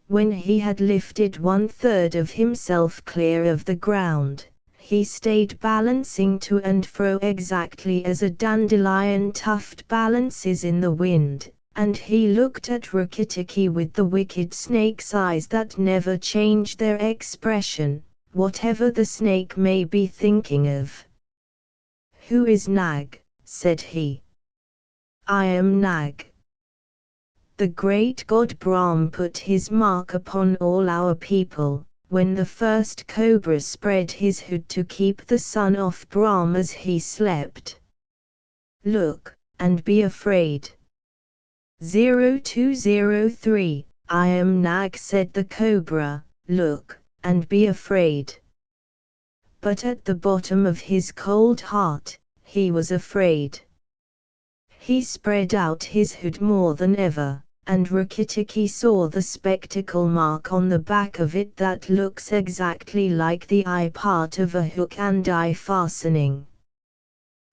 When he had lifted 1/3 of himself clear of the ground, he stayed balancing to and fro exactly as a dandelion tuft balances in the wind, and he looked at Rukki-Tikki with the wicked snake's eyes that never change their expression, whatever the snake may be thinking of. "Who is Nag?" said he. "I am Nag. The great god Brahm put his mark upon all our people, when the first cobra spread his hood to keep the sun off Brahm as he slept. Look, and be afraid." 0203, "I am Nag," said the cobra, "look, and be afraid." But at the bottom of his cold heart, he was afraid. He spread out his hood more than ever, and Rukki-Tikki saw the spectacle mark on the back of it that looks exactly like the eye part of a hook and eye fastening.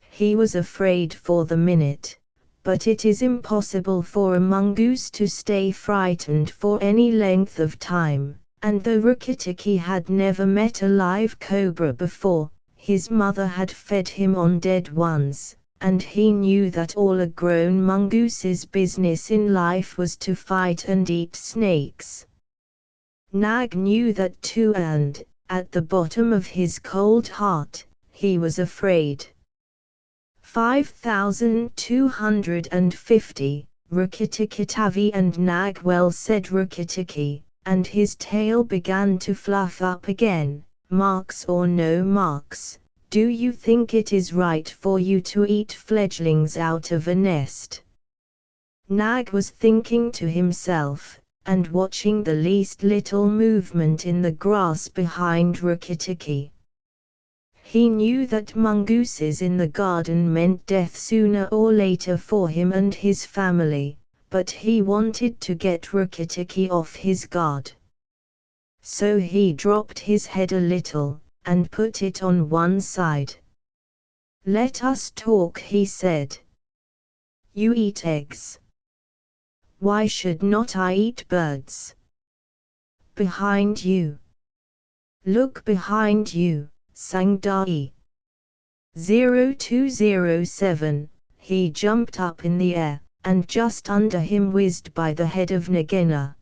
He was afraid for the minute, but it is impossible for a mongoose to stay frightened for any length of time, and though Rukki-Tikki had never met a live cobra before, his mother had fed him on dead ones, and he knew that all a grown mongoose's business in life was to fight and eat snakes. Nag knew that too, and, at the bottom of his cold heart, he was afraid. 5250, Rukki-Tikki and Nag. "Well," said Rukki-Tikki, and his tail began to fluff up again, "marks or no marks, do you think it is right for you to eat fledglings out of a nest?" Nag was thinking to himself, and watching the least little movement in the grass behind Rukki-Tikki. He knew that mongooses in the garden meant death sooner or later for him and his family, but he wanted to get Rukki-Tikki off his guard. So he dropped his head a little, and put it on one side. "Let us talk," he said. "You eat eggs. Why should not I eat birds?" "Behind you. Look behind you," sang Dai. 0207, he jumped up in the air, and just under him whizzed by the head of Nagina.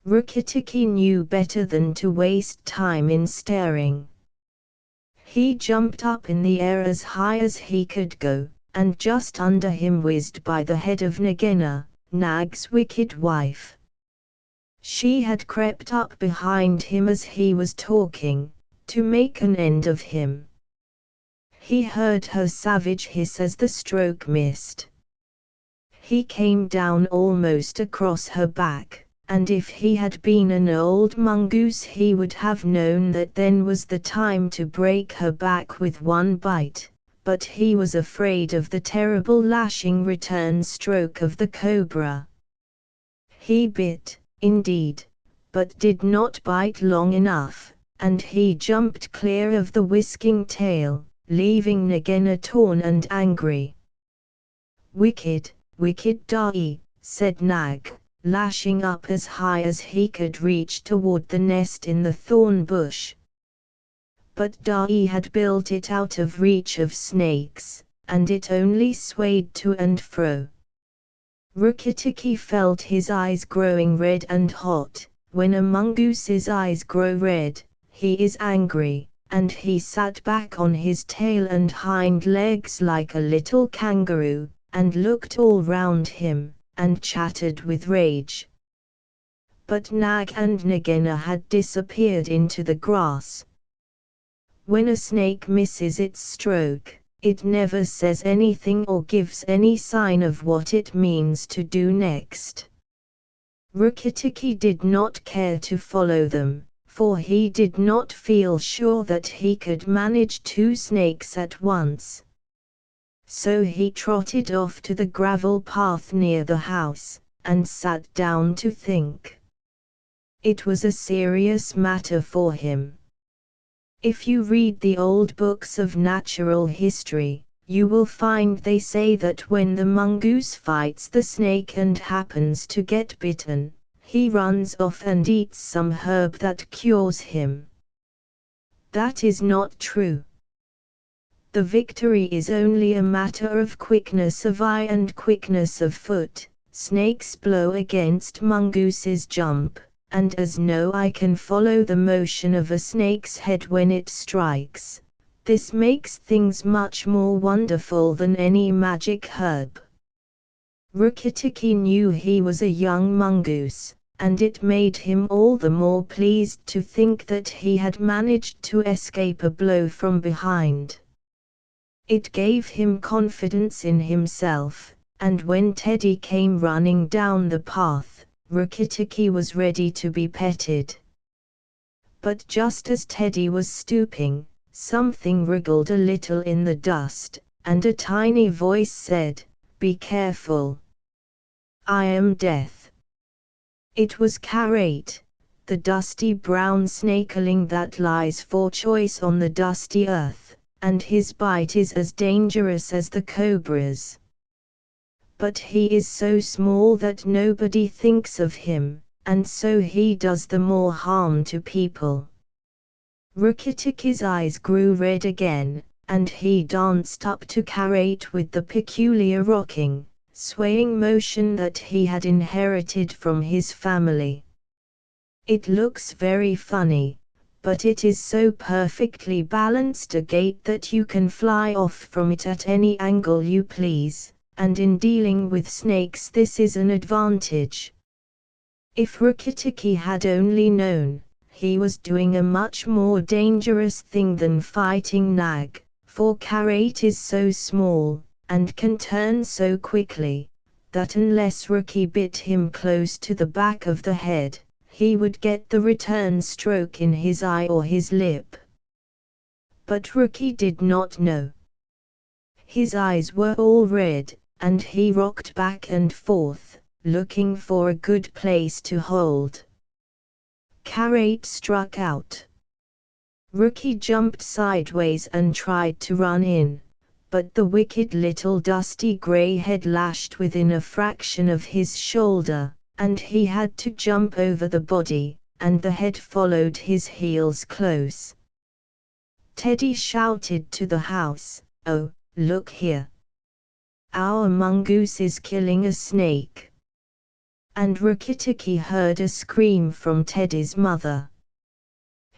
Rukki-Tikki knew better than to waste time in staring. He jumped up in the air as high as he could go, and just under him whizzed by the head of Nagina, Nag's wicked wife. She had crept up behind him as he was talking, to make an end of him. He heard her savage hiss as the stroke missed. He came down almost across her back, and if he had been an old mongoose he would have known that then was the time to break her back with one bite, but he was afraid of the terrible lashing return stroke of the cobra. He bit, indeed, but did not bite long enough, and he jumped clear of the whisking tail, leaving Nagina torn and angry. "Wicked, wicked Dai," said Nag, lashing up as high as he could reach toward the nest in the thorn bush. But Dai had built it out of reach of snakes, and it only swayed to and fro. Rukki-Tikki felt his eyes growing red and hot. When a mongoose's eyes grow red, he is angry, and he sat back on his tail and hind legs like a little kangaroo, and looked all round him, and chattered with rage. But Nag and Nagina had disappeared into the grass. When a snake misses its stroke, it never says anything or gives any sign of what it means to do next. Rukitiki did not care to follow them, for he did not feel sure that he could manage 2 snakes at once. So he trotted off to the gravel path near the house, and sat down to think. It was a serious matter for him. If you read the old books of natural history, you will find they say that when the mongoose fights the snake and happens to get bitten, he runs off and eats some herb that cures him. That is not true. The victory is only a matter of quickness of eye and quickness of foot. Snakes blow against mongooses jump, and as no eye can follow the motion of a snake's head when it strikes, this makes things much more wonderful than any magic herb. Rukitiki knew he was a young mongoose, and it made him all the more pleased to think that he had managed to escape a blow from behind. It gave him confidence in himself, and when Teddy came running down the path, Rukitiki was ready to be petted. But just as Teddy was stooping, something wriggled a little in the dust, and a tiny voice said, "Be careful. I am Death." It was Karate, the dusty brown snakeling that lies for choice on the dusty earth, and his bite is as dangerous as the cobra's. But he is so small that nobody thinks of him, and so he does the more harm to people. Rukitiki's eyes grew red again, and he danced up to Karate with the peculiar rocking, swaying motion that he had inherited from his family. It looks very funny, but it is so perfectly balanced a gait that you can fly off from it at any angle you please, and in dealing with snakes this is an advantage. If Rukitiki had only known, he was doing a much more dangerous thing than fighting Nag, for Karate is so small, and can turn so quickly, that unless Rookie bit him close to the back of the head, he would get the return stroke in his eye or his lip. But Rookie did not know. His eyes were all red, and he rocked back and forth, looking for a good place to hold. Karate struck out. Rookie jumped sideways and tried to run in, but the wicked little dusty grey head lashed within a fraction of his shoulder, and he had to jump over the body, and the head followed his heels close. Teddy shouted to the house, "Oh, look here! Our mongoose is killing a snake." And Rukitiki heard a scream from Teddy's mother.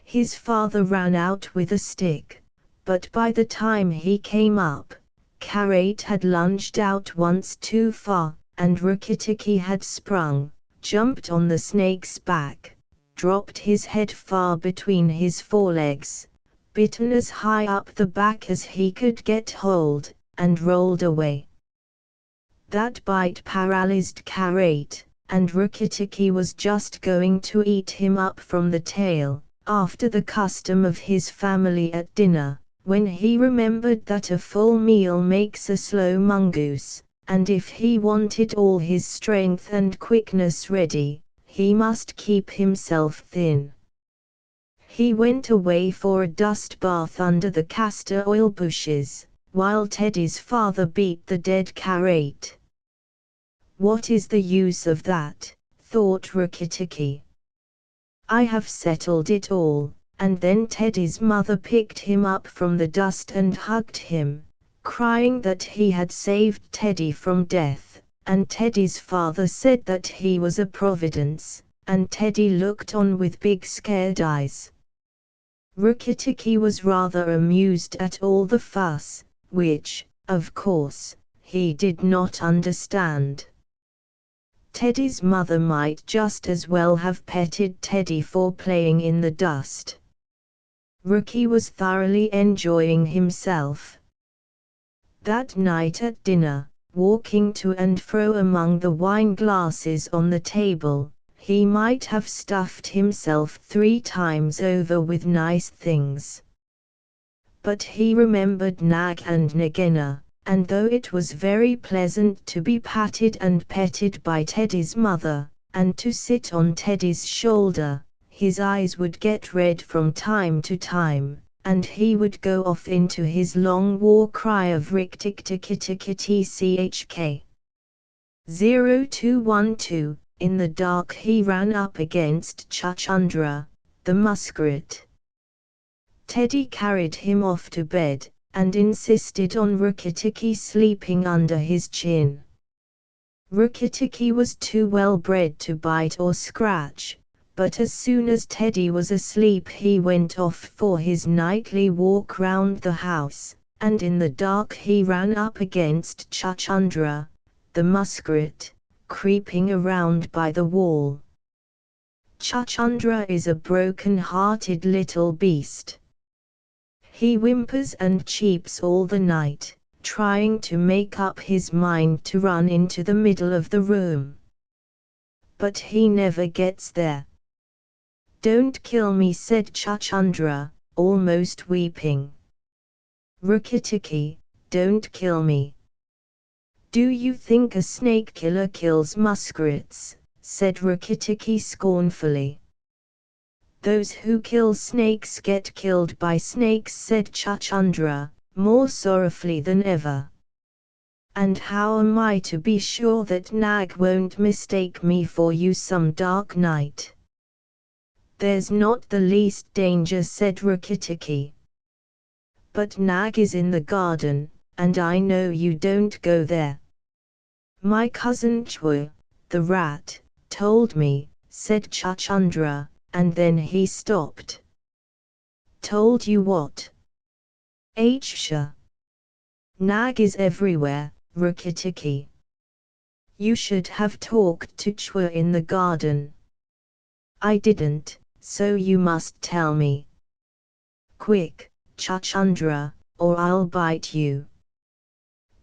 His father ran out with a stick, but by the time he came up, Karate had lunged out once too far, and Rukitiki had sprung, jumped on the snake's back, dropped his head far between his forelegs, bitten as high up the back as he could get hold, and rolled away. That bite paralyzed Karate, and Rukitiki was just going to eat him up from the tail, after the custom of his family at dinner, when he remembered that a full meal makes a slow mongoose, and if he wanted all his strength and quickness ready, he must keep himself thin. He went away for a dust bath under the castor oil bushes, while Teddy's father beat the dead Karate. "What is the use of that?" thought Rukitiki. "I have settled it all." And then Teddy's mother picked him up from the dust and hugged him, crying that he had saved Teddy from death, and Teddy's father said that he was a providence, and Teddy looked on with big scared eyes. Rukitiki was rather amused at all the fuss, which, of course, he did not understand. Teddy's mother might just as well have petted Teddy for playing in the dust. Rookie was thoroughly enjoying himself. That night at dinner, walking to and fro among the wine glasses on the table, he might have stuffed himself 3 times over with nice things. But he remembered Nag and Nagina, and though it was very pleasant to be patted and petted by Teddy's mother, and to sit on Teddy's shoulder, his eyes would get red from time to time, and he would go off into his long war cry of Riktiktikitikichk. 0212. In the dark he ran up against Chuchundra, the muskrat. Teddy carried him off to bed, and insisted on Rukitiki sleeping under his chin. Rukitiki was too well bred to bite or scratch, but as soon as Teddy was asleep he went off for his nightly walk round the house, and in the dark he ran up against Chuchundra, the muskrat, creeping around by the wall. Chuchundra is a broken-hearted little beast. He whimpers and cheeps all the night, trying to make up his mind to run into the middle of the room. But he never gets there. "Don't kill me," said Chuchundra, almost weeping. "Rukitiki, don't kill me." "Do you think a snake killer kills muskrats?" said Rukitiki scornfully. "Those who kill snakes get killed by snakes," said Chuchundra, more sorrowfully than ever. "And how am I to be sure that Nag won't mistake me for you some dark night?" "There's not the least danger," said Rukitiki. "But Nag is in the garden, and I know you don't go there." "My cousin Chua, the rat, told me," said Chuchundra, and then he stopped. "Told you what?" "Hsha. Nag is everywhere, Rukitiki. You should have talked to Chua in the garden." "I didn't, so you must tell me. Quick, Chuchundra, or I'll bite you."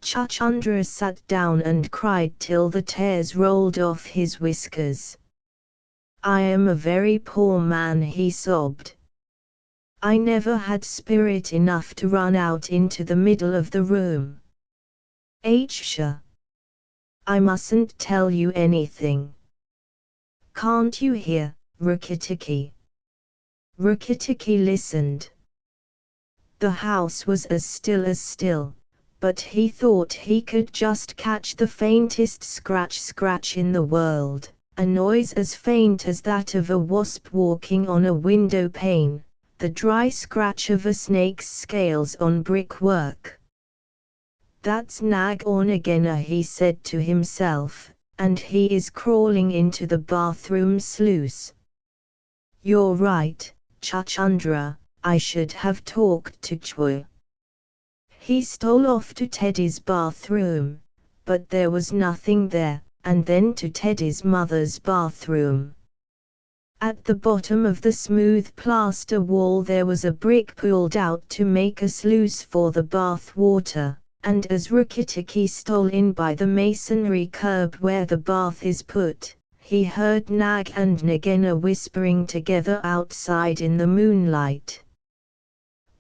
Chuchundra sat down and cried till the tears rolled off his whiskers. "I am a very poor man," he sobbed. "I never had spirit enough to run out into the middle of the room." "Hsha. I mustn't tell you anything. Can't you hear, Rukitiki?" Rukitiki listened. The house was as still, but he thought he could just catch the faintest scratch in the world, a noise as faint as that of a wasp walking on a window pane, the dry scratch of a snake's scales on brickwork. "That's Nag or Nagina," he said to himself, "and he is crawling into the bathroom sluice." "You're right, Chuchundra, I should have talked to Chua." He stole off to Teddy's bathroom, but there was nothing there, and then to Teddy's mother's bathroom. At the bottom of the smooth plaster wall there was a brick pulled out to make a sluice for the bath water, and as Rukitiki stole in by the masonry curb where the bath is put, he heard Nag and Nagina whispering together outside in the moonlight.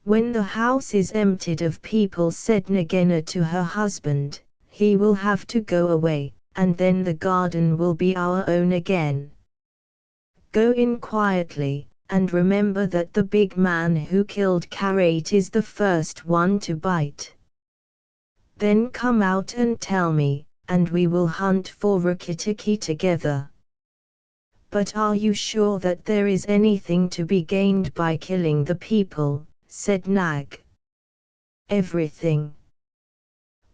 "When the house is emptied of people," said Nagina to her husband, "he will have to go away, and then the garden will be our own again. Go in quietly, and remember that the big man who killed Karate is the first one to bite. Then come out and tell me, and we will hunt for Rukitiki together." "But are you sure that there is anything to be gained by killing the people?" said Nag. "Everything.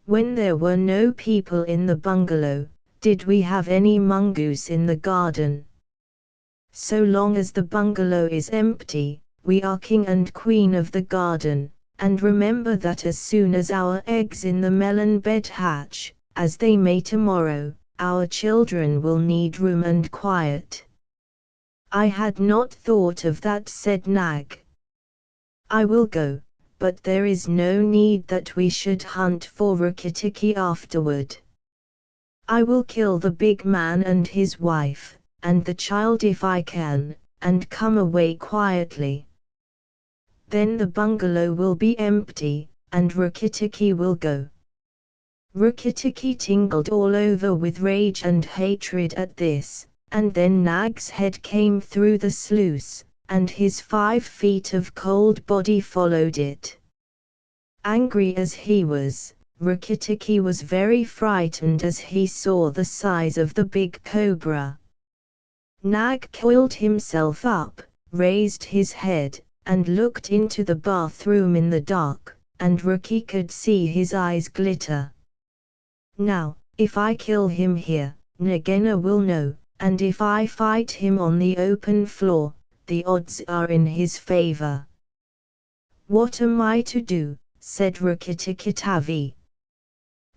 When there were no people in the bungalow, did we have any mongoose in the garden? So long as the bungalow is empty, we are king and queen of the garden, and remember that as soon as our eggs in the melon bed hatch, as they may tomorrow, our children will need room and quiet." "I had not thought of that," said Nag. "I will go, but there is no need that we should hunt for Rikki-tikki afterward. I will kill the big man and his wife, and the child if I can, and come away quietly. Then the bungalow will be empty, and Rikki-tikki will go." Rikki-tikki tingled all over with rage and hatred at this, and then Nag's head came through the sluice, and his 5 feet of cold body followed it. Angry as he was, Rikki-tikki was very frightened as he saw the size of the big cobra. Nag coiled himself up, raised his head, and looked into the bathroom in the dark, and Rikki could see his eyes glitter. "Now, if I kill him here, Nagina will know, and if I fight him on the open floor, the odds are in his favor. What am I to do?" said Rikki-tikki.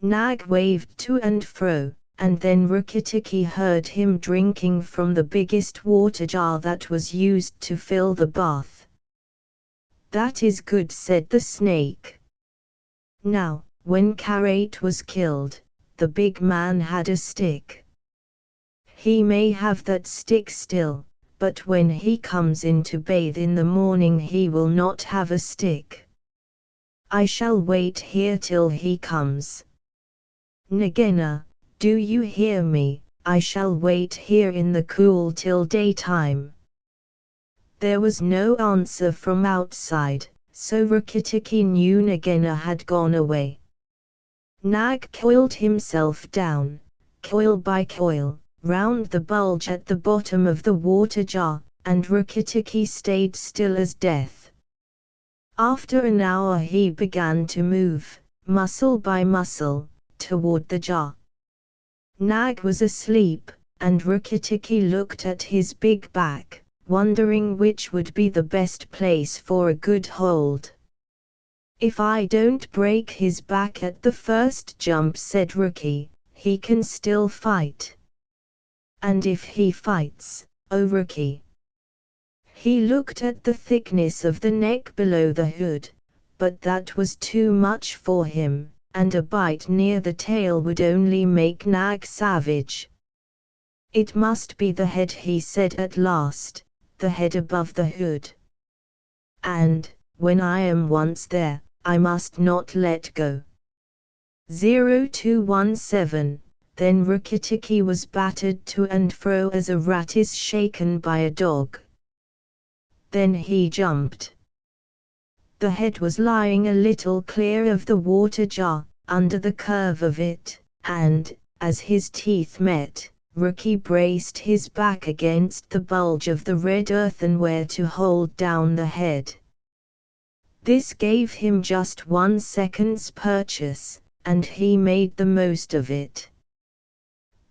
Nag waved to and fro, and then Rikki-tikki heard him drinking from the biggest water jar that was used to fill the bath. "That is good," said the snake. Now, when Karate was killed, the big man had a stick. He may have that stick still, but when he comes in to bathe in the morning he will not have a stick. I shall wait here till he comes. Nagina, do you hear me? I shall wait here in the cool till daytime." There was no answer from outside, so Rikki-tikki knew Nagina had gone away. Nag coiled himself down, coil by coil, round the bulge at the bottom of the water jar, and Rikki-tikki stayed still as death. After an hour he began to move, muscle by muscle, toward the jar. Nag was asleep, and Rikki-tikki looked at his big back, wondering which would be the best place for a good hold. "If I don't break his back at the first jump," said Rikki, "he can still fight. And if he fights, oh Rikki." He looked at the thickness of the neck below the hood, but that was too much for him, and a bite near the tail would only make Nag savage. "It must be the head," he said at last, "the head above the hood. And, when I am once there, I must not let go." 0217. Then Rikki-tikki was battered to and fro as a rat is shaken by a dog. Then he jumped. The head was lying a little clear of the water jar, under the curve of it, and, as his teeth met, Rikki braced his back against the bulge of the red earthenware to hold down the head. This gave him just 1 second's purchase, and he made the most of it.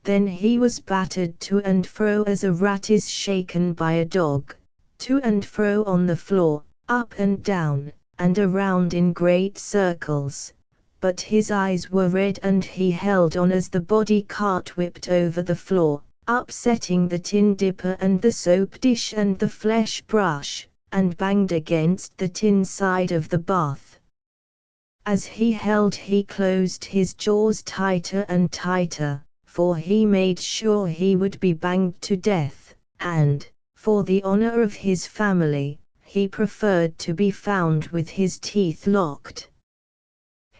Then he was battered to and fro as a rat is shaken by a dog, to and fro on the floor, up and down, and around in great circles, but his eyes were red and he held on as the body cart whipped over the floor, upsetting the tin dipper and the soap dish and the flesh brush, and banged against the tin side of the bath. As he held he closed his jaws tighter and tighter, for he made sure he would be banged to death, and, for the honor of his family, he preferred to be found with his teeth locked.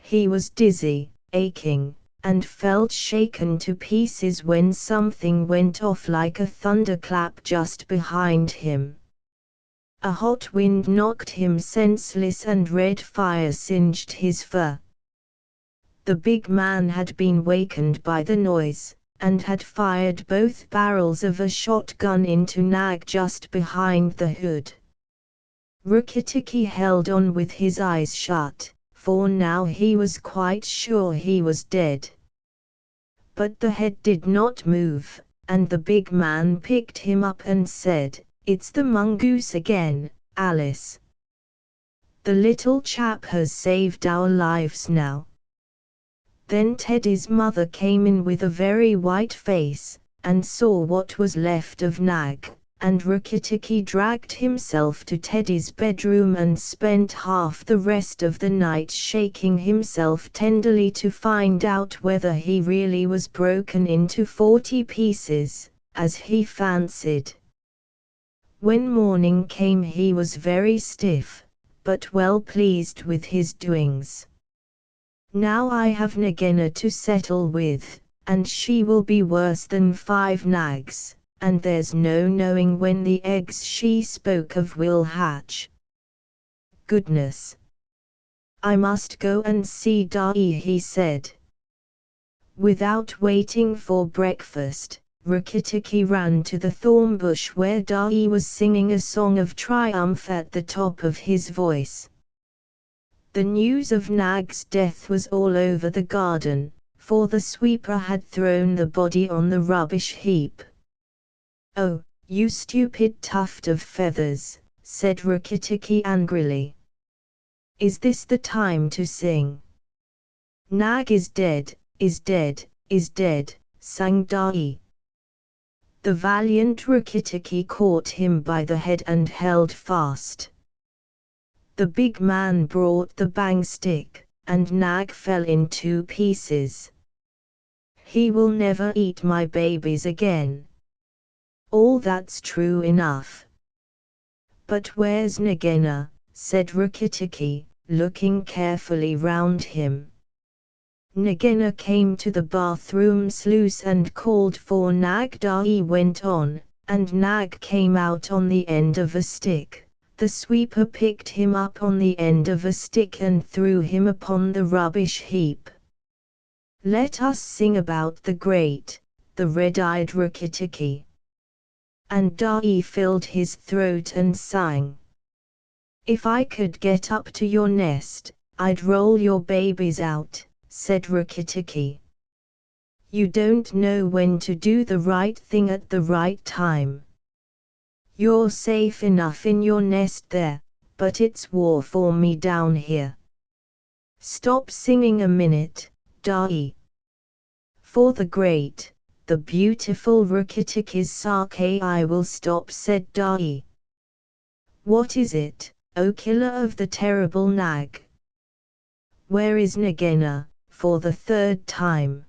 He was dizzy, aching, and felt shaken to pieces when something went off like a thunderclap just behind him. A hot wind knocked him senseless and red fire singed his fur. The big man had been wakened by the noise, and had fired both barrels of a shotgun into Nag just behind the hood. Rikki-tikki held on with his eyes shut, for now he was quite sure he was dead. But the head did not move, and the big man picked him up and said, "It's the mongoose again, Alice. The little chap has saved our lives now. Then Teddy's mother came in with a very white face, and saw what was left of Nag, and Rikki-Tikki dragged himself to Teddy's bedroom and spent half the rest of the night shaking himself tenderly to find out whether he really was broken into 40 pieces, as he fancied. When morning came he was very stiff, but well pleased with his doings. Now I have Nagaina to settle with, and she will be worse than 5 nags, and there's no knowing when the eggs she spoke of will hatch. Goodness! I must go and see Dai, he said. Without waiting for breakfast, Rikki-Tikki ran to the thorn bush where Dai was singing a song of triumph at the top of his voice. The news of Nag's death was all over the garden, for the sweeper had thrown the body on the rubbish heap. "Oh, you stupid tuft of feathers," said Rikki-Tikki angrily. "Is this the time to sing?" "Nag is dead, is dead, is dead," sang Dai. The valiant Rikki-Tikki caught him by the head and held fast. The big man brought the bang stick, and Nag fell in 2 pieces. "He will never eat my babies again." "All that's true enough. But where's Nagaina?" said Rikki-Tikki, looking carefully round him. Nagaina came to the bathroom sluice and called for Nag. Dai went on, and Nag came out on the end of a stick. The sweeper picked him up on the end of a stick and threw him upon the rubbish heap. "Let us sing about the great, the red-eyed Rikki-Tikki." And Dai filled his throat and sang. "If I could get up to your nest, I'd roll your babies out," said Rikki-Tikki. "You don't know when to do the right thing at the right time. You're safe enough in your nest there, but it's war for me down here. Stop singing a minute, Dai." "For the great, the beautiful Rikki-Tikki's sake I will stop," said Dai. "What is it, O killer of the terrible Nag? Where is Nagaina?" for the 3rd time.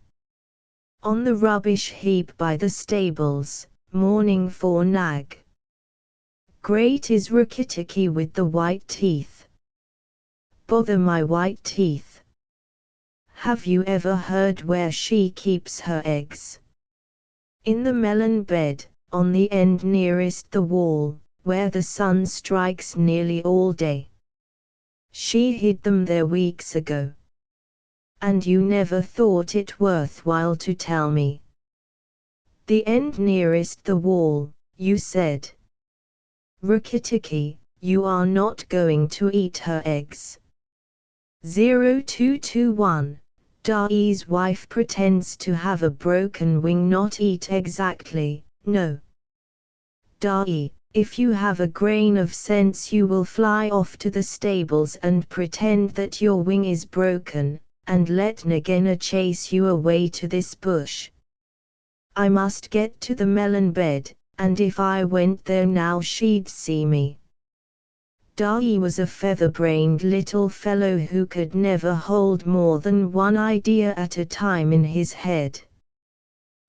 "On the rubbish heap by the stables, mourning for Nag. Great is Rikki-Tikki with the white teeth. Bother my white teeth. Have you ever heard where she keeps her eggs? In the melon bed, on the end nearest the wall, where the sun strikes nearly all day. She hid them there weeks ago. And you never thought it worthwhile to tell me. The end nearest the wall, you said. Rikki-Tikki, you are not going to eat her eggs." 0221. Dai's wife pretends to have a broken wing. Not eat exactly, no. Dai, if you have a grain of sense you will fly off to the stables and pretend that your wing is broken, and let Nagaina chase you away to this bush. I must get to the melon bed, and if I went there now she'd see me. Dai was a feather-brained little fellow who could never hold more than one idea at a time in his head.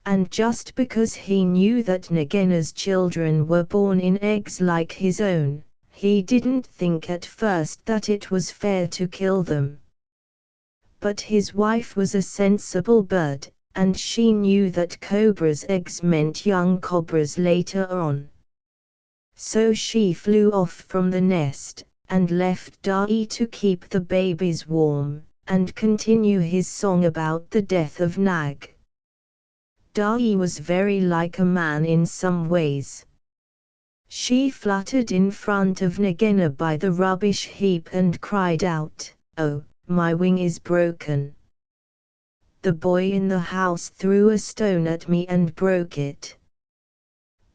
And just because he knew that Nagaina's children were born in eggs like his own, he didn't think at first that it was fair to kill them. But his wife was a sensible bird, and she knew that cobra's eggs meant young cobras later on. So she flew off from the nest, and left Dai to keep the babies warm, and continue his song about the death of Nag. Dai was very like a man in some ways. She fluttered in front of Nagaina by the rubbish heap and cried out, "Oh, my wing is broken. The boy in the house threw a stone at me and broke it."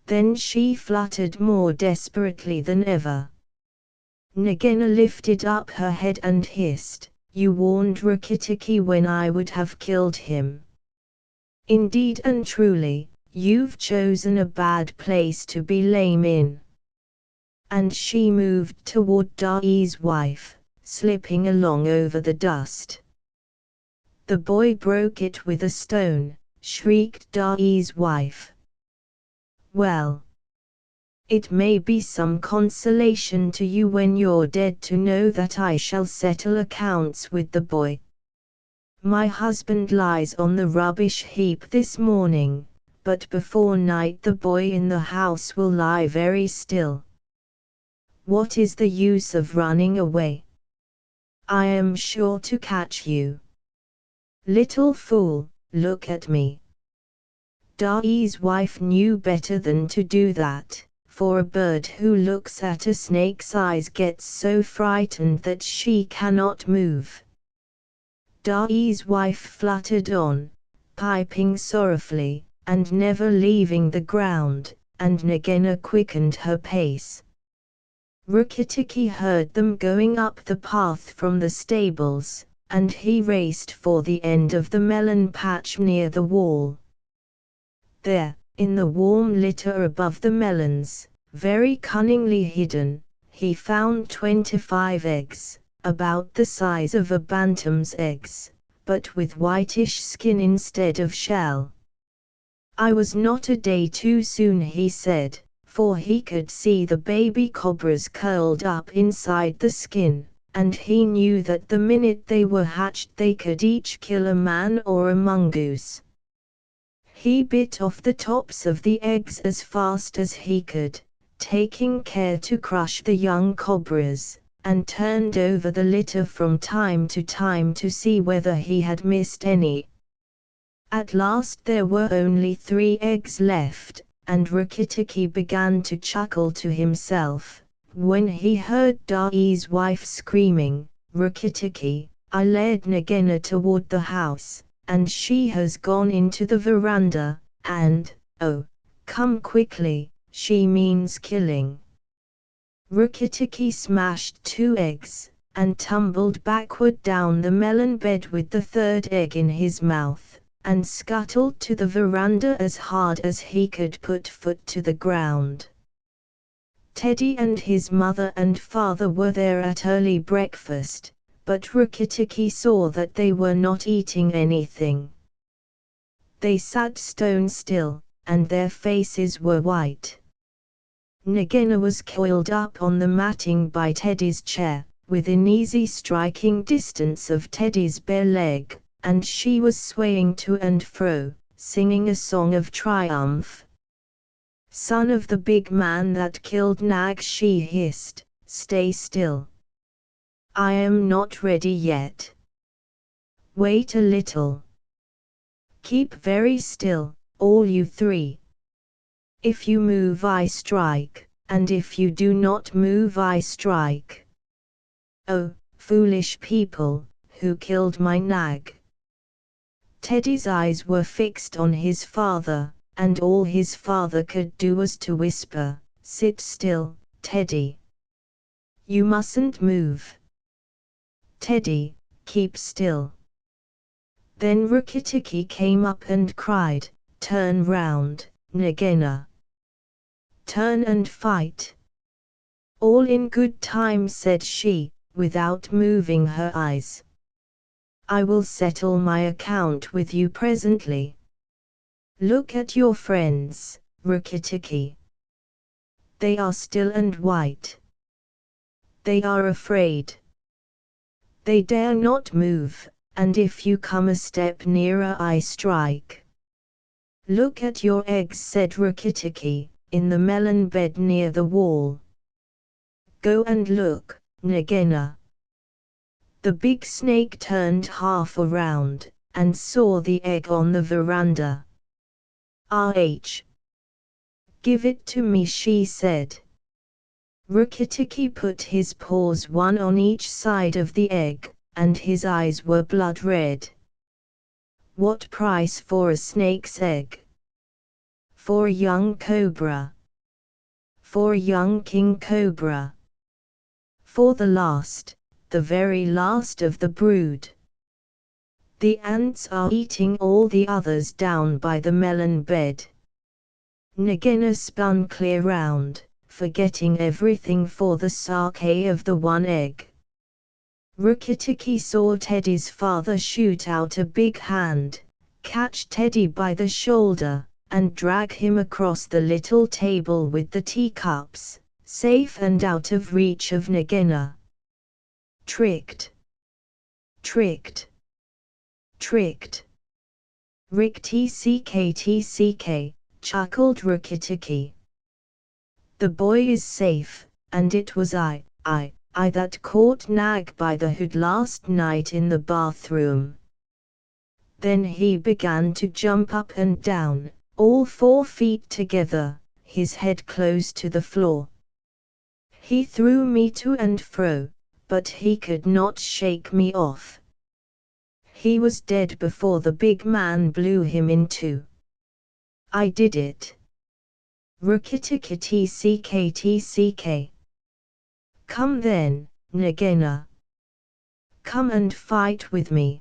Then she fluttered more desperately than ever. Nagina lifted up her head and hissed, "You warned Rikki-Tikki when I would have killed him. Indeed and truly, you've chosen a bad place to be lame in." And she moved toward Da'i's wife, slipping along over the dust. "The boy broke it with a stone," shrieked Da'i's wife. "Well, it may be some consolation to you when you're dead to know that I shall settle accounts with the boy. My husband lies on the rubbish heap this morning, but before night the boy in the house will lie very still. What is the use of running away? I am sure to catch you. Little fool, look at me." Da'i's wife knew better than to do that, for a bird who looks at a snake's eyes gets so frightened that she cannot move. Da'i's wife fluttered on, piping sorrowfully, and never leaving the ground, and Nagina quickened her pace. Rikki-Tikki heard them going up the path from the stables, and he raced for the end of the melon patch near the wall. There, in the warm litter above the melons, very cunningly hidden, he found 25 eggs, about the size of a bantam's eggs, but with whitish skin instead of shell. "I was not a day too soon," he said, for he could see the baby cobras curled up inside the skin, and he knew that the minute they were hatched they could each kill a man or a mongoose. He bit off the tops of the eggs as fast as he could, taking care to crush the young cobras, and turned over the litter from time to time to see whether he had missed any. At last there were only 3 eggs left, and Rikki-Tikki began to chuckle to himself, when he heard Da'i's wife screaming, "Rikki-Tikki, I led Nagina toward the house, and she has gone into the veranda, and, oh, come quickly, she means killing." Rikki-Tikki smashed 2 eggs, and tumbled backward down the melon bed with the 3rd egg in his mouth, and scuttled to the veranda as hard as he could put foot to the ground. Teddy and his mother and father were there at early breakfast, but Rikki-Tikki saw that they were not eating anything. They sat stone still, and their faces were white. Nagina was coiled up on the matting by Teddy's chair, within easy striking distance of Teddy's bare leg, and she was swaying to and fro, singing a song of triumph. "Son of the big man that killed Nag," she hissed, "stay still. I am not ready yet. Wait a little. Keep very still, all you 3. If you move I strike, and if you do not move I strike. Oh, foolish people, who killed my Nag?" Teddy's eyes were fixed on his father, and all his father could do was to whisper, "Sit still, Teddy. You mustn't move. Teddy, keep still." Then Rikki-Tikki came up and cried, "Turn round, Nagina. Turn and fight." "All in good time," said she, without moving her eyes. "I will settle my account with you presently. Look at your friends, Rikki-Tikki. They are still and white. They are afraid. They dare not move, and if you come a step nearer I strike." "Look at your eggs," said Rikki-Tikki, "in the melon bed near the wall. Go and look, Nagina." The big snake turned half around, and saw the egg on the veranda. "Give it to me," she said. Rikki-Tikki put his paws one on each side of the egg, and his eyes were blood red. "What price for a snake's egg? For a young cobra? For a young king cobra? for the very last of the brood. The ants are eating all the others down by the melon bed. Nagina spun clear round, forgetting everything for the sake of the one egg. Rukitiki saw Teddy's father shoot out a big hand, catch Teddy by the shoulder, and drag him across the little table with the teacups, safe and out of reach of Nagina. Tricked! Tricked! Tricked! Rick tck, chuckled Rukitiki. The boy is safe, and it was I that caught Nag by the hood last night in the bathroom. Then he began to jump up and down, all 4 feet together, his head close to the floor. He threw me to and fro, but he could not shake me off. He was dead before the big man blew him in two. I did it. Rukitiki. Come then, Nagina. Come and fight with me.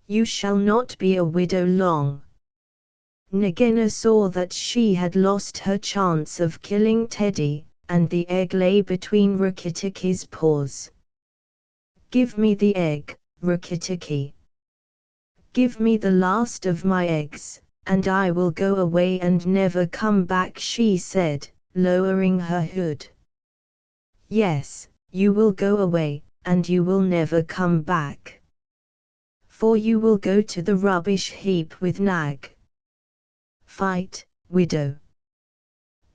You shall not be a widow long. Nagina saw that she had lost her chance of killing Teddy, and the egg lay between Rukitiki's paws. Give me the egg, Rukitiki. Give me the last of my eggs, and I will go away and never come back, she said, lowering her hood. Yes, you will go away, and you will never come back. For you will go to the rubbish heap with Nag. Fight, widow.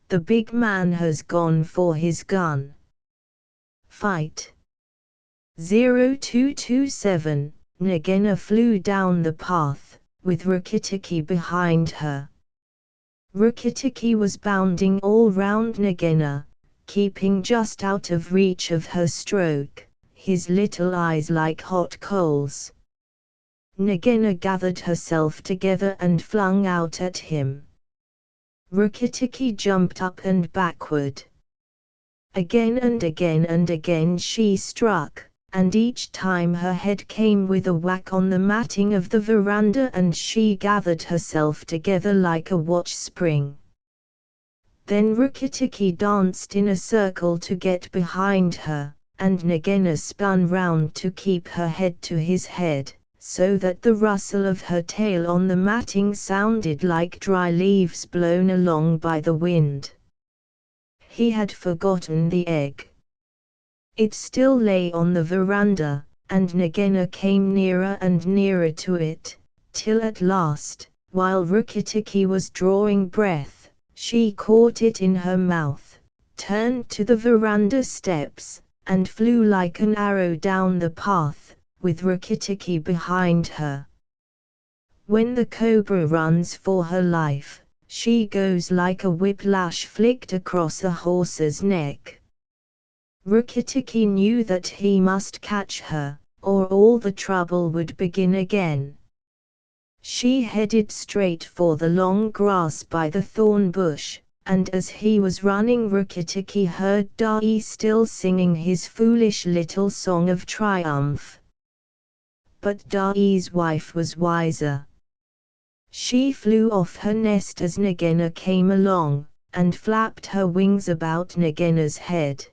The big man has gone for his gun. Fight. 0227, Nagina flew down the path, with Rukitiki behind her. Rukitiki was bounding all round Nagina, keeping just out of reach of her stroke, his little eyes like hot coals. Nagina gathered herself together and flung out at him. Rukitiki jumped up and backward. Again and again and again she struck, and each time her head came with a whack on the matting of the veranda and she gathered herself together like a watch spring. Then Rukitiki danced in a circle to get behind her, and Nagina spun round to keep her head to his head, so that the rustle of her tail on the matting sounded like dry leaves blown along by the wind. He had forgotten the egg. It still lay on the veranda, and Nagina came nearer and nearer to it, till at last, while Rukitiki was drawing breath, she caught it in her mouth, turned to the veranda steps, and flew like an arrow down the path, with Rukitiki behind her. When the cobra runs for her life, she goes like a whiplash flicked across a horse's neck. Rukitiki knew that he must catch her, or all the trouble would begin again. She headed straight for the long grass by the thorn bush, and as he was running Rukitiki heard Dai still singing his foolish little song of triumph. But Dai's wife was wiser. She flew off her nest as Nagina came along, and flapped her wings about Nagina's head.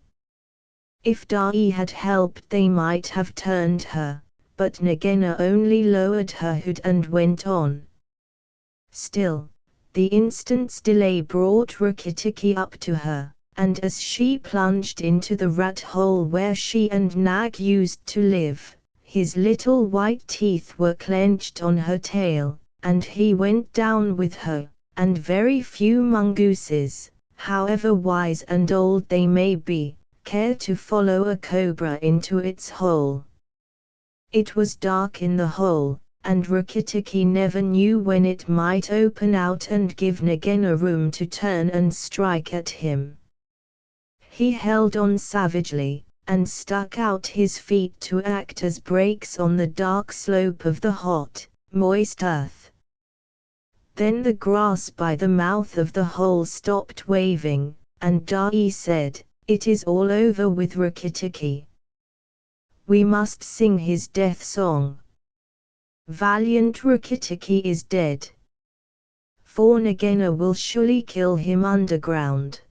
If Dai had helped they might have turned her, but Nagina only lowered her hood and went on. Still, the instant's delay brought Rukitiki up to her, and as she plunged into the rat hole where she and Nag used to live, his little white teeth were clenched on her tail, and he went down with her, and very few mongooses, however wise and old they may be, care to follow a cobra into its hole. It was dark in the hole, and Rukitiki never knew when it might open out and give Nagina room to turn and strike at him. He held on savagely, and stuck out his feet to act as brakes on the dark slope of the hot, moist earth. Then the grass by the mouth of the hole stopped waving, and Dai said, It is all over with Rikki-tikki. We must sing his death song. Valiant Rikki-tikki is dead. For Nagaina will surely kill him underground.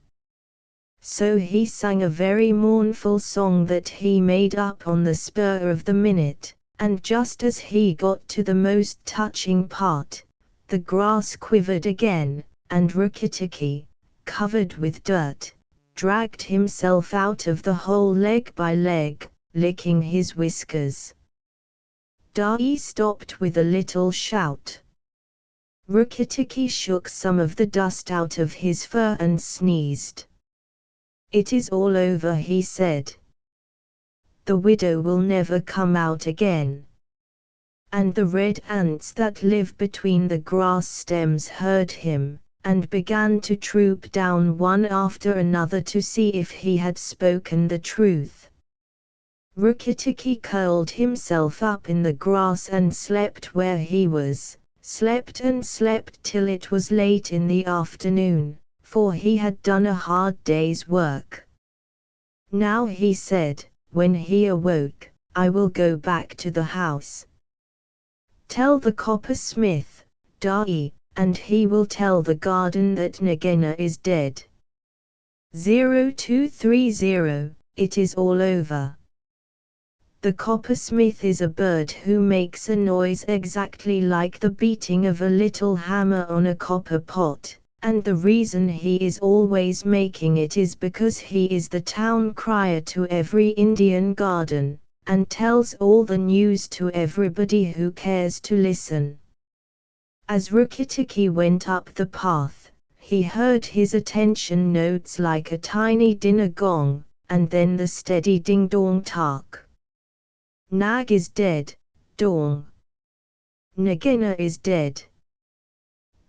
So he sang a very mournful song that he made up on the spur of the minute, and just as he got to the most touching part, the grass quivered again, and Rikki-tikki, covered with dirt, dragged himself out of the hole leg by leg, licking his whiskers. Dai stopped with a little shout. Rikki-tikki shook some of the dust out of his fur and sneezed. It is all over, he said. The widow will never come out again. And the red ants that live between the grass stems heard him, and began to troop down one after another to see if he had spoken the truth. Rikki-tikki curled himself up in the grass and slept where he was, slept and slept till it was late in the afternoon, for he had done a hard day's work. Now he said, when he awoke, I will go back to the house. Tell the coppersmith, Dai, and he will tell the garden that Nagaina is dead. 0230, it is all over. The coppersmith is a bird who makes a noise exactly like the beating of a little hammer on a copper pot, and the reason he is always making it is because he is the town crier to every Indian garden, and tells all the news to everybody who cares to listen. As Rikki-tikki went up the path, he heard his attention notes like a tiny dinner gong, and then the steady ding-dong-tark. Nag is dead, dong. Nagaina is dead.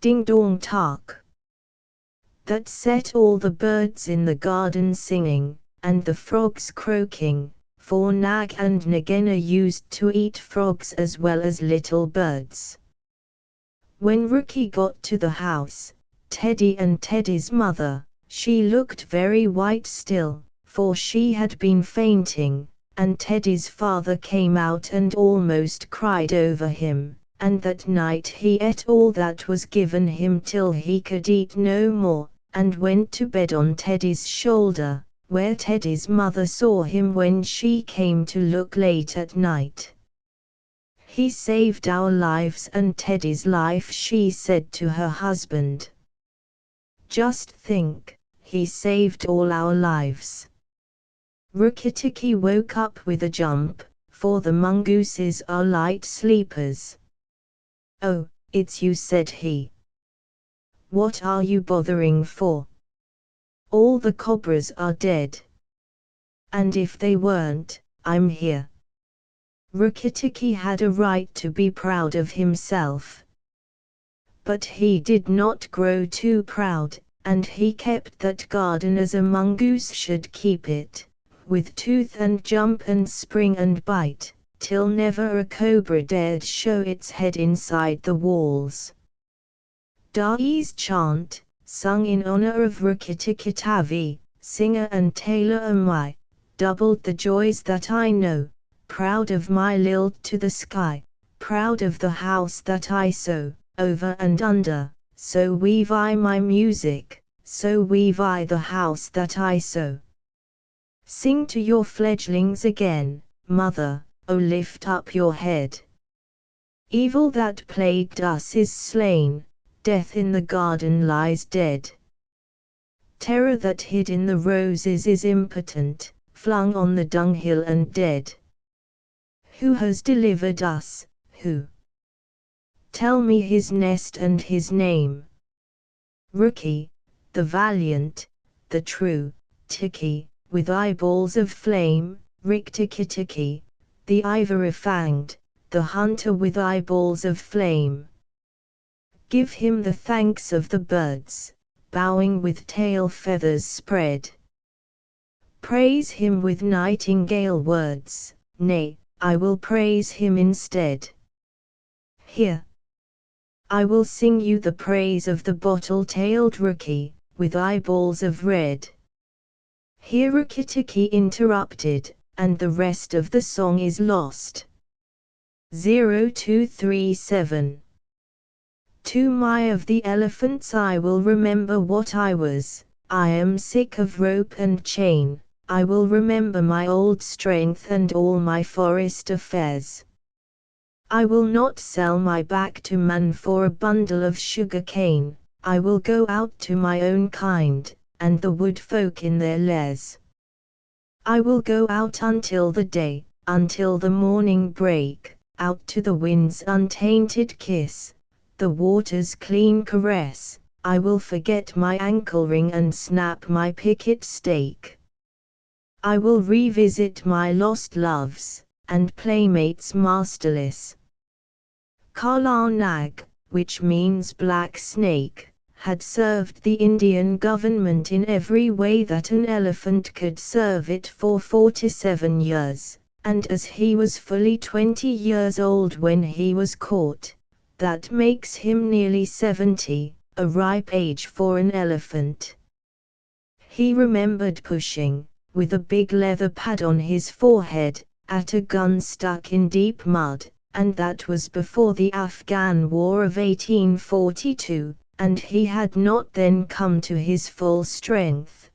Ding-dong-tark. That set all the birds in the garden singing, and the frogs croaking, for Nag and Nagaina used to eat frogs as well as little birds. When Rikki got to the house, Teddy and Teddy's mother, she looked very white still, for she had been fainting, and Teddy's father came out and almost cried over him, and that night he ate all that was given him till he could eat no more, and went to bed on Teddy's shoulder, where Teddy's mother saw him when she came to look late at night. He saved our lives and Teddy's life, she said to her husband. Just think, he saved all our lives. Rikki-tikki woke up with a jump, for the mongooses are light sleepers. Oh, it's you, said he. What are you bothering for? All the cobras are dead. And if they weren't, I'm here. Rikki-tikki had a right to be proud of himself. But he did not grow too proud, and he kept that garden as a mongoose should keep it, with tooth and jump and spring and bite, till never a cobra dared show its head inside the walls. Dai's chant, sung in honor of Rikki-tikki, singer and tailor am I, doubled the joys that I know, proud of my lilt to the sky, proud of the house that I sew, over and under, so weave I my music, so weave I the house that I sew. Sing to your fledglings again, mother, oh lift up your head. Evil that plagued us is slain, death in the garden lies dead. Terror that hid in the roses is impotent, flung on the dunghill and dead. Who has delivered us, who? Tell me his nest and his name. Rikki, the valiant, the true, Tikki, with eyeballs of flame, Rikki-tikki, the ivory-fanged, the hunter with eyeballs of flame. Give him the thanks of the birds, bowing with tail feathers spread. Praise him with nightingale words, nay, I will praise him instead. Here, I will sing you the praise of the bottle-tailed Rikki, with eyeballs of red. Hirokitaki interrupted, and the rest of the song is lost. 0237. To my of the elephants I will remember what I was, I am sick of rope and chain, I will remember my old strength and all my forest affairs. I will not sell my back to man for a bundle of sugar cane, I will go out to my own kind, and the wood folk in their lairs. I will go out until the day, until the morning break, out to the wind's untainted kiss, the water's clean caress, I will forget my ankle ring and snap my picket stake. I will revisit my lost loves, and playmates masterless. Kala Nag, which means black snake, had served the Indian government in every way that an elephant could serve it for 47 years, and as he was fully 20 years old when he was caught, that makes him nearly 70, a ripe age for an elephant. He remembered pushing, with a big leather pad on his forehead, at a gun stuck in deep mud, and that was before the Afghan War of 1842, and he had not then come to his full strength.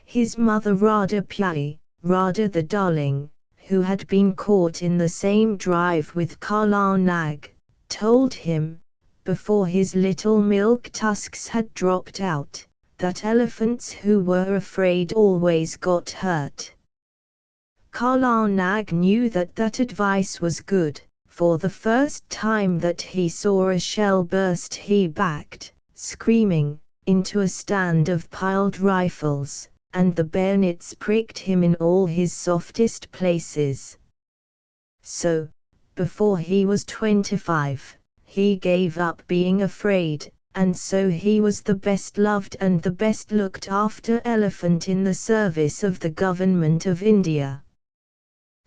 His mother Radha Pyari, Radha the darling, who had been caught in the same drive with Kala Nag, told him, before his little milk tusks had dropped out, that elephants who were afraid always got hurt. Kala Nag knew that that advice was good. For the first time that he saw a shell burst he backed, screaming, into a stand of piled rifles, and the bayonets pricked him in all his softest places. So, before he was 25, he gave up being afraid, and so he was the best loved and the best looked after elephant in the service of the government of India.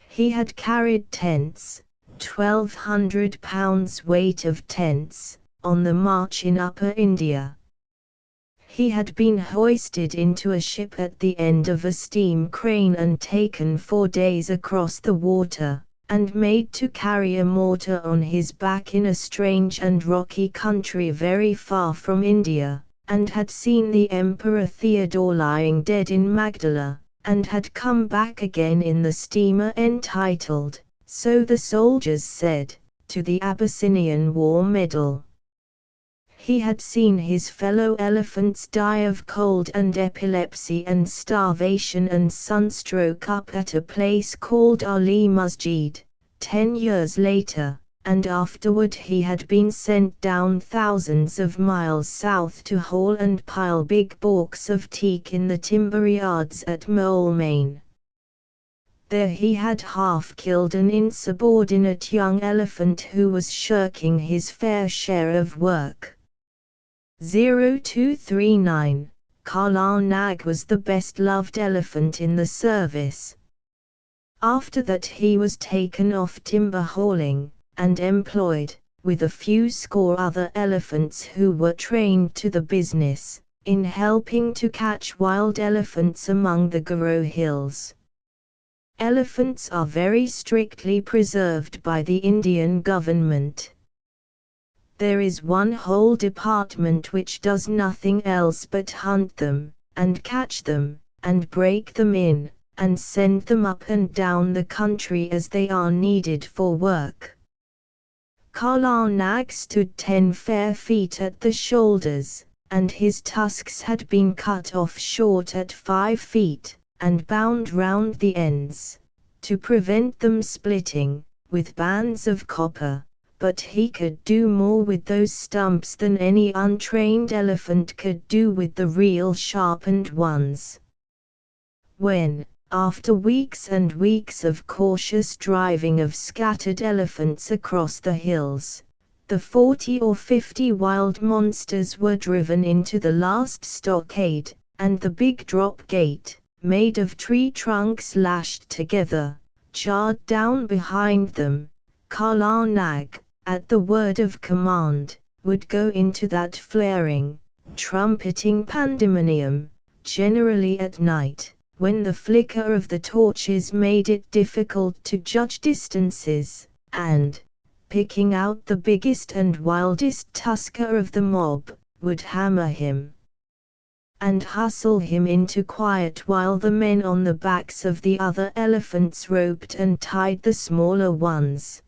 He had carried tents, 1,200 pounds weight of tents, on the march in Upper India. He had been hoisted into a ship at the end of a steam crane and taken 4 days across the water, and made to carry a mortar on his back in a strange and rocky country very far from India, and had seen the Emperor Theodore lying dead in Magdala, and had come back again in the steamer entitled, so the soldiers said, to the Abyssinian War Medal. He had seen his fellow elephants die of cold and epilepsy and starvation and sunstroke up at a place called Ali Masjid, 10 years later, and afterward he had been sent down thousands of miles south to haul and pile big balks of teak in the timber yards at Moulmein. There he had half killed an insubordinate young elephant who was shirking his fair share of work. 0239, Kala Nag was the best loved elephant in the service. After that he was taken off timber hauling, and employed, with a few score other elephants who were trained to the business, in helping to catch wild elephants among the Garo hills. Elephants are very strictly preserved by the Indian government. There is one whole department which does nothing else but hunt them, and catch them, and break them in, and send them up and down the country as they are needed for work. Kala Nag stood 10 fair feet at the shoulders, and his tusks had been cut off short at 5 feet, and bound round the ends, to prevent them splitting, with bands of copper. But he could do more with those stumps than any untrained elephant could do with the real sharpened ones. When, after weeks and weeks of cautious driving of scattered elephants across the hills, the 40 or 50 wild monsters were driven into the last stockade, and the big drop gate, made of tree trunks lashed together, jarred down behind them, Kala Nag, at the word of command, would go into that flaring, trumpeting pandemonium, generally at night, when the flicker of the torches made it difficult to judge distances, and, picking out the biggest and wildest tusker of the mob, would hammer him and hustle him into quiet while the men on the backs of the other elephants roped and tied the smaller ones.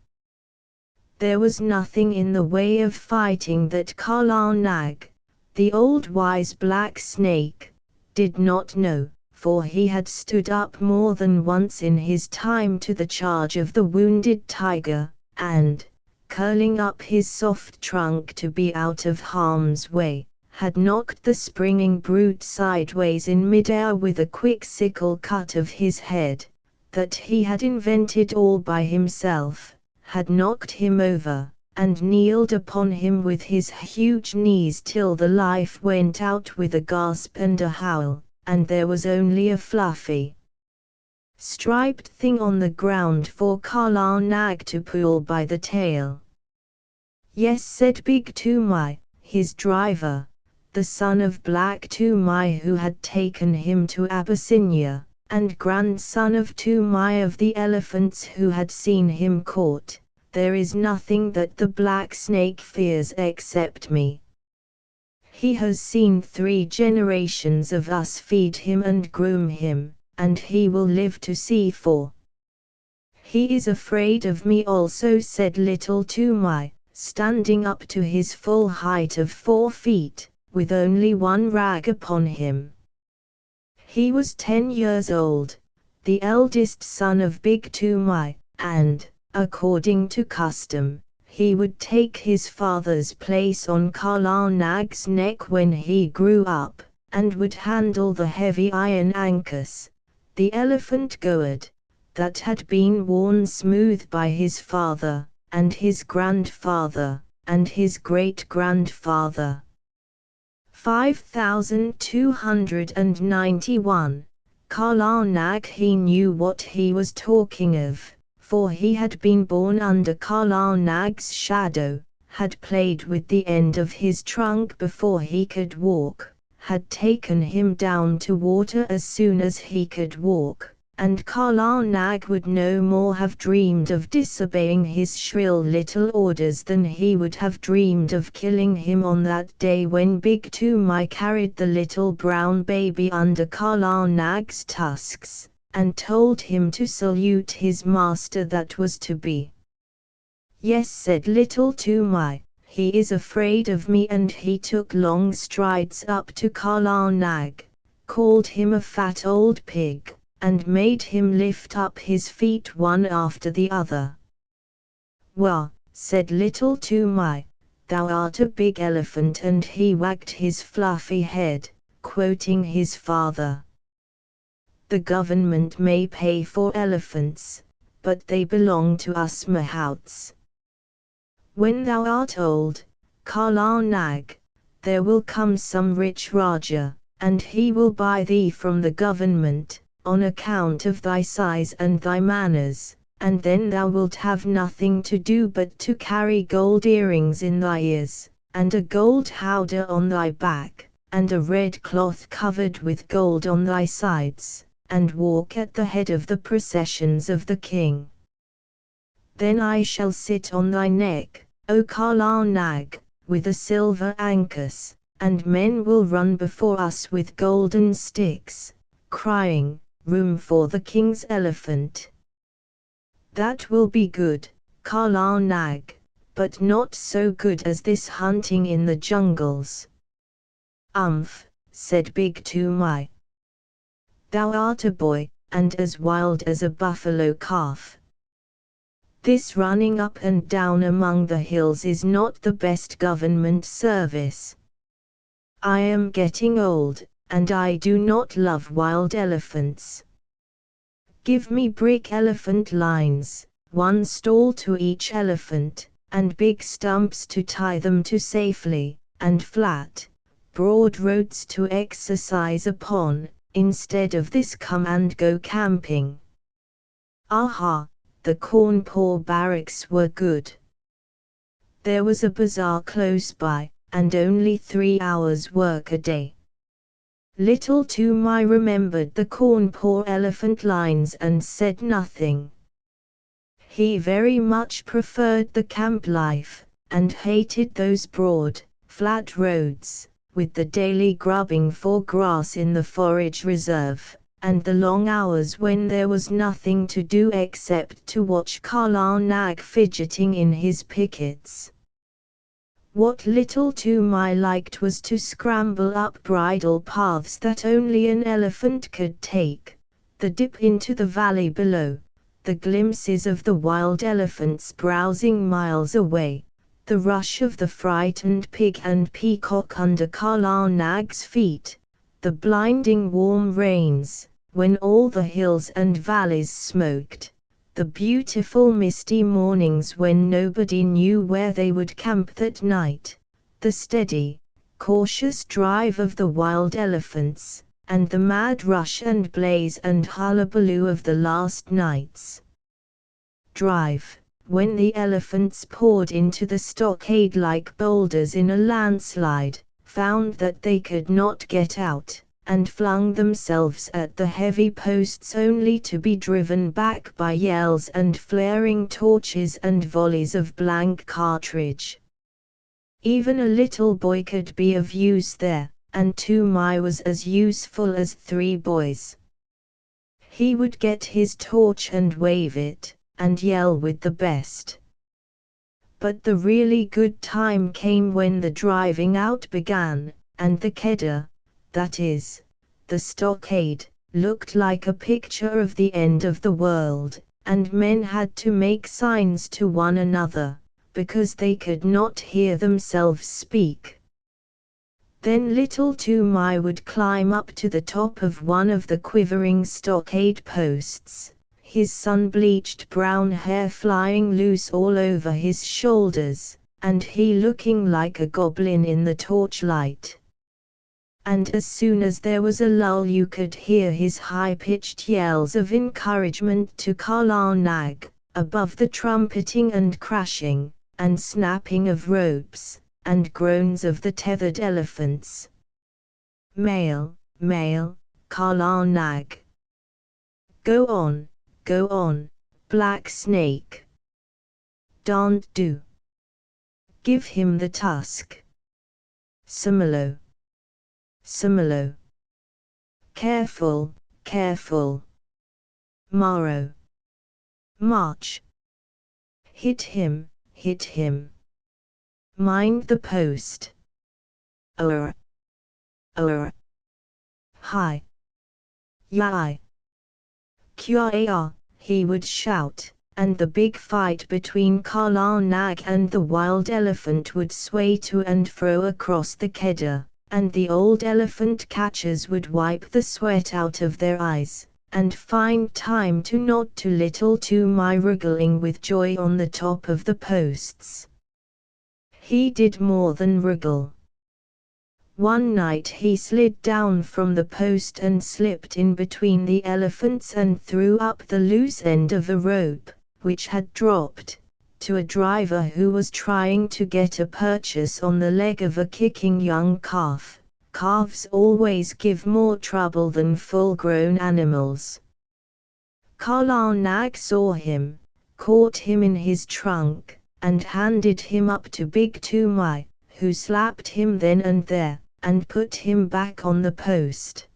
There was nothing in the way of fighting that Kala Nag, the old wise black snake, did not know, for he had stood up more than once in his time to the charge of the wounded tiger, and, curling up his soft trunk to be out of harm's way, had knocked the springing brute sideways in midair with a quick sickle cut of his head, that he had invented all by himself, had knocked him over, and kneeled upon him with his huge knees till the life went out with a gasp and a howl, and there was only a fluffy, striped thing on the ground for Kala Nag to pull by the tail. Yes, said Big Toomai, his driver, the son of Black Toomai who had taken him to Abyssinia, and grandson of Toomai of the elephants who had seen him caught. There is nothing that the black snake fears except me. He has seen 3 generations of us feed him and groom him, and he will live to see 4. He is afraid of me also, said Little Toomai, standing up to his full height of 4 feet, with only one rag upon him. He was 10 years old, the eldest son of Big Toomai, and, according to custom, he would take his father's place on Kala Nag's neck when he grew up, and would handle the heavy iron ankus, the elephant gourd, that had been worn smooth by his father, and his grandfather, and his great-grandfather. 5291. Kala Nag. He knew what he was talking of, for he had been born under Kala Nag's shadow, had played with the end of his trunk before he could walk, had taken him down to water as soon as he could walk, and Kala Nag would no more have dreamed of disobeying his shrill little orders than he would have dreamed of killing him on that day when Big Toomai carried the little brown baby under Kala Nag's tusks, and told him to salute his master that was to be. Yes, said Little Toomai, he is afraid of me, and he took long strides up to Kala Nag, called him a fat old pig, and made him lift up his feet one after the other. Wah, said Little Toomai, thou art a big elephant, and he wagged his fluffy head, quoting his father. The government may pay for elephants, but they belong to us mahouts. When thou art old, Kala Nag, there will come some rich Raja, and he will buy thee from the government, on account of thy size and thy manners, and then thou wilt have nothing to do but to carry gold earrings in thy ears, and a gold howdah on thy back, and a red cloth covered with gold on thy sides, and walk at the head of the processions of the king. Then I shall sit on thy neck, O Kala Nag, with a silver ankus, and men will run before us with golden sticks, crying, room for the king's elephant. That will be good, Kala Nag, but not so good as this hunting in the jungles. Said Big Toomai. Thou art a boy, and as wild as a buffalo calf. This running up and down among the hills is not the best government service. I am getting old, and I do not love wild elephants. Give me brick elephant lines, one stall to each elephant, and big stumps to tie them to safely, and flat, broad roads to exercise upon, instead of this come and go camping. Aha, the Cawnpore barracks were good. There was a bazaar close by, and only 3 hours' work a day. Little Toomai remembered the corn-poor elephant lines and said nothing. He very much preferred the camp life, and hated those broad, flat roads, with the daily grubbing for grass in the forage reserve, and the long hours when there was nothing to do except to watch Kala Nag fidgeting in his pickets. What Little Toomai liked was to scramble up bridle paths that only an elephant could take, the dip into the valley below, the glimpses of the wild elephants browsing miles away, the rush of the frightened pig and peacock under Kala Nag's feet, the blinding warm rains, when all the hills and valleys smoked, the beautiful misty mornings when nobody knew where they would camp that night, the steady, cautious drive of the wild elephants, and the mad rush and blaze and hullabaloo of the last night's drive, when the elephants poured into the stockade like boulders in a landslide, found that they could not get out, and flung themselves at the heavy posts only to be driven back by yells and flaring torches and volleys of blank cartridge. Even a little boy could be of use there, and Toomai was as useful as 3 boys. He would get his torch and wave it, and yell with the best. But the really good time came when the driving out began, and the keddah, that is, the stockade, looked like a picture of the end of the world, and men had to make signs to one another, because they could not hear themselves speak. Then Little Toomai would climb up to the top of one of the quivering stockade posts, his sun-bleached brown hair flying loose all over his shoulders, and he looking like a goblin in the torchlight. And as soon as there was a lull you could hear his high-pitched yells of encouragement to Kala Nag, above the trumpeting and crashing, and snapping of ropes, and groans of the tethered elephants. Mail, Kala Nag. Go on, Black Snake. Don't do. Give him the tusk. Similo. Careful. Morrow. March. Hit him. Mind the post. Hi. Yai. Kya, he would shout, and the big fight between Kala Nag and the wild elephant would sway to and fro across the keddah, and the old elephant catchers would wipe the sweat out of their eyes, and find time to nod to Little Toomai wriggling with joy on the top of the posts. He did more than wriggle. One night he slid down from the post and slipped in between the elephants and threw up the loose end of a rope, which had dropped, to a driver who was trying to get a purchase on the leg of a kicking young calf. Calves always give more trouble than full-grown animals. Kala Nag saw him, caught him in his trunk, and handed him up to Big Toomai, who slapped him then and there, and put him back on the post.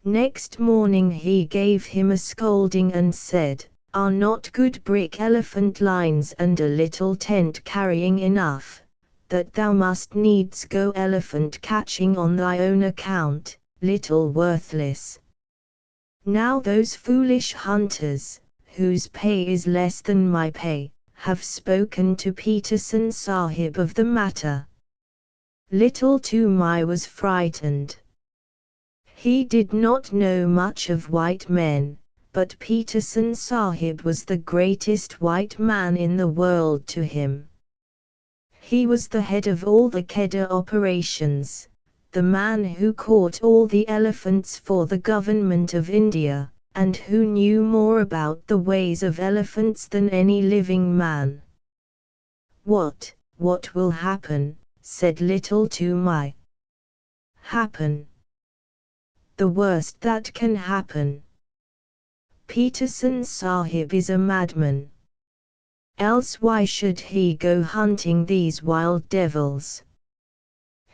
Next morning he gave him a scolding and said, "Are not good brick elephant lines and a little tent carrying enough, that thou must needs go elephant catching on thy own account, little worthless? Now those foolish hunters, whose pay is less than my pay, have spoken to Peterson Sahib of the matter." Little Toomai was frightened. He did not know much of white men, but Peterson Sahib was the greatest white man in the world to him. He was the head of all the keddah operations, the man who caught all the elephants for the government of India, and who knew more about the ways of elephants than any living man. What will happen?" said Little Toomai. Happen? the worst that can happen. Peterson Sahib is a madman. Else why should he go hunting these wild devils?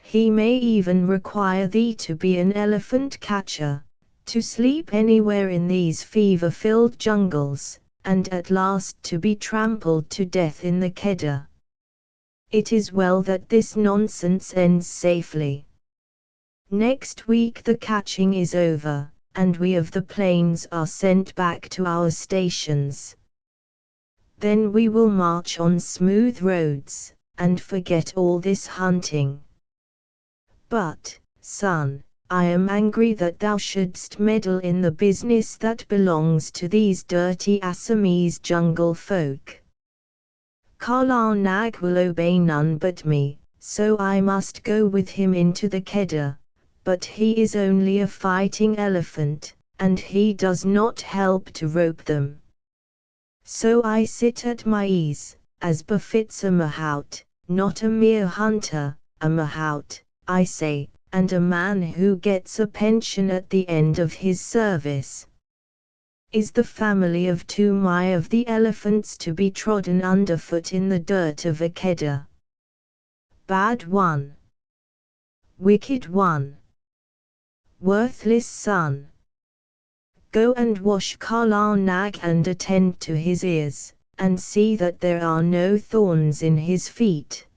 He may even require thee to be an elephant catcher, to sleep anywhere in these fever-filled jungles, and at last to be trampled to death in the Kedar. It is well that this nonsense ends safely. Next week the catching is over, and we of the plains are sent back to our stations. Then we will march on smooth roads, and forget all this hunting. But, son, I am angry that thou shouldst meddle in the business that belongs to these dirty Assamese jungle folk. Kala Nag will obey none but me, so I must go with him into the Kedar, but he is only a fighting elephant, and he does not help to rope them. So I sit at my ease, as befits a mahout, not a mere hunter, a mahout, I say, and a man who gets a pension at the end of his service. Is the family of Tumai of the elephants to be trodden underfoot in the dirt of a Kedar? Bad one. Wicked one. Worthless son. Go and wash Kala Nag and attend to his ears, and see that there are no thorns in his feet.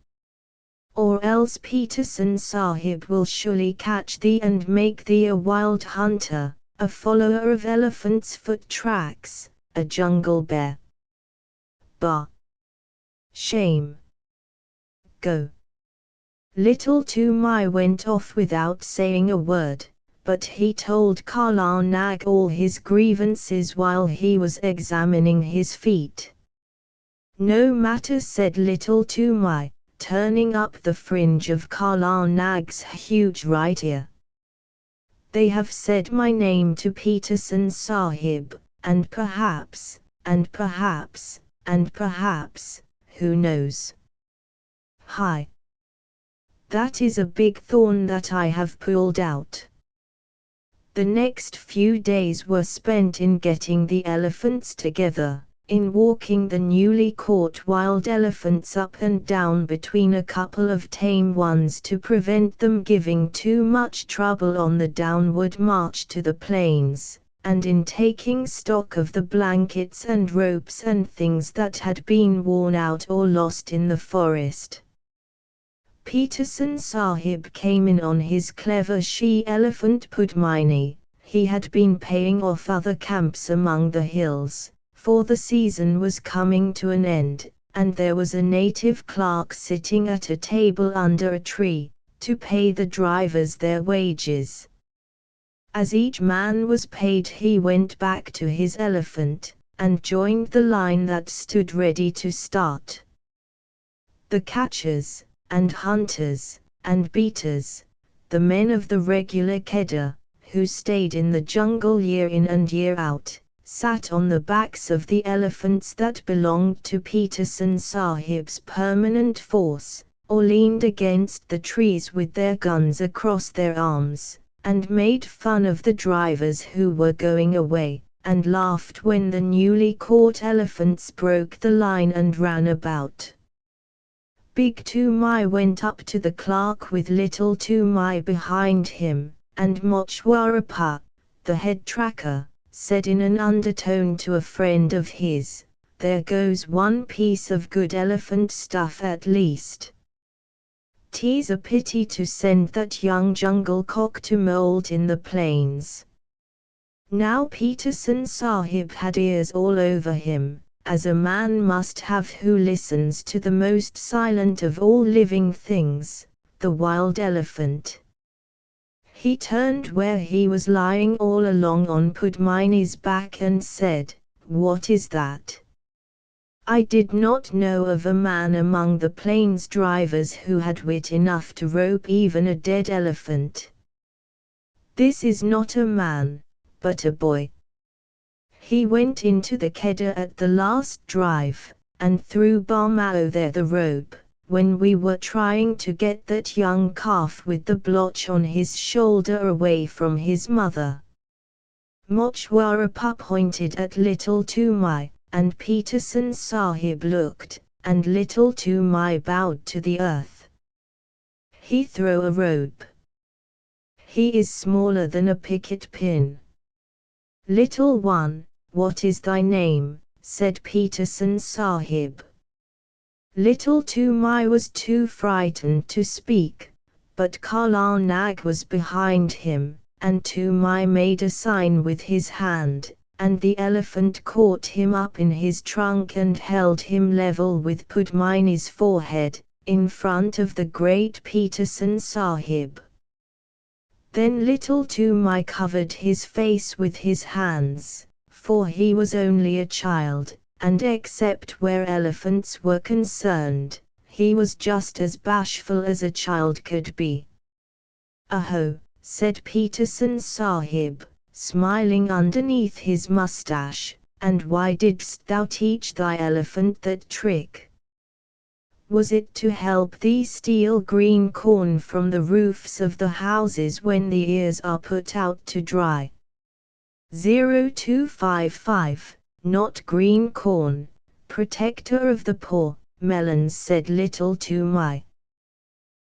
Or else Peterson Sahib will surely catch thee and make thee a wild hunter, a follower of elephants' foot tracks, a jungle bear. Bah! Shame! Go! Little Tumai went off without saying a word, but he told Kala Nag all his grievances while he was examining his feet. No matter, said Little Tumai, turning up the fringe of Kala Nag's huge right ear. They have said my name to Peterson Sahib, and perhaps, who knows? Hi! That is a big thorn that I have pulled out. The next few days were spent in getting the elephants together, in walking the newly caught wild elephants up and down between a couple of tame ones to prevent them giving too much trouble on the downward march to the plains, and in taking stock of the blankets and ropes and things that had been worn out or lost in the forest. Peterson Sahib came in on his clever she-elephant Pudmini. He had been paying off other camps among the hills, for the season was coming to an end, and there was a native clerk sitting at a table under a tree, to pay the drivers their wages. As each man was paid, he went back to his elephant, and joined the line that stood ready to start. The catchers, and hunters, and beaters, the men of the regular Kedar, who stayed in the jungle year in and year out, sat on the backs of the elephants that belonged to Peterson Sahib's permanent force, or leaned against the trees with their guns across their arms, and made fun of the drivers who were going away, and laughed when the newly caught elephants broke the line and ran about. Big Tumai went up to the clerk with Little Tumai behind him, and Mochwarapa, the head tracker, said in an undertone to a friend of his, "There goes one piece of good elephant stuff at least. 'Tis a pity to send that young jungle cock to moult in the plains." Now Peterson Sahib had ears all over him, as a man must have who listens to the most silent of all living things, the wild elephant. He turned where he was lying all along on Pudmini's back and said, "What is that? I did not know of a man among the plains drivers who had wit enough to rope even a dead elephant. This is not a man, but a boy." He went into the Kedar at the last drive, and threw Barmao there the rope, when we were trying to get that young calf with the blotch on his shoulder away from his mother. Mochwara pointed at Little Toomai, and Peterson Sahib looked, and Little Toomai bowed to the earth. He threw a rope. He is smaller than a picket pin. Little one, what is thy name? Said Peterson Sahib. Little Toomai was too frightened to speak, but Kala Nag was behind him, and Toomai made a sign with his hand, and the elephant caught him up in his trunk and held him level with Pudmini's forehead, in front of the great Peterson Sahib. Then Little Toomai covered his face with his hands, for he was only a child, and except where elephants were concerned, he was just as bashful as a child could be. "Aho," said Peterson Sahib, smiling underneath his mustache, "and why didst thou teach thy elephant that trick? Was it to help thee steal green corn from the roofs of the houses when the ears are put out to dry?" 0255, not green corn, protector of the poor, melons, said Little Toomai.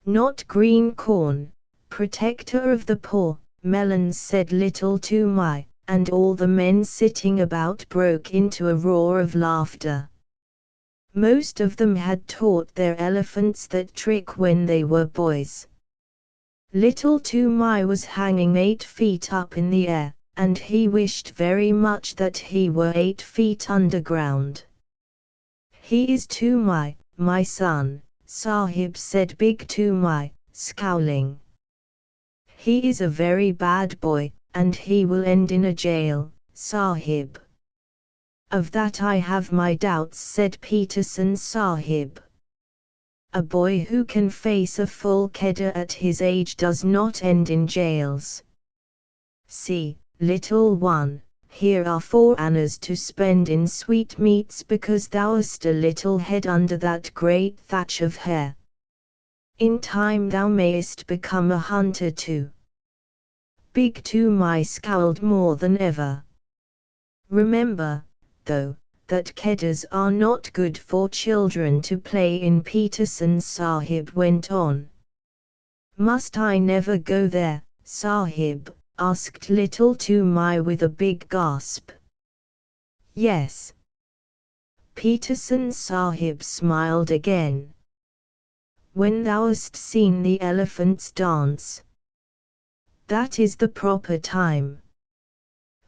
Not green corn, protector of the poor, melons, said Little Toomai, and all the men sitting about broke into a roar of laughter. Most of them had taught their elephants that trick when they were boys. Little Toomai was hanging 8 feet up in the air, and he wished very much that he were 8 feet underground. "He is Toomai, my son," Sahib said Big Toomai, scowling. "He is a very bad boy, and he will end in a jail, Sahib." "Of that I have my doubts," said Peterson Sahib. "A boy who can face a full keddah at his age does not end in jails. See, little one, here are 4 annas to spend in sweetmeats because thou'st a little head under that great thatch of hair. In time thou mayest become a hunter too." Big Toomai scowled more than ever. "Remember, though, that keddahs are not good for children to play in," Peterson Sahib went on. "Must I never go there, Sahib?" asked Little Toomai with a big gasp. "Yes." Peterson Sahib smiled again. "When thou'st seen the elephants dance. That is the proper time.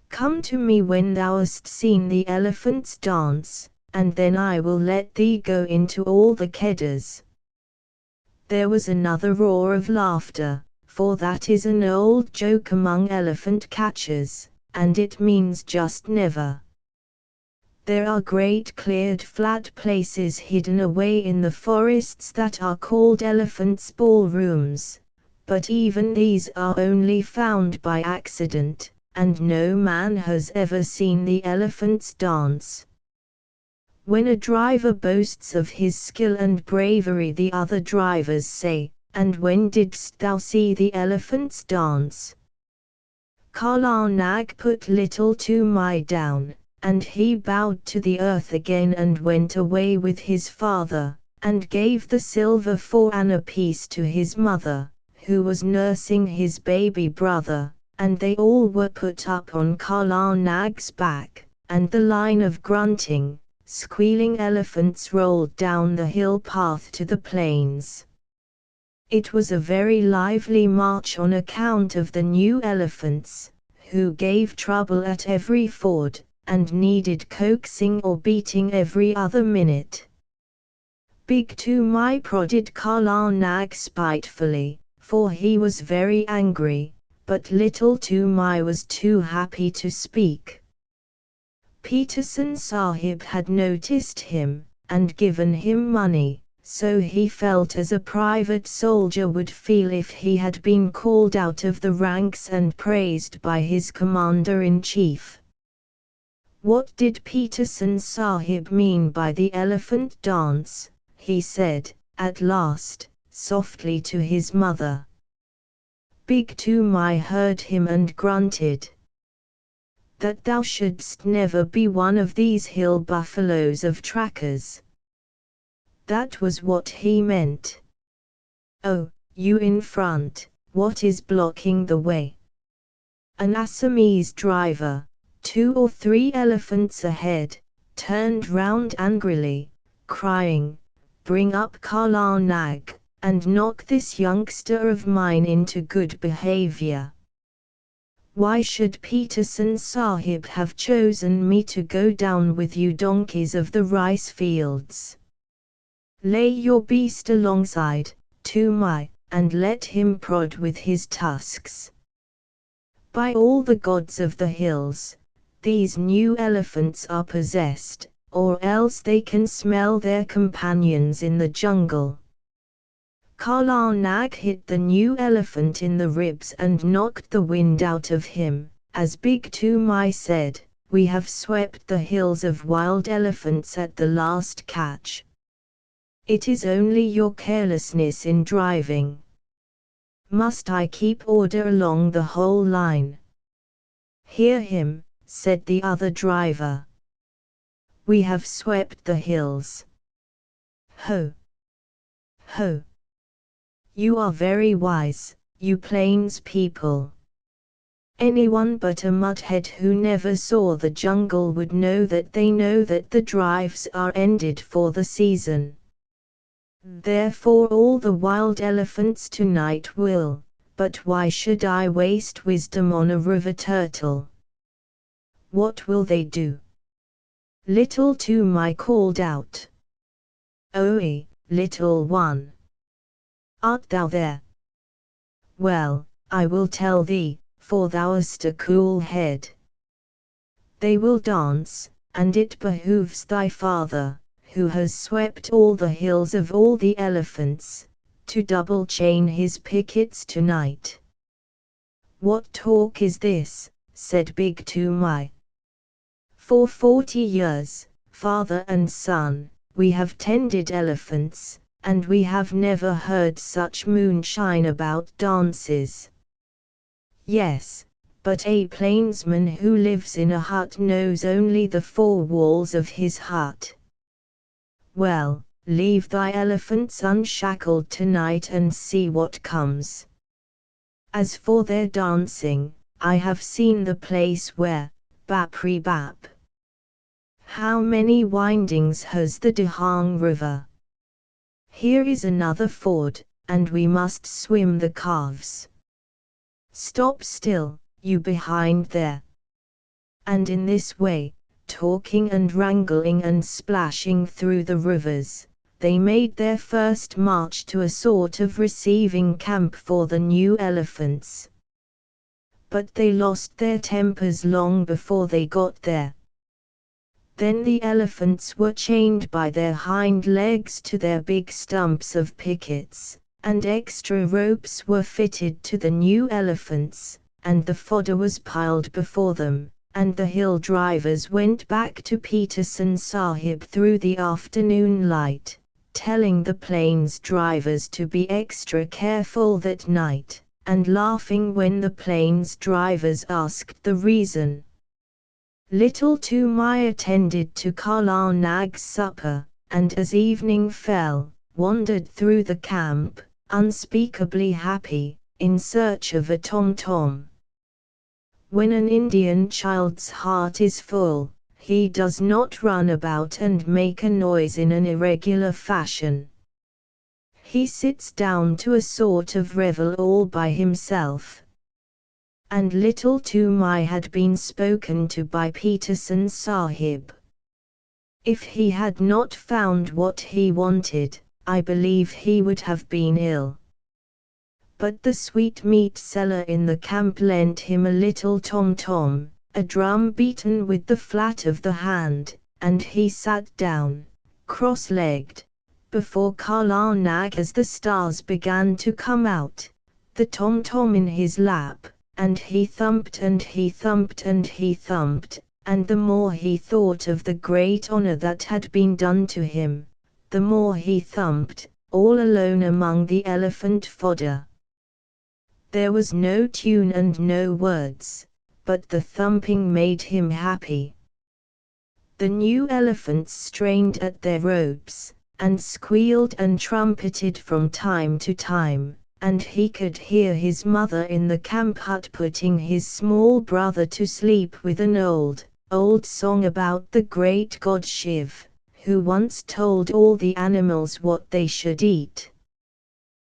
Come to me when thou'st seen the elephants dance, and then I will let thee go into all the keddahs." There was another roar of laughter, for that is an old joke among elephant catchers, and it means just never. There are great cleared flat places hidden away in the forests that are called elephants' ballrooms, but even these are only found by accident, and no man has ever seen the elephants dance. When a driver boasts of his skill and bravery, the other drivers say, "And when didst thou see the elephants dance?" Kala Nag put Little Toomai down, and he bowed to the earth again and went away with his father, and gave the silver 4 anna piece to his mother, who was nursing his baby brother, and they all were put up on Kala Nag's back, and the line of grunting, squealing elephants rolled down the hill path to the plains. It was a very lively march on account of the new elephants, who gave trouble at every ford, and needed coaxing or beating every other minute. Big Toomai prodded Kala Nag spitefully, for he was very angry, but Little Toomai was too happy to speak. Peterson Sahib had noticed him, and given him money, so he felt as a private soldier would feel if he had been called out of the ranks and praised by his commander-in-chief. "What did Peterson Sahib mean by the elephant dance?" he said, at last, softly to his mother. Big Toomai heard him and grunted. That thou shouldst never be one of these hill buffaloes of trackers. That was what he meant. Oh, you in front, what is blocking the way? An Assamese driver, 2 or 3 elephants ahead, turned round angrily, crying, "Bring up Kala Nag, and knock this youngster of mine into good behavior. Why should Peterson Sahib have chosen me to go down with you donkeys of the rice fields? Lay your beast alongside, Toomai, and let him prod with his tusks. By all the gods of the hills, these new elephants are possessed, or else they can smell their companions in the jungle." Kala Nag hit the new elephant in the ribs and knocked the wind out of him. As Big Toomai said, "We have swept the hills of wild elephants at the last catch. It is only your carelessness in driving. Must I keep order along the whole line?" "Hear him," said the other driver. "We have swept the hills." "Ho! Ho! You are very wise, you plains people. Anyone but a mudhead who never saw the jungle would know that the drives are ended for the season. Therefore all the wild elephants tonight will, but why should I waste wisdom on a river turtle? What will they do?" Little Toomai called out. "Oi, little one! Art thou there? Well, I will tell thee, for thou'st a cool head. They will dance, and it behooves thy father, who has swept all the hills of all the elephants, to double chain his pickets tonight." "What talk is this?" said Big Toomai. "For 40 years, father and son, we have tended elephants, and we have never heard such moonshine about dances." "Yes, but a plainsman who lives in a hut knows only the 4 walls of his hut. Well, leave thy elephants unshackled tonight and see what comes. As for their dancing, I have seen the place where, Bapri Bap. How many windings has the Dahang River? Here is another ford, and we must swim the calves. Stop still, you behind there." And in this way, talking and wrangling and splashing through the rivers, they made their first march to a sort of receiving camp for the new elephants. But they lost their tempers long before they got there. Then the elephants were chained by their hind legs to their big stumps of pickets, and extra ropes were fitted to the new elephants, and the fodder was piled before them, and the hill drivers went back to Peterson Sahib through the afternoon light, telling the plains drivers to be extra careful that night, and laughing when the plains drivers asked the reason. Little Toomai attended to Kala Nag's supper, and as evening fell, wandered through the camp, unspeakably happy, in search of a tom-tom. When an Indian child's heart is full, he does not run about and make a noise in an irregular fashion. He sits down to a sort of revel all by himself. And Little Toomai had been spoken to by Peterson Sahib. If he had not found what he wanted, I believe he would have been ill. But the sweetmeat seller in the camp lent him a little tom-tom, a drum beaten with the flat of the hand, and he sat down, cross-legged, before Kala Nag as the stars began to come out, the tom-tom in his lap, and he thumped and he thumped and he thumped, and the more he thought of the great honor that had been done to him, the more he thumped, all alone among the elephant fodder. There was no tune and no words, but the thumping made him happy. The new elephants strained at their ropes, and squealed and trumpeted from time to time, and he could hear his mother in the camp hut putting his small brother to sleep with an old song about the great god Shiv, who once told all the animals what they should eat.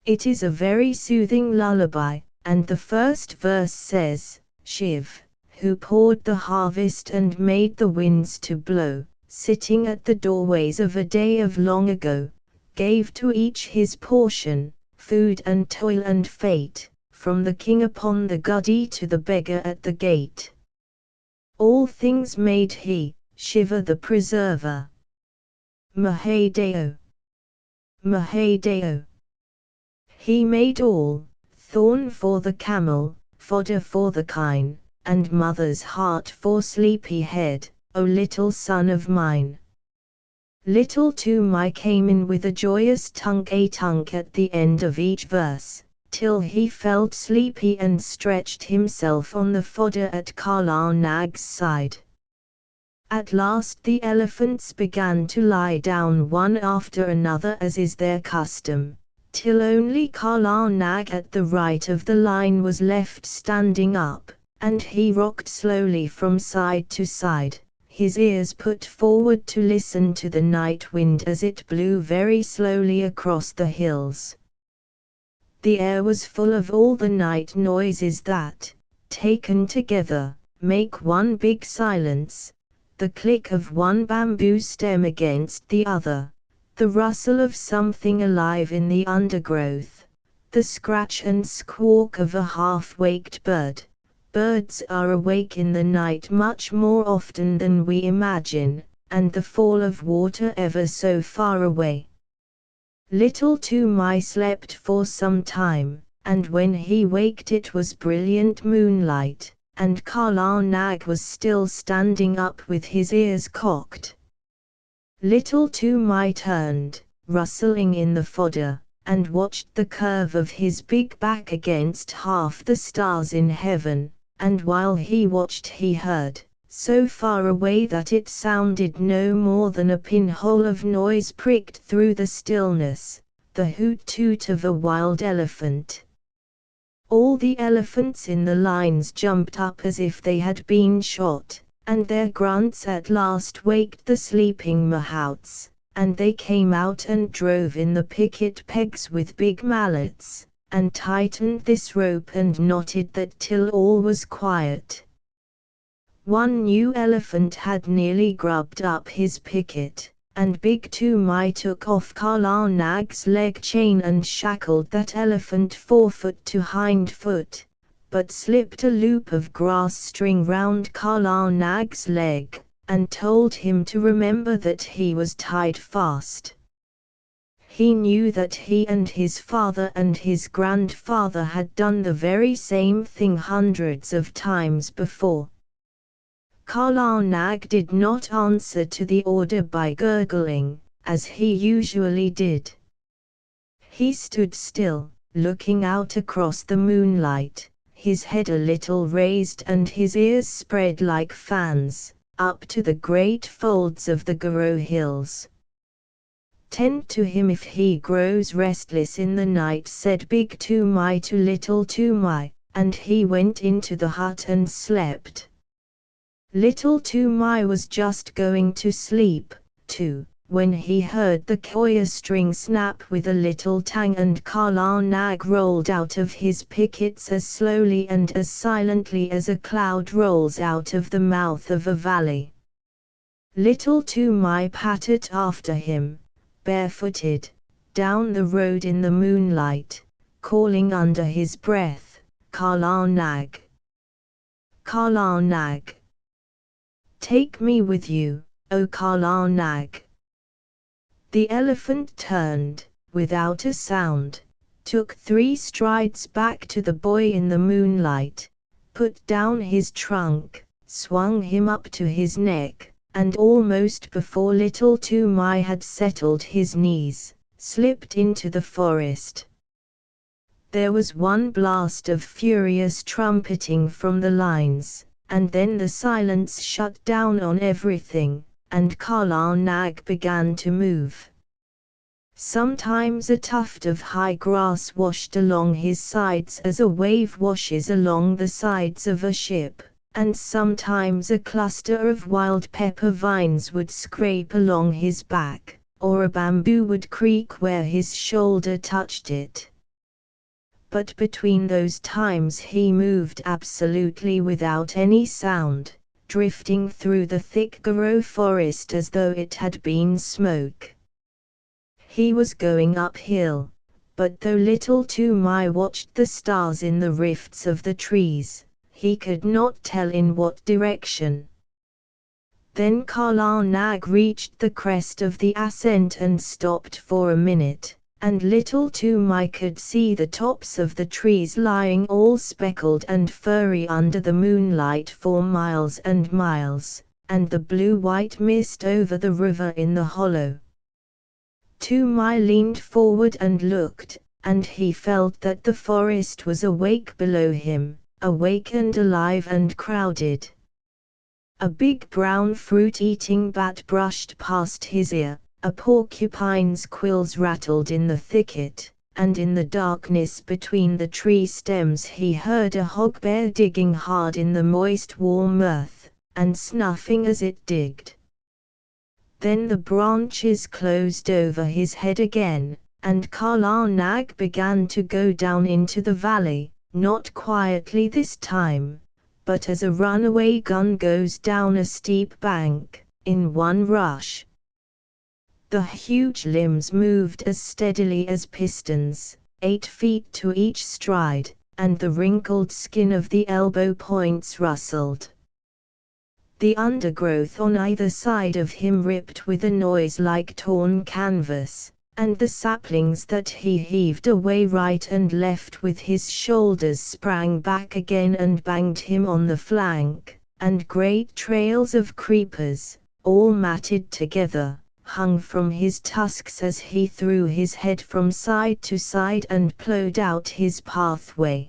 It is a very soothing lullaby, and the first verse says, Shiv, who poured the harvest and made the winds to blow, sitting at the doorways of a day of long ago, gave to each his portion, food and toil and fate, from the king upon the guddy to the beggar at the gate. All things made he, Shiva the preserver. Mahadeo. Mahadeo. He made all, thorn for the camel, fodder for the kine, and mother's heart for sleepy head, O little son of mine. Little Toomai came in with a joyous tunk at the end of each verse, till he felt sleepy and stretched himself on the fodder at Kala Nag's side. At last the elephants began to lie down one after another as is their custom, till only Kala Nag at the right of the line was left standing up, and he rocked slowly from side to side, his ears put forward to listen to the night wind as it blew very slowly across the hills. The air was full of all the night noises that, taken together, make one big silence, the click of one bamboo stem against the other, the rustle of something alive in the undergrowth, the scratch and squawk of a half-waked bird. Birds are awake in the night much more often than we imagine, and the fall of water ever so far away. Little Toomai slept for some time, and when he waked it was brilliant moonlight, and Kala Nag was still standing up with his ears cocked. Little Toomai turned, rustling in the fodder, and watched the curve of his big back against half the stars in heaven. And while he watched he heard, so far away that it sounded no more than a pinhole of noise pricked through the stillness, the hoot-toot of a wild elephant. All the elephants in the lines jumped up as if they had been shot, and their grunts at last waked the sleeping mahouts, and they came out and drove in the picket pegs with big mallets, and tightened this rope and knotted that till all was quiet. One new elephant had nearly grubbed up his picket, and Big Toomai took off Kala Nag's leg chain and shackled that elephant forefoot to hind foot, but slipped a loop of grass string round Kala Nag's leg, and told him to remember that he was tied fast. He knew that he and his father and his grandfather had done the very same thing hundreds of times before. Kala Nag did not answer to the order by gurgling, as he usually did. He stood still, looking out across the moonlight, his head a little raised and his ears spread like fans, up to the great folds of the Garo hills. "Tend to him if he grows restless in the night," said Big Toomai to Little Toomai, and he went into the hut and slept. Little Toomai was just going to sleep, too, when he heard the koya string snap with a little tang and Kala Nag rolled out of his pickets as slowly and as silently as a cloud rolls out of the mouth of a valley. Little Toomai pattered after him, barefooted, down the road in the moonlight, calling under his breath, "Kala Nag! Kala Nag! Take me with you, O Kala Nag!" The elephant turned, without a sound, took 3 strides back to the boy in the moonlight, put down his trunk, swung him up to his neck, and almost before Little Toomai had settled his knees, slipped into the forest. There was one blast of furious trumpeting from the lines, and then the silence shut down on everything, and Karl Nag began to move. Sometimes a tuft of high grass washed along his sides as a wave washes along the sides of a ship, and sometimes a cluster of wild pepper vines would scrape along his back, or a bamboo would creak where his shoulder touched it. But between those times he moved absolutely without any sound, drifting through the thick Garo forest as though it had been smoke. He was going uphill, but though little Toomai watched the stars in the rifts of the trees, he could not tell in what direction. Then Karl Nag reached the crest of the ascent and stopped for a minute, and little Toomai could see the tops of the trees lying all speckled and furry under the moonlight for miles and miles, and the blue-white mist over the river in the hollow. Toomai leaned forward and looked, and he felt that the forest was awake below him, awake and alive and crowded. A big brown fruit-eating bat brushed past his ear, a porcupine's quills rattled in the thicket, and in the darkness between the tree stems he heard a hogbear digging hard in the moist warm earth, and snuffing as it digged. Then the branches closed over his head again, and Karl Nag began to go down into the valley, not quietly this time, but as a runaway gun goes down a steep bank, in one rush. The huge limbs moved as steadily as pistons, 8 feet to each stride, and the wrinkled skin of the elbow points rustled. The undergrowth on either side of him ripped with a noise like torn canvas, and the saplings that he heaved away right and left with his shoulders sprang back again and banged him on the flank, and great trails of creepers, all matted together, hung from his tusks as he threw his head from side to side and plowed out his pathway.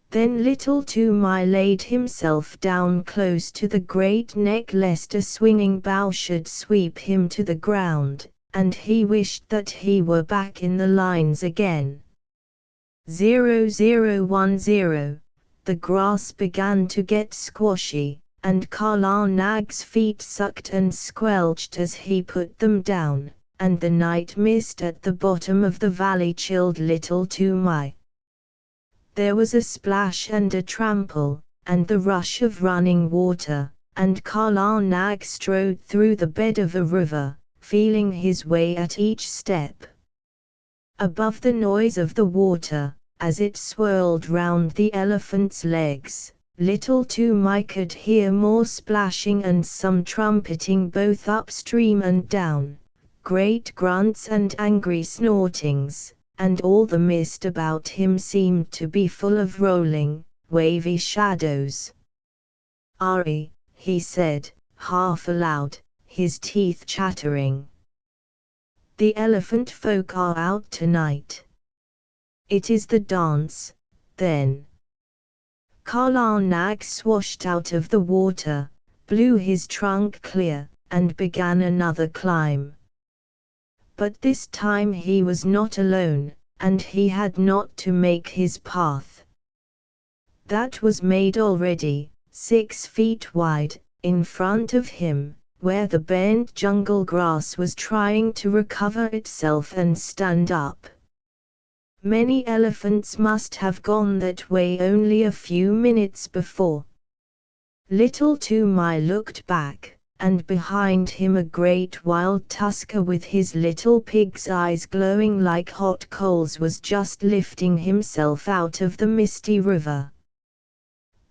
Then little Toomai laid himself down close to the great neck lest a swinging bough should sweep him to the ground, and he wished that he were back in the lines again. 0010. The grass began to get squashy, and Karl Nag's feet sucked and squelched as he put them down, and the night mist at the bottom of the valley chilled little Toomai. There was a splash and a trample, and the rush of running water, and Karl Nag strode through the bed of a river, feeling his way at each step. Above the noise of the water, as it swirled round the elephant's legs, little Toomai could hear more splashing and some trumpeting both upstream and down, great grunts and angry snortings, and all the mist about him seemed to be full of rolling, wavy shadows. "Ari," he said, half aloud, his teeth chattering. "The elephant folk are out tonight. It is the dance, then." Karl Nag swashed out of the water, blew his trunk clear, and began another climb. But this time he was not alone, and he had not to make his path. That was made already, 6 feet wide, in front of him, where the bent jungle grass was trying to recover itself and stand up. Many elephants must have gone that way only a few minutes before. Little Toomai looked back, and behind him a great wild tusker with his little pig's eyes glowing like hot coals was just lifting himself out of the misty river.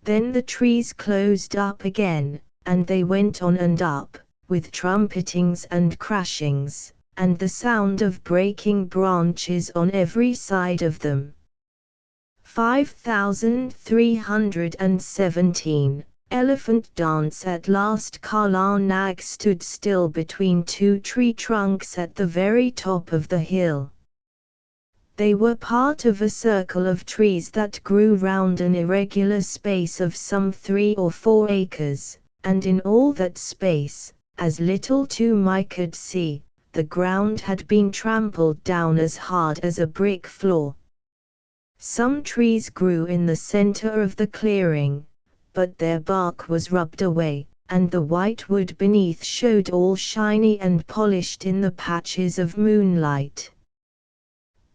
Then the trees closed up again, and they went on and up, with trumpetings and crashings, and the sound of breaking branches on every side of them. 5317. Elephant dance. At last Kala Nag stood still between two tree trunks at the very top of the hill. They were part of a circle of trees that grew round an irregular space of some 3 or 4 acres, and in all that space, as Little Toomai could see, the ground had been trampled down as hard as a brick floor. Some trees grew in the center of the clearing, but their bark was rubbed away, and the white wood beneath showed all shiny and polished in the patches of moonlight.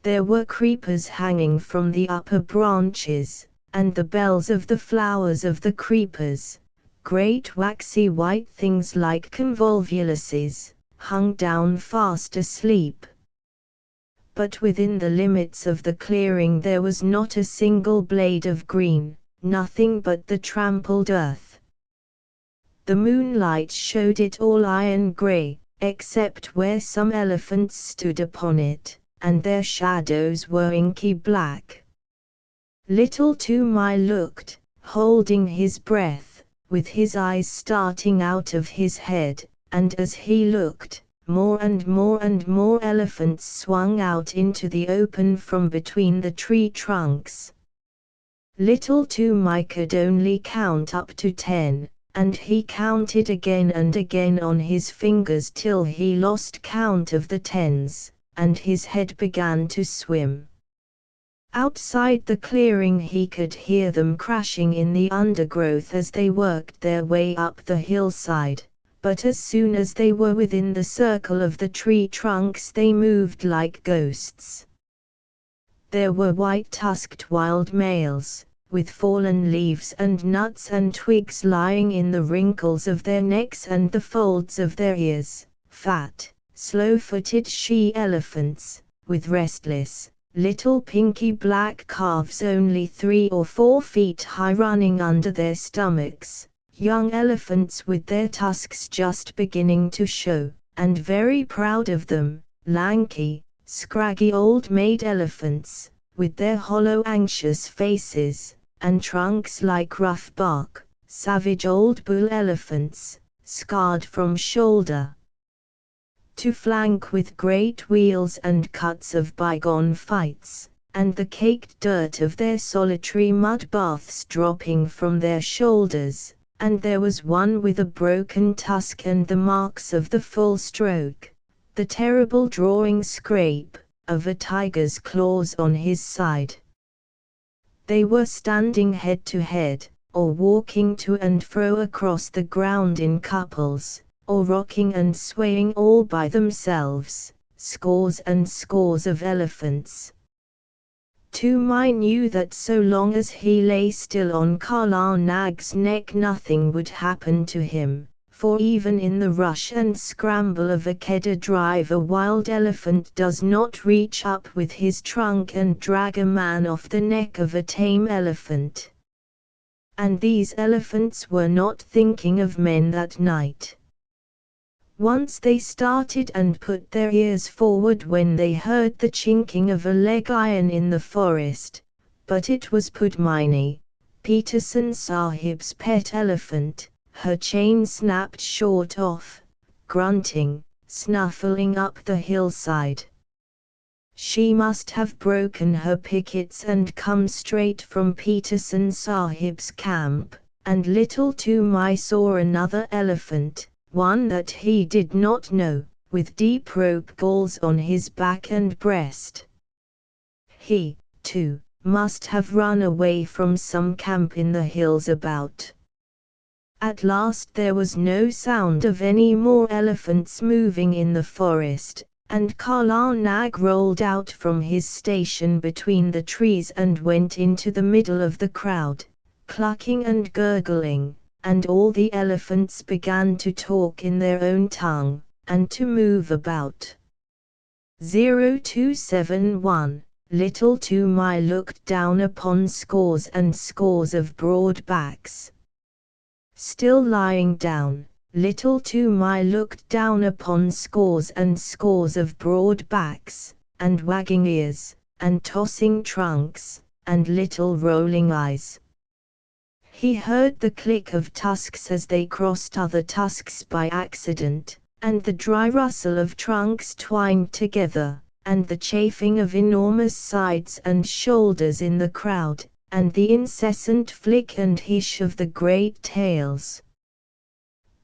There were creepers hanging from the upper branches, and the bells of the flowers of the creepers, great waxy white things like convolvuluses, hung down fast asleep. But within the limits of the clearing there was not a single blade of green, nothing but the trampled earth. The moonlight showed it all iron grey, except where some elephants stood upon it, and their shadows were inky black. Little Toomai looked, holding his breath, with his eyes starting out of his head, and as he looked, more and more elephants swung out into the open from between the tree trunks. Little Toomai could only count up to 10, and he counted again and again on his fingers till he lost count of the tens, and his head began to swim. Outside the clearing he could hear them crashing in the undergrowth as they worked their way up the hillside, but as soon as they were within the circle of the tree trunks they moved like ghosts. There were white-tusked wild males, with fallen leaves and nuts and twigs lying in the wrinkles of their necks and the folds of their ears, fat, slow-footed she-elephants, with restless, little pinky black calves only 3 or 4 feet high running under their stomachs, young elephants with their tusks just beginning to show, and very proud of them, lanky, scraggy old maid elephants, with their hollow anxious faces, and trunks like rough bark, savage old bull elephants, scarred from shoulder to flank with great wheals and cuts of bygone fights, and the caked dirt of their solitary mud baths dropping from their shoulders, and there was one with a broken tusk and the marks of the full stroke, the terrible drawing scrape, of a tiger's claws on his side. They were standing head to head, or walking to and fro across the ground in couples, or rocking and swaying all by themselves, scores and scores of elephants. Toomai knew that so long as he lay still on Kala Nag's neck nothing would happen to him, for even in the rush and scramble of a keddah drive a wild elephant does not reach up with his trunk and drag a man off the neck of a tame elephant. And these elephants were not thinking of men that night. Once they started and put their ears forward when they heard the chinking of a leg iron in the forest, but it was Pudmini, Peterson Sahib's pet elephant, her chain snapped short off, grunting, snuffling up the hillside. She must have broken her pickets and come straight from Peterson Sahib's camp, and Little Toomai saw another elephant, one that he did not know, with deep rope galls on his back and breast. He, too, must have run away from some camp in the hills about. At last there was no sound of any more elephants moving in the forest, and Kala Nag rolled out from his station between the trees and went into the middle of the crowd, clucking and gurgling, and all the elephants began to talk in their own tongue, and to move about. 0271, Little Toomai looked down upon scores and scores of broad backs. Still lying down, Little Toomai looked down upon scores and scores of broad backs, and wagging ears, and tossing trunks, and little rolling eyes. He heard the click of tusks as they crossed other tusks by accident, and the dry rustle of trunks twined together, and the chafing of enormous sides and shoulders in the crowd, and the incessant flick and hiss of the great tails.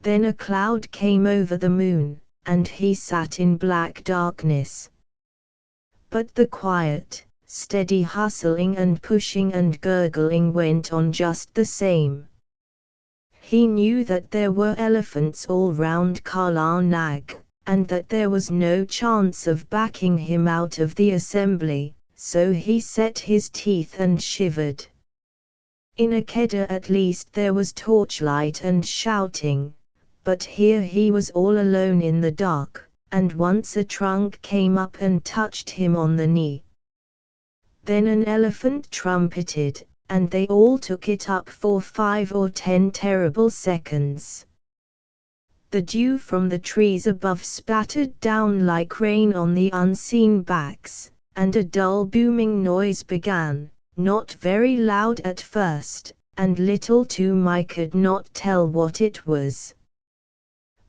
Then a cloud came over the moon, and he sat in black darkness. But the quiet, steady hustling and pushing and gurgling went on just the same. He knew that there were elephants all round Kala Nag, and that there was no chance of backing him out of the assembly, so he set his teeth and shivered. In Akeda at least there was torchlight and shouting, but here he was all alone in the dark, and once a trunk came up and touched him on the knee. Then an elephant trumpeted, and they all took it up for 5 or 10 terrible seconds. The dew from the trees above spattered down like rain on the unseen backs, and a dull booming noise began, not very loud at first, and little Toomai could not tell what it was.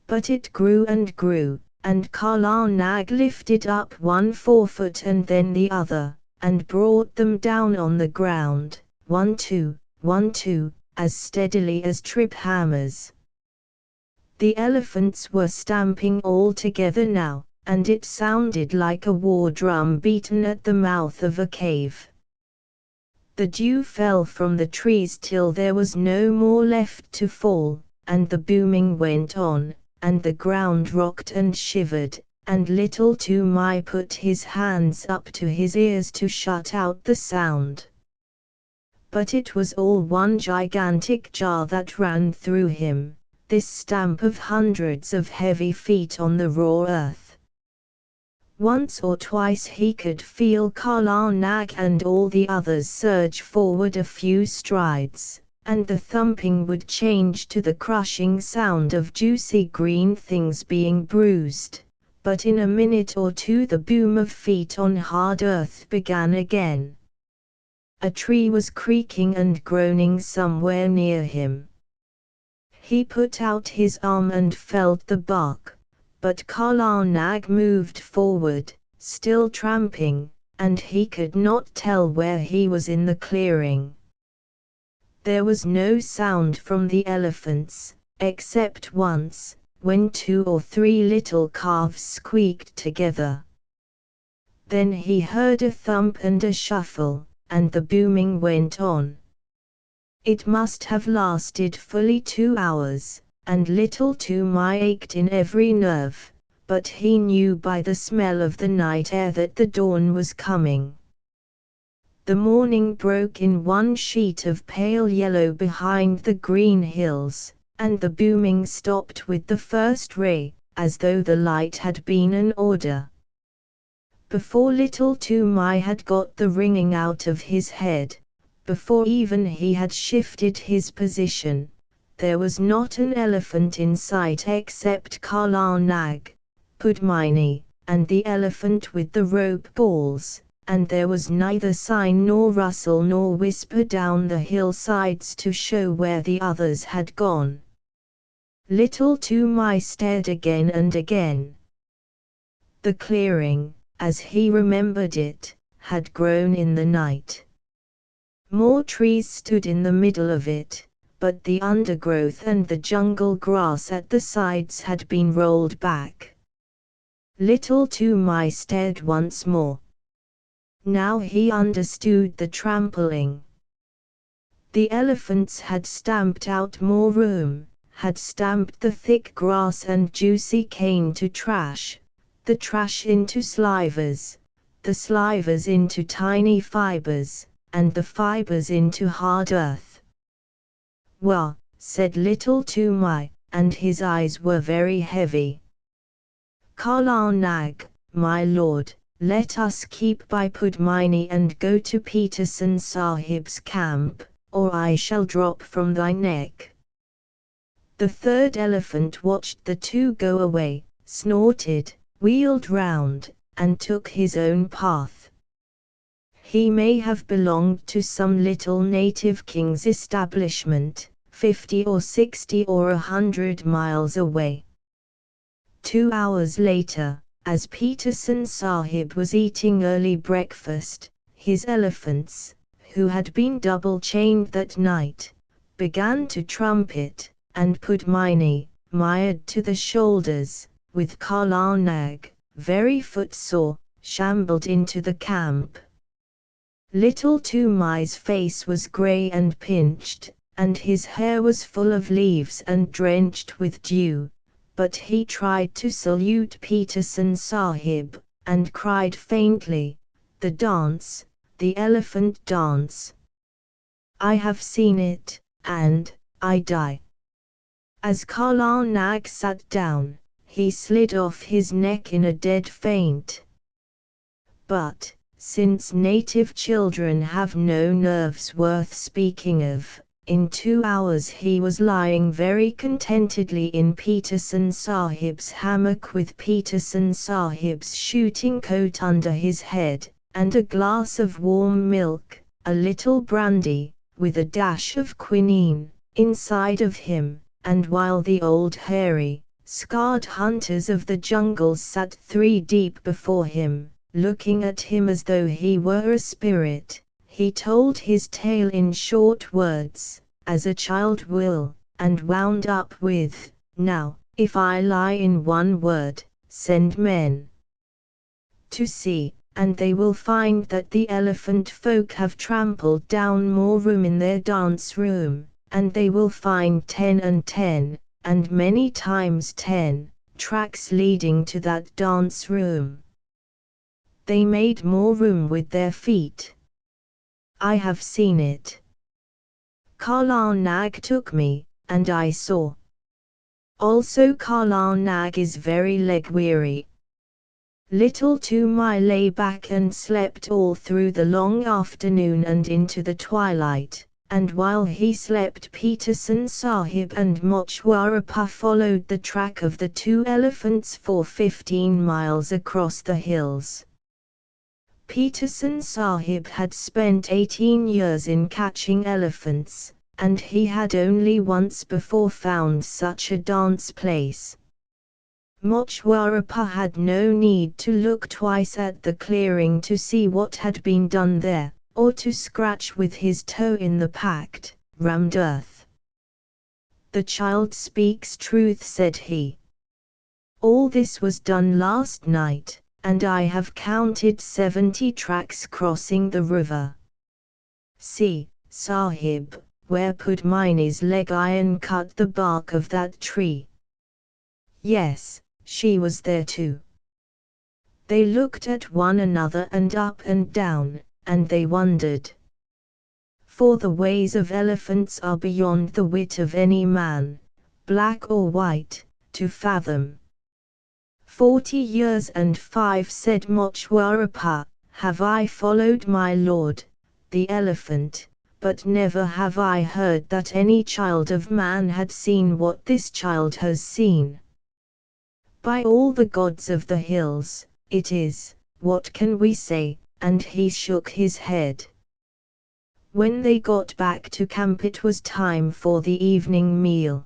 But it grew and grew, and Kala Nag lifted up one forefoot and then the other, and brought them down on the ground, 1 2, 1 2, as steadily as trip hammers. The elephants were stamping all together now, and it sounded like a war drum beaten at the mouth of a cave. The dew fell from the trees till there was no more left to fall, and the booming went on, and the ground rocked and shivered, and little Toomai put his hands up to his ears to shut out the sound. But it was all one gigantic jar that ran through him, this stamp of hundreds of heavy feet on the raw earth. Once or twice he could feel Kala Nag and all the others surge forward a few strides, and the thumping would change to the crushing sound of juicy green things being bruised, but in a minute or two the boom of feet on hard earth began again. A tree was creaking and groaning somewhere near him. He put out his arm and felt the bark, but Kala Nag moved forward, still tramping, and he could not tell where he was in the clearing. There was no sound from the elephants, except once, when 2 or 3 little calves squeaked together. Then he heard a thump and a shuffle, and the booming went on. It must have lasted fully 2 hours, and little Toomai ached in every nerve, but he knew by the smell of the night air that the dawn was coming. The morning broke in one sheet of pale yellow behind the green hills, and the booming stopped with the first ray, as though the light had been an order. Before little Toomai had got the ringing out of his head, before even he had shifted his position, there was not an elephant in sight except Kala Nag, Pudmini, and the elephant with the rope balls, and there was neither sign nor rustle nor whisper down the hillsides to show where the others had gone. Little Toomai stared again and again. The clearing, as he remembered it, had grown in the night. More trees stood in the middle of it, but the undergrowth and the jungle grass at the sides had been rolled back. Little Toomai stared once more. Now he understood the trampling. The elephants had stamped out more room, had stamped the thick grass and juicy cane to trash, the trash into slivers, the slivers into tiny fibers, and the fibers into hard earth. "Wah," said little Toomai, and his eyes were very heavy. "Kala Nag, my lord, let us keep by Pudmini and go to Peterson Sahib's camp, or I shall drop from thy neck." The third elephant watched the 2 go away, snorted, wheeled round, and took his own path. He may have belonged to some little native king's establishment, 50 or 60 or 100 miles away. 2 hours later, as Peterson Sahib was eating early breakfast, his elephants, who had been double-chained that night, began to trumpet, and put mired to the shoulders, with Kala Nag, very footsore, shambled into the camp. Little Toomai's face was grey and pinched, and his hair was full of leaves and drenched with dew, but he tried to salute Peterson Sahib, and cried faintly, "The dance, the elephant dance. I have seen it, and I die." As Kala Nag sat down, he slid off his neck in a dead faint. But, since native children have no nerves worth speaking of, in 2 hours he was lying very contentedly in Peterson Sahib's hammock with Peterson Sahib's shooting coat under his head, and a glass of warm milk, a little brandy, with a dash of quinine, inside of him, and while the old hairy, scarred hunters of the jungles sat 3 deep before him, looking at him as though he were a spirit, he told his tale in short words, as a child will, and wound up with, "Now, if I lie in one word, send men to see, and they will find that the elephant folk have trampled down more room in their dance room, and they will find 10 and 10, and many times 10, tracks leading to that dance room. They made more room with their feet. I have seen it. Kala Nag took me, and I saw. Also Kala Nag is very leg-weary." Little Toomai lay back and slept all through the long afternoon and into the twilight, and while he slept Peterson Sahib and Mochwarappa followed the track of the 2 elephants for 15 miles across the hills. Peterson Sahib had spent 18 years in catching elephants, and he had only once before found such a dance place. Mochwarappa had no need to look twice at the clearing to see what had been done there, or to scratch with his toe in the packed, rammed earth. "The child speaks truth," said he. "All this was done last night, and I have counted 70 tracks crossing the river. See, Sahib, where Pudmini's leg iron cut the bark of that tree." Yes, she was there too. They looked at one another and up and down, and they wondered. For the ways of elephants are beyond the wit of any man, black or white, to fathom. 40 years and 5, said Mochwarappa, have I followed my lord, the elephant, but never have I heard that any child of man had seen what this child has seen. By all the gods of the hills, it is, what can we say, and he shook his head. When they got back to camp it was time for the evening meal.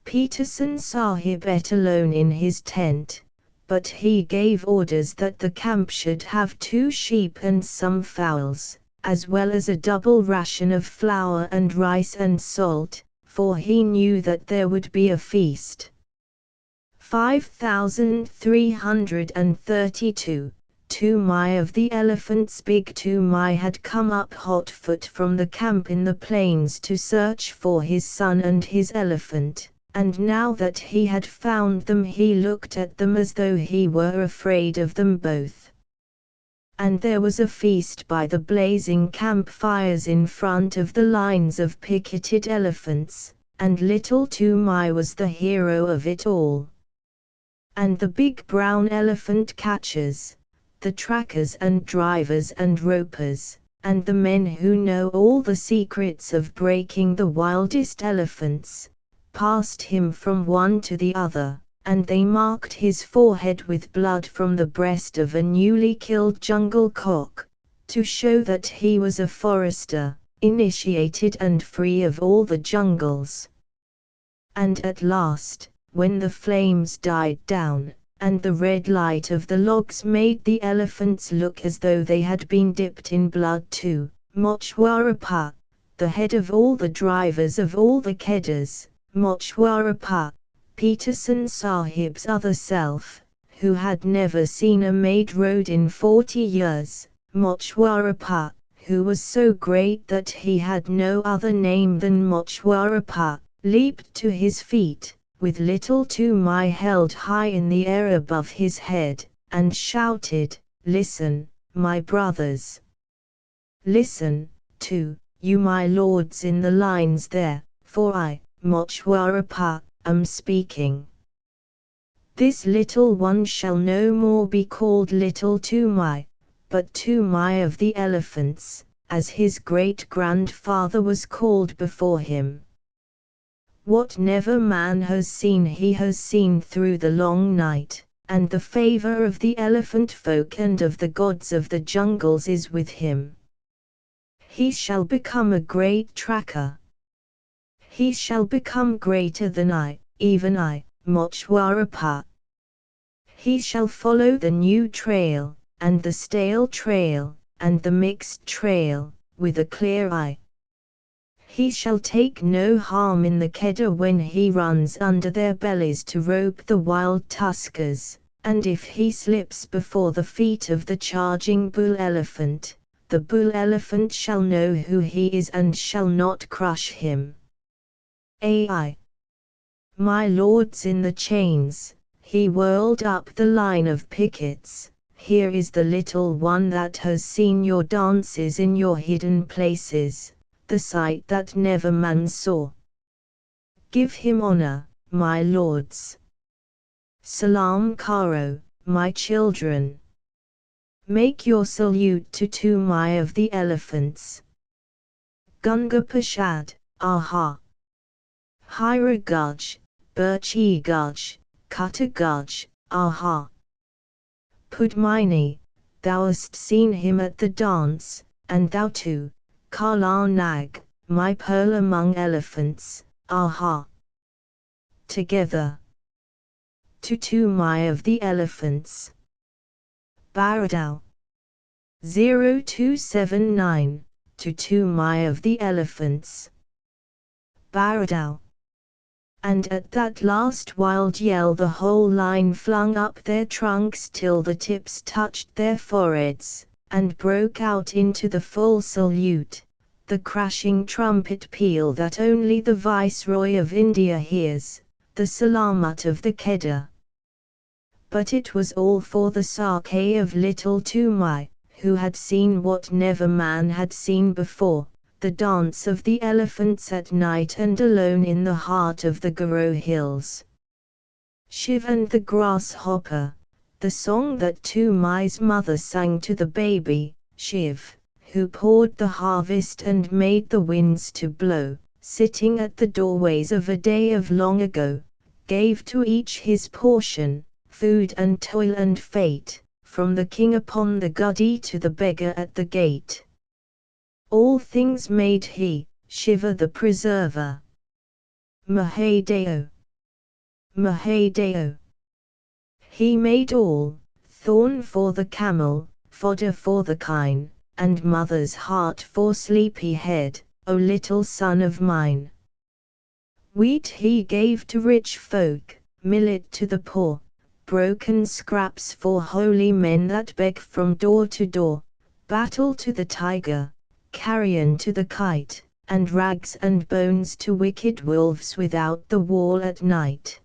Peterson Sahib ate alone in his tent, but he gave orders that the camp should have 2 sheep and some fowls, as well as a double ration of flour and rice and salt, for he knew that there would be a feast. 5,332, Toomai of the elephant's big Toomai had come up hotfoot from the camp in the plains to search for his son and his elephant, and now that he had found them he looked at them as though he were afraid of them both. And there was a feast by the blazing campfires in front of the lines of picketed elephants, and little Toomai was the hero of it all. And the big brown elephant catchers, the trackers and drivers and ropers, and the men who know all the secrets of breaking the wildest elephants, passed him from one to the other, and they marked his forehead with blood from the breast of a newly killed jungle cock, to show that he was a forester, initiated and free of all the jungles. And at last, when the flames died down, and the red light of the logs made the elephants look as though they had been dipped in blood too, Mochwarapa, the head of all the drivers of all the Keddahs, Mochwarapa, Peterson Sahib's other self, who had never seen a made road in 40 years, Mochwarapa, who was so great that he had no other name than Mochwarapa, leaped to his feet, with little Toomai held high in the air above his head, and shouted, "Listen, my brothers! Listen, too, you my lords in the lines there, for I, Mochwarapa, am speaking. This little one shall no more be called Little Toomai, but Toomai of the elephants, as his great-grandfather was called before him. What never man has seen he has seen through the long night, and the favor of the elephant folk and of the gods of the jungles is with him. He shall become a great tracker. He shall become greater than I, even I, Mochwarapa. He shall follow the new trail, and the stale trail, and the mixed trail, with a clear eye. He shall take no harm in the Keddah when he runs under their bellies to rope the wild tuskers, and if he slips before the feet of the charging bull elephant, the bull elephant shall know who he is and shall not crush him. Ai. My lords in the chains, he whirled up the line of pickets, here is the little one that has seen your dances in your hidden places, the sight that never man saw. Give him honor, my lords. Salam Karo, my children. Make your salute to Toomai of the elephants. Gunga Pashad, Aha. Hira Guj, Birchi Guj, Kutta Guj, Aha. Pudmini, thou hast seen him at the dance, and thou too, Kala Nag, my pearl among elephants, Aha. Together. To Toomai of the elephants. Baradao. 0279, to Toomai of the elephants. Baradao. And at that last wild yell the whole line flung up their trunks till the tips touched their foreheads, and broke out into the full salute, the crashing trumpet peal that only the Viceroy of India hears, the Salamat of the Keddah. But it was all for the sake of little Toomai, who had seen what never man had seen before, the dance of the elephants at night and alone in the heart of the Garo hills. Shiv and the Grasshopper, the song that Toomai's mother sang to the baby, Shiv, who poured the harvest and made the winds to blow, sitting at the doorways of a day of long ago, gave to each his portion, food and toil and fate, from the king upon the guddy to the beggar at the gate. All things made he, Shiva the preserver. Mahadeo. Mahadeo. He made all, thorn for the camel, fodder for the kine, and mother's heart for sleepy head, O little son of mine. Wheat he gave to rich folk, millet to the poor, broken scraps for holy men that beg from door to door, battle to the tiger, carrion to the kite, and rags and bones to wicked wolves without the wall at night.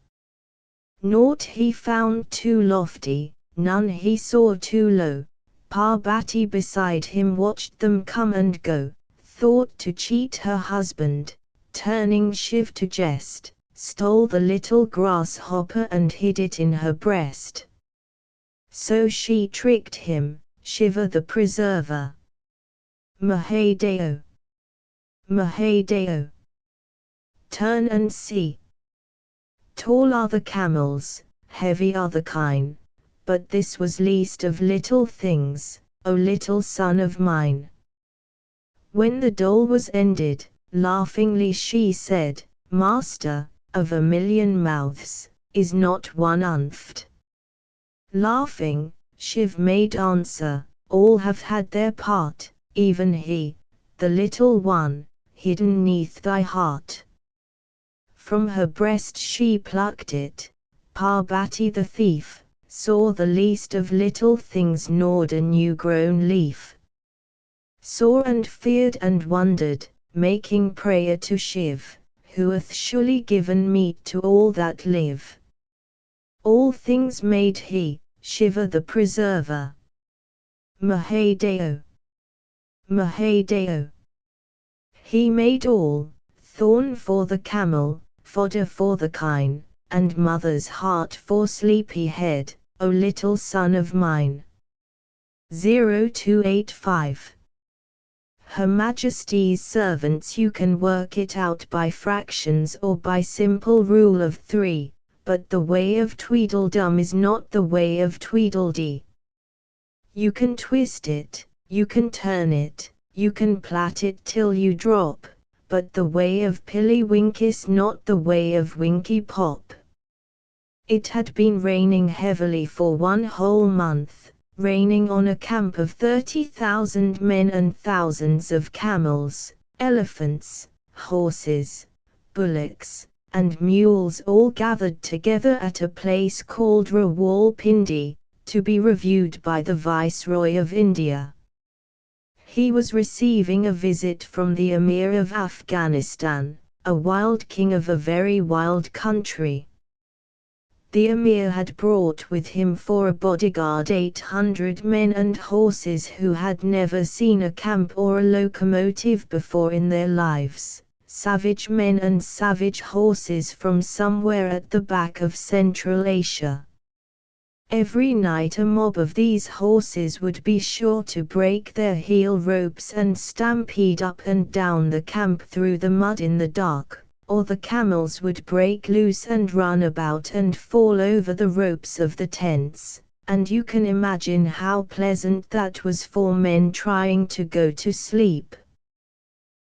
Naught he found too lofty, none he saw too low. Parbati beside him watched them come and go, thought to cheat her husband, turning Shiv to jest, stole the little grasshopper and hid it in her breast. So she tricked him, Shiva the preserver. Mahadeo. Mahadeo. Turn and see. Tall are the camels, heavy are the kine, but this was least of little things, O little son of mine. When the dole was ended, laughingly she said, Master, of a million mouths, is not one unft. Laughing, Shiv made answer, all have had their part, even he, the little one, hidden 'neath thy heart. From her breast she plucked it. Parbati the thief saw the least of little things gnawed a new-grown leaf. Saw and feared and wondered, making prayer to Shiv, who hath surely given meat to all that live. All things made he, Shiva the preserver. Mahadeo. Mahadeo. He made all, thorn for the camel, fodder for the kine, and mother's heart for sleepy head, O little son of mine. 0285. Her Majesty's servants, you can work it out by fractions or by simple rule of 3, but the way of Tweedledum is not the way of Tweedledee. You can twist it, you can turn it, you can plait it till you drop, but the way of Pillywink is not the way of Winky Pop. It had been raining heavily for 1 whole month, raining on a camp of 30,000 men and thousands of camels, elephants, horses, bullocks, and mules all gathered together at a place called Rawalpindi, to be reviewed by the Viceroy of India. He was receiving a visit from the Emir of Afghanistan, a wild king of a very wild country. The Emir had brought with him for a bodyguard 800 men and horses who had never seen a camp or a locomotive before in their lives, savage men and savage horses from somewhere at the back of Central Asia. Every night a mob of these horses would be sure to break their heel ropes and stampede up and down the camp through the mud in the dark, or the camels would break loose and run about and fall over the ropes of the tents, and you can imagine how pleasant that was for men trying to go to sleep.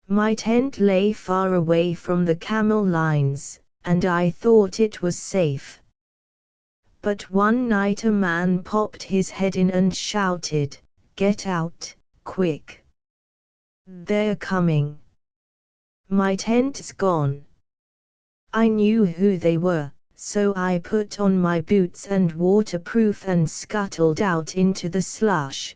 My tent lay far away from the camel lines, and I thought it was safe. But one night a man popped his head in and shouted, "Get out, quick! They're coming! My tent's gone!" I knew who they were, so I put on my boots and waterproof and scuttled out into the slush.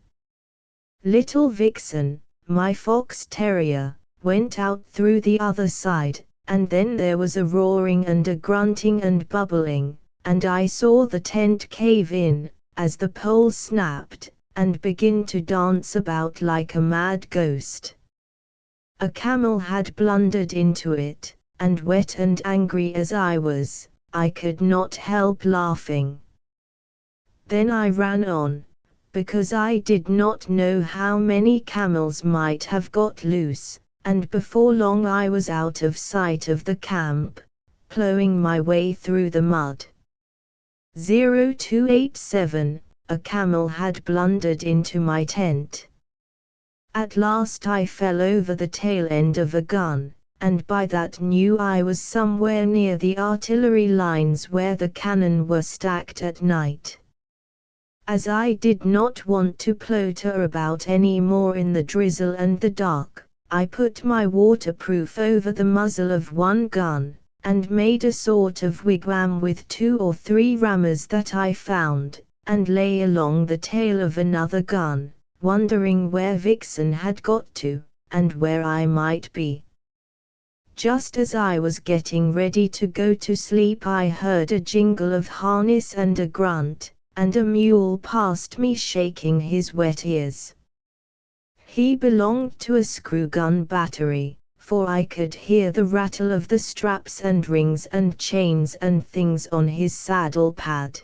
Little Vixen, my fox terrier, went out through the other side, and then there was a roaring and a grunting and bubbling, and I saw the tent cave in, as the pole snapped, and begin to dance about like a mad ghost. A camel had blundered into it, and wet and angry as I was, I could not help laughing. Then I ran on, because I did not know how many camels might have got loose, and before long I was out of sight of the camp, plowing my way through the mud. 0287, a camel had blundered into my tent. At last I fell over the tail end of a gun, and by that knew I was somewhere near the artillery lines where the cannon were stacked at night. As I did not want to plotter about any more in the drizzle and the dark, I put my waterproof over the muzzle of one gun, and made a sort of wigwam with 2 or 3 rammers that I found, and lay along the tail of another gun, wondering where Vixen had got to, and where I might be. Just as I was getting ready to go to sleep I heard a jingle of harness and a grunt, and a mule passed me shaking his wet ears. He belonged to a screw gun battery, for I could hear the rattle of the straps and rings and chains and things on his saddle pad.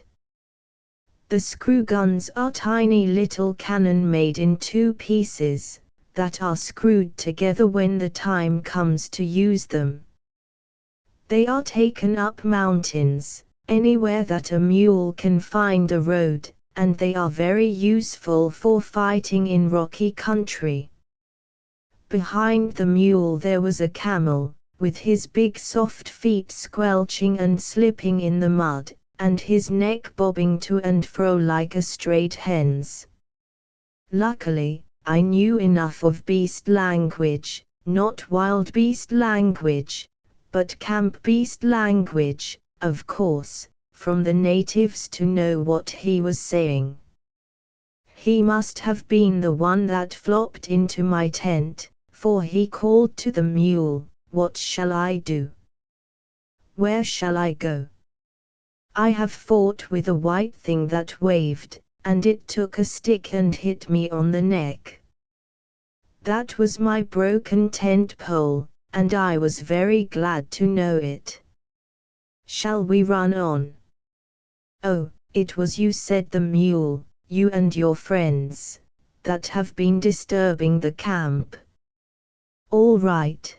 The screw guns are tiny little cannon made in 2 pieces, that are screwed together when the time comes to use them. They are taken up mountains, anywhere that a mule can find a road, and they are very useful for fighting in rocky country. Behind the mule there was a camel, with his big soft feet squelching and slipping in the mud, and his neck bobbing to and fro like a straight hen's. Luckily, I knew enough of beast language, not wild beast language, but camp beast language, of course, from the natives to know what he was saying. He must have been the one that flopped into my tent, for he called to the mule, "What shall I do? Where shall I go? I have fought with a white thing that waved, and it took a stick and hit me on the neck. That was my broken tent pole, and I was very glad to know it. Shall we run on?" "Oh, it was you," said the mule, "you and your friends, that have been disturbing the camp. All right.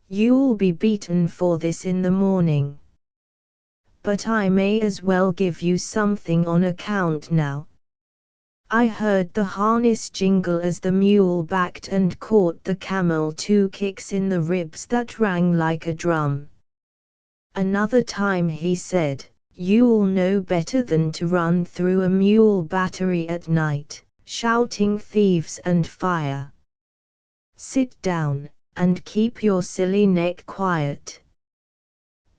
You'll be beaten for this in the morning. But I may as well give you something on account now." I heard the harness jingle as the mule backed and caught the camel 2 kicks in the ribs that rang like a drum. Another time he said, "You'll know better than to run through a mule battery at night, shouting thieves and fire. Sit down, and keep your silly neck quiet."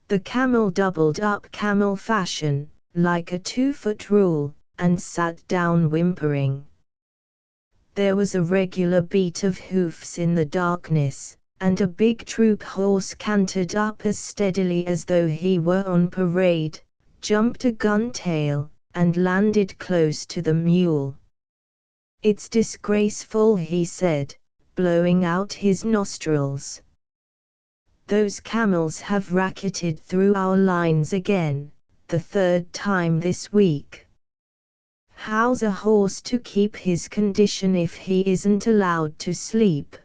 The camel doubled up camel fashion, like a 2-foot rule, and sat down whimpering. There was a regular beat of hoofs in the darkness, and a big troop horse cantered up as steadily as though he were on parade, jumped a gun tail, and landed close to the mule. "It's disgraceful," he said, blowing out his nostrils. "Those camels have racketed through our lines again, the 3rd time this week. How's a horse to keep his condition if he isn't allowed to sleep?"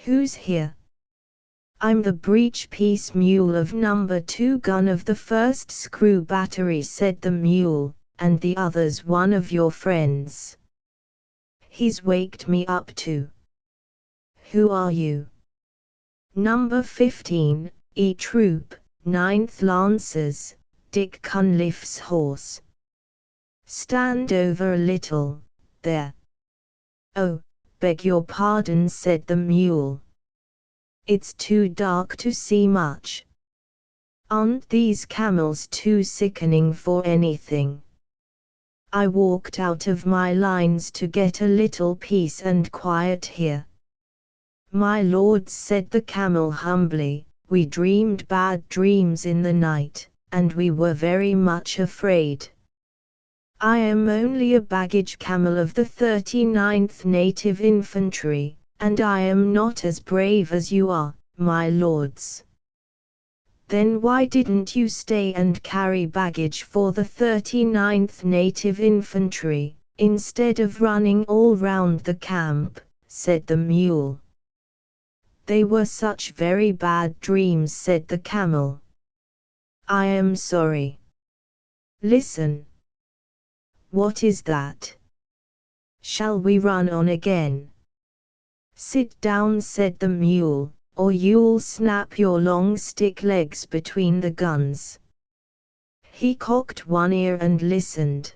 "Who's here?" "I'm the breech-piece mule of number 2 gun of the 1st screw battery," said the mule, "and the other's one of your friends. He's waked me up too." "Who are you?" "Number 15, E Troop, 9th Lancers, Dick Cunliffe's horse." "Stand over a little, there." "Oh, beg your pardon," said the mule. "It's too dark to see much. Aren't these camels too sickening for anything? I walked out of my lines to get a little peace and quiet here." "My lords," said the camel humbly, "we dreamed bad dreams in the night, and we were very much afraid. I am only a baggage camel of the 39th Native Infantry, and I am not as brave as you are, my lords." "Then why didn't you stay and carry baggage for the 39th Native Infantry, instead of running all round the camp?" said the mule. "They were such very bad dreams," said the camel. "I am sorry. Listen." "What is that?" "Shall we run on again?" "Sit down," said the mule, "or you'll snap your long stick legs between the guns." He cocked one ear and listened.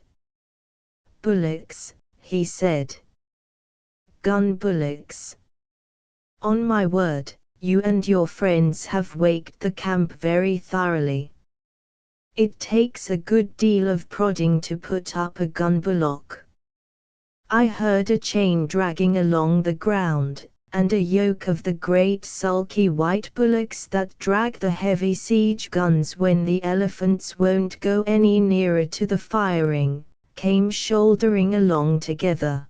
"Bullocks," he said. "Gun bullocks. On my word, you and your friends have waked the camp very thoroughly. It takes a good deal of prodding to put up a gun bullock." I heard a chain dragging along the ground, and a yoke of the great sulky white bullocks that drag the heavy siege guns when the elephants won't go any nearer to the firing, came shouldering along together.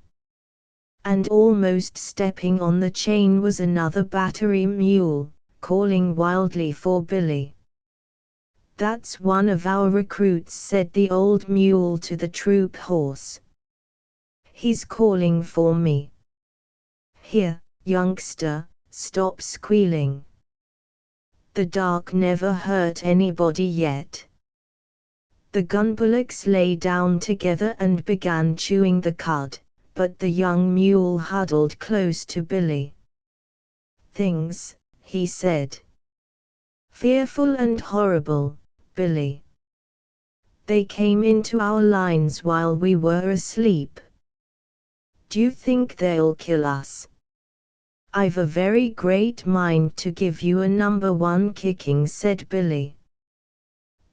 And almost stepping on the chain was another battery mule, calling wildly for Billy. "That's one of our recruits," said the old mule to the troop horse. "He's calling for me. Here, youngster, stop squealing. The dark never hurt anybody yet." The gunbullocks lay down together and began chewing the cud, but the young mule huddled close to Billy. "Things," he said. "Fearful and horrible, Billy. They came into our lines while we were asleep. Do you think they'll kill us? I've a very great mind to give you a #1 kicking," said Billy.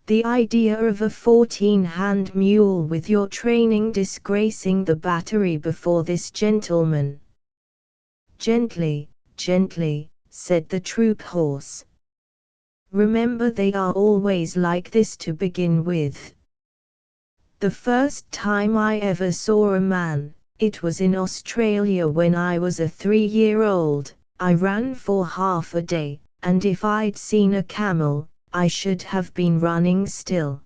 "The idea of a 14-hand mule with your training disgracing the battery before this gentleman." "Gently, gently," said the troop horse. "Remember, they are always like this to begin with. The first time I ever saw a man, it was in Australia when I was a 3-year-old. I ran for half a day, and if I'd seen a camel, I should have been running still.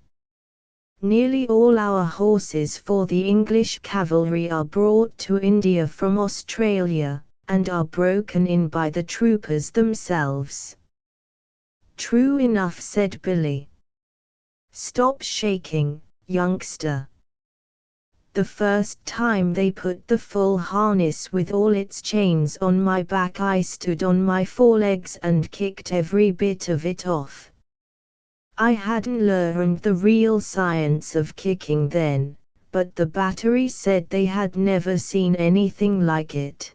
Nearly all our horses for the English cavalry are brought to India from Australia, and are broken in by the troopers themselves." "True enough," said Billy. "Stop shaking, youngster. The first time they put the full harness with all its chains on my back, I stood on my forelegs and kicked every bit of it off. I hadn't learned the real science of kicking then, but the battery said they had never seen anything like it."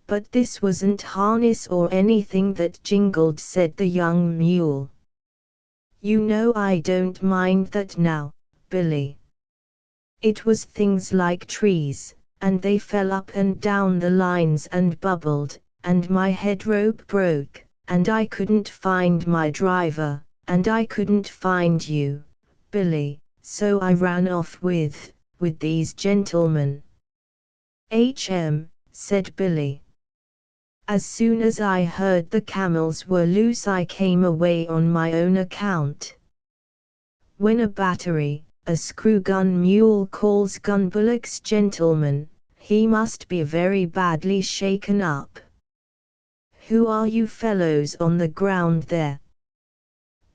"But this wasn't harness or anything that jingled," said the young mule. "You know I don't mind that now, Billy. It was things like trees, and they fell up and down the lines and bubbled, and my head rope broke, and I couldn't find my driver, and I couldn't find you, Billy, so I ran off with these gentlemen." Said Billy. "As soon as I heard the camels were loose, I came away on my own account. When a battery, a screw-gun mule, calls gunbullocks gentlemen, he must be very badly shaken up. Who are you fellows on the ground there?"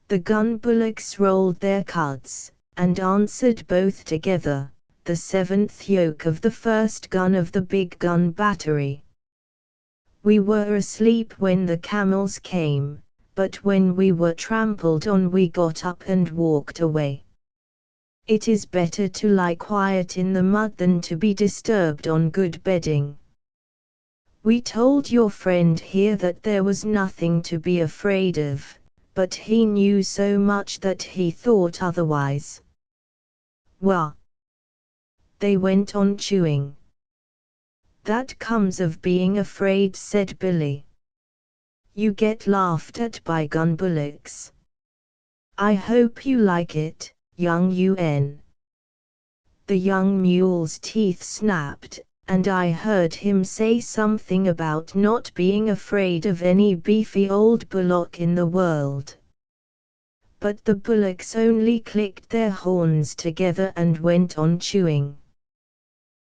The gunbullocks rolled their cuds, and answered both together, "The 7th yoke of the 1st gun of the big gun battery. We were asleep when the camels came, but when we were trampled on we got up and walked away. It is better to lie quiet in the mud than to be disturbed on good bedding. We told your friend here that there was nothing to be afraid of, but he knew so much that he thought otherwise." "Wah!" They went on chewing. "That comes of being afraid," said Billy. "You get laughed at by gunbullocks. I hope you like it, young un." The young mule's teeth snapped, and I heard him say something about not being afraid of any beefy old bullock in the world. But the bullocks only clicked their horns together and went on chewing.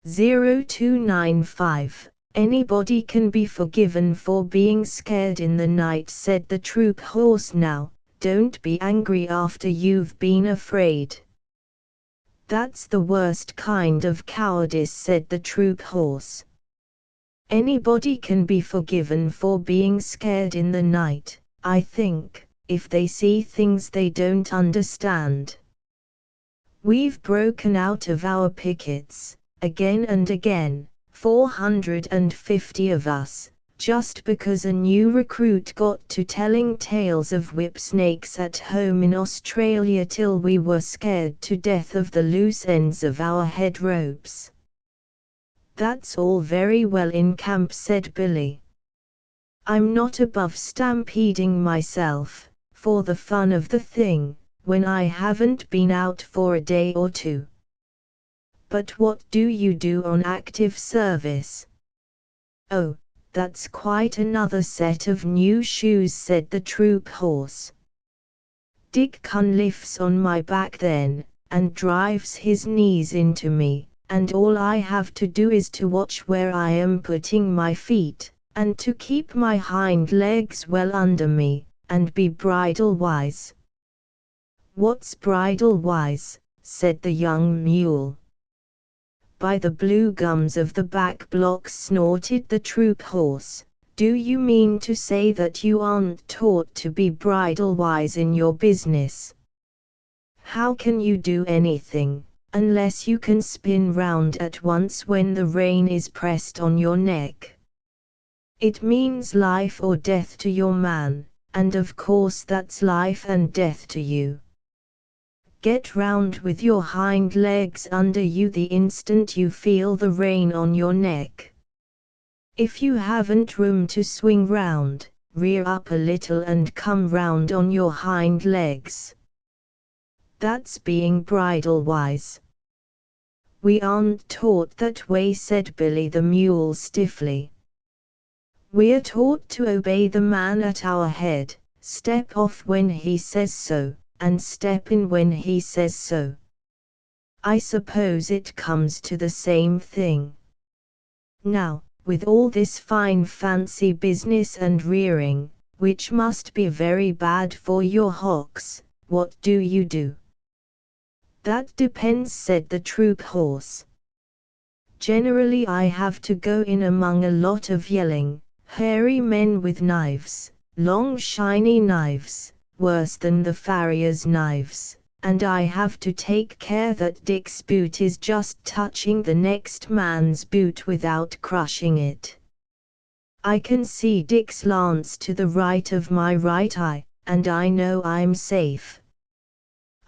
0295. Anybody can be forgiven for being scared in the night, said the troop horse. "Now, don't be angry after you've been afraid. That's the worst kind of cowardice," said the troop horse. "Anybody can be forgiven for being scared in the night, I think, if they see things they don't understand. We've broken out of our pickets, again and again, 450 of us, just because a new recruit got to telling tales of whip snakes at home in Australia till we were scared to death of the loose ends of our head ropes." "That's all very well in camp," said Billy. "I'm not above stampeding myself, for the fun of the thing, when I haven't been out for a day or two. But what do you do on active service?" "Oh, that's quite another set of new shoes," said the troop horse. "Dick lifts on my back then, and drives his knees into me, and all I have to do is to watch where I am putting my feet, and to keep my hind legs well under me, and be bridle wise. What's bridle-wise? Said the young mule. By the blue gums of the back blocks, snorted the troop horse. Do you mean to say that you aren't taught to be bridle-wise in your business? How can you do anything, unless you can spin round at once when the rein is pressed on your neck? It means life or death to your man, and of course that's life and death to you. Get round with your hind legs under you the instant you feel the rein on your neck. If you haven't room to swing round, rear up a little and come round on your hind legs. That's being bridle-wise. We aren't taught that way, said Billy the mule stiffly. We're taught to obey the man at our head, step off when he says so, and step in when he says so. I suppose it comes to the same thing. Now, with all this fine fancy business and rearing, which must be very bad for your hocks, what do you do? That depends, said the troop horse. Generally I have to go in among a lot of yelling, hairy men with knives, long shiny knives, worse than the farrier's knives, and I have to take care that Dick's boot is just touching the next man's boot without crushing it. I can see Dick's lance to the right of my right eye, and I know I'm safe.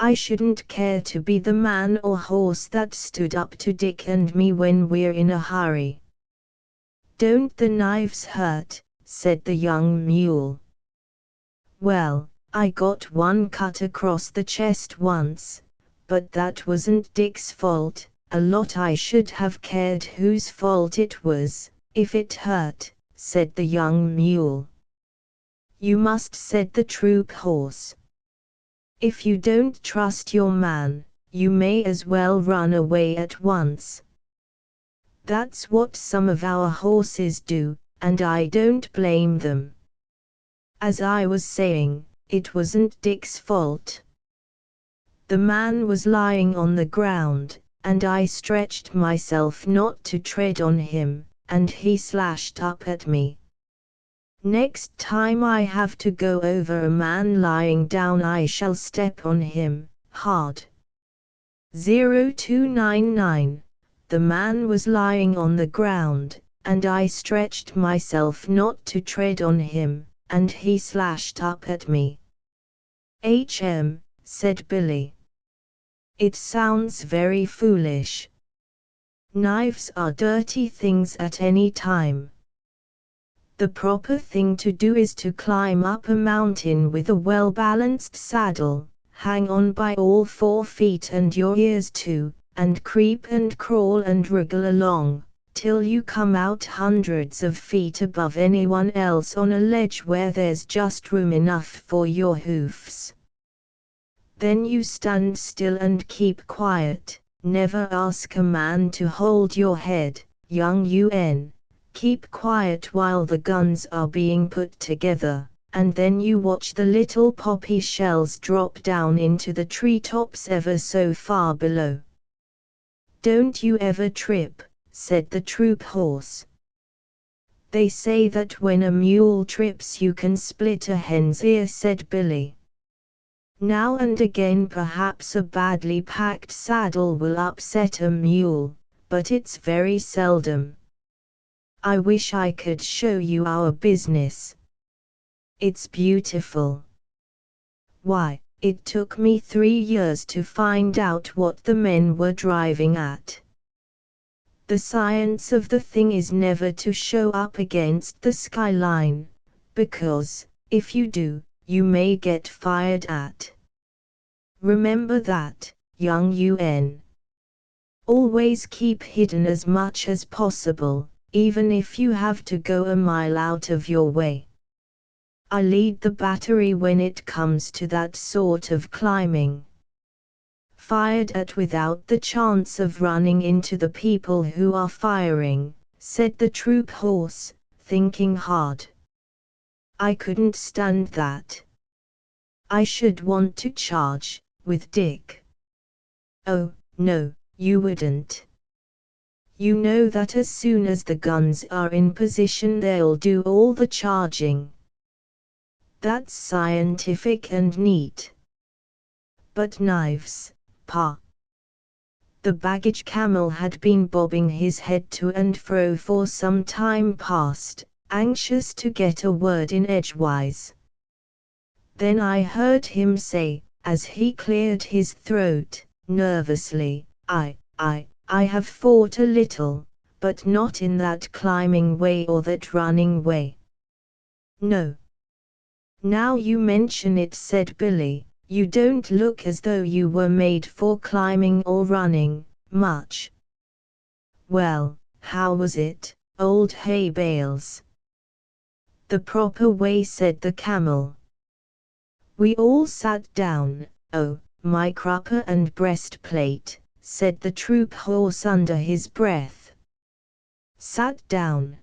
I shouldn't care to be the man or horse that stood up to Dick and me when we're in a hurry. Don't the knives hurt? Said the young mule. Well, I got one cut across the chest once, but that wasn't Dick's fault. A lot I should have cared whose fault it was, if it hurt, said the young mule. You must, said the troop horse. If you don't trust your man, you may as well run away at once. That's what some of our horses do, and I don't blame them. As I was saying, it wasn't Dick's fault. The man was lying on the ground, and I stretched myself not to tread on him, and he slashed up at me. Next time I have to go over a man lying down, I shall step on him, hard. 0299. The man was lying on the ground, and I stretched myself not to tread on him, and he slashed up at me. Said Billy. It sounds very foolish. Knives are dirty things at any time. The proper thing to do is to climb up a mountain with a well-balanced saddle, hang on by all 4 feet and your ears too, and creep and crawl and wriggle along, till you come out hundreds of feet above anyone else on a ledge where there's just room enough for your hoofs. Then you stand still and keep quiet, never ask a man to hold your head, young UN. Keep quiet while the guns are being put together, and then you watch the little poppy shells drop down into the treetops ever so far below. Don't you ever trip, said the troop horse. They say that when a mule trips you can split a hen's ear, said Billy. Now and again perhaps a badly packed saddle will upset a mule, but it's very seldom. I wish I could show you our business. It's beautiful. Why, it took me 3 years to find out what the men were driving at. The science of the thing is never to show up against the skyline, because, if you do, you may get fired at. Remember that, young UN. Always keep hidden as much as possible, even if you have to go a mile out of your way. I lead the battery when it comes to that sort of climbing. Fired at without the chance of running into the people who are firing, said the troop horse, thinking hard. I couldn't stand that. I should want to charge, with Dick. Oh, no, you wouldn't. You know that as soon as the guns are in position they'll do all the charging. That's scientific and neat. But knives, Pa. The baggage camel had been bobbing his head to and fro for some time past, anxious to get a word in edgewise. Then I heard him say, as he cleared his throat, nervously, I have fought a little, but not in that climbing way or that running way. No. Now you mention it, said Billy, you don't look as though you were made for climbing or running, much. Well, how was it, old hay bales? The proper way, said the camel. We all sat down. Oh, my crupper and breastplate, said the troop horse under his breath. Sat down.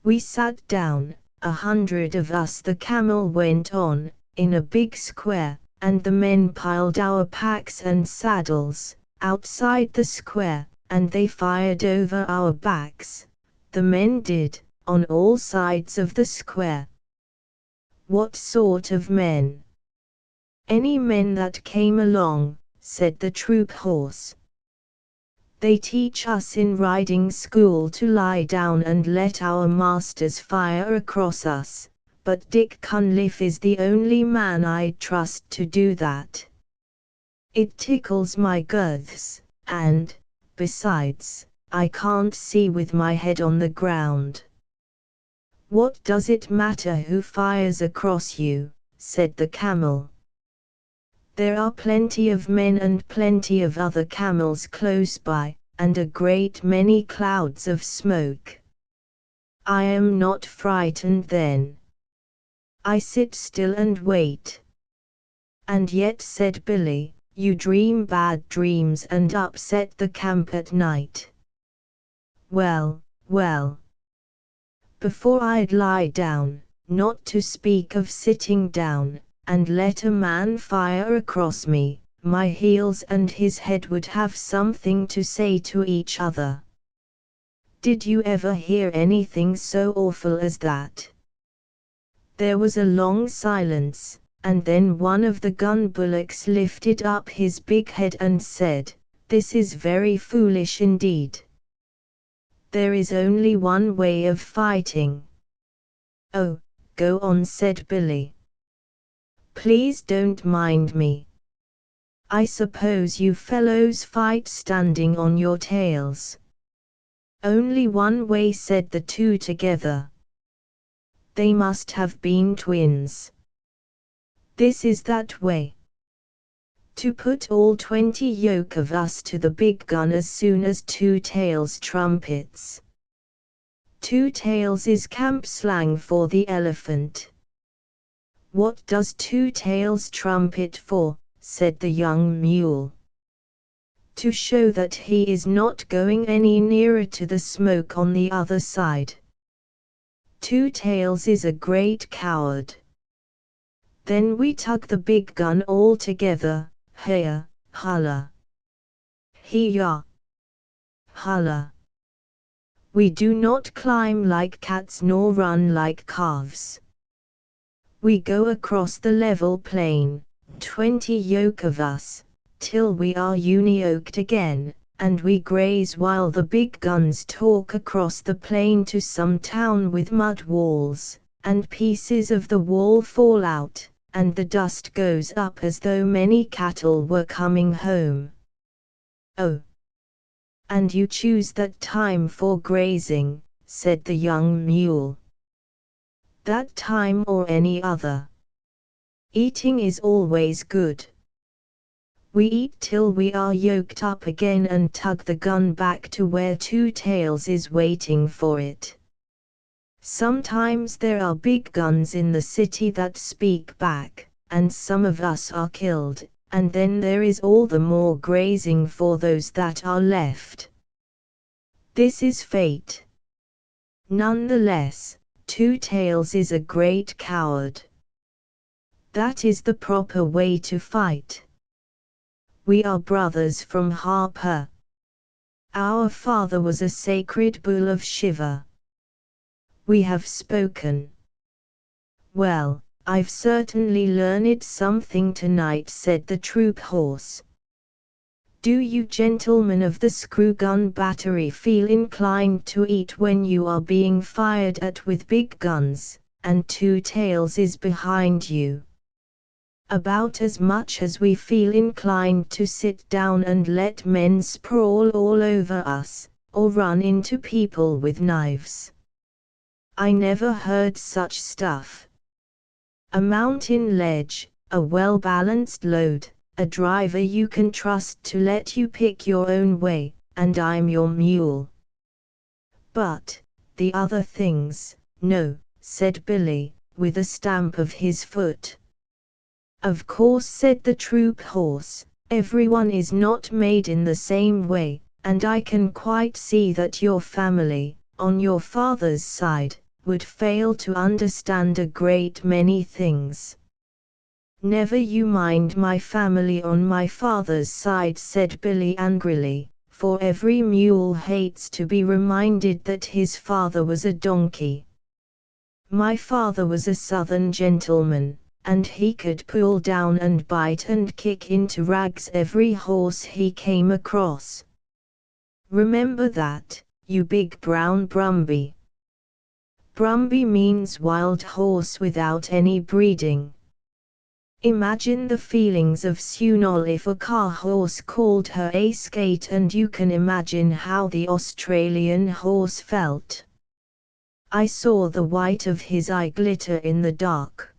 We sat down, 100 of us, the camel went on, in a big square, and the men piled our packs and saddles outside the square, and they fired over our backs. The men did, on all sides of the square. What sort of men? Any men that came along, said the troop horse. They teach us in riding school to lie down and let our masters fire across us, but Dick Cunliffe is the only man I'd trust to do that. It tickles my girths, and, besides, I can't see with my head on the ground. What does it matter who fires across you, said the camel. There are plenty of men and plenty of other camels close by, and a great many clouds of smoke. I am not frightened then. I sit still and wait. And yet, said Billy, you dream bad dreams and upset the camp at night. Well, well. Before I'd lie down, not to speak of sitting down, and let a man fire across me, my heels and his head would have something to say to each other. Did you ever hear anything so awful as that? There was a long silence, and then one of the gun bullocks lifted up his big head and said, "This is very foolish indeed. There is only one way of fighting." "Oh, go on," said Billy. "Please don't mind me. I suppose you fellows fight standing on your tails." "Only one way," said the two together. They must have been twins. "This is that way. To put all 20 yoke of us to the big gun as soon as Two Tails trumpets." Two Tails is camp slang for the elephant. "What does Two Tails trumpet for?" said the young mule. "To show that he is not going any nearer to the smoke on the other side. Two Tails is a great coward." Then we tug the big gun all together, heya, hulla. Heya, hulla. We do not climb like cats nor run like calves. We go across the level plain, 20 yoke of us, till we are uni-yoked again, and we graze while the big guns talk across the plain to some town with mud walls, and pieces of the wall fall out, and the dust goes up as though many cattle were coming home." "Oh. And you choose that time for grazing," said the young mule. "That time or any other. Eating is always good. We eat till we are yoked up again and tug the gun back to where Two Tails is waiting for it. Sometimes there are big guns in the city that speak back, and some of us are killed, and then there is all the more grazing for those that are left. This is fate. Nonetheless, Two Tails is a great coward. That is the proper way to fight." We are brothers from Harper. Our father was a sacred bull of Shiva. We have spoken. Well, I've certainly learned something tonight, said the troop horse. Do you gentlemen of the screw gun battery feel inclined to eat when you are being fired at with big guns, and Two Tails is behind you? About as much as we feel inclined to sit down and let men sprawl all over us, or run into people with knives. I never heard such stuff. A mountain ledge, a well-balanced load, a driver you can trust to let you pick your own way, and I'm your mule. But, the other things, no, said Billy, with a stamp of his foot. Of course, said the troop horse, everyone is not made in the same way, and I can quite see that your family, on your father's side, would fail to understand a great many things. Never you mind my family on my father's side, said Billy angrily, for every mule hates to be reminded that his father was a donkey. My father was a southern gentleman, and he could pull down and bite and kick into rags every horse he came across. Remember that, you big brown Brumby. Brumby means wild horse without any breeding. Imagine the feelings of Sunol if a car horse called her a skate, and you can imagine how the Australian horse felt. I saw the white of his eye glitter in the dark.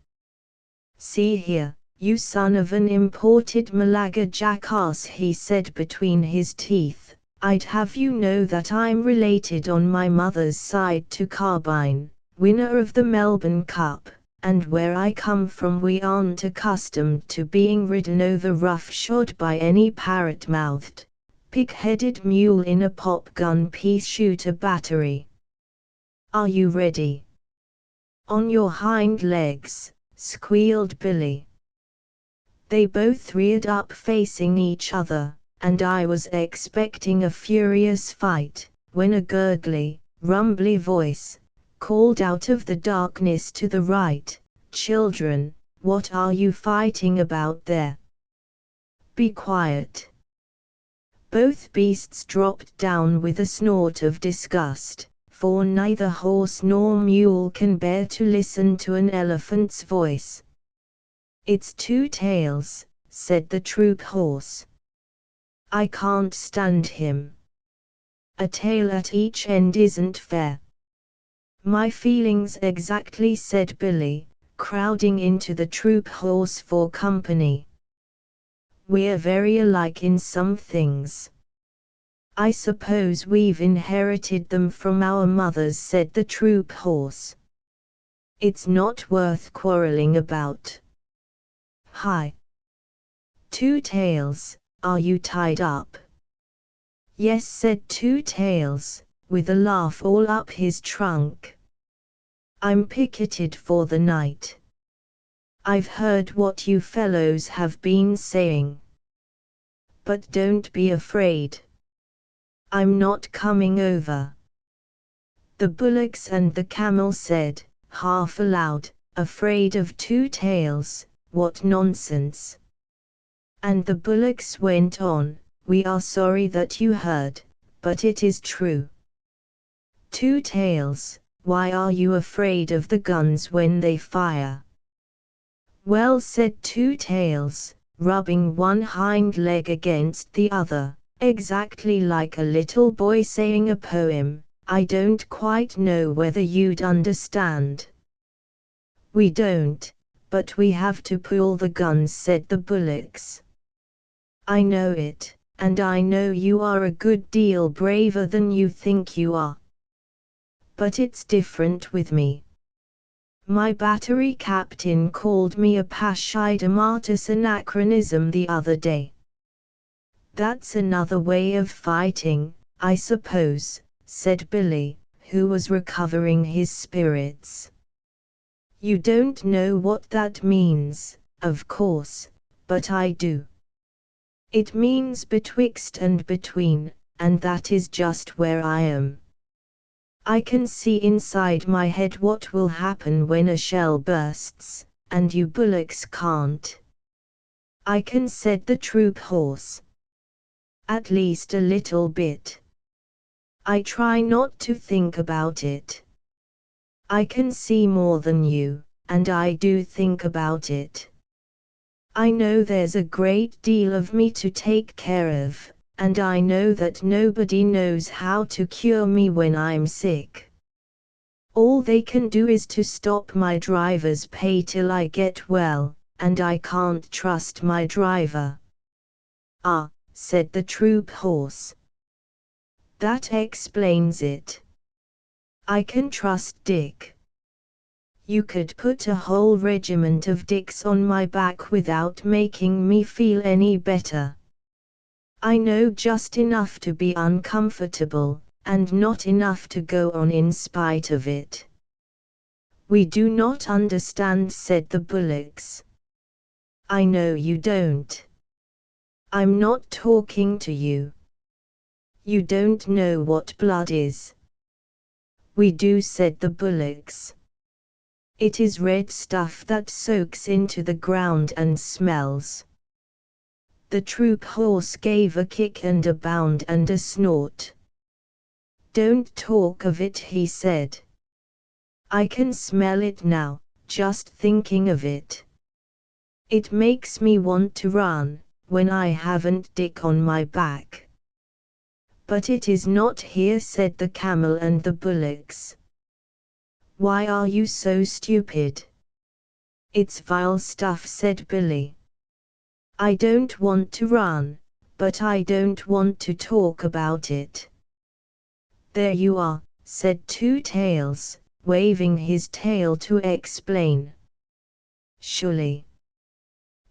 See here, you son of an imported Malaga jackass, he said between his teeth, I'd have you know that I'm related on my mother's side to Carbine, winner of the Melbourne Cup. And where I come from we aren't accustomed to being ridden over roughshod by any parrot-mouthed, pig-headed mule in a pop-gun pea-shooter battery. Are you ready? On your hind legs, squealed Billy. They both reared up facing each other, and I was expecting a furious fight, when a gurgly, rumbly voice called out of the darkness to the right, Children, what are you fighting about there? Be quiet. Both beasts dropped down with a snort of disgust, for neither horse nor mule can bear to listen to an elephant's voice. It's Two Tails, said the troop horse. I can't stand him. A tail at each end isn't fair. My feelings exactly, said Billy, crowding into the troop horse for company. We're very alike in some things. I suppose we've inherited them from our mothers, said the troop horse. It's not worth quarreling about. Hi. Two Tails, are you tied up? Yes, said Two Tails, with a laugh all up his trunk. I'm picketed for the night. I've heard what you fellows have been saying. But don't be afraid. I'm not coming over. The bullocks and the camel said, half aloud, afraid of Two Tails, what nonsense. And the bullocks went on, we are sorry that you heard, but it is true. Two Tails, why are you afraid of the guns when they fire? Well, said Two Tails, rubbing one hind leg against the other, exactly like a little boy saying a poem, I don't quite know whether you'd understand. We don't, but we have to pull the guns, said the bullocks. I know it, and I know you are a good deal braver than you think you are. But it's different with me. My battery captain called me a Paschidamartus anachronism the other day. That's another way of fighting, I suppose, said Billy, who was recovering his spirits. You don't know what that means, of course, but I do. It means betwixt and between, and that is just where I am. I can see inside my head what will happen when a shell bursts, and you bullocks can't. I can, said the troop horse. At least a little bit. I try not to think about it. I can see more than you, and I do think about it. I know there's a great deal of me to take care of, and I know that nobody knows how to cure me when I'm sick. All they can do is to stop my driver's pay till I get well, and I can't trust my driver. Ah, said the troop horse. That explains it. I can trust Dick. You could put a whole regiment of Dicks on my back without making me feel any better. I know just enough to be uncomfortable, and not enough to go on in spite of it. We do not understand, said the bullocks. I know you don't. I'm not talking to you. You don't know what blood is. We do, said the bullocks. It is red stuff that soaks into the ground and smells. The troop horse gave a kick and a bound and a snort. Don't talk of it, he said. I can smell it now, just thinking of it. It makes me want to run, when I haven't Dick on my back. But it is not here, said the camel and the bullocks. Why are you so stupid? It's vile stuff, said Billy. I don't want to run, but I don't want to talk about it. There you are, said Two Tails, waving his tail to explain. Surely.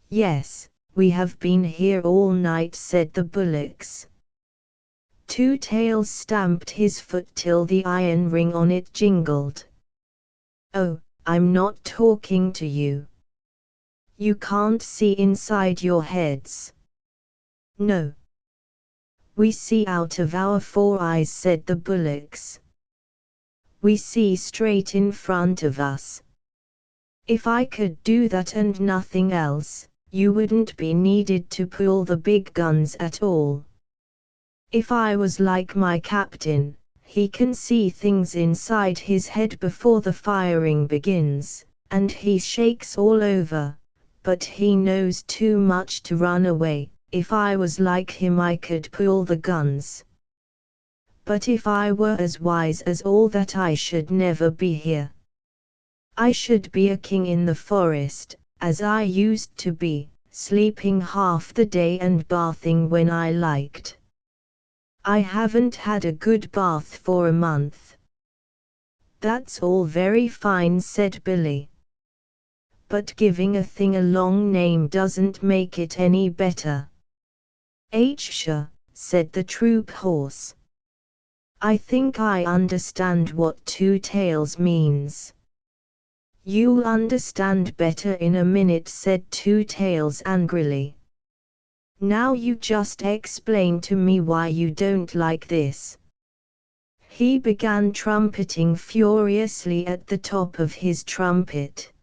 Yes, we have been here all night, said the bullocks. Two Tails stamped his foot till the iron ring on it jingled. Oh, I'm not talking to you. You can't see inside your heads. No. We see out of our 4 eyes, said the bullocks. We see straight in front of us. If I could do that and nothing else, you wouldn't be needed to pull the big guns at all. If I was like my captain, he can see things inside his head before the firing begins, and he shakes all over, but he knows too much to run away. If I was like him, I could pull the guns. But if I were as wise as all that, I should never be here. I should be a king in the forest, as I used to be, sleeping half the day and bathing when I liked. I haven't had a good bath for a month. That's all very fine, said Billy. But giving a thing a long name doesn't make it any better. Sure, said the troop horse. I think I understand what Two Tails means. You'll understand better in a minute, said Two Tails angrily. Now you just explain to me why you don't like this. He began trumpeting furiously at the top of his trumpet.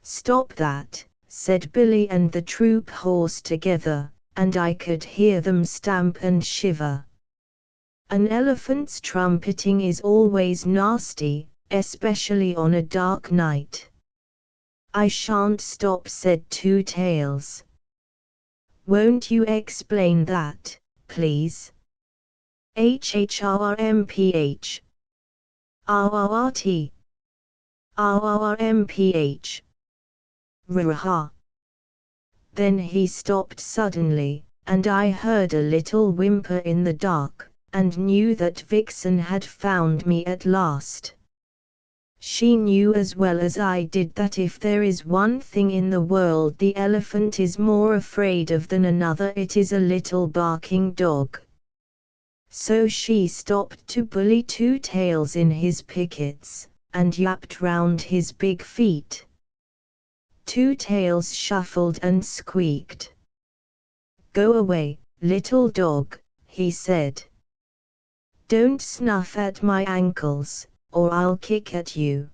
Stop that, said Billy and the troop horse together, and I could hear them stamp and shiver. An elephant's trumpeting is always nasty, especially on a dark night. I shan't stop, said Two Tails. Won't you explain that, please? HHRMPH. RRRT. RRRMPH. Raha. Then he stopped suddenly, and I heard a little whimper in the dark, and knew that Vixen had found me at last. She knew as well as I did that if there is one thing in the world the elephant is more afraid of than another, it is a little barking dog. So she stopped to bully Two Tails in his pickets, and yapped round his big feet. Two Tails shuffled and squeaked. Go away, little dog, he said. Don't snuff at my ankles, or I'll kick at you.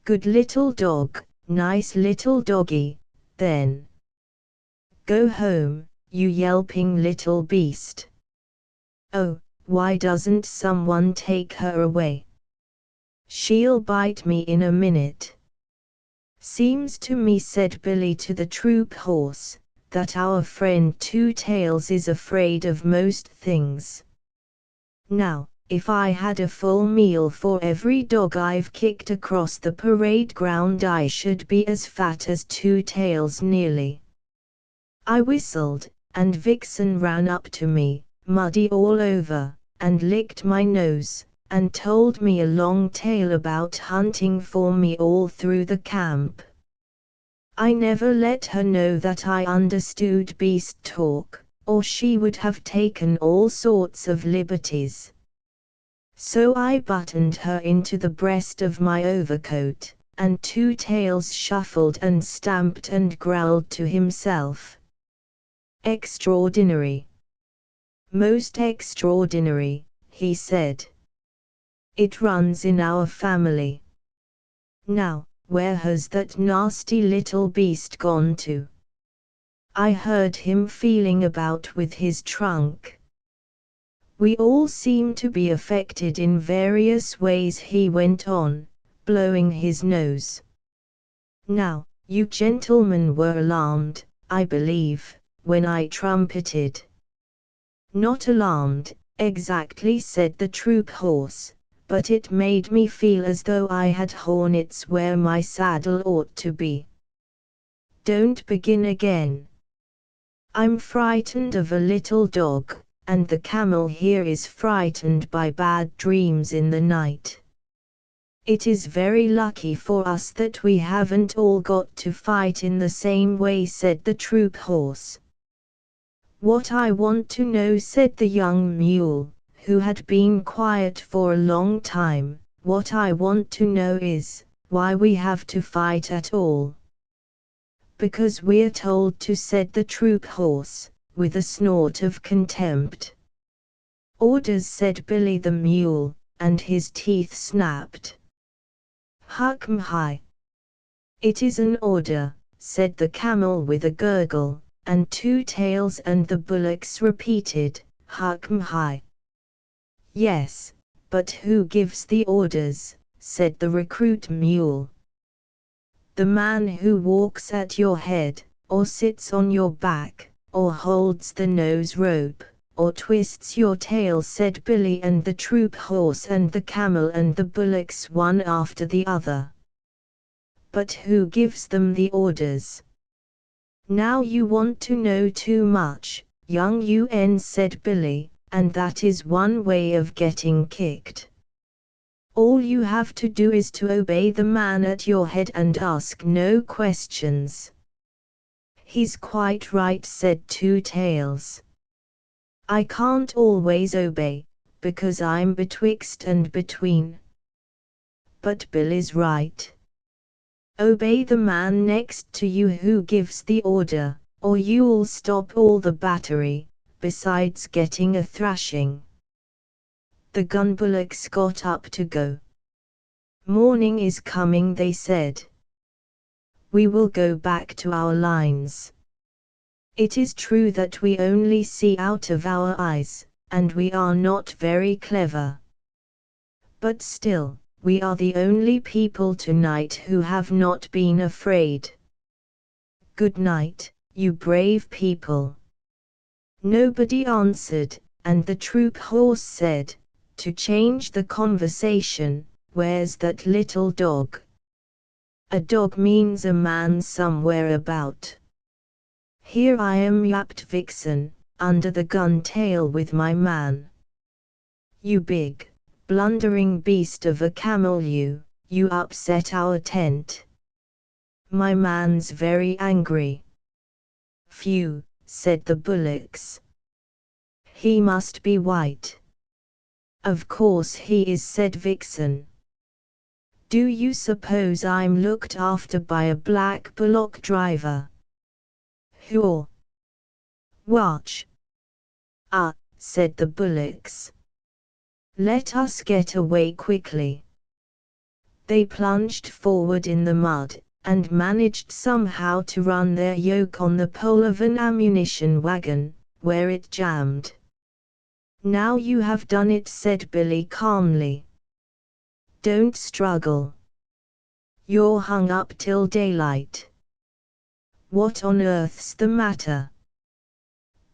Good little dog, nice little doggy, then. Go home, you yelping little beast. Oh, why doesn't someone take her away? She'll bite me in a minute. Seems to me, said Billy to the troop horse, that our friend Two Tails is afraid of most things. Now, if I had a full meal for every dog I've kicked across the parade ground, I should be as fat as Two Tails nearly. I whistled, and Vixen ran up to me, muddy all over, and licked my nose, and told me a long tale about hunting for me all through the camp. I never let her know that I understood beast talk, or she would have taken all sorts of liberties. So I buttoned her into the breast of my overcoat, and Two Tails shuffled and stamped and growled to himself. Extraordinary. Most extraordinary, he said. It runs in our family. Now, where has that nasty little beast gone to? I heard him feeling about with his trunk. We all seem to be affected in various ways, he went on, blowing his nose. Now, you gentlemen were alarmed, I believe, when I trumpeted. Not alarmed, exactly, said the troop horse, but it made me feel as though I had hornets where my saddle ought to be. Don't begin again. I'm frightened of a little dog, and the camel here is frightened by bad dreams in the night. It is very lucky for us that we haven't all got to fight in the same way, said the troop horse. What I want to know, said the young mule, who had been quiet for a long time, what I want to know is, why we have to fight at all. Because we're told to, said the troop horse, with a snort of contempt. Orders, said Billy the mule, and his teeth snapped. Huck-m'high. It is an order, said the camel with a gurgle, and Two Tails and the bullocks repeated, Huck-m'high. Yes, but who gives the orders, said the recruit mule. The man who walks at your head, or sits on your back, or holds the nose rope, or twists your tail, said Billy and the troop horse and the camel and the bullocks one after the other. But who gives them the orders? Now you want to know too much, young UN, said Billy, and that is one way of getting kicked. All you have to do is to obey the man at your head and ask no questions. He's quite right, said Two Tails. I can't always obey, because I'm betwixt and between. But Bill is right. Obey the man next to you who gives the order, or you'll stop all the battery, besides getting a thrashing. The gun bullocks got up to go. Morning is coming, they said. We will go back to our lines. It is true that we only see out of our eyes, and we are not very clever. But still, we are the only people tonight who have not been afraid. Good night, you brave people. Nobody answered, and the troop horse said, to change the conversation, where's that little dog? A dog means a man somewhere about. Here I am, yapped Vixen, under the gun tail with my man. You big, blundering beast of a camel, you upset our tent. My man's very angry. Phew, said the bullocks. He must be white. Of course he is, said Vixen. Do you suppose I'm looked after by a black bullock driver? Who? Watch. Ah, said the bullocks. Let us get away quickly. They plunged forward in the mud, and managed somehow to run their yoke on the pole of an ammunition wagon, where it jammed. Now you have done it, said Billy calmly. Don't struggle. You're hung up till daylight. What on earth's the matter?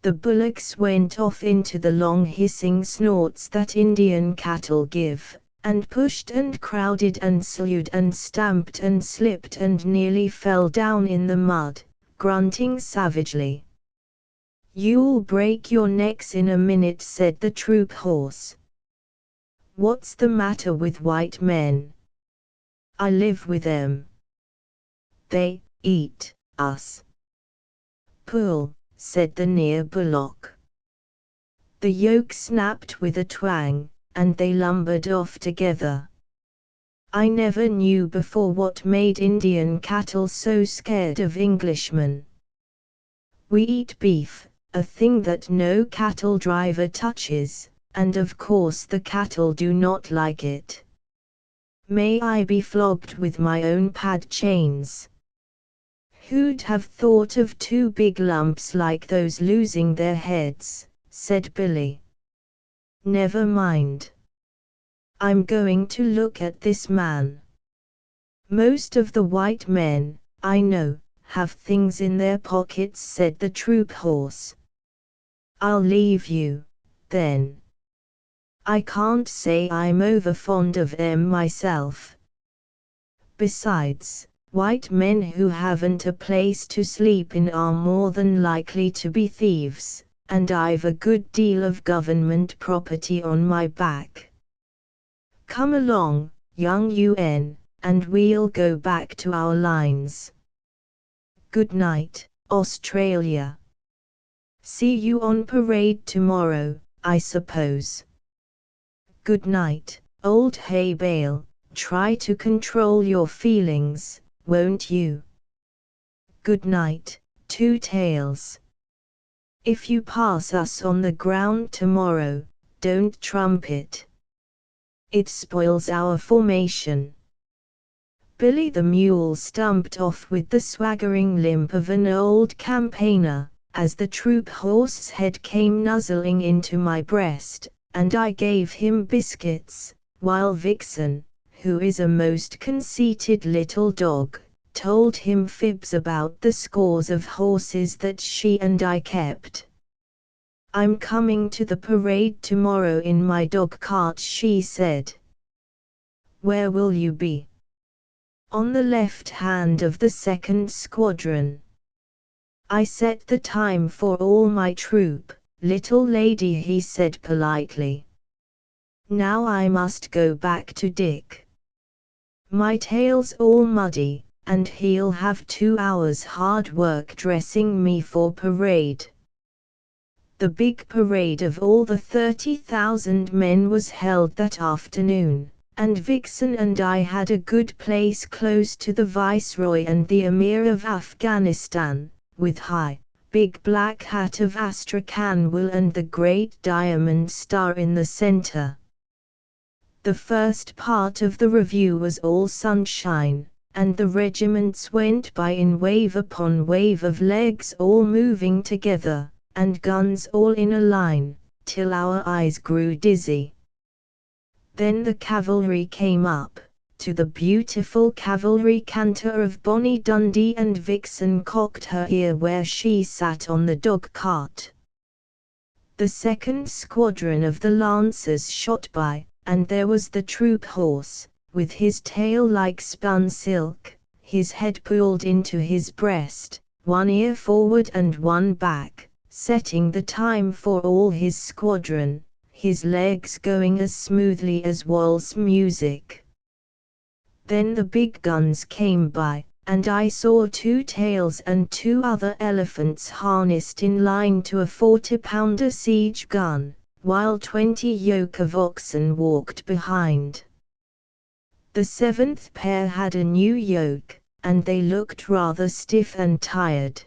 The bullocks went off into the long hissing snorts that Indian cattle give, and pushed and crowded and slewed and stamped and slipped and nearly fell down in the mud, grunting savagely. You'll break your necks in a minute, said the troop horse. What's the matter with white men? I live with them. They eat us. Pull, said the near bullock. The yoke snapped with a twang, and they lumbered off together. I never knew before what made Indian cattle so scared of Englishmen. We eat beef, a thing that no cattle driver touches, and of course the cattle do not like it. May I be flogged with my own pad chains. Who'd have thought of two big lumps like those losing their heads, said Billy. Never mind. I'm going to look at this man. Most of the white men, I know, have things in their pockets, said the troop horse. I'll leave you, then. I can't say I'm over fond of them myself. Besides, white men who haven't a place to sleep in are more than likely to be thieves, and I've a good deal of government property on my back. Come along, young UN, and we'll go back to our lines. Good night, Australia. See you on parade tomorrow, I suppose. Good night, old hay bale. Try to control your feelings, won't you? Good night, Two Tails. If you pass us on the ground tomorrow, don't trumpet. It spoils our formation. Billy the mule stumped off with the swaggering limp of an old campaigner, as the troop horse's head came nuzzling into my breast, and I gave him biscuits, while Vixen, who is a most conceited little dog, told him fibs about the scores of horses that she and I kept. I'm coming to the parade tomorrow in my dog cart, she said. Where will you be? On the left hand of the 2nd Squadron. I set the time for all my troop, little lady, he said politely. Now I must go back to Dick. My tail's all muddy, and he'll have 2 hours hard work dressing me for parade. The big parade of all the 30,000 men was held that afternoon, and Vixen and I had a good place close to the Viceroy and the Emir of Afghanistan, with high, big black hat of Astrakhan wool and the great diamond star in the center. The first part of the review was all sunshine, and the regiments went by in wave upon wave of legs all moving together, and guns all in a line, till our eyes grew dizzy. Then the cavalry came up, to the beautiful cavalry canter of Bonnie Dundee, and Vixen cocked her ear where she sat on the dog cart. The 2nd Squadron of the Lancers shot by, and there was the troop horse, with his tail like spun silk, his head pulled into his breast, one ear forward and one back, setting the time for all his squadron, his legs going as smoothly as waltz music. Then the big guns came by, and I saw 2 tails and 2 other elephants harnessed in line to a 40-pounder siege gun, while 20 yoke of oxen walked behind. The 7th pair had a new yoke, and they looked rather stiff and tired.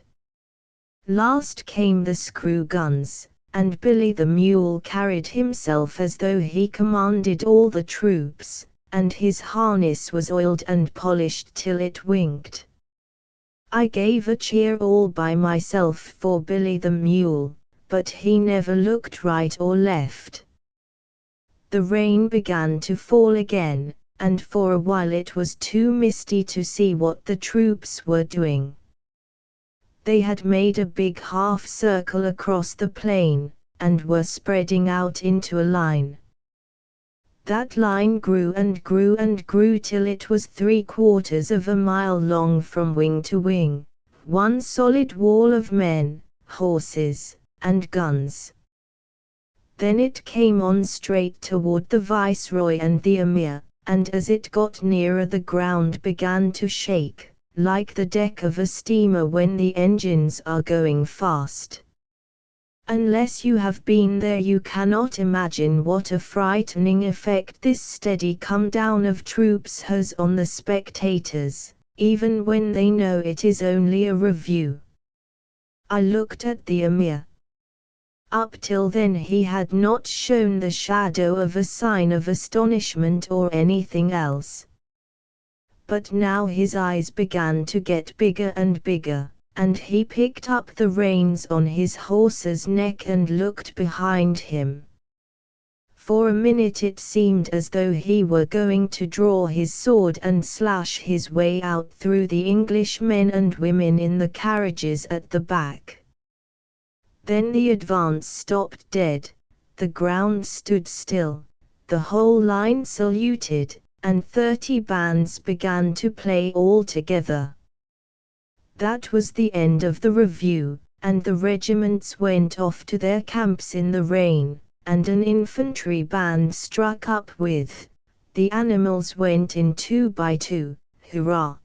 Last came the screw guns, and Billy the Mule carried himself as though he commanded all the troops, and his harness was oiled and polished till it winked. I gave a cheer all by myself for Billy the Mule, but he never looked right or left. The rain began to fall again, and for a while it was too misty to see what the troops were doing. They had made a big half circle across the plain, and were spreading out into a line. That line grew and grew and grew till it was 3/4 of a mile long from wing to wing, one solid wall of men, horses, and guns. Then it came on straight toward the Viceroy and the Emir, and as it got nearer the ground began to shake, like the deck of a steamer when the engines are going fast. Unless you have been there you cannot imagine what a frightening effect this steady come down of troops has on the spectators, even when they know it is only a review. I looked at the Emir. Up till then he had not shown the shadow of a sign of astonishment or anything else. But now his eyes began to get bigger and bigger, and he picked up the reins on his horse's neck and looked behind him. For a minute it seemed as though he were going to draw his sword and slash his way out through the English men and women in the carriages at the back. Then the advance stopped dead, the ground stood still, the whole line saluted, and 30 bands began to play all together. That was the end of the review, and the regiments went off to their camps in the rain, and an infantry band struck up with "The Animals Went in 2 by 2, Hurrah!"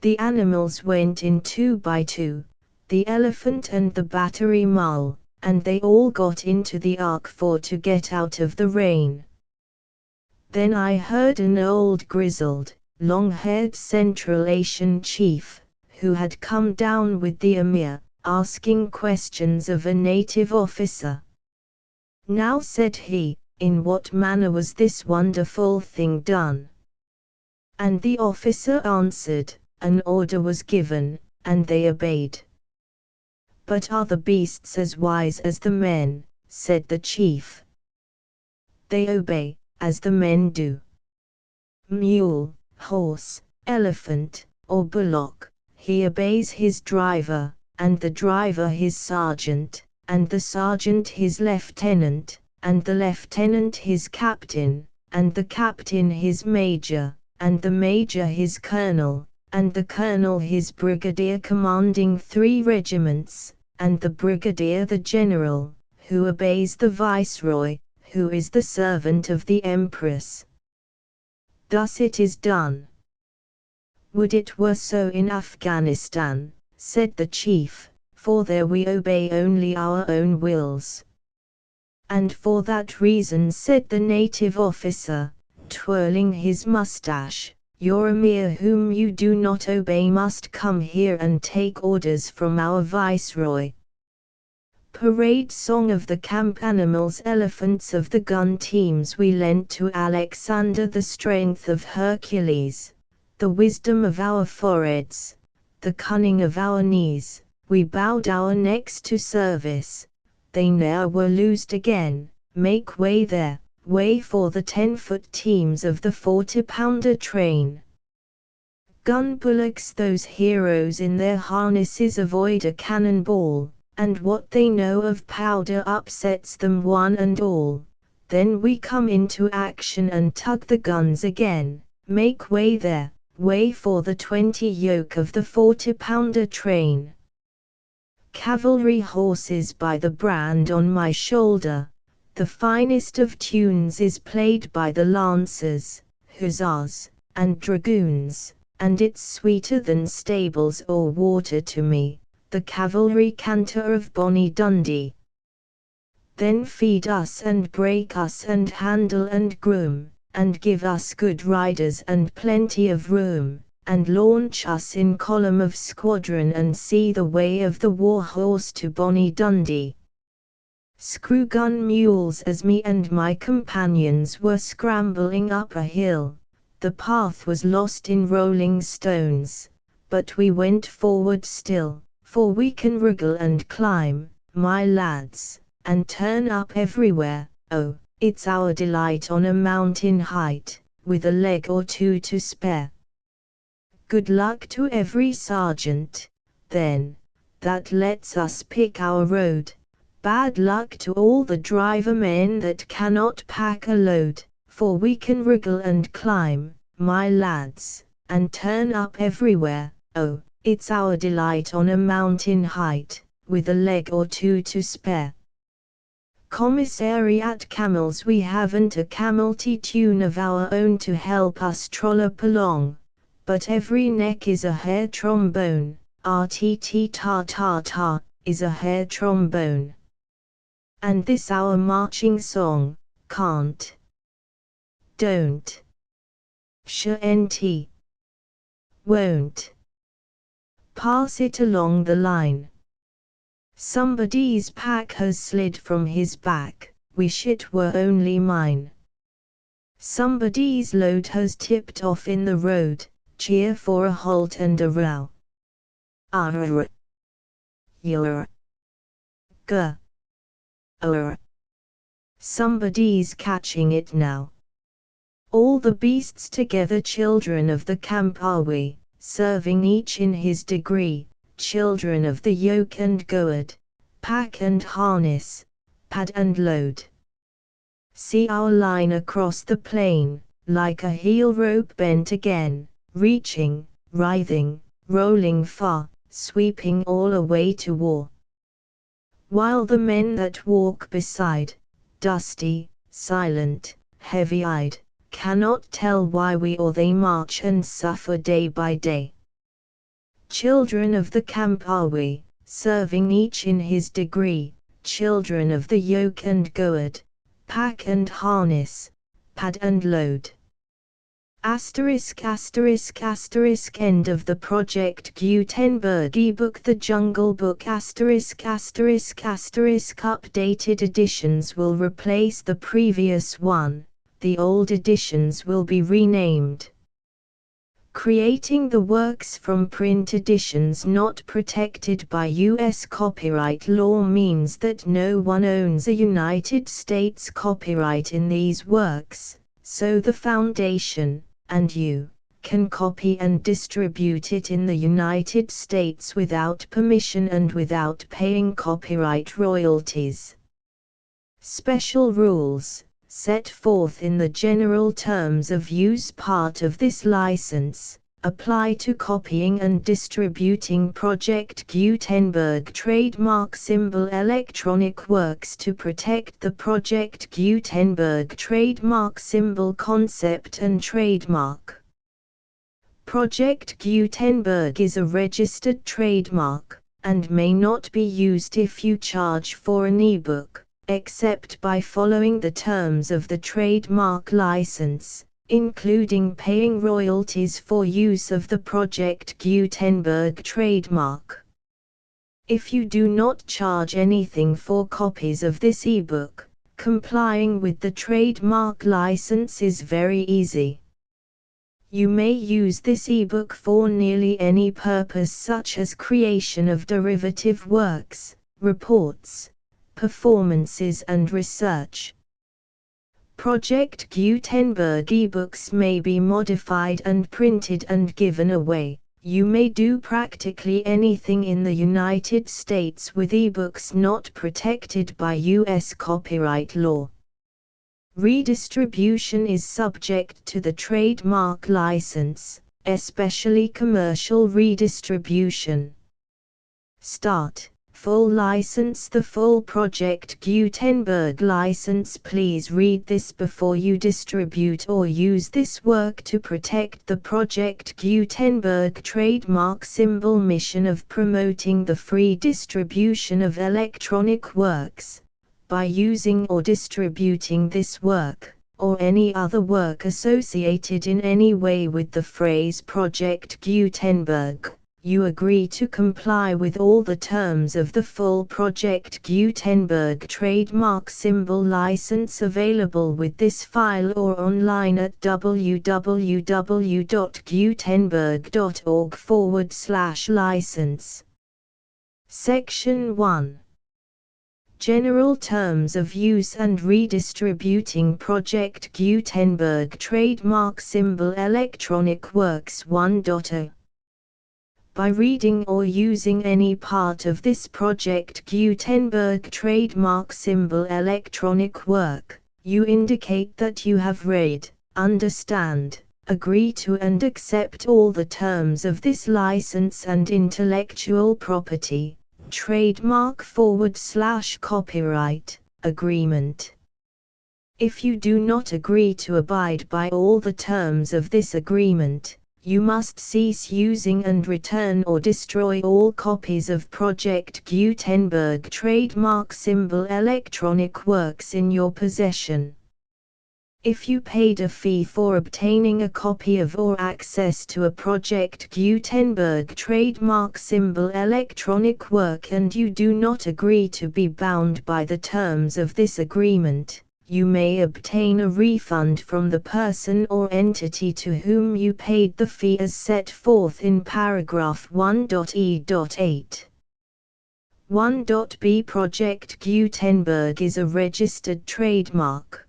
The animals went in 2 by 2, the elephant and the battery mule, and they all got into the ark for to get out of the rain. Then I heard an old grizzled, long-haired Central Asian chief, who had come down with the Emir, asking questions of a native officer. Now said he, in what manner was this wonderful thing done? And the officer answered, an order was given, and they obeyed. But are the beasts as wise as the men? Said the chief. They obey, as the men do. Mule, horse, elephant, or bullock, he obeys his driver, and the driver his sergeant, and the sergeant his lieutenant, and the lieutenant his captain, and the captain his major, and the major his colonel, and the colonel his brigadier commanding 3 regiments, and the brigadier the general, who obeys the viceroy, who is the servant of the empress. Thus it is done. Would it were so in Afghanistan, said the chief, for there we obey only our own wills. And for that reason, said the native officer, twirling his mustache, your Emir whom you do not obey must come here and take orders from our viceroy. Parade song of the camp animals, elephants of the gun teams, we lent to Alexander the strength of Hercules, the wisdom of our foreheads, the cunning of our knees, we bowed our necks to service, they ne'er were loosed again, make way there, way for the 10-foot teams of the 40-pounder train. Gun bullocks, those heroes in their harnesses avoid a cannonball, and what they know of powder upsets them one and all. Then we come into action and tug the guns again, make way there, way for the 20 yoke of the 40-pounder train. Cavalry horses by the brand on my shoulder, the finest of tunes is played by the lancers, hussars, and dragoons, and it's sweeter than stables or water to me, the cavalry canter of bonny Dundee. Then feed us and break us and handle and groom, and give us good riders and plenty of room, and launch us in column of squadron and see the way of the war horse to bonny Dundee. Screw-gun mules as me and my companions were scrambling up a hill, the path was lost in rolling stones, but we went forward still, for we can wriggle and climb, my lads, and turn up everywhere. Oh, it's our delight on a mountain height, with a leg or two to spare. Good luck to every sergeant, then, that lets us pick our road. Bad luck to all the driver men that cannot pack a load, for we can wriggle and climb, my lads, and turn up everywhere. Oh, it's our delight on a mountain height, with a leg or two to spare. Commissariat camels, we haven't a camelty tune of our own to help us trollop along, but every neck is a hair trombone, RTT ta ta ta, is a hair trombone. And this our marching song, can't, don't, shan't, won't, pass it along the line. Somebody's pack has slid from his back, wish it were only mine. Somebody's load has tipped off in the road, cheer for a halt and a row. Arr, yer, g, er. Somebody's catching it now. All the beasts together, children of the camp are we, serving each in his degree, children of the yoke and goad, pack and harness, pad and load. See our line across the plain, like a heel rope bent again, reaching, writhing, rolling far, sweeping all away to war. While the men that walk beside, dusty, silent, heavy-eyed, cannot tell why we or they march and suffer day by day. Children of the camp are we, serving each in his degree, children of the yoke and goad, pack and harness, pad and load. Asterisk asterisk asterisk end of the Project Gutenberg ebook. The Jungle Book asterisk asterisk asterisk updated editions will replace the previous one, the old editions will be renamed. Creating the works from print editions not protected by U.S. copyright law means that no one owns a United States copyright in these works, so the Foundation, and you, can copy and distribute it in the United States without permission and without paying copyright royalties. Special rules, set forth in the general terms of use part of this license, apply to copying and distributing Project Gutenberg trademark symbol electronic works to protect the Project Gutenberg trademark symbol concept and trademark. Project Gutenberg is a registered trademark, and may not be used if you charge for an ebook, except by following the terms of the trademark license, including paying royalties for use of the Project Gutenberg trademark. If you do not charge anything for copies of this ebook, complying with the trademark license is very easy. You may use this ebook for nearly any purpose, such as creation of derivative works, reports, performances and research. Project Gutenberg ebooks may be modified and printed and given away. You may do practically anything in the United States with ebooks not protected by U.S. copyright law. Redistribution is subject to the trademark license, especially commercial redistribution. Start. Full license. The full Project Gutenberg license. Please read this before you distribute or use this work to protect the Project Gutenberg trademark symbol mission of promoting the free distribution of electronic works. By using or distributing this work, or any other work associated in any way with the phrase Project Gutenberg, you agree to comply with all the terms of the full Project Gutenberg trademark symbol license available with this file or online at www.gutenberg.org/license. Section 1. General Terms of Use and Redistributing Project Gutenberg Trademark Symbol Electronic Works 1.0. By reading or using any part of this Project Gutenberg trademark symbol electronic work, you indicate that you have read, understand, agree to and accept all the terms of this license and intellectual property, trademark/copyright, agreement. If you do not agree to abide by all the terms of this agreement, you must cease using and return or destroy all copies of Project Gutenberg trademark symbol electronic works in your possession. If you paid a fee for obtaining a copy of or access to a Project Gutenberg trademark symbol electronic work and you do not agree to be bound by the terms of this agreement, you may obtain a refund from the person or entity to whom you paid the fee as set forth in paragraph 1.e.8. 1.b Project Gutenberg is a registered trademark.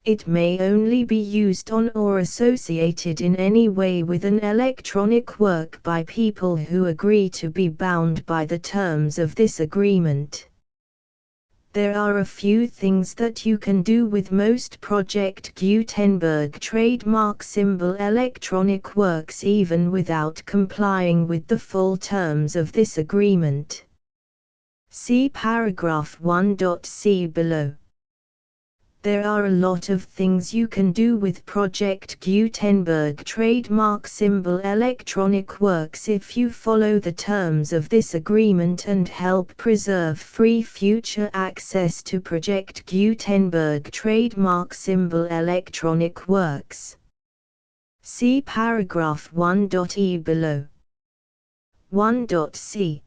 It may only be used on or associated in any way with an electronic work by people who agree to be bound by the terms of this agreement. There are a few things that you can do with most Project Gutenberg trademark symbol electronic works even without complying with the full terms of this agreement. See paragraph 1.c below. There are a lot of things you can do with Project Gutenberg trademark symbol electronic works if you follow the terms of this agreement and help preserve free future access to Project Gutenberg trademark symbol electronic works. See paragraph 1.e below. 1.c.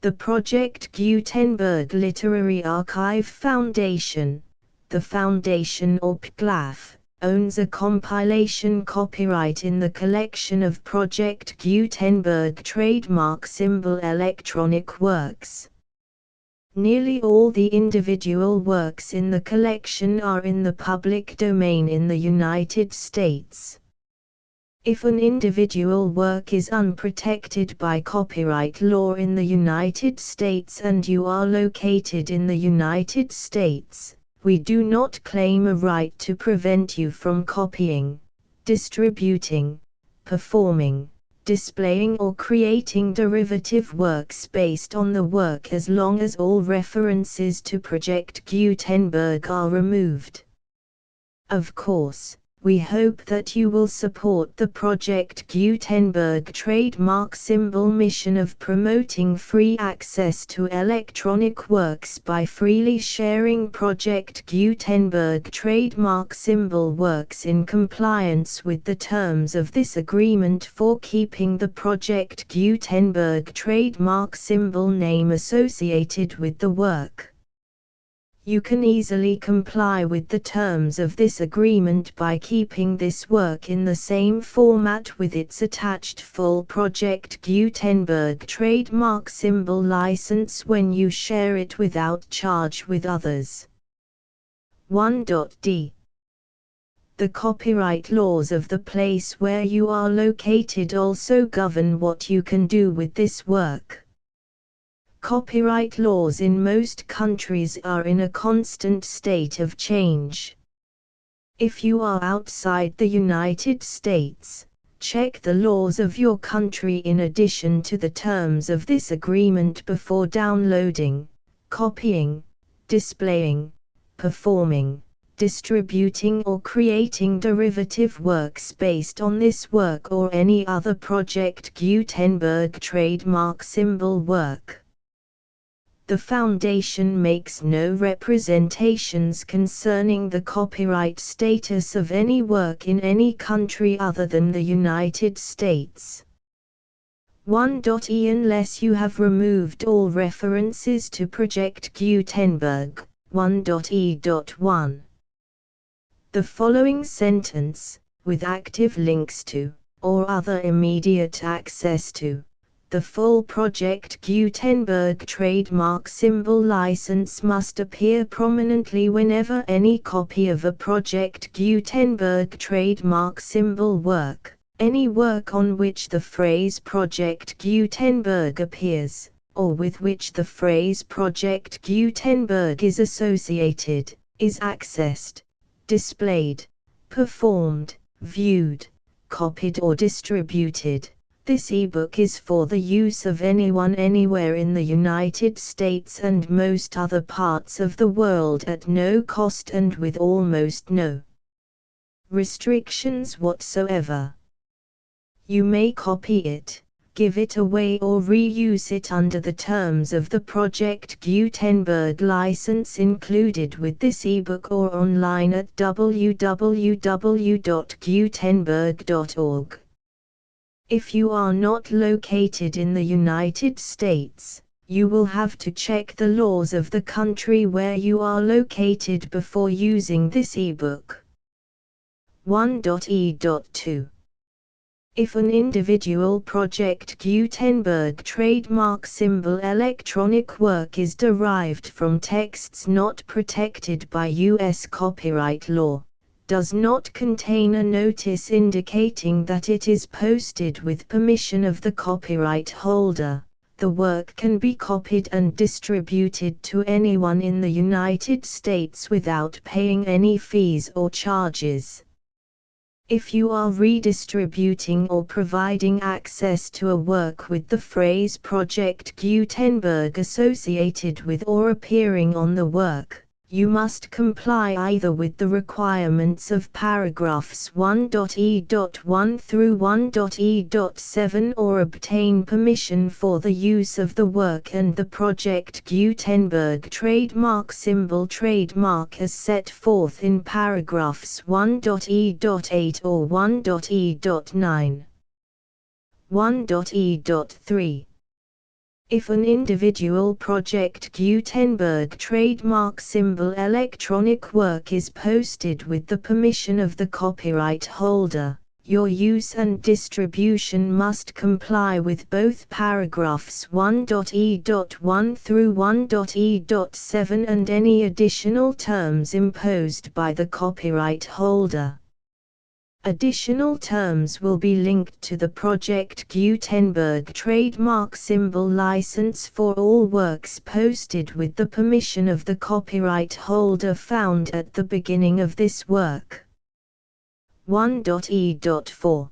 The Project Gutenberg Literary Archive Foundation, the Foundation or PGLAF, owns a compilation copyright in the collection of Project Gutenberg trademark symbol electronic works. Nearly all the individual works in the collection are in the public domain in the United States. If an individual work is unprotected by copyright law in the United States and you are located in the United States, we do not claim a right to prevent you from copying, distributing, performing, displaying or creating derivative works based on the work as long as all references to Project Gutenberg are removed. Of course, we hope that you will support the Project Gutenberg trademark symbol mission of promoting free access to electronic works by freely sharing Project Gutenberg trademark symbol works in compliance with the terms of this agreement for keeping the Project Gutenberg trademark symbol name associated with the work. You can easily comply with the terms of this agreement by keeping this work in the same format with its attached full Project Gutenberg trademark symbol license when you share it without charge with others. 1.d. The copyright laws of the place where you are located also govern what you can do with this work. Copyright laws in most countries are in a constant state of change. If you are outside the United States, check the laws of your country in addition to the terms of this agreement before downloading, copying, displaying, performing, distributing or creating derivative works based on this work or any other Project Gutenberg trademark symbol work. The Foundation makes no representations concerning the copyright status of any work in any country other than the United States. 1.e Unless you have removed all references to Project Gutenberg. 1.e.1. The following sentence, with active links to, or other immediate access to, the full Project Gutenberg trademark symbol license must appear prominently whenever any copy of a Project Gutenberg trademark symbol work, any work on which the phrase Project Gutenberg appears, or with which the phrase Project Gutenberg is associated, is accessed, displayed, performed, viewed, copied or distributed. This ebook is for the use of anyone anywhere in the United States and most other parts of the world at no cost and with almost no restrictions whatsoever. You may copy it, give it away or reuse it under the terms of the Project Gutenberg license included with this ebook or online at www.gutenberg.org. If you are not located in the United States, you will have to check the laws of the country where you are located before using this ebook. 1.e.2. If an individual Project Gutenberg trademark symbol electronic work is derived from texts not protected by U.S. copyright law, does not contain a notice indicating that it is posted with permission of the copyright holder, the work can be copied and distributed to anyone in the United States without paying any fees or charges. If you are redistributing or providing access to a work with the phrase Project Gutenberg associated with or appearing on the work, you must comply either with the requirements of paragraphs 1.e.1 through 1.e.7 or obtain permission for the use of the work and the Project Gutenberg trademark symbol trademark as set forth in paragraphs 1.e.8 or 1.e.9. 1.e.3. If an individual Project Gutenberg trademark symbol electronic work is posted with the permission of the copyright holder, your use and distribution must comply with both paragraphs 1.e.1 through 1.e.7 and any additional terms imposed by the copyright holder. Additional terms will be linked to the Project Gutenberg trademark symbol license for all works posted with the permission of the copyright holder found at the beginning of this work. 1.e.4.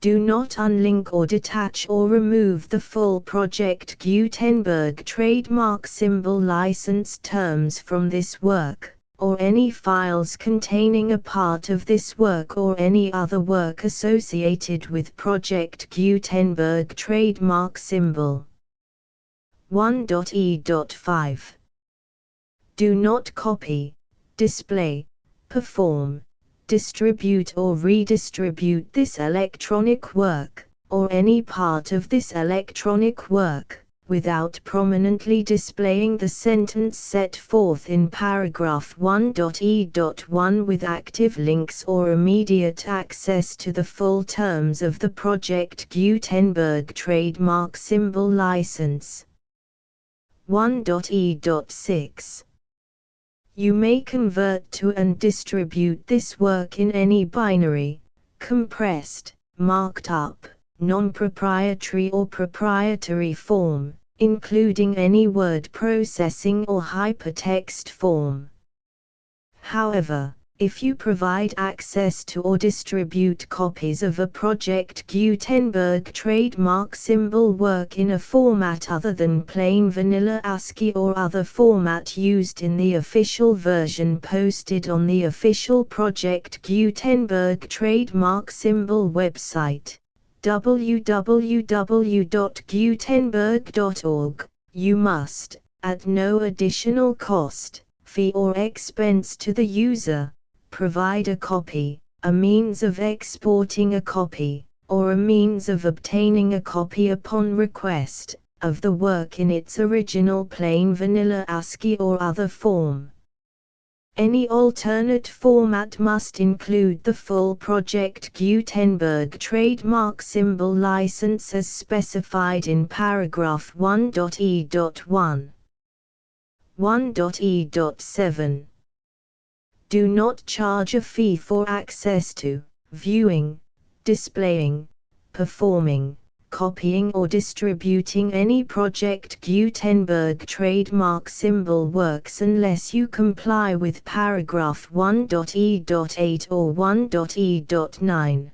Do not unlink or detach or remove the full Project Gutenberg trademark symbol license terms from this work, or any files containing a part of this work or any other work associated with Project Gutenberg trademark symbol. 1.e.5. Do not copy, display, perform, distribute or redistribute this electronic work, or any part of this electronic work, without prominently displaying the sentence set forth in paragraph 1.e.1 with active links or immediate access to the full terms of the Project Gutenberg trademark symbol license. 1.e.6. You may convert to and distribute this work in any binary, compressed, marked up, non-proprietary or proprietary form, including any word processing or hypertext form. However, if you provide access to or distribute copies of a Project Gutenberg trademark symbol work in a format other than plain vanilla ASCII or other format used in the official version posted on the official Project Gutenberg trademark symbol website, www.gutenberg.org, You must, at no additional cost, fee or expense to the user, provide a copy, a means of exporting a copy, or a means of obtaining a copy upon request, of the work in its original plain vanilla ASCII or other form. Any alternate format must include the full Project Gutenberg trademark symbol license as specified in paragraph 1.e.1. 1.e.7. Do not charge a fee for access to, viewing, displaying, performing, copying or distributing any Project Gutenberg trademark symbol works unless you comply with paragraph 1.e.8 or 1.e.9.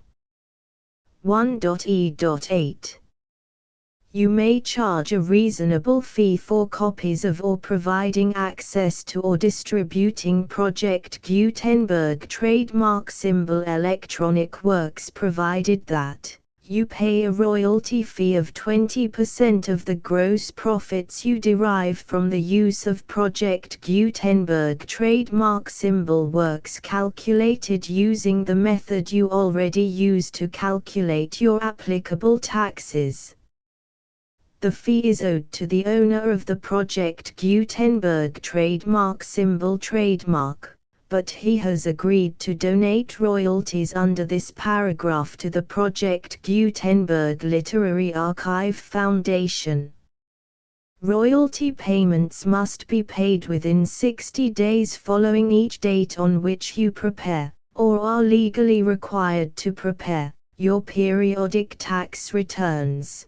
1.e.8. You may charge a reasonable fee for copies of or providing access to or distributing Project Gutenberg trademark symbol electronic works provided that you pay a royalty fee of 20% of the gross profits you derive from the use of Project Gutenberg trademark symbol works calculated using the method you already use to calculate your applicable taxes. The fee is owed to the owner of the Project Gutenberg trademark symbol trademark, but he has agreed to donate royalties under this paragraph to the Project Gutenberg Literary Archive Foundation. Royalty payments must be paid within 60 days following each date on which you prepare, or are legally required to prepare, your periodic tax returns.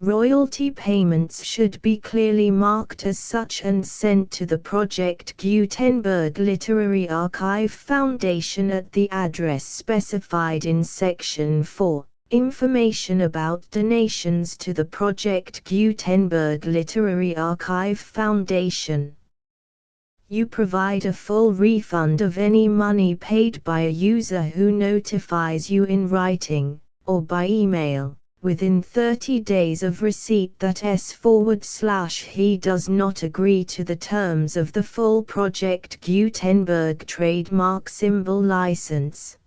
Royalty payments should be clearly marked as such and sent to the Project Gutenberg Literary Archive Foundation at the address specified in Section 4, Information about donations to the Project Gutenberg Literary Archive Foundation. You provide a full refund of any money paid by a user who notifies you in writing, or by email, within 30 days of receipt that he does not agree to the terms of the full Project Gutenberg trademark symbol license.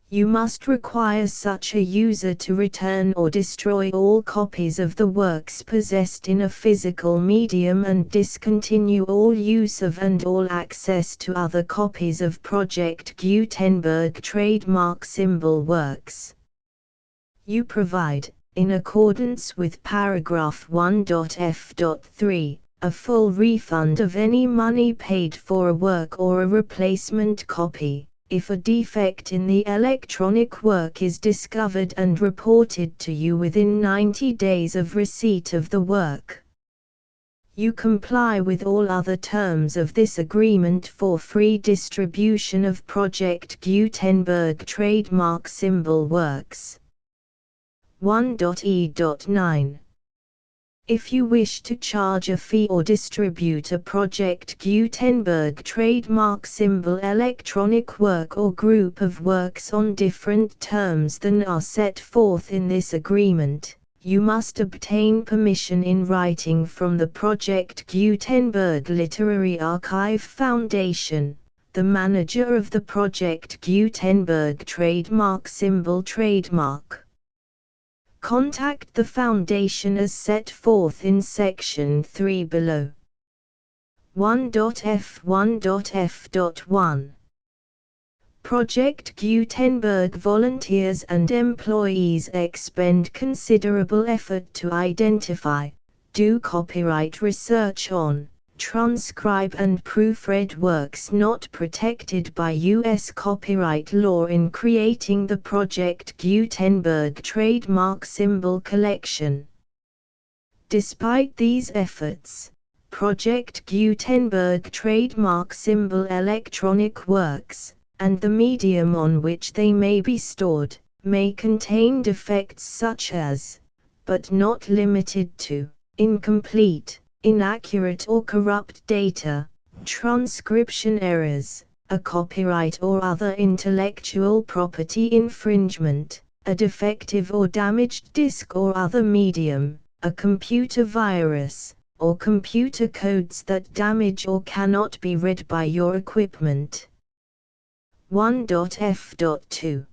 You must require such a user to return or destroy all copies of the works possessed in a physical medium and discontinue all use of and all access to other copies of Project Gutenberg trademark symbol works. You provide, in accordance with paragraph 1.f.3, a full refund of any money paid for a work or a replacement copy, if a defect in the electronic work is discovered and reported to you within 90 days of receipt of the work. You comply with all other terms of this agreement for free distribution of Project Gutenberg trademark symbol works. 1.e.9. If you wish to charge a fee or distribute a Project Gutenberg trademark symbol electronic work or group of works on different terms than are set forth in this agreement, you must obtain permission in writing from the Project Gutenberg Literary Archive Foundation, the manager of the Project Gutenberg trademark symbol trademark. Contact the Foundation as set forth in Section 3 below. 1.f1.f.1. Project Gutenberg volunteers and employees expend considerable effort to identify, do copyright research on, transcribe and proofread works not protected by U.S. copyright law in creating the Project Gutenberg trademark symbol collection. Despite these efforts, Project Gutenberg trademark symbol electronic works, and the medium on which they may be stored, may contain defects such as, but not limited to, incomplete, inaccurate or corrupt data, transcription errors, a copyright or other intellectual property infringement, a defective or damaged disk or other medium, a computer virus, or computer codes that damage or cannot be read by your equipment. 1.f.2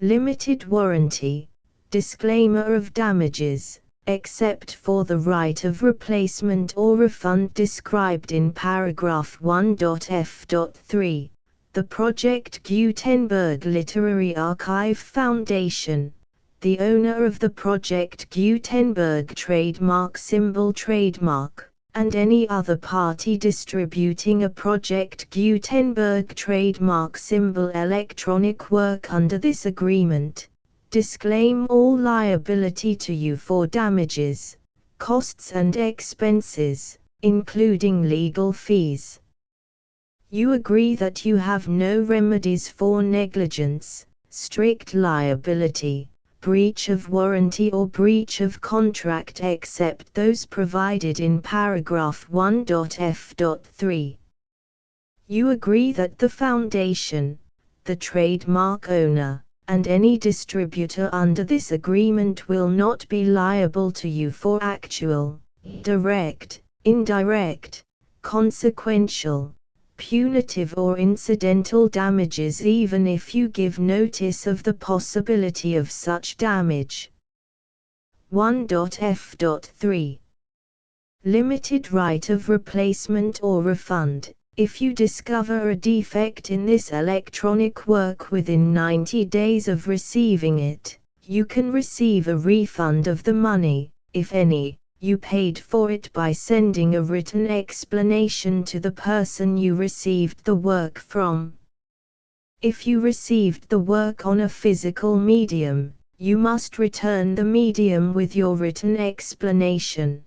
Limited warranty. Disclaimer of damages, except for the right of replacement or refund described in paragraph 1.f.3. The Project Gutenberg Literary Archive Foundation, the owner of the Project Gutenberg trademark symbol trademark, and any other party distributing a Project Gutenberg trademark symbol electronic work under this agreement, disclaim all liability to you for damages, costs and expenses, including legal fees. You agree that you have no remedies for negligence, strict liability, breach of warranty or breach of contract except those provided in paragraph 1.f.3. You agree that the Foundation, the trademark owner, and any distributor under this agreement will not be liable to you for actual, direct, indirect, consequential, punitive or incidental damages even if you give notice of the possibility of such damage. 1.f.3 Limited right of replacement or refund. If you discover a defect in this electronic work within 90 days of receiving it, you can receive a refund of the money, if any, you paid for it by sending a written explanation to the person you received the work from. If you received the work on a physical medium, you must return the medium with your written explanation.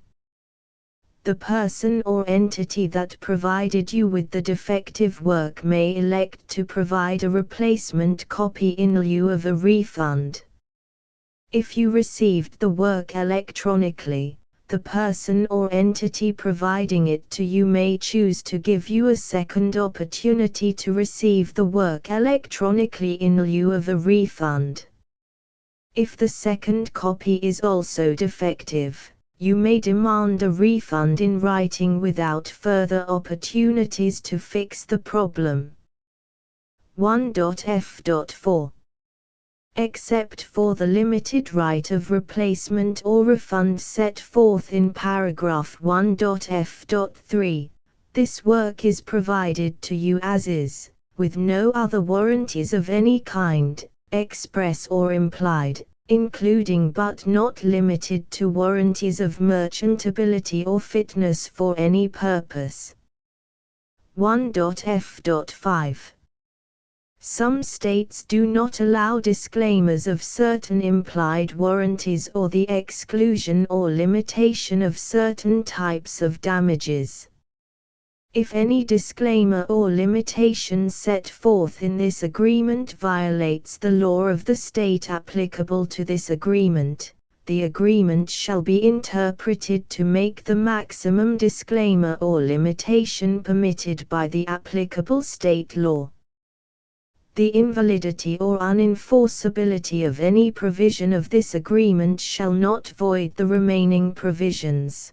The person or entity that provided you with the defective work may elect to provide a replacement copy in lieu of a refund. If you received the work electronically, the person or entity providing it to you may choose to give you a second opportunity to receive the work electronically in lieu of a refund. If the second copy is also defective, you may demand a refund in writing without further opportunities to fix the problem. 1.f.4 Except for the limited right of replacement or refund set forth in paragraph 1.f.3, this work is provided to you as is, with no other warranties of any kind, express or implied, including but not limited to warranties of merchantability or fitness for any purpose. 1.f.5 Some states do not allow disclaimers of certain implied warranties or the exclusion or limitation of certain types of damages. If any disclaimer or limitation set forth in this agreement violates the law of the state applicable to this agreement, the agreement shall be interpreted to make the maximum disclaimer or limitation permitted by the applicable state law. The invalidity or unenforceability of any provision of this agreement shall not void the remaining provisions.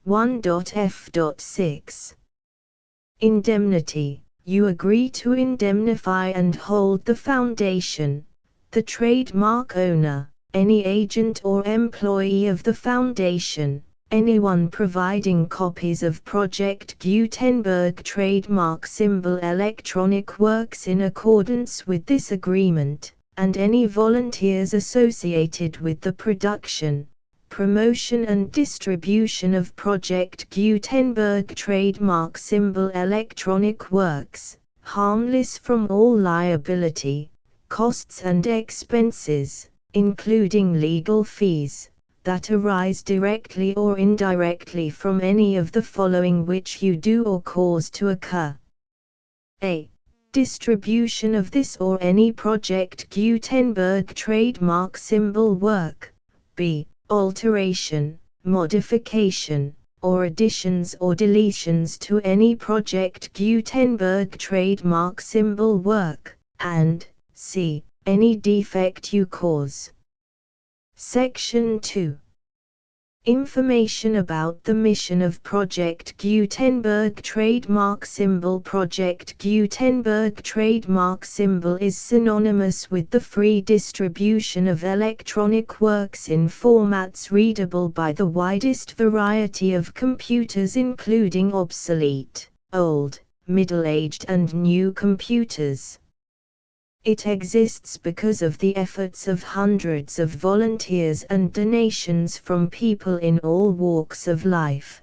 1.f.6 Indemnity. You agree to indemnify and hold the Foundation, the trademark owner, any agent or employee of the Foundation, anyone providing copies of Project Gutenberg trademark symbol electronic works in accordance with this agreement, and any volunteers associated with the production, promotion and distribution of Project Gutenberg trademark symbol electronic works, harmless from all liability, costs and expenses, including legal fees, that arise directly or indirectly from any of the following which you do or cause to occur. A. Distribution of this or any Project Gutenberg trademark symbol work. B. Alteration, modification, or additions or deletions to any Project Gutenberg trademark symbol work, and c. any defect you cause. Section 2. Information about the mission of Project Gutenberg trademark symbol. Project Gutenberg trademark symbol is synonymous with the free distribution of electronic works in formats readable by the widest variety of computers, including obsolete, old, middle-aged and new computers. It exists because of the efforts of hundreds of volunteers and donations from people in all walks of life.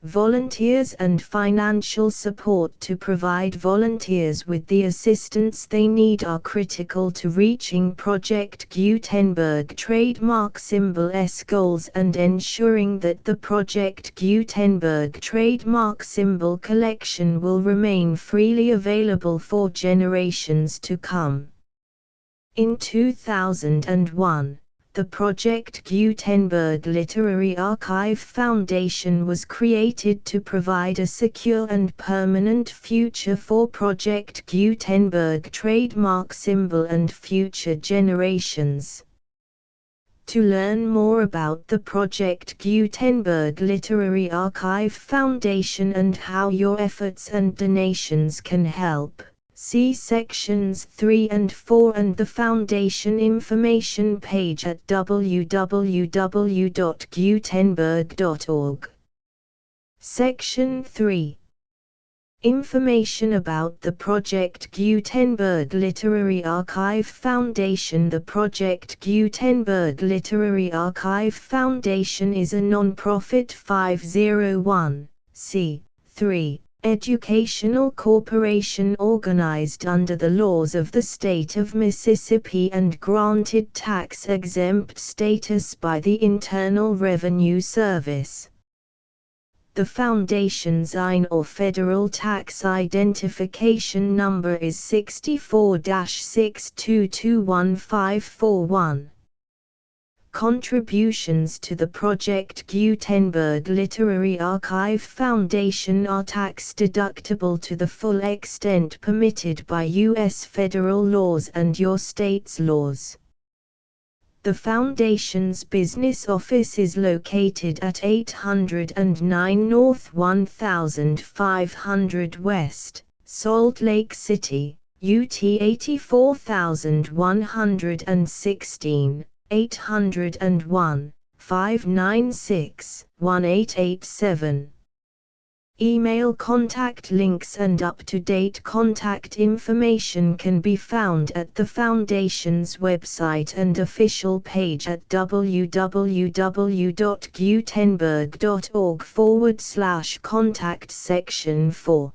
Volunteers and financial support to provide volunteers with the assistance they need are critical to reaching Project Gutenberg trademark symbol's goals and ensuring that the Project Gutenberg trademark symbol collection will remain freely available for generations to come. In 2001, the Project Gutenberg Literary Archive Foundation was created to provide a secure and permanent future for Project Gutenberg trademark symbol and future generations. To learn more about the Project Gutenberg Literary Archive Foundation and how your efforts and donations can help, see sections 3 and 4 and the Foundation information page at www.gutenberg.org. Section 3. Information about the Project Gutenberg Literary Archive Foundation. The Project Gutenberg Literary Archive Foundation is a non-profit 501(c)(3) educational corporation organized under the laws of the state of Mississippi and granted tax-exempt status by the Internal Revenue Service. The Foundation's IN or Federal Tax Identification Number is 64-6221541. Contributions to the Project Gutenberg Literary Archive Foundation are tax-deductible to the full extent permitted by U.S. federal laws and your state's laws. The Foundation's business office is located at 809 North 1500 West, Salt Lake City, UT 84116, 801-596-1887. Email contact links and up-to-date contact information can be found at the Foundation's website and official page at www.gutenberg.org/contact section 4.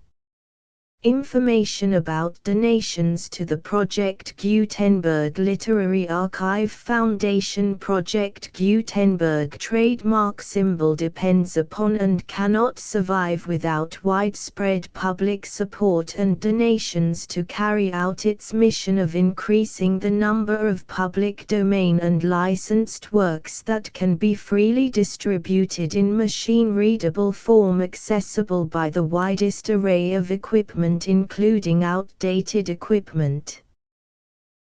Information about donations to the Project Gutenberg Literary Archive Foundation. Project Gutenberg trademark symbol depends upon and cannot survive without widespread public support and donations to carry out its mission of increasing the number of public domain and licensed works that can be freely distributed in machine-readable form accessible by the widest array of equipment, including outdated equipment.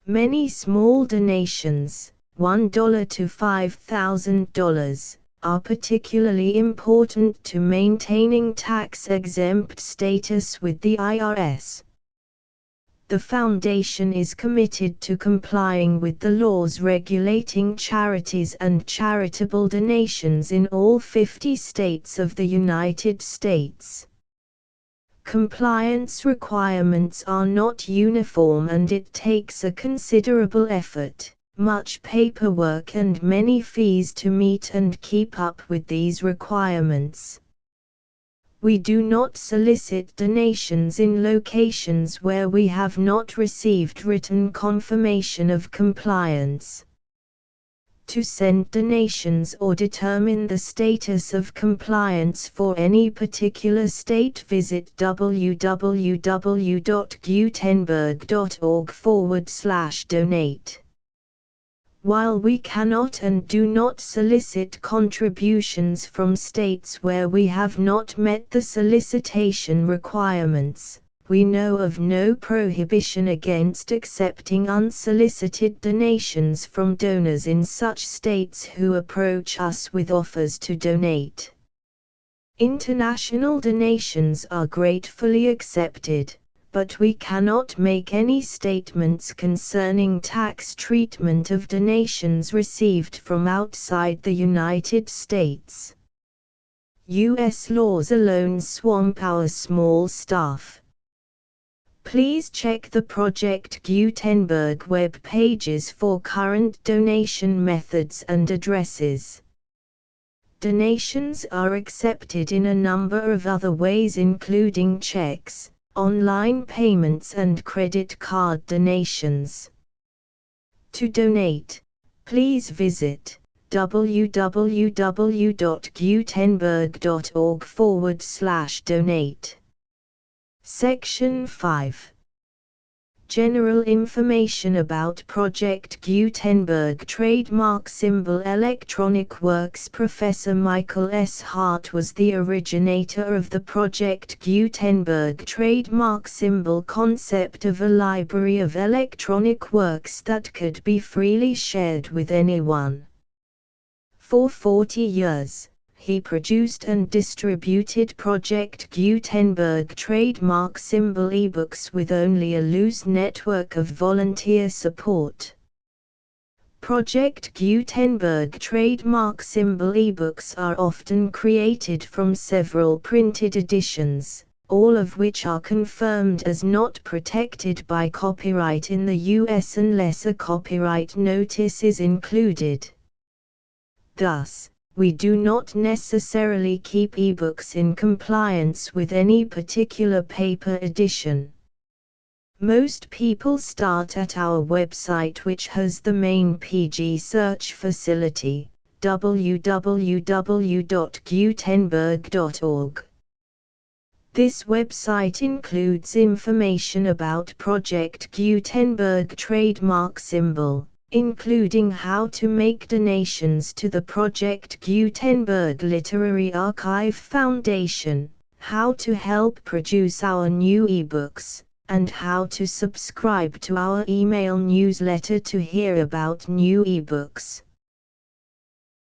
Many small donations, $1 to $5,000, are particularly important to maintaining tax-exempt status with the IRS. The Foundation is committed to complying with the laws regulating charities and charitable donations in all 50 states of the United States. Compliance requirements are not uniform and it takes a considerable effort, much paperwork and many fees to meet and keep up with these requirements. We do not solicit donations in locations where we have not received written confirmation of compliance. To send donations or determine the status of compliance for any particular state, visit www.gutenberg.org/donate. While we cannot and do not solicit contributions from states where we have not met the solicitation requirements, we know of no prohibition against accepting unsolicited donations from donors in such states who approach us with offers to donate. International donations are gratefully accepted, but we cannot make any statements concerning tax treatment of donations received from outside the United States. U.S. laws alone swamp our small staff. Please check the Project Gutenberg web pages for current donation methods and addresses. Donations are accepted in a number of other ways, including checks, online payments and credit card donations. To donate, please visit www.gutenberg.org/donate. Section 5. General information about Project Gutenberg Trademark Symbol Electronic Works. Professor Michael S. Hart was the originator of the Project Gutenberg trademark symbol concept of a library of electronic works that could be freely shared with anyone. For 40 years, he produced and distributed Project Gutenberg trademark symbol ebooks with only a loose network of volunteer support. Project Gutenberg trademark symbol ebooks are often created from several printed editions, all of which are confirmed as not protected by copyright in the US unless a copyright notice is included. Thus, we do not necessarily keep ebooks in compliance with any particular paper edition. Most people start at our website, which has the main PG search facility, www.gutenberg.org. This website includes information about Project Gutenberg trademark symbol, including how to make donations to the Project Gutenberg Literary Archive Foundation, how to help produce our new ebooks, and how to subscribe to our email newsletter to hear about new ebooks.